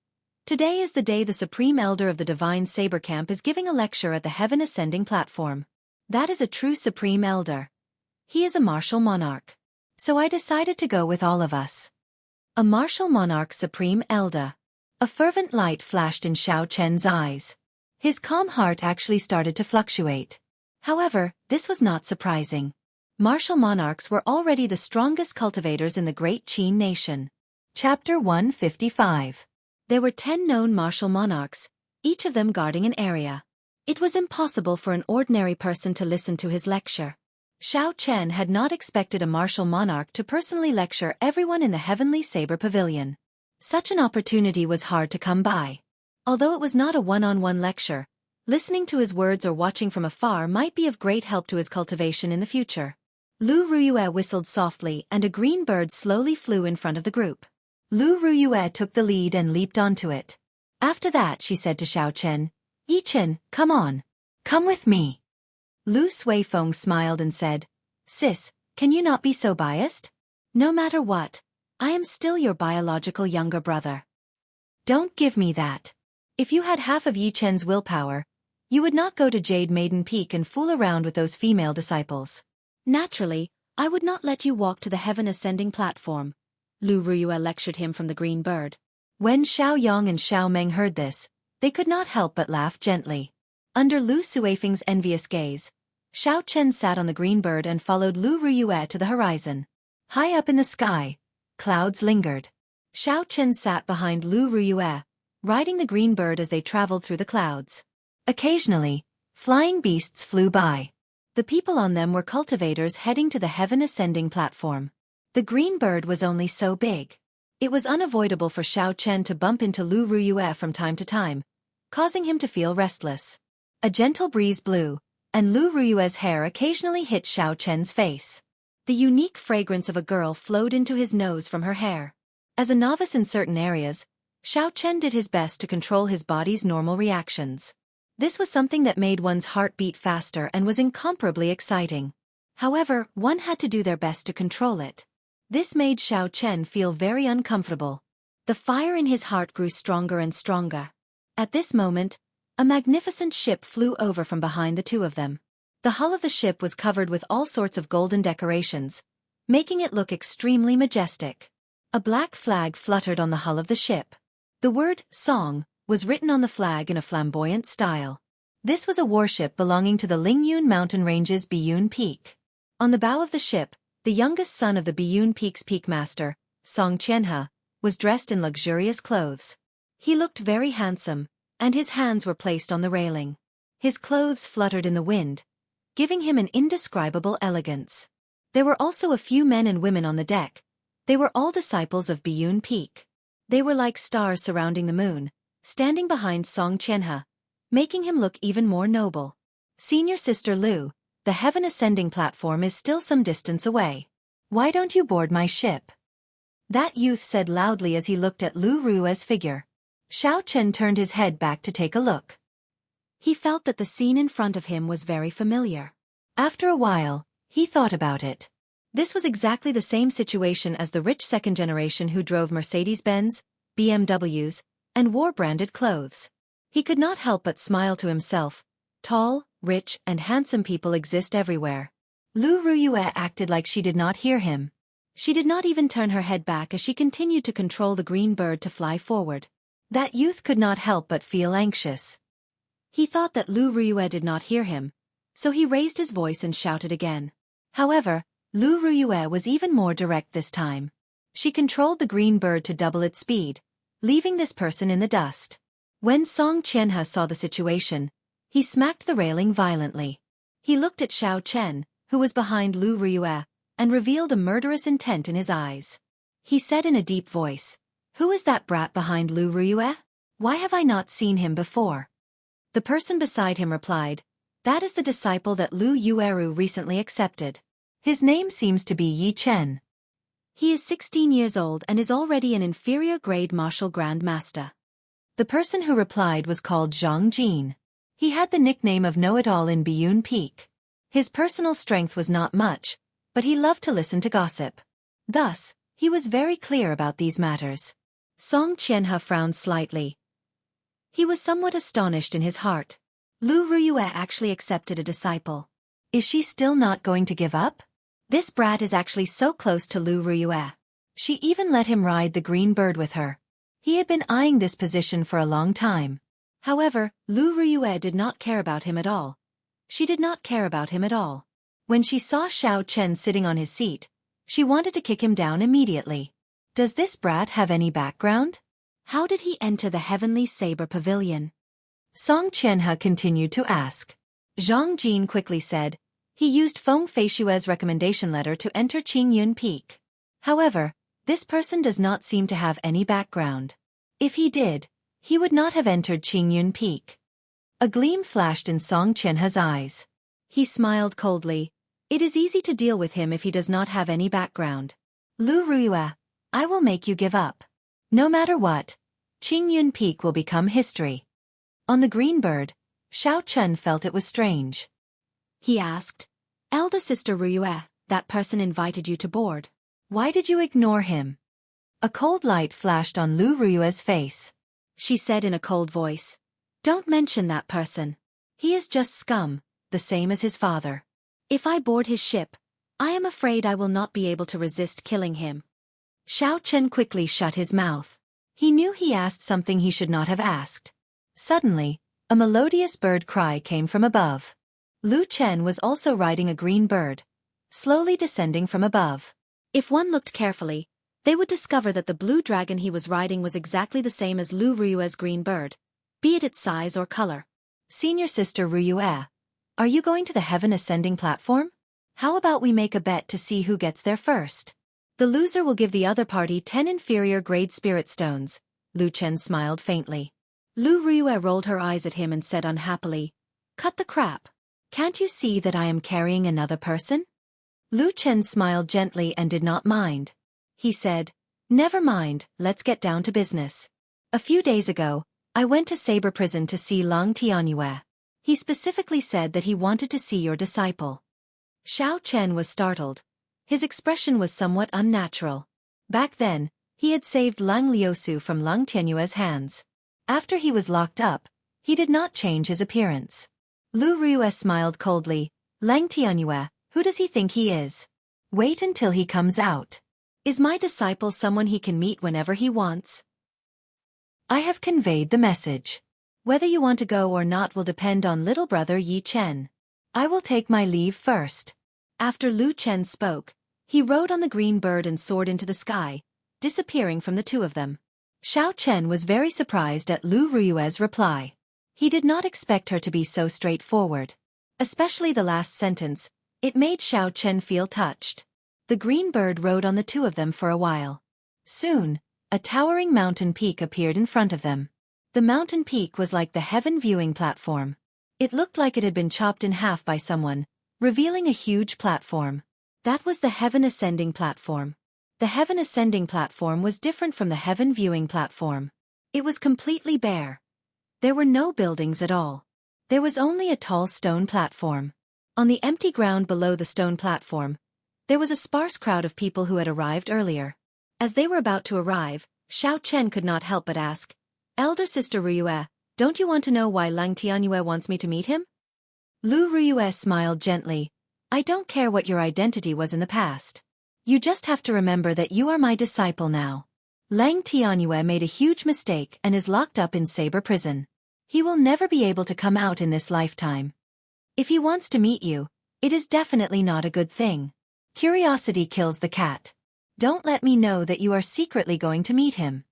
"Today is the day the Supreme Elder of the Divine Saber Camp is giving a lecture at the Heaven Ascending platform. That is a true Supreme Elder. He is a martial monarch. So I decided to go with all of us." A martial monarch Supreme Elder. A fervent light flashed in Xiao Chen's eyes. His calm heart actually started to fluctuate. However, this was not surprising. Martial monarchs were already the strongest cultivators in the great Qin nation. Chapter 155. There were 10 known martial monarchs, each of them guarding an area. It was impossible for an ordinary person to listen to his lecture. Xiao Chen had not expected a martial monarch to personally lecture everyone in the Heavenly Saber Pavilion. Such an opportunity was hard to come by. Although it was not a one-on-one lecture, listening to his words or watching from afar might be of great help to his cultivation in the future. Lu Ruyue whistled softly and a green bird slowly flew in front of the group. Lu Ruyue took the lead and leaped onto it. After that she said to Xiao Chen, "Yi Chen, come on. Come with me." Lu Suifeng smiled and said, "Sis, can you not be so biased? No matter what, I am still your biological younger brother. Don't give me that. If you had half of Yi Chen's willpower, you would not go to Jade Maiden Peak and fool around with those female disciples. Naturally, I would not let you walk to the Heaven Ascending platform," Lu Ruyue lectured him from the green bird. When Xiao Yang and Xiao Meng heard this, they could not help but laugh gently. Under Lu Suifeng's envious gaze, Xiao Chen sat on the green bird and followed Lu Ruyue to the horizon. High up in the sky, clouds lingered. Xiao Chen sat behind Lu Ruyue, riding the green bird as they traveled through the clouds. Occasionally, flying beasts flew by. The people on them were cultivators heading to the Heaven Ascending platform. The green bird was only so big. It was unavoidable for Xiao Chen to bump into Lu Ruyue from time to time, causing him to feel restless. A gentle breeze blew, and Lu Ruyue's hair occasionally hit Xiao Chen's face. The unique fragrance of a girl flowed into his nose from her hair. As a novice in certain areas, Xiao Chen did his best to control his body's normal reactions. This was something that made one's heart beat faster and was incomparably exciting. However, one had to do their best to control it. This made Xiao Chen feel very uncomfortable. The fire in his heart grew stronger and stronger. At this moment, a magnificent ship flew over from behind the two of them. The hull of the ship was covered with all sorts of golden decorations, making it look extremely majestic. A black flag fluttered on the hull of the ship. The word, "Song," was written on the flag in a flamboyant style. This was a warship belonging to the Lingyun Mountain Range's Biyun Peak. On the bow of the ship, the youngest son of the Biyun Peak's peakmaster, Song Qianhe, was dressed in luxurious clothes. He looked very handsome, and his hands were placed on the railing. His clothes fluttered in the wind, giving him an indescribable elegance. There were also a few men and women on the deck. They were all disciples of Biyun Peak. They were like stars surrounding the moon, standing behind Song Qianhe, making him look even more noble. Senior Sister Lu, the heaven ascending platform is still some distance away. Why don't you board my ship? That youth said loudly as he looked at Lu Rui's figure. Xiao Chen turned his head back to take a look. He felt that the scene in front of him was very familiar. After a while, he thought about it. This was exactly the same situation as the rich second generation who drove Mercedes-Benz, BMWs, and wore branded clothes. He could not help but smile to himself. Tall, rich, and handsome people exist everywhere. Lu Ruyue acted like she did not hear him. She did not even turn her head back as she continued to control the green bird to fly forward. That youth could not help but feel anxious. He thought that Lu Ruyue did not hear him, so he raised his voice and shouted again. However, Lu Ruyue was even more direct this time. She controlled the green bird to double its speed, leaving this person in the dust. When Song Qianhe saw the situation, he smacked the railing violently. He looked at Xiao Chen, who was behind Lu Ruyue, and revealed a murderous intent in his eyes. He said in a deep voice, "Who is that brat behind Lu Ruyue? Why have I not seen him before?" The person beside him replied, "That is the disciple that Lu Yueru recently accepted. His name seems to be Yi Chen. He is 16 years old and is already an inferior grade martial grand master." The person who replied was called Zhang Jin. He had the nickname of Know-It-All in Biyun Peak. His personal strength was not much, but he loved to listen to gossip. Thus, he was very clear about these matters. Song Qianhe frowned slightly. He was somewhat astonished in his heart. Lu Ruyue actually accepted a disciple. Is she still not going to give up? This brat is actually so close to Lu Ruyue. She even let him ride the green bird with her. He had been eyeing this position for a long time. However, Lu Ruyue did not care about him at all. She did not care about him at all. When she saw Xiao Chen sitting on his seat, she wanted to kick him down immediately. Does this brat have any background? How did he enter the Heavenly Saber Pavilion? Song Qianhe continued to ask. Zhang Jin quickly said, he used Feng Feishue's recommendation letter to enter Qingyun Peak. However, this person does not seem to have any background. If he did, he would not have entered Qingyun Peak. A gleam flashed in Song Qianhe's eyes. He smiled coldly. It is easy to deal with him if he does not have any background. Lu Ruyue, I will make you give up. No matter what, Qingyun Peak will become history. On the green bird, Xiao Chen felt it was strange. He asked, "Elder Sister Ruyue, that person invited you to board. Why did you ignore him?" A cold light flashed on Lu Ruyue's face. She said in a cold voice, "Don't mention that person. He is just scum, the same as his father. If I board his ship, I am afraid I will not be able to resist killing him." Xiao Chen quickly shut his mouth. He knew he asked something he should not have asked. Suddenly, a melodious bird cry came from above. Lu Chen was also riding a green bird, slowly descending from above. If one looked carefully, they would discover that the blue dragon he was riding was exactly the same as Lu Ruyue's green bird, be it its size or color. Senior Sister Ruyue, are you going to the heaven ascending platform? How about we make a bet to see who gets there first? The loser will give the other party 10 inferior grade spirit stones. Lu Chen smiled faintly. Lu Ruyue rolled her eyes at him and said unhappily, "Cut the crap. Can't you see that I am carrying another person?" Lu Chen smiled gently and did not mind. He said, "Never mind, let's get down to business. A few days ago, I went to Saber Prison to see Lang Tianyue. He specifically said that he wanted to see your disciple." Xiao Chen was startled. His expression was somewhat unnatural. Back then, he had saved Lang Liusu from Lang Tianyue's hands. After he was locked up, he did not change his appearance. Lu Ruyue smiled coldly. "Lang Tianyue, who does he think he is? Wait until he comes out. Is my disciple someone he can meet whenever he wants?" "I have conveyed the message. Whether you want to go or not will depend on little brother Yi Chen. I will take my leave first." After Lu Chen spoke, he rode on the green bird and soared into the sky, disappearing from the two of them. Xiao Chen was very surprised at Lu Ruyue's reply. He did not expect her to be so straightforward. Especially the last sentence, it made Xiao Chen feel touched. The green bird rode on the two of them for a while. Soon, a towering mountain peak appeared in front of them. The mountain peak was like the heaven viewing platform. It looked like it had been chopped in half by someone, revealing a huge platform. That was the heaven ascending platform. The heaven ascending platform was different from the heaven viewing platform. It was completely bare. There were no buildings at all. There was only a tall stone platform. On the empty ground below the stone platform, there was a sparse crowd of people who had arrived earlier. As they were about to arrive, Xiao Chen could not help but ask, "Elder Sister Ruyue, don't you want to know why Lang Tianyue wants me to meet him?" Lu Ruyue smiled gently. "I don't care what your identity was in the past. You just have to remember that you are my disciple now. Lang Tianyue made a huge mistake and is locked up in Saber Prison. He will never be able to come out in this lifetime. If he wants to meet you, it is definitely not a good thing. Curiosity kills the cat. Don't let me know that you are secretly going to meet him."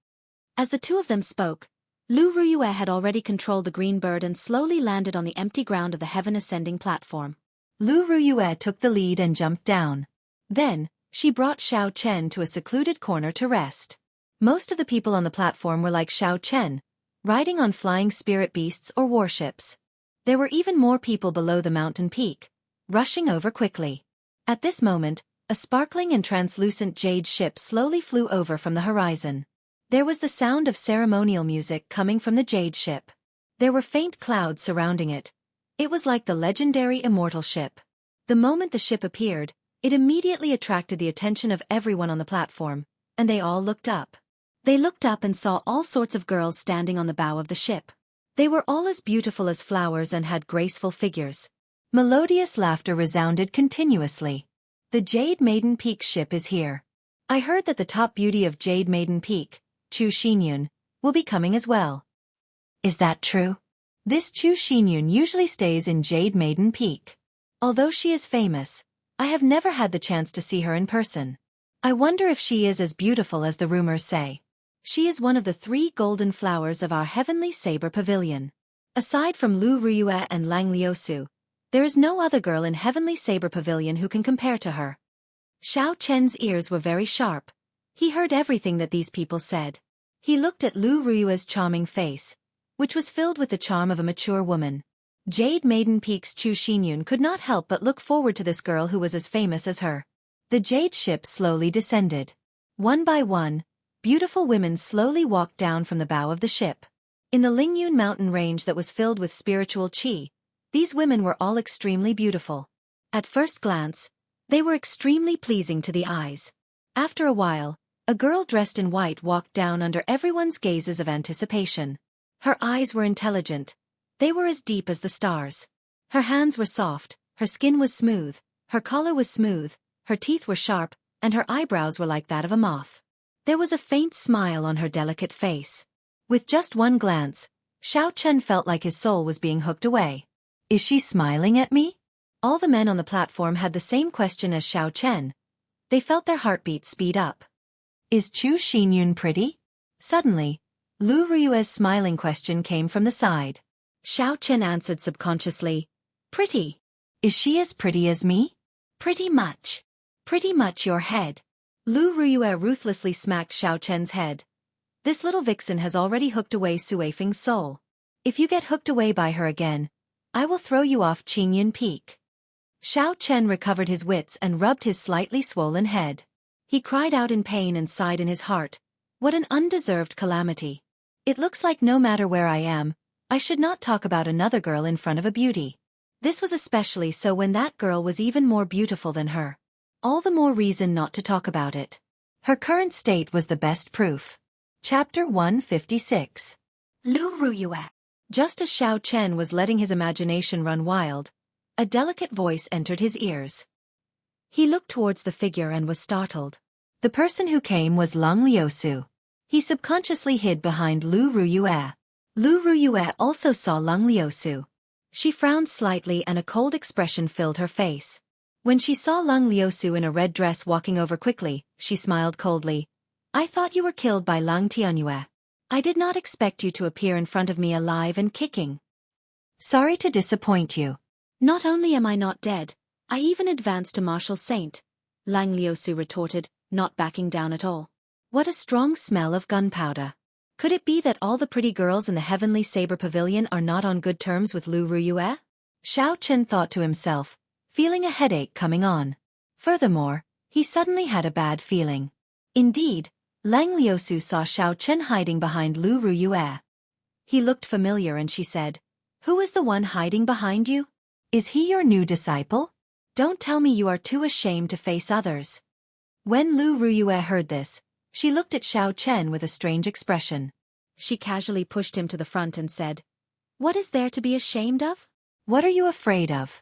As the two of them spoke, Lu Ruyue had already controlled the green bird and slowly landed on the empty ground of the heaven ascending platform. Lu Ruyue took the lead and jumped down. Then, she brought Xiao Chen to a secluded corner to rest. Most of the people on the platform were like Xiao Chen, riding on flying spirit beasts or warships. There were even more people below the mountain peak, rushing over quickly. At this moment, a sparkling and translucent jade ship slowly flew over from the horizon. There was the sound of ceremonial music coming from the jade ship. There were faint clouds surrounding it. It was like the legendary Immortal ship. The moment the ship appeared, it immediately attracted the attention of everyone on the platform, and they all looked up. They looked up and saw all sorts of girls standing on the bow of the ship. They were all as beautiful as flowers and had graceful figures. Melodious laughter resounded continuously. "The Jade Maiden Peak ship is here. I heard that the top beauty of Jade Maiden Peak, Chu Xinyun, will be coming as well." "Is that true? This Chu Xinyun usually stays in Jade Maiden Peak. Although she is famous, I have never had the chance to see her in person. I wonder if she is as beautiful as the rumors say. She is one of the 3 golden flowers of our heavenly saber pavilion. Aside from Lu Ruyue and Lang Liusu, there is no other girl in heavenly saber pavilion who can compare to her." Xiao Chen's ears were very sharp. He heard everything that these people said. He looked at Lu Ruyue's charming face, which was filled with the charm of a mature woman. Jade Maiden Peak's Chu Xinyun could not help but look forward to this girl who was as famous as her. The jade ship slowly descended. One by one, beautiful women slowly walked down from the bow of the ship. In the Lingyun mountain range that was filled with spiritual qi, these women were all extremely beautiful. At first glance, they were extremely pleasing to the eyes. After a while, a girl dressed in white walked down under everyone's gazes of anticipation. Her eyes were intelligent. They were as deep as the stars. Her hands were soft, her skin was smooth, her collar was smooth, her teeth were sharp, and her eyebrows were like that of a moth. There was a faint smile on her delicate face. With just one glance, Xiao Chen felt like his soul was being hooked away. "Is she smiling at me?" All the men on the platform had the same question as Xiao Chen. They felt their heartbeats speed up. "Is Chu Xinyun pretty?" Suddenly, Lu Ruyue's smiling question came from the side. Xiao Chen answered subconsciously, "Pretty." "Is she as pretty as me?" "Pretty much. Pretty much your head." Lu Ruyue ruthlessly smacked Xiao Chen's head. "This little vixen has already hooked away Sui Feng's soul. If you get hooked away by her again, I will throw you off Qingyun Peak." Xiao Chen recovered his wits and rubbed his slightly swollen head. He cried out in pain and sighed in his heart. What an undeserved calamity. It looks like no matter where I am, I should not talk about another girl in front of a beauty. This was especially so when that girl was even more beautiful than her. All the more reason not to talk about it. Her current state was the best proof. Chapter 156. Lu Ruyue. Just as Xiao Chen was letting his imagination run wild, a delicate voice entered his ears. He looked towards the figure and was startled. The person who came was Lang Liusu. He subconsciously hid behind Lu Ruyue. Lu Ruyue also saw Lang Liusu. She frowned slightly and a cold expression filled her face. When she saw Lang Liusu in a red dress walking over quickly, she smiled coldly. "I thought you were killed by Lang Tianyue. I did not expect you to appear in front of me alive and kicking. Sorry to disappoint you." "Not only am I not dead, I even advanced to martial saint," Lang Liusu retorted, not backing down at all. "What a strong smell of gunpowder. Could it be that all the pretty girls in the Heavenly Saber Pavilion are not on good terms with Lu Ruyue? Xiao Chen thought to himself, feeling a headache coming on. Furthermore, he suddenly had a bad feeling. Indeed, Lang Liusu saw Xiao Chen hiding behind Lu Ruyue. He looked familiar and she said, "Who is the one hiding behind you? Is he your new disciple? Don't tell me you are too ashamed to face others." When Lu Ruyue heard this, she looked at Xiao Chen with a strange expression. She casually pushed him to the front and said, "What is there to be ashamed of? What are you afraid of?"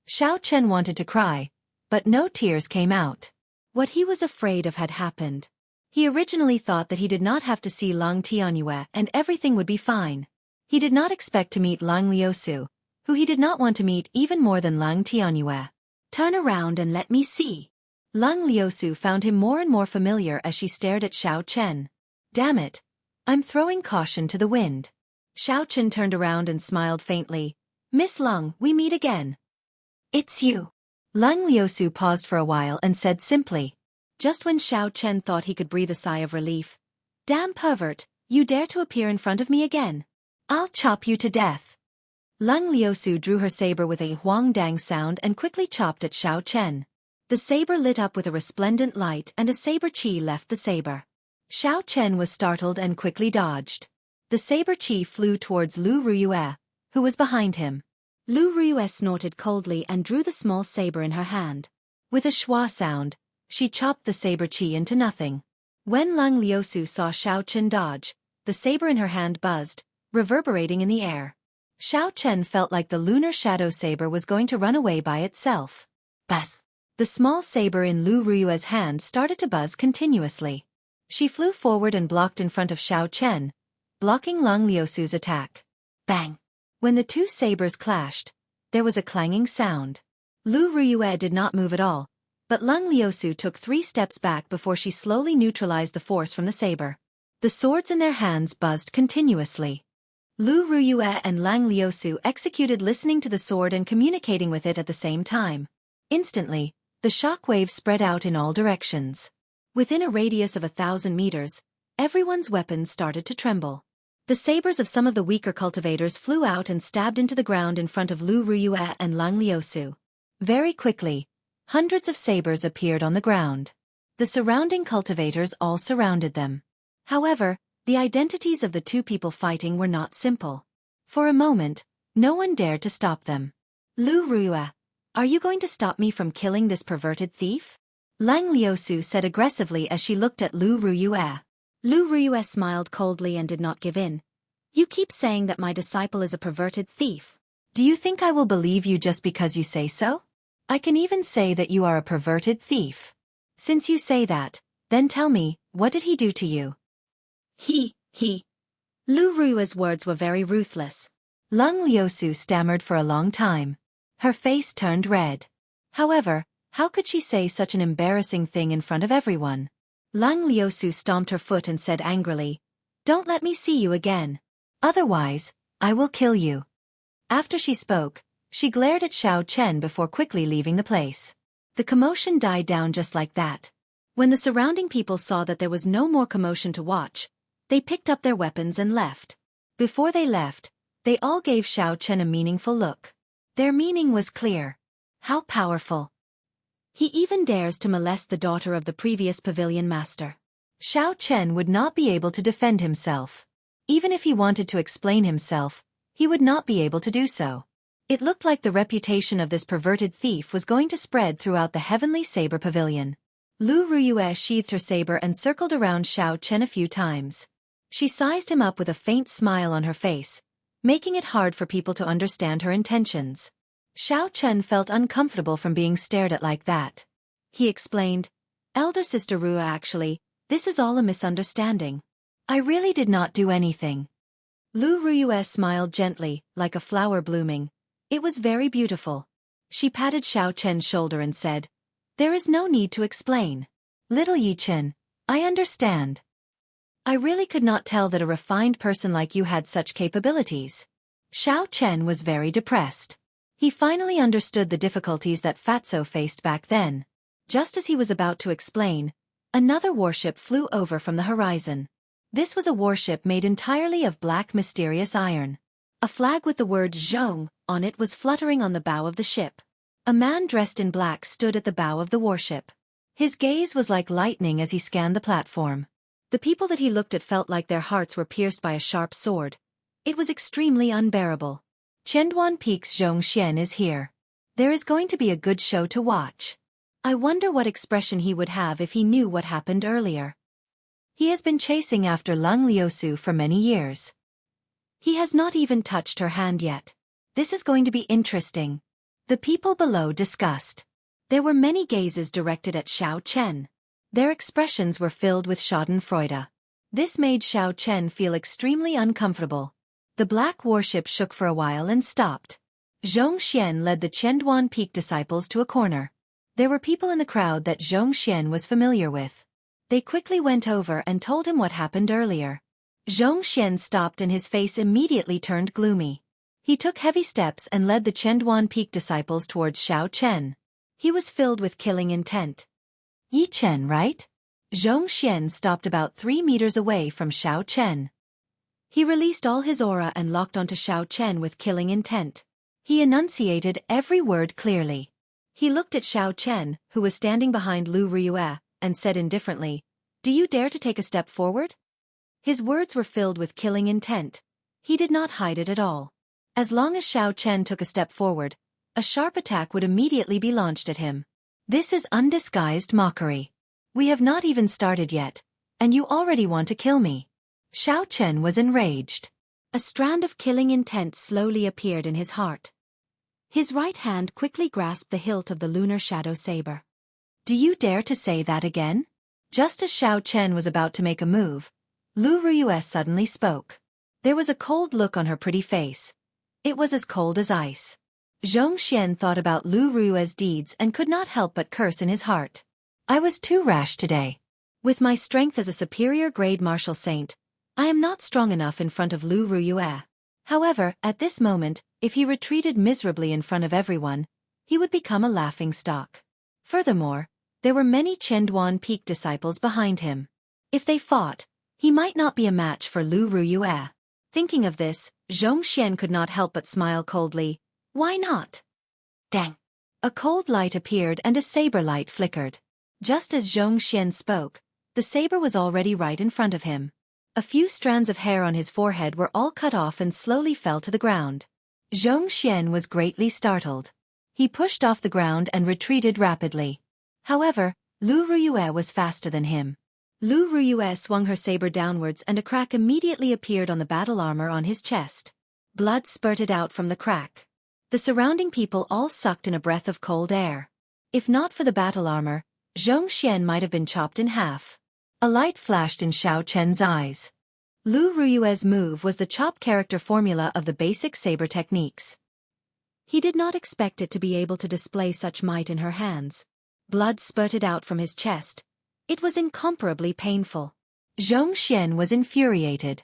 Xiao Chen wanted to cry, but no tears came out. What he was afraid of had happened. He originally thought that he did not have to see Lang Tianyue and everything would be fine. He did not expect to meet Lang Liusu, who he did not want to meet even more than Lang Tianyue. "Turn around and let me see." Lang Liusu found him more and more familiar as she stared at Xiao Chen. "Damn it. I'm throwing caution to the wind." Xiao Chen turned around and smiled faintly. "Miss Lang, we meet again." "It's you." Lang Liusu paused for a while and said simply. Just when Xiao Chen thought he could breathe a sigh of relief. "Damn pervert, you dare to appear in front of me again? I'll chop you to death." Lang Liusu drew her saber with a huang-dang sound and quickly chopped at Xiao Chen. The saber lit up with a resplendent light and a saber chi left the saber. Xiao Chen was startled and quickly dodged. The saber chi flew towards Lu Ruyue, who was behind him. Lu Ruyue snorted coldly and drew the small saber in her hand. With a schwa sound, she chopped the saber chi into nothing. When Lang Liusu saw Xiao Chen dodge, the saber in her hand buzzed, reverberating in the air. Xiao Chen felt like the lunar shadow saber was going to run away by itself. Buzz! The small saber in Lu Ruyue's hand started to buzz continuously. She flew forward and blocked in front of Xiao Chen, blocking Lang Liusu's attack. Bang! When the two sabers clashed, there was a clanging sound. Lu Ruyue did not move at all, but Lang Liusu took 3 steps back before she slowly neutralized the force from the saber. The swords in their hands buzzed continuously. Lu Ruyue and Lang Liusu executed listening to the sword and communicating with it at the same time. Instantly, the shock wave spread out in all directions. Within a radius of 1,000 meters, everyone's weapons started to tremble. The sabers of some of the weaker cultivators flew out and stabbed into the ground in front of Lu Ruyue and Lang Liusu. Very quickly, hundreds of sabers appeared on the ground. The surrounding cultivators all surrounded them. However, the identities of the two people fighting were not simple. For a moment, no one dared to stop them. "Lu Ruyue, are you going to stop me from killing this perverted thief?" Lang Liusu said aggressively as she looked at Lu Ruyue. Lu Ruyue smiled coldly and did not give in. "You keep saying that my disciple is a perverted thief. Do you think I will believe you just because you say so? I can even say that you are a perverted thief. Since you say that, then tell me, what did he do to you?" He. Lu Ruyue's words were very ruthless. Lang Liusu stammered for a long time. Her face turned red. However, how could she say such an embarrassing thing in front of everyone? Lang Liusu stomped her foot and said angrily, "Don't let me see you again. Otherwise, I will kill you." After she spoke, she glared at Xiao Chen before quickly leaving the place. The commotion died down just like that. When the surrounding people saw that there was no more commotion to watch, they picked up their weapons and left. Before they left, they all gave Xiao Chen a meaningful look. Their meaning was clear. How powerful. He even dares to molest the daughter of the previous pavilion master. Xiao Chen would not be able to defend himself. Even if he wanted to explain himself, he would not be able to do so. It looked like the reputation of this perverted thief was going to spread throughout the Heavenly Saber Pavilion. Lu Ruyue sheathed her saber and circled around Xiao Chen a few times. She sized him up with a faint smile on her face, making it hard for people to understand her intentions. Xiao Chen felt uncomfortable from being stared at like that. He explained, "Elder Sister Rua, actually, this is all a misunderstanding. I really did not do anything." Lu Ruyue smiled gently, like a flower blooming. It was very beautiful. She patted Xiao Chen's shoulder and said, "There is no need to explain. Little Yi Chen, I understand. I really could not tell that a refined person like you had such capabilities." Xiao Chen was very depressed. He finally understood the difficulties that Fatso faced back then. Just as he was about to explain, another warship flew over from the horizon. This was a warship made entirely of black mysterious iron. A flag with the word Zhong on it was fluttering on the bow of the ship. A man dressed in black stood at the bow of the warship. His gaze was like lightning as he scanned the platform. The people that he looked at felt like their hearts were pierced by a sharp sword. It was extremely unbearable. Qianduan Peak's Xianxia is here. There is going to be a good show to watch. I wonder what expression he would have if he knew what happened earlier. He has been chasing after Lung Liusu for many years. He has not even touched her hand yet. This is going to be interesting. The people below discussed. There were many gazes directed at Xiao Chen. Their expressions were filled with schadenfreude. This made Xiao Chen feel extremely uncomfortable. The black warship shook for a while and stopped. Zhong Xian led the Qianduan Peak disciples to a corner. There were people in the crowd that Zhong Xian was familiar with. They quickly went over and told him what happened earlier. Zhong Xian stopped and his face immediately turned gloomy. He took heavy steps and led the Qianduan Peak disciples towards Xiao Chen. He was filled with killing intent. Yi Chen, right? Zhong Xian stopped about 3 meters away from Xiao Chen. He released all his aura and locked onto Xiao Chen with killing intent. He enunciated every word clearly. He looked at Xiao Chen, who was standing behind Lu Ruyue, and said indifferently, "Do you dare to take a step forward?" His words were filled with killing intent. He did not hide it at all. As long as Xiao Chen took a step forward, a sharp attack would immediately be launched at him. This is undisguised mockery. We have not even started yet, and you already want to kill me. Xiao Chen was enraged. A strand of killing intent slowly appeared in his heart. His right hand quickly grasped the hilt of the lunar shadow saber. Do you dare to say that again? Just as Xiao Chen was about to make a move, Lu Ruyue suddenly spoke. There was a cold look on her pretty face. It was as cold as ice. Zhong Xian thought about Lu Ruyue's deeds and could not help but curse in his heart. I was too rash today. With my strength as a superior grade martial saint, I am not strong enough in front of Lu Ruyue. However, at this moment, if he retreated miserably in front of everyone, he would become a laughingstock. Furthermore, there were many Qianduan Peak disciples behind him. If they fought, he might not be a match for Lu Ruyue. Thinking of this, Zhong Xian could not help but smile coldly. Why not? Dang! A cold light appeared and a saber light flickered. Just as Zhong Xian spoke, the saber was already right in front of him. A few strands of hair on his forehead were all cut off and slowly fell to the ground. Zhong Xian was greatly startled. He pushed off the ground and retreated rapidly. However, Lu Ruyue was faster than him. Lu Ruyue swung her saber downwards and a crack immediately appeared on the battle armor on his chest. Blood spurted out from the crack. The surrounding people all sucked in a breath of cold air. If not for the battle armor, Zhong Xian might have been chopped in half. A light flashed in Xiao Chen's eyes. Lu Ruyue's move was the chop character formula of the basic saber techniques. He did not expect it to be able to display such might in her hands. Blood spurted out from his chest. It was incomparably painful. Zhong Xian was infuriated.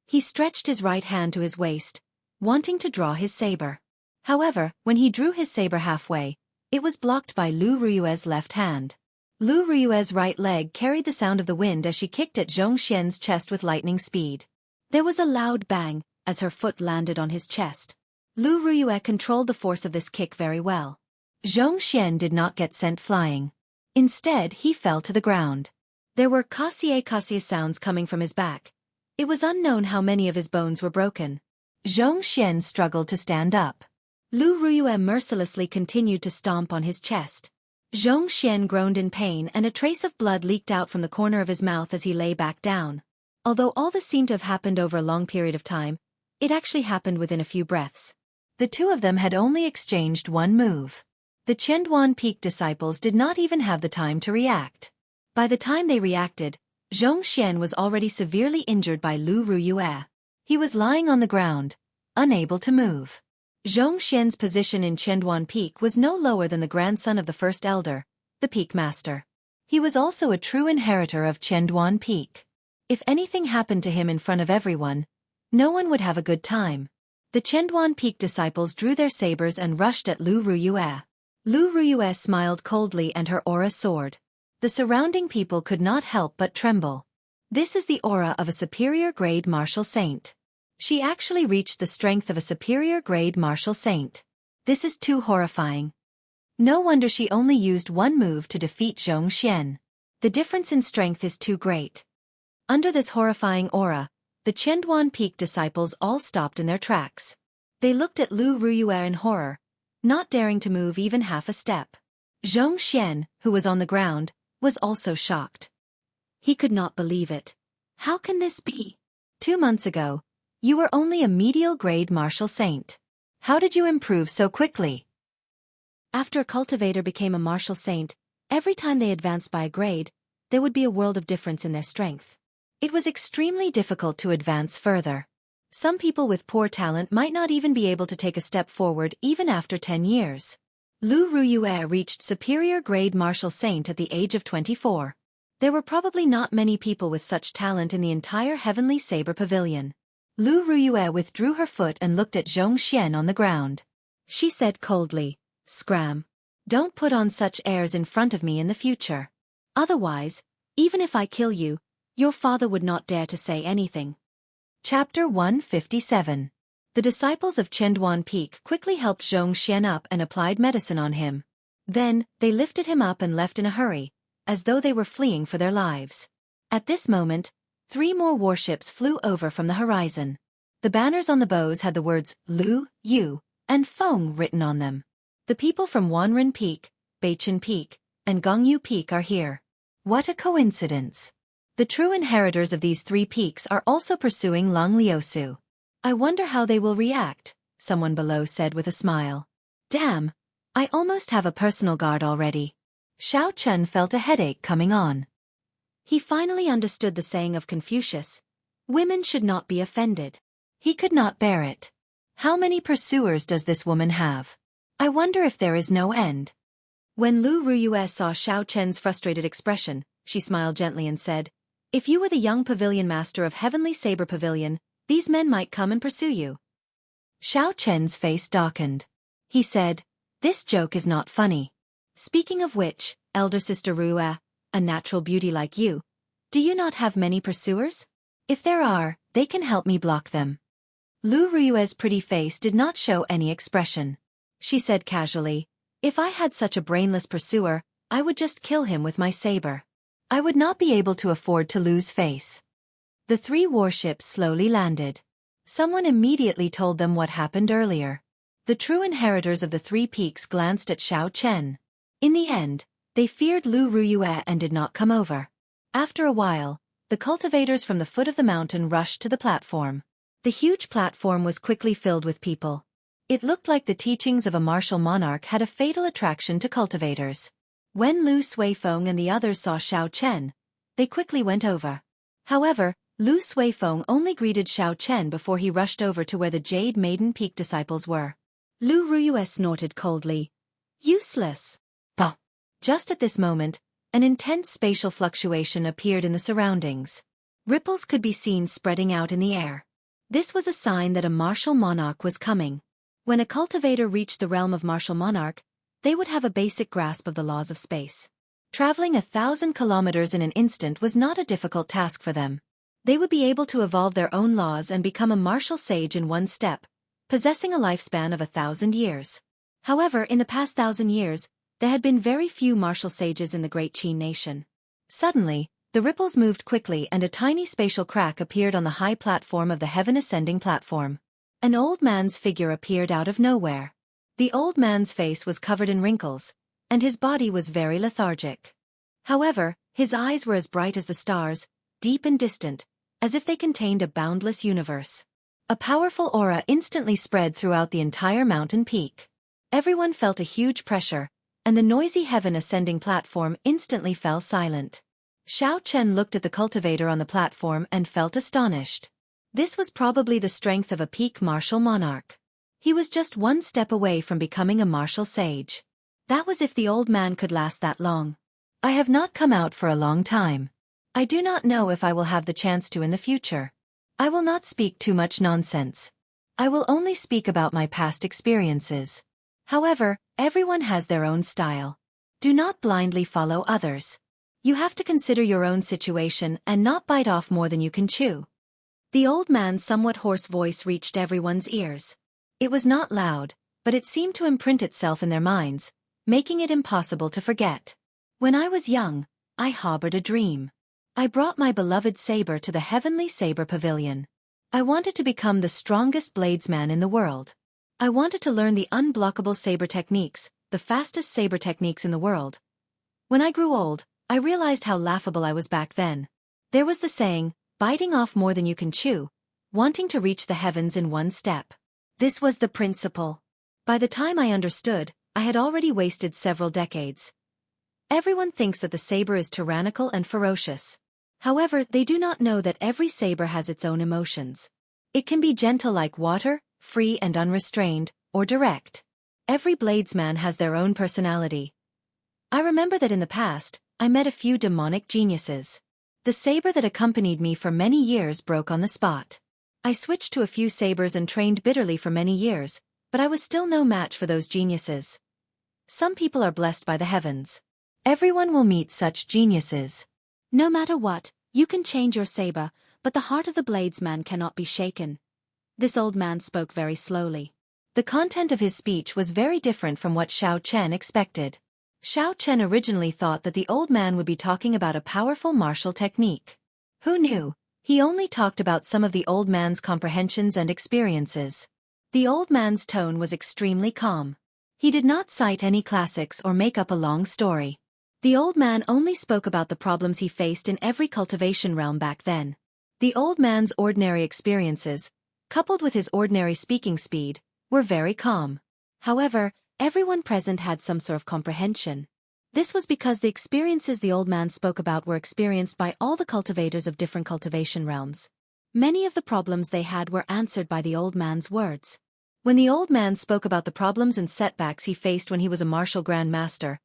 He stretched his right hand to his waist, wanting to draw his saber. However, when he drew his saber halfway, it was blocked by Lu Ruyue's left hand. Lu Ruyue's right leg carried the sound of the wind as she kicked at Zhong Xian's chest with lightning speed. There was a loud bang as her foot landed on his chest. Lu Ruyue controlled the force of this kick very well. Zhong Xian did not get sent flying. Instead, he fell to the ground. There were kasia sounds coming from his back. It was unknown how many of his bones were broken. Zhong Xian struggled to stand up. Lu Ruyue mercilessly continued to stomp on his chest. Zhong Xian groaned in pain and a trace of blood leaked out from the corner of his mouth as he lay back down. Although all this seemed to have happened over a long period of time, it actually happened within a few breaths. The two of them had only exchanged one move. The Qianduan Peak disciples did not even have the time to react. By the time they reacted, Zhong Xian was already severely injured by Lu Ruyue. He was lying on the ground, unable to move. Zhong Xian's position in Qianduan Peak was no lower than the grandson of the first elder, the Peak Master. He was also a true inheritor of Qianduan Peak. If anything happened to him in front of everyone, no one would have a good time. The Qianduan Peak disciples drew their sabers and rushed at Lu Ruyue. Lu Ruyue smiled coldly and her aura soared. The surrounding people could not help but tremble. This is the aura of a superior grade martial saint. She actually reached the strength of a superior grade martial saint. This is too horrifying. No wonder she only used one move to defeat Xianxia. The difference in strength is too great. Under this horrifying aura, the Qianduan Peak disciples all stopped in their tracks. They looked at Lu Ruyue in horror, not daring to move even half a step. Xianxia, who was on the ground, was also shocked. He could not believe it. How can this be? 2 months ago, you were only a medial grade martial saint. How did you improve so quickly? After a cultivator became a martial saint, every time they advanced by a grade, there would be a world of difference in their strength. It was extremely difficult to advance further. Some people with poor talent might not even be able to take a step forward even after 10 years. Lu Ruyue reached superior grade martial saint at the age of 24. There were probably not many people with such talent in the entire Heavenly Saber Pavilion. Lu Ruyue withdrew her foot and looked at Xianxia on the ground. She said coldly, "Scram. Don't put on such airs in front of me in the future. Otherwise, even if I kill you, your father would not dare to say anything." Chapter 157. The disciples of Qianduan Peak quickly helped Xianxia up and applied medicine on him. Then, they lifted him up and left in a hurry, as though they were fleeing for their lives. At this moment, 3 more warships flew over from the horizon. The banners on the bows had the words Lu, Yu, and Feng written on them. The people from Wanren Peak, Beichen Peak, and Gongyu Peak are here. What a coincidence. The true inheritors of these 3 peaks are also pursuing Long Liusu. I wonder how they will react, someone below said with a smile. Damn, I almost have a personal guard already. Xiao Chun felt a headache coming on. He finally understood the saying of Confucius, women should not be offended. He could not bear it. How many pursuers does this woman have? I wonder if there is no end. When Lu Ruyue saw Xiao Chen's frustrated expression, she smiled gently and said, "If you were the young pavilion master of Heavenly Saber Pavilion, these men might come and pursue you." Xiao Chen's face darkened. He said, "This joke is not funny. Speaking of which, elder sister Ruyue, a natural beauty like you, do you not have many pursuers? If there are, they can help me block them." Lu Ruyue's pretty face did not show any expression. She said casually, "If I had such a brainless pursuer, I would just kill him with my saber. I would not be able to afford to lose face." The 3 warships slowly landed. Someone immediately told them what happened earlier. The true inheritors of the 3 peaks glanced at Xiao Chen. In the end, they feared Lu Ruyue and did not come over. After a while, the cultivators from the foot of the mountain rushed to the platform. The huge platform was quickly filled with people. It looked like the teachings of a martial monarch had a fatal attraction to cultivators. When Lu Suifeng and the others saw Xiao Chen, they quickly went over. However, Lu Suifeng only greeted Xiao Chen before he rushed over to where the Jade Maiden Peak disciples were. Lu Ruyue snorted coldly. Useless. Bah. Just at this moment, an intense spatial fluctuation appeared in the surroundings. Ripples could be seen spreading out in the air. This was a sign that a martial monarch was coming. When a cultivator reached the realm of martial monarch, they would have a basic grasp of the laws of space. Traveling 1,000 kilometers in an instant was not a difficult task for them. They would be able to evolve their own laws and become a martial sage in one step, possessing a lifespan of 1,000 years. However, in the past 1,000 years, there had been very few martial sages in the great Qin nation. Suddenly, the ripples moved quickly and a tiny spatial crack appeared on the high platform of the heaven ascending platform. An old man's figure appeared out of nowhere. The old man's face was covered in wrinkles, and his body was very lethargic. However, his eyes were as bright as the stars, deep and distant, as if they contained a boundless universe. A powerful aura instantly spread throughout the entire mountain peak. Everyone felt a huge pressure, and the noisy heaven ascending platform instantly fell silent. Xiao Chen looked at the cultivator on the platform and felt astonished. This was probably the strength of a peak martial monarch. He was just one step away from becoming a martial sage. That was if the old man could last that long. I have not come out for a long time. I do not know if I will have the chance to in the future. I will not speak too much nonsense. I will only speak about my past experiences. However, everyone has their own style. Do not blindly follow others. You have to consider your own situation and not bite off more than you can chew. The old man's somewhat hoarse voice reached everyone's ears. It was not loud, but it seemed to imprint itself in their minds, making it impossible to forget. When I was young, I harbored a dream. I brought my beloved saber to the heavenly saber pavilion. I wanted to become the strongest bladesman in the world. I wanted to learn the unblockable saber techniques, the fastest saber techniques in the world. When I grew old, I realized how laughable I was back then. There was the saying, biting off more than you can chew, wanting to reach the heavens in one step. This was the principle. By the time I understood, I had already wasted several decades. Everyone thinks that the saber is tyrannical and ferocious. However, they do not know that every saber has its own emotions. It can be gentle like water, free and unrestrained, or direct. Every bladesman has their own personality. I remember that in the past, I met a few demonic geniuses. The saber that accompanied me for many years broke on the spot. I switched to a few sabers and trained bitterly for many years, but I was still no match for those geniuses. Some people are blessed by the heavens. Everyone will meet such geniuses. No matter what, you can change your saber, but the heart of the bladesman cannot be shaken. This old man spoke very slowly. The content of his speech was very different from what Xiao Chen expected. Xiao Chen originally thought that the old man would be talking about a powerful martial technique. Who knew? He only talked about some of the old man's comprehensions and experiences. The old man's tone was extremely calm. He did not cite any classics or make up a long story. The old man only spoke about the problems he faced in every cultivation realm back then. The old man's ordinary experiences, coupled with his ordinary speaking speed, were very calm. However, everyone present had some sort of comprehension. This was because the experiences the old man spoke about were experienced by all the cultivators of different cultivation realms. Many of the problems they had were answered by the old man's words. When the old man spoke about the problems and setbacks he faced when he was a martial grand master,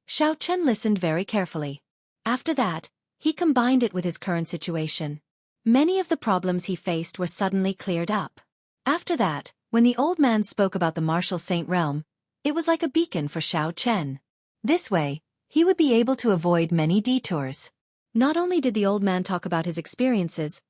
Xiao Chen listened very carefully. After that, he combined it with his current situation. Many of the problems he faced were suddenly cleared up. After that, when the old man spoke about the martial saint realm, it was like a beacon for Xiao Chen. This way, he would be able to avoid many detours. Not only did the old man talk about his experiences,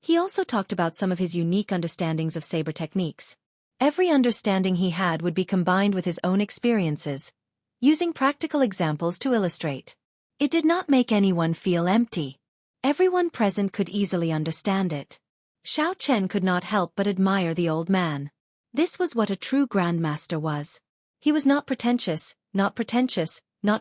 he also talked about some of his unique understandings of saber techniques. Every understanding he had would be combined with his own experiences, using practical examples to illustrate. It did not make anyone feel empty. Everyone present could easily understand it. Xiao Chen could not help but admire the old man. This was what a true grandmaster was. He was not pretentious, not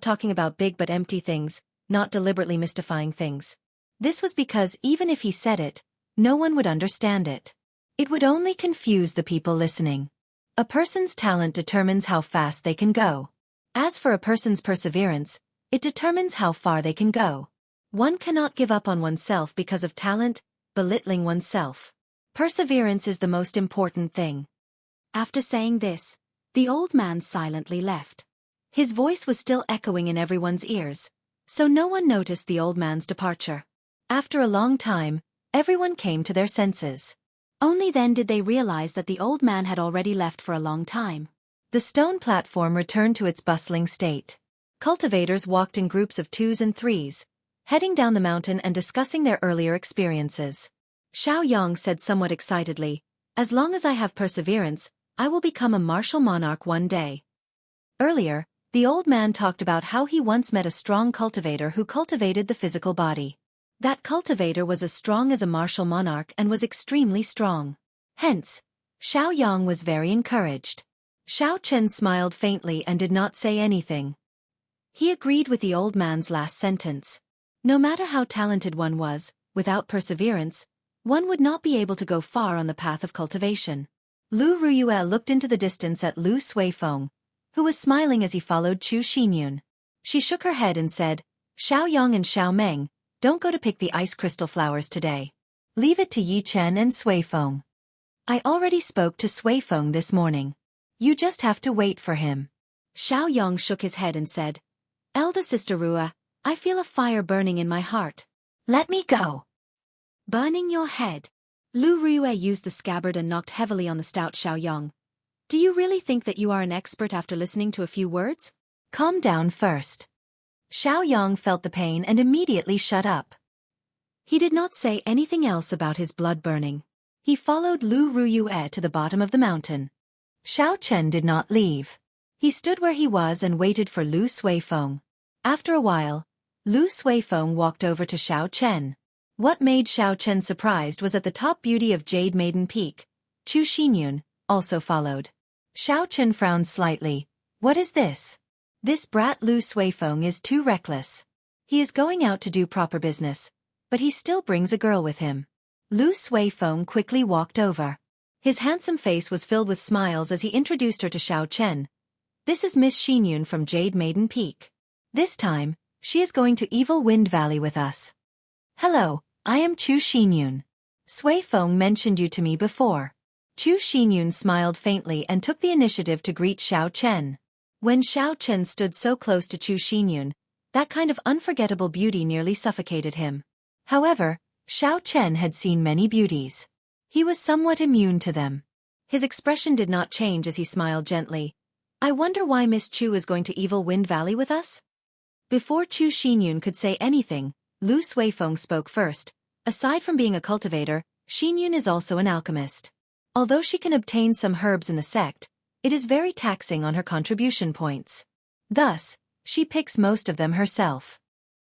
talking about big but empty things, not deliberately mystifying things. This was because even if he said it, no one would understand it. It would only confuse the people listening. A person's talent determines how fast they can go. As for a person's perseverance, it determines how far they can go. One cannot give up on oneself because of talent, belittling oneself. Perseverance is the most important thing. After saying this, the old man silently left. His voice was still echoing in everyone's ears, so no one noticed the old man's departure. After a long time, everyone came to their senses. Only then did they realize that the old man had already left for a long time. The stone platform returned to its bustling state. Cultivators walked in groups of 2s and 3s, heading down the mountain and discussing their earlier experiences. Xiao Yang said somewhat excitedly, "As long as I have perseverance, I will become a martial monarch one day." Earlier, the old man talked about how he once met a strong cultivator who cultivated the physical body. That cultivator was as strong as a martial monarch and was extremely strong. Hence, Xiao Yang was very encouraged. Xiao Chen smiled faintly and did not say anything. He agreed with the old man's last sentence. No matter how talented one was, without perseverance, one would not be able to go far on the path of cultivation. Lu Ruyue looked into the distance at Lu Suifeng, who was smiling as he followed Chu Xinyun. She shook her head and said, "Xiao Yang and Xiao Meng, don't go to pick the ice crystal flowers today. Leave it to Yi Chen and Suifeng. I already spoke to Suifeng this morning. You just have to wait for him." Xiao Yang shook his head and said, "Elder Sister Rua, I feel a fire burning in my heart. Let me go." Burning your head. Lu Ruyue used the scabbard and knocked heavily on the stout Xiao Yang. "Do you really think that you are an expert after listening to a few words? Calm down first." Xiao Yang felt the pain and immediately shut up. He did not say anything else about his blood burning. He followed Lu Ruyue to the bottom of the mountain. Xiao Chen did not leave. He stood where he was and waited for Lu Suifeng. After a while, Lu Suifeng walked over to Xiao Chen. What made Xiao Chen surprised was that the top beauty of Jade Maiden Peak, Chu Xinyun, also followed. Xiao Chen frowned slightly. What is this? This brat Lu Suifeng is too reckless. He is going out to do proper business, but he still brings a girl with him. Lu Suifeng quickly walked over. His handsome face was filled with smiles as he introduced her to Xiao Chen. This is Miss Xinyun from Jade Maiden Peak. This time, she is going to Evil Wind Valley with us. Hello, I am Chu Xinyun. Suifeng mentioned you to me before. Chu Xinyun smiled faintly and took the initiative to greet Xiao Chen. When Xiao Chen stood so close to Chu Xinyun, that kind of unforgettable beauty nearly suffocated him. However, Xiao Chen had seen many beauties. He was somewhat immune to them. His expression did not change as he smiled gently. I wonder why Miss Chu is going to Evil Wind Valley with us? Before Chu Xinyun could say anything, Lu Suifeng spoke first. Aside from being a cultivator, Xinyun is also an alchemist. Although she can obtain some herbs in the sect, it is very taxing on her contribution points. Thus, she picks most of them herself.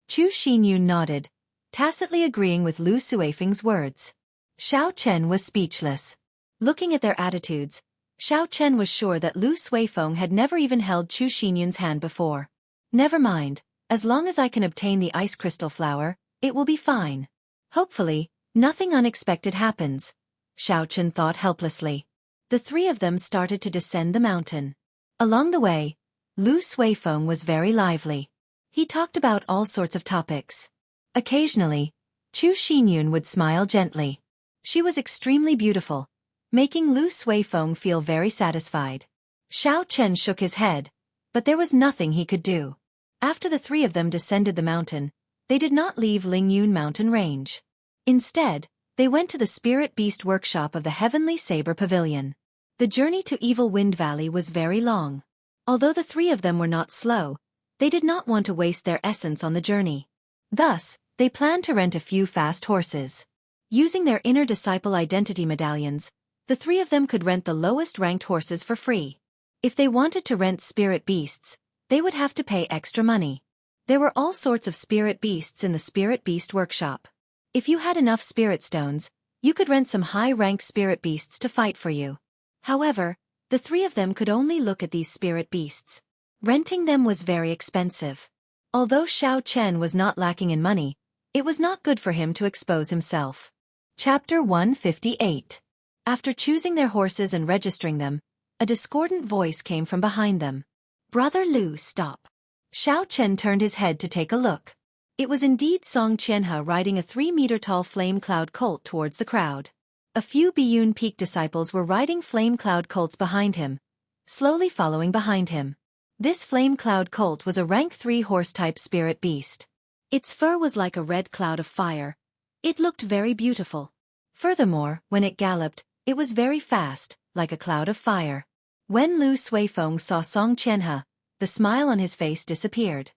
Chu Xinyun nodded, tacitly agreeing with Lu Suifeng's words. Xiao Chen was speechless. Looking at their attitudes, Xiao Chen was sure that Lu Suifeng had never even held Chu Xinyun's hand before. Never mind, as long as I can obtain the ice crystal flower, it will be fine. Hopefully, nothing unexpected happens, Xiao Chen thought helplessly. The three of them started to descend the mountain. Along the way, Lu Suifeng was very lively. He talked about all sorts of topics. Occasionally, Chu Xinyun would smile gently. She was extremely beautiful, making Lu Suifeng feel very satisfied. Xiao Chen shook his head, but there was nothing he could do. After the three of them descended the mountain, they did not leave Lingyun mountain range. Instead, they went to the Spirit Beast workshop of the Heavenly Saber Pavilion. The journey to Evil Wind Valley was very long. Although the three of them were not slow, they did not want to waste their essence on the journey. Thus, they planned to rent a few fast horses. Using their inner disciple identity medallions, the three of them could rent the lowest-ranked horses for free. If they wanted to rent spirit beasts, they would have to pay extra money. There were all sorts of spirit beasts in the Spirit Beast workshop. If you had enough spirit stones, you could rent some high-ranked spirit beasts to fight for you. However, the three of them could only look at these spirit beasts. Renting them was very expensive. Although Xiao Chen was not lacking in money, it was not good for him to expose himself. Chapter 158. After choosing their horses and registering them, a discordant voice came from behind them. Brother Lu, stop. Xiao Chen turned his head to take a look. It was indeed Song Qianhe riding a 3-meter-tall flame cloud colt towards the crowd. A few Biyun Peak disciples were riding flame cloud colts behind him, slowly following behind him. This flame cloud colt was a rank 3 horse-type spirit beast. Its fur was like a red cloud of fire. It looked very beautiful. Furthermore, when it galloped, it was very fast, like a cloud of fire. When Lu Suifeng saw Song Qianhe, the smile on his face disappeared.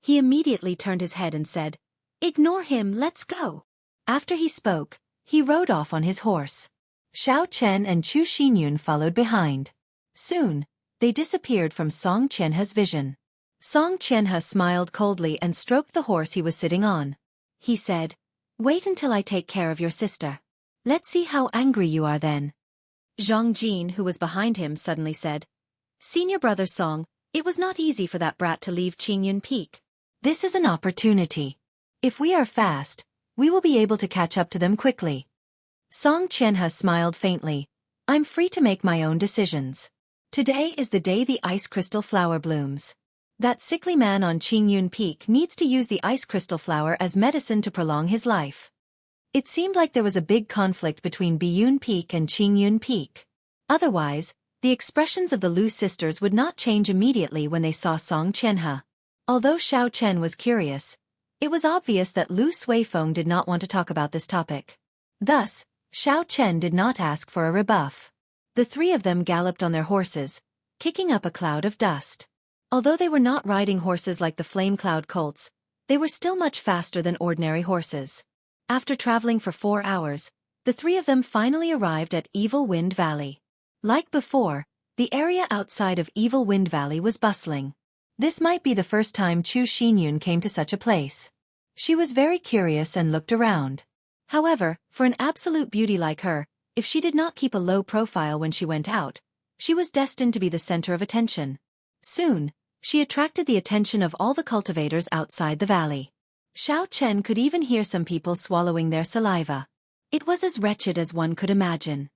He immediately turned his head and said, "Ignore him, let's go." After he spoke, he rode off on his horse. Xiao Chen and Chu Xinyun followed behind. Soon, they disappeared from Song Qianhe's vision. Song Qianhe smiled coldly and stroked the horse he was sitting on. He said, "Wait until I take care of your sister. Let's see how angry you are then." Zhang Jin, who was behind him, suddenly said, "Senior brother Song, it was not easy for that brat to leave Qingyun Peak. This is an opportunity. If we are fast, we will be able to catch up to them quickly." Song Qianhe smiled faintly. "I'm free to make my own decisions. Today is the day the ice crystal flower blooms. That sickly man on Qingyun Peak needs to use the ice crystal flower as medicine to prolong his life." It seemed like there was a big conflict between Biyun Peak and Qingyun Peak. Otherwise, the expressions of the Lu sisters would not change immediately when they saw Song Qianhe. Although Xiao Chen was curious, it was obvious that Lu Suifeng did not want to talk about this topic. Thus, Xiao Chen did not ask for a rebuff. The three of them galloped on their horses, kicking up a cloud of dust. Although they were not riding horses like the Flame Cloud colts, they were still much faster than ordinary horses. After traveling for 4 hours, the three of them finally arrived at Evil Wind Valley. Like before, the area outside of Evil Wind Valley was bustling. This might be the first time Chu Xinyun came to such a place. She was very curious and looked around. However, for an absolute beauty like her, if she did not keep a low profile when she went out, she was destined to be the center of attention. Soon, she attracted the attention of all the cultivators outside the valley. Xiao Chen could even hear some people swallowing their saliva. It was as wretched as one could imagine.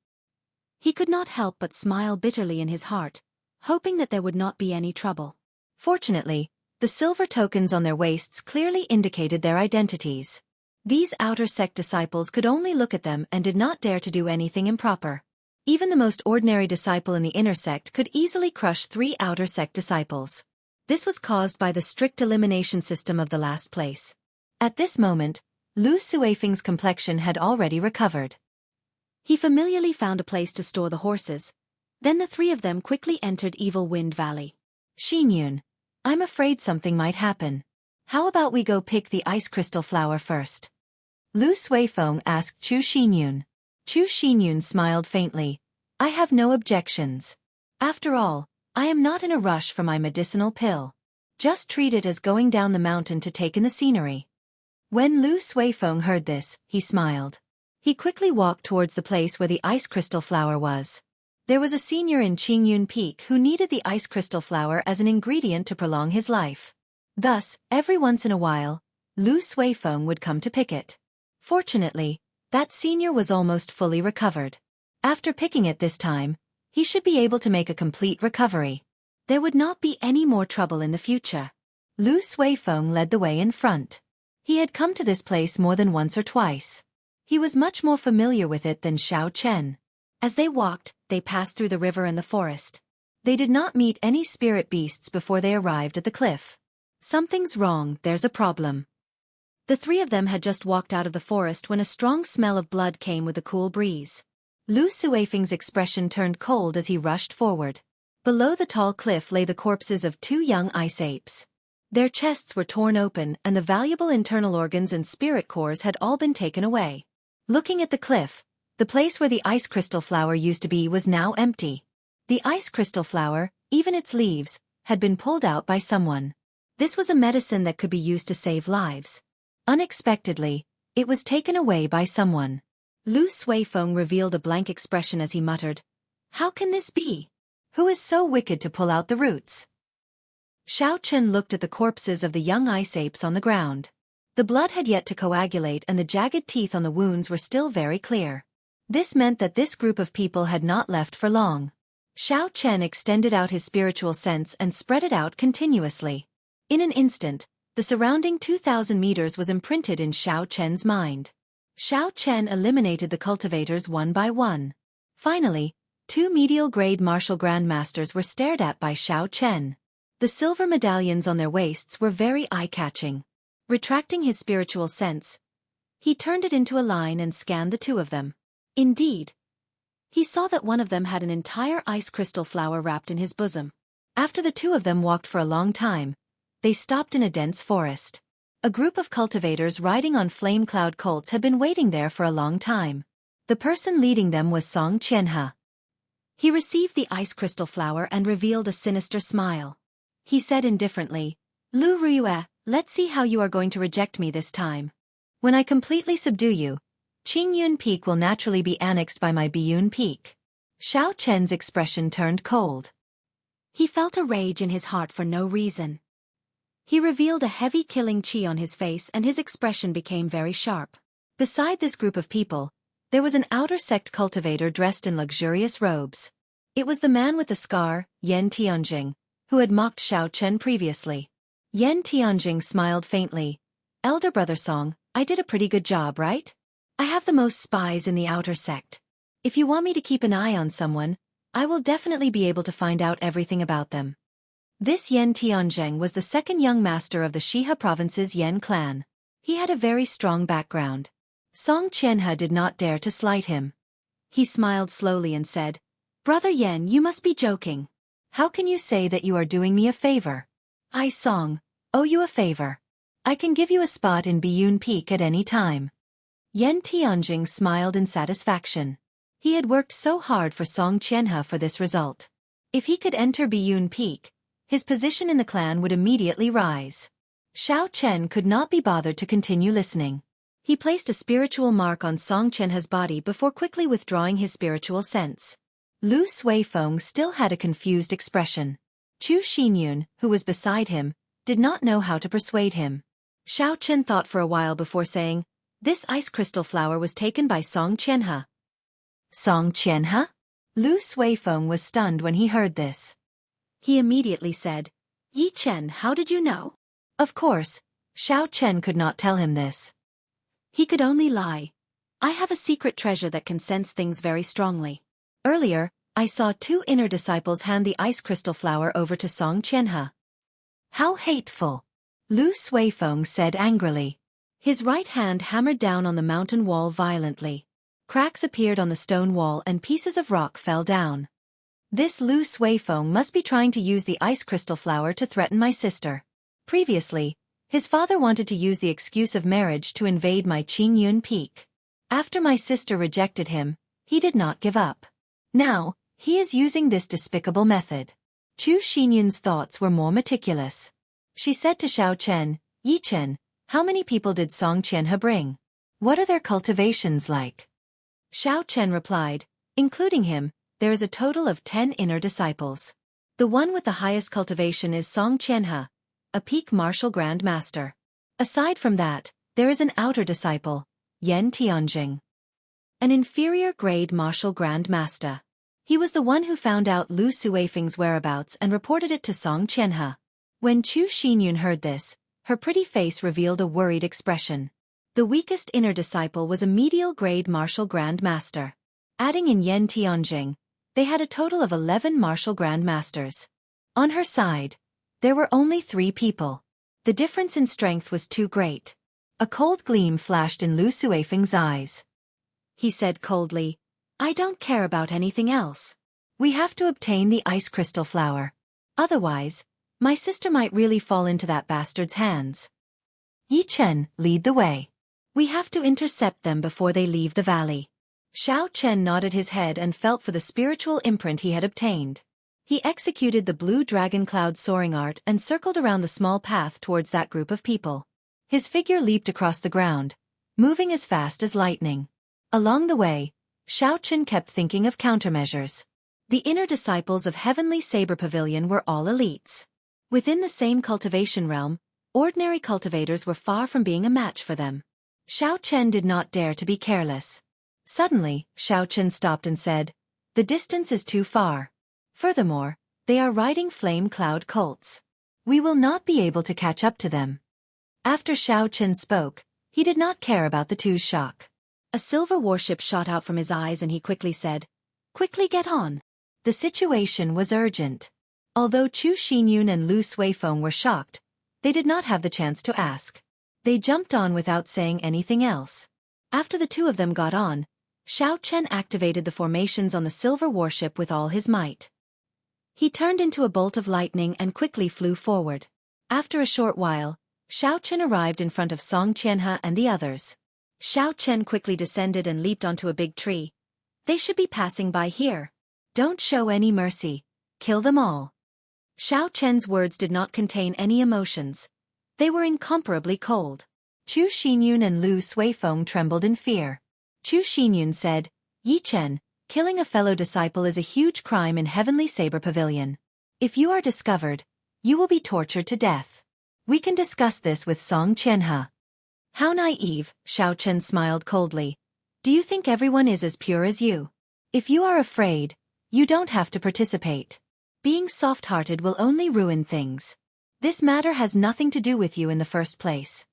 He could not help but smile bitterly in his heart, hoping that there would not be any trouble. Fortunately, the silver tokens on their waists clearly indicated their identities. These outer sect disciples could only look at them and did not dare to do anything improper. Even the most ordinary disciple in the inner sect could easily crush 3 outer sect disciples. This was caused by the strict elimination system of the last place. At this moment, Lu Suifeng's complexion had already recovered. He familiarly found a place to store the horses. Then the three of them quickly entered Evil Wind Valley. Xinyun, I'm afraid something might happen. How about we go pick the ice crystal flower first? Lu Suifeng asked Chu Xinyun. Chu Xinyun smiled faintly. I have no objections. After all, I am not in a rush for my medicinal pill. Just treat it as going down the mountain to take in the scenery. When Lu Suifeng heard this, he smiled. He quickly walked towards the place where the ice crystal flower was. There was a senior in Qingyun Peak who needed the ice crystal flower as an ingredient to prolong his life. Thus, every once in a while, Lu Suifeng would come to pick it. Fortunately, that senior was almost fully recovered. After picking it this time, he should be able to make a complete recovery. There would not be any more trouble in the future. Lu Suifeng led the way in front. He had come to this place more than once or twice. He was much more familiar with it than Xiao Chen. As they walked, they passed through the river and the forest. They did not meet any spirit beasts before they arrived at the cliff. Something's wrong, there's a problem. The three of them had just walked out of the forest when a strong smell of blood came with a cool breeze. Lu Suifeng's expression turned cold as he rushed forward. Below the tall cliff lay the corpses of 2 young ice apes. Their chests were torn open and the valuable internal organs and spirit cores had all been taken away. Looking at the cliff, the place where the ice crystal flower used to be was now empty. The ice crystal flower, even its leaves, had been pulled out by someone. This was a medicine that could be used to save lives. Unexpectedly, it was taken away by someone. Lu Suifeng revealed a blank expression as he muttered, "How can this be? Who is so wicked to pull out the roots?" Xiao Chen looked at the corpses of the young ice apes on the ground. The blood had yet to coagulate and the jagged teeth on the wounds were still very clear. This meant that this group of people had not left for long. Xiao Chen extended out his spiritual sense and spread it out continuously. In an instant, the surrounding 2,000 meters was imprinted in Xiao Chen's mind. Xiao Chen eliminated the cultivators one by one. Finally, 2 medial-grade martial grandmasters were stared at by Xiao Chen. The silver medallions on their waists were very eye-catching. Retracting his spiritual sense, he turned it into a line and scanned the 2 of them. Indeed, he saw that one of them had an entire ice crystal flower wrapped in his bosom. After the 2 of them walked for a long time, they stopped in a dense forest. A group of cultivators riding on flame cloud colts had been waiting there for a long time. The person leading them was Song Qianhe. He received the ice crystal flower and revealed a sinister smile. He said indifferently, "Lu Ruyue, let's see how you are going to reject me this time. When I completely subdue you, Qingyun Peak will naturally be annexed by my Biyun Peak." Xiao Chen's expression turned cold. He felt a rage in his heart for no reason. He revealed a heavy killing chi on his face and his expression became very sharp. Beside this group of people, there was an outer sect cultivator dressed in luxurious robes. It was the man with the scar, Yan Tianjing, who had mocked Xiao Chen previously. Yan Tianjing smiled faintly. "Elder brother Song, I did a pretty good job, right? I have the most spies in the outer sect. If you want me to keep an eye on someone, I will definitely be able to find out everything about them." This Yan Tianjing was the second young master of the Shihe province's Yan clan. He had a very strong background. Song Qianhe did not dare to slight him. He smiled slowly and said, "Brother Yan, you must be joking. How can you say that you are doing me a favor? I Song, owe you a favor. I can give you a spot in Biyun Peak at any time. Yan Tianjing smiled in satisfaction. He had worked so hard for Song Qianhe for this result. If he could enter Biyun Peak, his position in the clan would immediately rise. Xiao Chen could not be bothered to continue listening. He placed a spiritual mark on Song Qianhe's body before quickly withdrawing his spiritual sense. Lu Suifeng still had a confused expression. Chu Xinyun, who was beside him, did not know how to persuade him. Xiao Chen thought for a while before saying, "This ice crystal flower was taken by Song Qianhe." Song Qianhe? Lu Suifeng was stunned when he heard this. He immediately said, "Yi Chen, how did you know?" Of course, Xiao Chen could not tell him this. He could only lie. "I have a secret treasure that can sense things very strongly. Earlier, I saw 2 inner disciples hand the ice crystal flower over to Song Qianhe." How hateful! Lu Suifeng said angrily. His right hand hammered down on the mountain wall violently. Cracks appeared on the stone wall and pieces of rock fell down. This Lu Suifeng must be trying to use the ice crystal flower to threaten my sister. Previously, his father wanted to use the excuse of marriage to invade my Qingyun Peak. After my sister rejected him, he did not give up. Now, he is using this despicable method. Chu Xinyun's thoughts were more meticulous. She said to Xiao Chen, "Yi Chen, how many people did Song Qianhe bring? What are their cultivations like?" Xiao Chen replied, "Including him, there is a total of 10 inner disciples. The one with the highest cultivation is Song Qianhe, a peak martial grand master. Aside from that, there is an outer disciple, Yan Tianjing, an inferior grade martial grand master. He was the one who found out Lu Suifeng's whereabouts and reported it to Song Qianhe." When Chu Xinyun heard this, her pretty face revealed a worried expression. The weakest inner disciple was a medial grade martial grand master. Adding in Yan Tianjing, they had a total of 11 martial grand masters. On her side, there were only 3 people. The difference in strength was too great. A cold gleam flashed in Lu Suifeng's eyes. He said coldly, "I don't care about anything else. We have to obtain the ice crystal flower. Otherwise, my sister might really fall into that bastard's hands. Yi Chen, lead the way. We have to intercept them before they leave the valley." Xiao Chen nodded his head and felt for the spiritual imprint he had obtained. He executed the blue dragon cloud soaring art and circled around the small path towards that group of people. His figure leaped across the ground, moving as fast as lightning. Along the way, Xiao Chen kept thinking of countermeasures. The inner disciples of Heavenly Saber Pavilion were all elites. Within the same cultivation realm, ordinary cultivators were far from being a match for them. Xiao Chen did not dare to be careless. Suddenly, Xiao Chen stopped and said, "The distance is too far. Furthermore, they are riding flame cloud colts. We will not be able to catch up to them." After Xiao Chen spoke, he did not care about the two's shock. A silver warship shot out from his eyes and he quickly said, "Quickly get on." The situation was urgent. Although Chu Xinyun and Lu Suifeng were shocked, they did not have the chance to ask. They jumped on without saying anything else. After the 2 of them got on, Xiao Chen activated the formations on the silver warship with all his might. He turned into a bolt of lightning and quickly flew forward. After a short while, Xiao Chen arrived in front of Song Qianhe and the others. Xiao Chen quickly descended and leaped onto a big tree. "They should be passing by here. Don't show any mercy. Kill them all." Xiao Chen's words did not contain any emotions. They were incomparably cold. Chu Xinyun and Lu Suifeng trembled in fear. Chu Xinyun said, "Yi Chen, killing a fellow disciple is a huge crime in Heavenly Saber Pavilion. If you are discovered, you will be tortured to death. We can discuss this with Song Qianhe." "How naive," Xiao Chen smiled coldly. "Do you think everyone is as pure as you? If you are afraid, you don't have to participate. Being soft-hearted will only ruin things. This matter has nothing to do with you in the first place."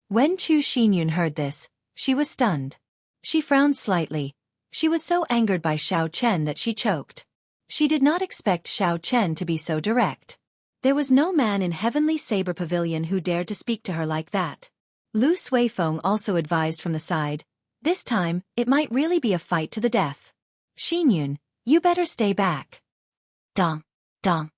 When Chu Xinyun heard this, she was stunned. She frowned slightly. She was so angered by Xiao Chen that she choked. She did not expect Xiao Chen to be so direct. There was no man in Heavenly Saber Pavilion who dared to speak to her like that. Lu Suifeng also advised from the side, "This time, it might really be a fight to the death. Xinyun, you better stay back." Dong. Dong.